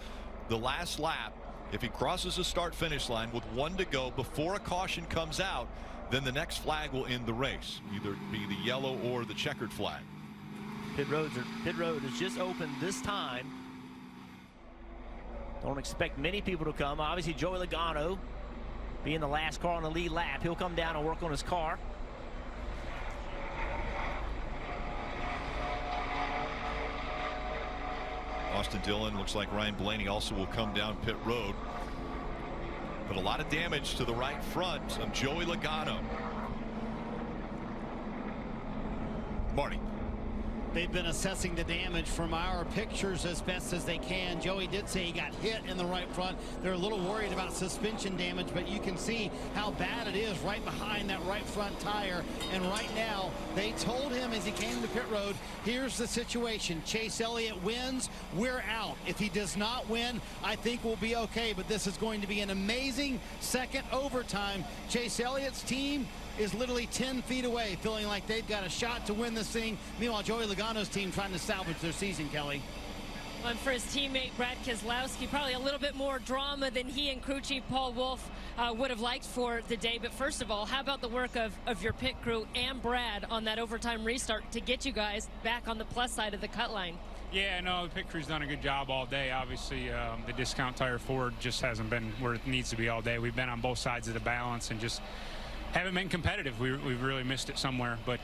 the last lap, if he crosses the start-finish line with 1 to go before a caution comes out, then the next flag will end the race, either be the yellow or the checkered flag. Pit road is just open this time. Don't expect many people to come. Obviously, Joey Logano being the last car on the lead lap. He'll come down and work on his car. Austin Dillon, looks like Ryan Blaney also will come down pit road. But a lot of damage to the right front of Joey Logano. Marty. They've been assessing the damage from our pictures as best as they can. Joey did say he got hit in the right front. They're a little worried about suspension damage, but you can see how bad it is right behind that right front tire. And right now, they told him as he came to pit road, here's the situation. Chase Elliott wins, we're out. If he does not win, I think we'll be okay. But this is going to be an amazing second overtime. Chase Elliott's team is literally 10 feet away, feeling like they've got a shot to win this thing. Meanwhile, Joey Logano's team trying to salvage their season, Kelly. And for his teammate Brad Keselowski, probably a little bit more drama than he and crew chief Paul Wolfe would have liked for the day. But first of all, how about the work of your pit crew and Brad on that overtime restart to get you guys back on the plus side of the cut line? Yeah, no, the pit crew's done a good job all day. Obviously, the discount tire Ford just hasn't been where it needs to be all day. We've been on both sides of the balance and just haven't been competitive. We've really missed it somewhere, but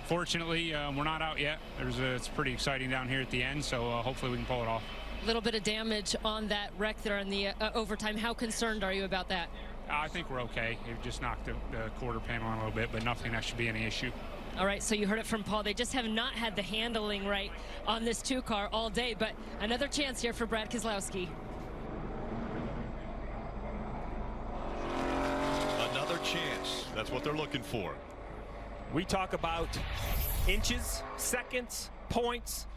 fortunately we're not out yet. It's pretty exciting down here at the end, so hopefully we can pull it off. A little bit of damage on that wreck there in the overtime. How concerned are you about that? I think we're okay. It just knocked the quarter panel on a little bit, but nothing that should be any issue. All right, so you heard it from Paul. They just have not had the handling right on this 2 car all day, but another chance here for Brad Keselowski. Chance. That's what they're looking for. We talk about inches, seconds, points.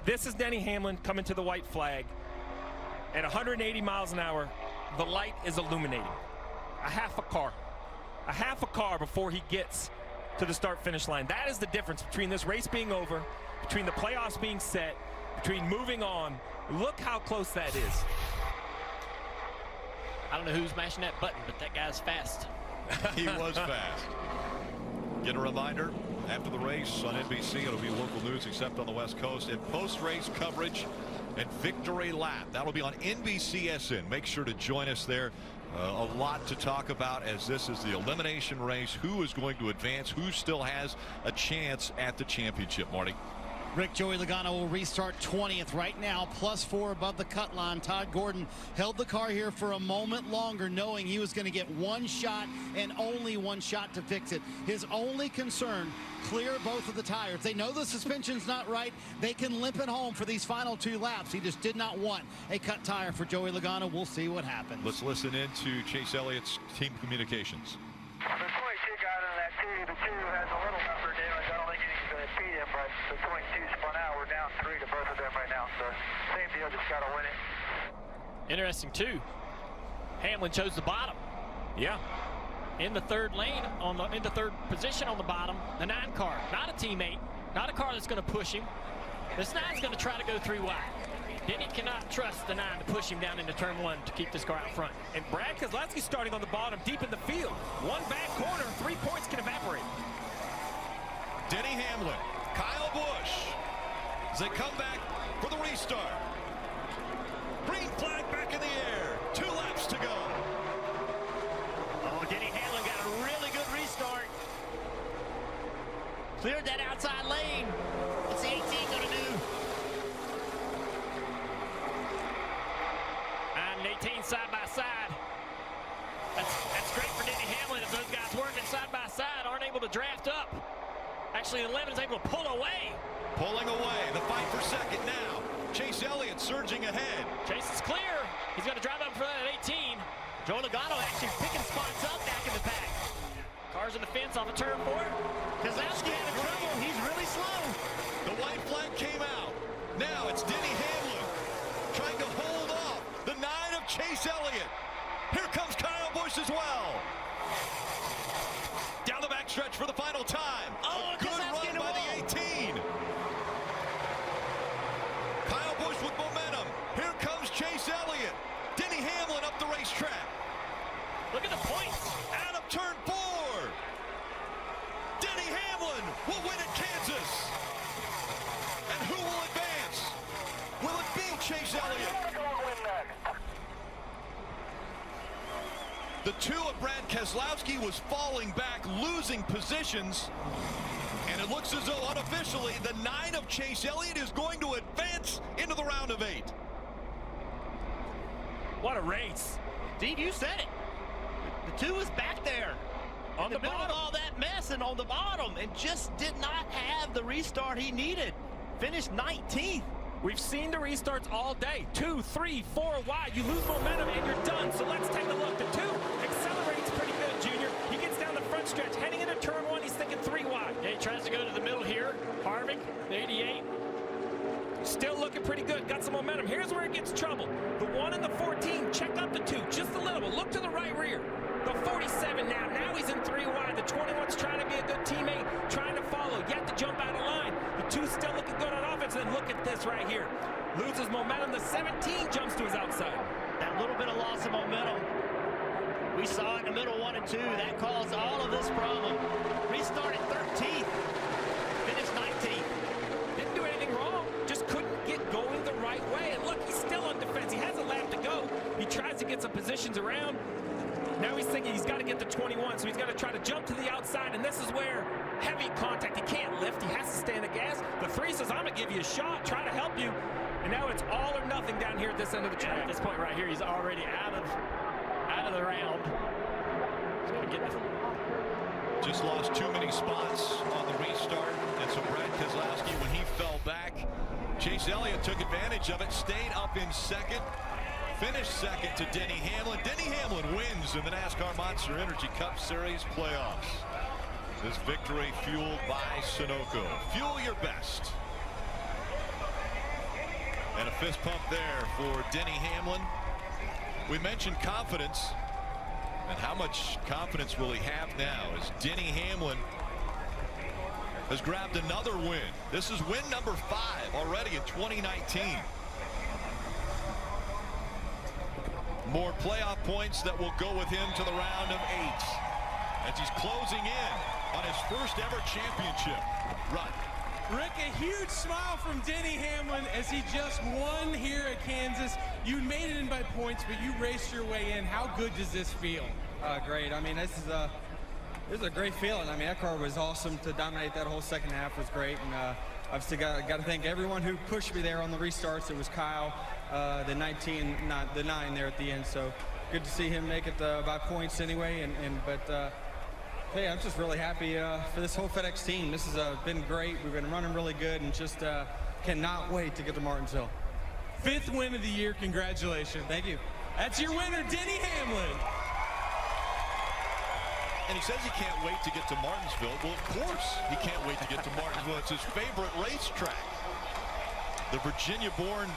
This is Denny Hamlin coming to the white flag. At 180 miles an hour, the light is illuminating. A half a car before he gets to the start-finish line. That is the difference between this race being over, between the playoffs being set, between moving on. Look how close that is. I don't know who's mashing that button, but that guy's fast. He was fast. Get a reminder, after the race on NBC, it'll be local news except on the West Coast, and post-race coverage and victory lap. That'll be on NBCSN. Make sure to join us there. A lot to talk about as this is the elimination race. Who is going to advance? Who still has a chance at the championship, Marty? Rick, Joey Logano will restart 20th right now, +4 above the cut line. Todd Gordon held the car here for a moment longer, knowing he was going to get one shot and only one shot to fix it. His only concern, clear both of the tires. They know the suspension's not right. They can limp it home for these final 2 laps. He just did not want a cut tire for Joey Logano. We'll see what happens. Let's listen in to Chase Elliott's team communications. The 22 got in that 2. The 2 has a little number damage. I don't think anything's going to beat him, but the 22 spun out. We're down 3 to both of them right now. So same deal, just got to win it. Interesting too. Hamlin chose the bottom. Yeah. In the third lane, in the third position on the bottom, the 9 car. Not a teammate, not a car that's going to push him. This 9's going to try to go 3 wide. Denny cannot trust the 9 to push him down into turn 1 to keep this car out front. And Brad Keselowski starting on the bottom, deep in the field. One back corner, 3 points can evaporate. Denny Hamlin, Kyle Busch, as they come back for the restart. Green flag back in the air. 2 laps to go. Oh, Denny Hamlin got a really good restart. Cleared that outside lane. What's the 18 going to do? 9 and 18 side by side. That's great for Denny Hamlin if those guys working side by side aren't able to draft up. Actually, 11 is able to pull away. Pulling away. The fight for second now. Chase Elliott surging ahead. Chase is clear. He's going to drive up for that 18. Joey Logano actually picking spots up back in the pack. Cars in the fence off of turn 4. Keselowski out of trouble. He's really slow. The white flag came out. Now it's Denny Hamlin trying to hold off the 9 of Chase Elliott. Here comes Kyle Busch as well. Down the backstretch for the final time. Oh, a good run by the 18. Kyle Busch with momentum. Here comes Chase Elliott. Denny Hamlin up the racetrack. Look at the points. Out of turn 4. Denny Hamlin will win at Kansas. And who will advance? Will it be Chase Elliott? The 2 of Brad Keselowski was falling back, losing positions, and it it looks as though unofficially the 9 of Chase Elliott is going to advance into the round of 8. What a race. Steve, you said it. The 2 is back there on the bottom of all that mess and on the bottom, and just did not have the restart he needed. Finished 19th. We've seen the restarts all day. 2, 3, 4 wide. You lose momentum and you're done. So let's take a look. The 2 accelerates pretty good, Junior. He gets down the front stretch. Heading into turn 1, he's thinking 3 wide. Yeah, he tries to go to the middle here. Harvick, the 88. Still looking pretty good. Got some momentum. Here's where it gets trouble. The 1 and the 14. Check out the 2 just a little bit. Look to the right rear. The 47 now. Now he's in 3 wide. The 21's trying to be a good teammate, trying to follow. Yet to jump out of line. The 2's still looking good on offense. And look at this right here. Loses momentum. The 17 jumps to his outside. That little bit of loss of momentum. We saw it in the middle 1 and 2. That caused all of this problem. Restarted 13th. Finished 19th. Didn't do anything wrong. Just couldn't get going the right way. And look, he's still on defense. He has a lap to go. He tries to get some positions around. Now he's thinking he's got to get to 21, so he's got to try to jump to the outside, and this is where heavy contact. He can't lift. He has to stay in the gas. The 3 says, I'm going to give you a shot, try to help you. And now it's all or nothing down here at this end of the track. At this point right here, he's already out of the round. He's going to get it. Just lost too many spots on the restart, and so Brad Keselowski, when he fell back, Chase Elliott took advantage of it, stayed up in second. Finished second to Denny Hamlin. Denny Hamlin wins in the NASCAR Monster Energy Cup Series playoffs. This victory fueled by Sunoco. Fuel your best. And a fist pump there for Denny Hamlin. We mentioned confidence. And how much confidence will he have now as Denny Hamlin has grabbed another win. This is win number 5 already in 2019. More playoff points that will go with him to the round of 8 as he's closing in on his first ever championship run. Rick, a huge smile from Denny Hamlin as he just won here at Kansas. You made it in by points, but you raced your way in. How good does this feel? Great. I mean, this is a great feeling. I mean, that car was awesome. To dominate that whole second half was great, and I've still got to thank everyone who pushed me there on the restarts. It was Kyle, the 9 there at the end. So good to see him make it by points anyway. But hey, I'm just really happy for this whole FedEx team. This has been great. We've been running really good, and just cannot wait to get to Martinsville. 5th win of the year. Congratulations. Thank you. That's your winner, Denny Hamlin. And he says he can't wait to get to Martinsville. Well, of course he can't wait to get to Martinsville. It's his favorite racetrack. The Virginia-born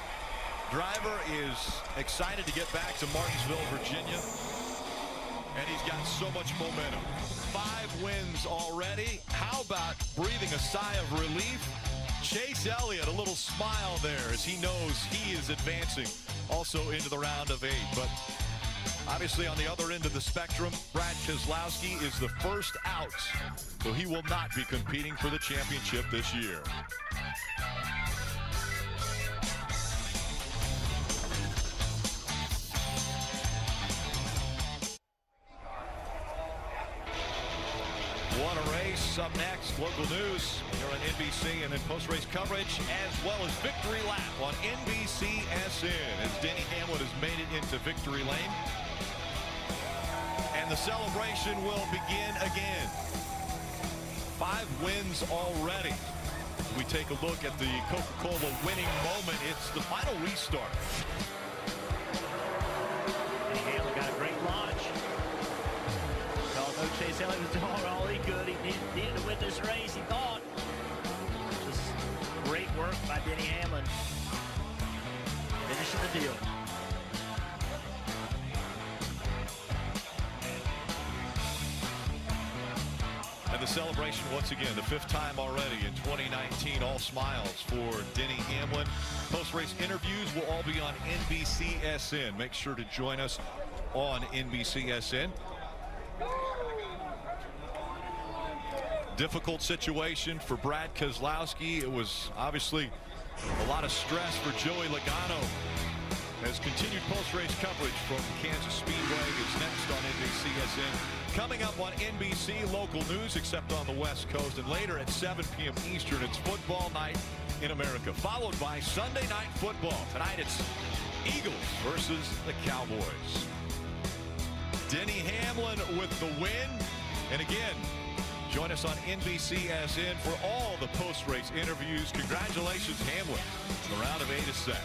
driver is excited to get back to Martinsville, Virginia. And he's got so much momentum. 5 wins already. How about breathing a sigh of relief? Chase Elliott, a little smile there as he knows he is advancing also into the round of 8. But obviously on the other end of the spectrum, Brad Keselowski is the first out, so he will not be competing for the championship this year. What a race. Up next, local news here on NBC, and then post-race coverage as well as Victory Lap on NBCSN as Denny Hamlin has made it into victory lane. And the celebration will begin again. 5 wins already. We take a look at the Coca-Cola winning moment. It's the final restart. Denny Hamlin got a great launch. Although Chase Elliott was doing all he could, he needed to win this race, he thought. Just great work by Denny Hamlin. Finishing the deal. And the celebration once again, the 5th time already in 2019. All smiles for Denny Hamlin. Post-race interviews will all be on NBCSN. Make sure to join us on NBCSN. Difficult situation for Brad Keselowski. It was obviously a lot of stress for Joey Logano. As continued post-race coverage from Kansas Speedway is next on NBCSN. Coming up on NBC, local news except on the West Coast, and later at 7 p.m. Eastern, it's football night in America, followed by Sunday Night Football. Tonight it's Eagles versus the Cowboys. Denny Hamlin with the win. And again, join us on NBCSN for all the post-race interviews. Congratulations, Hamlin. The round of 8 is set.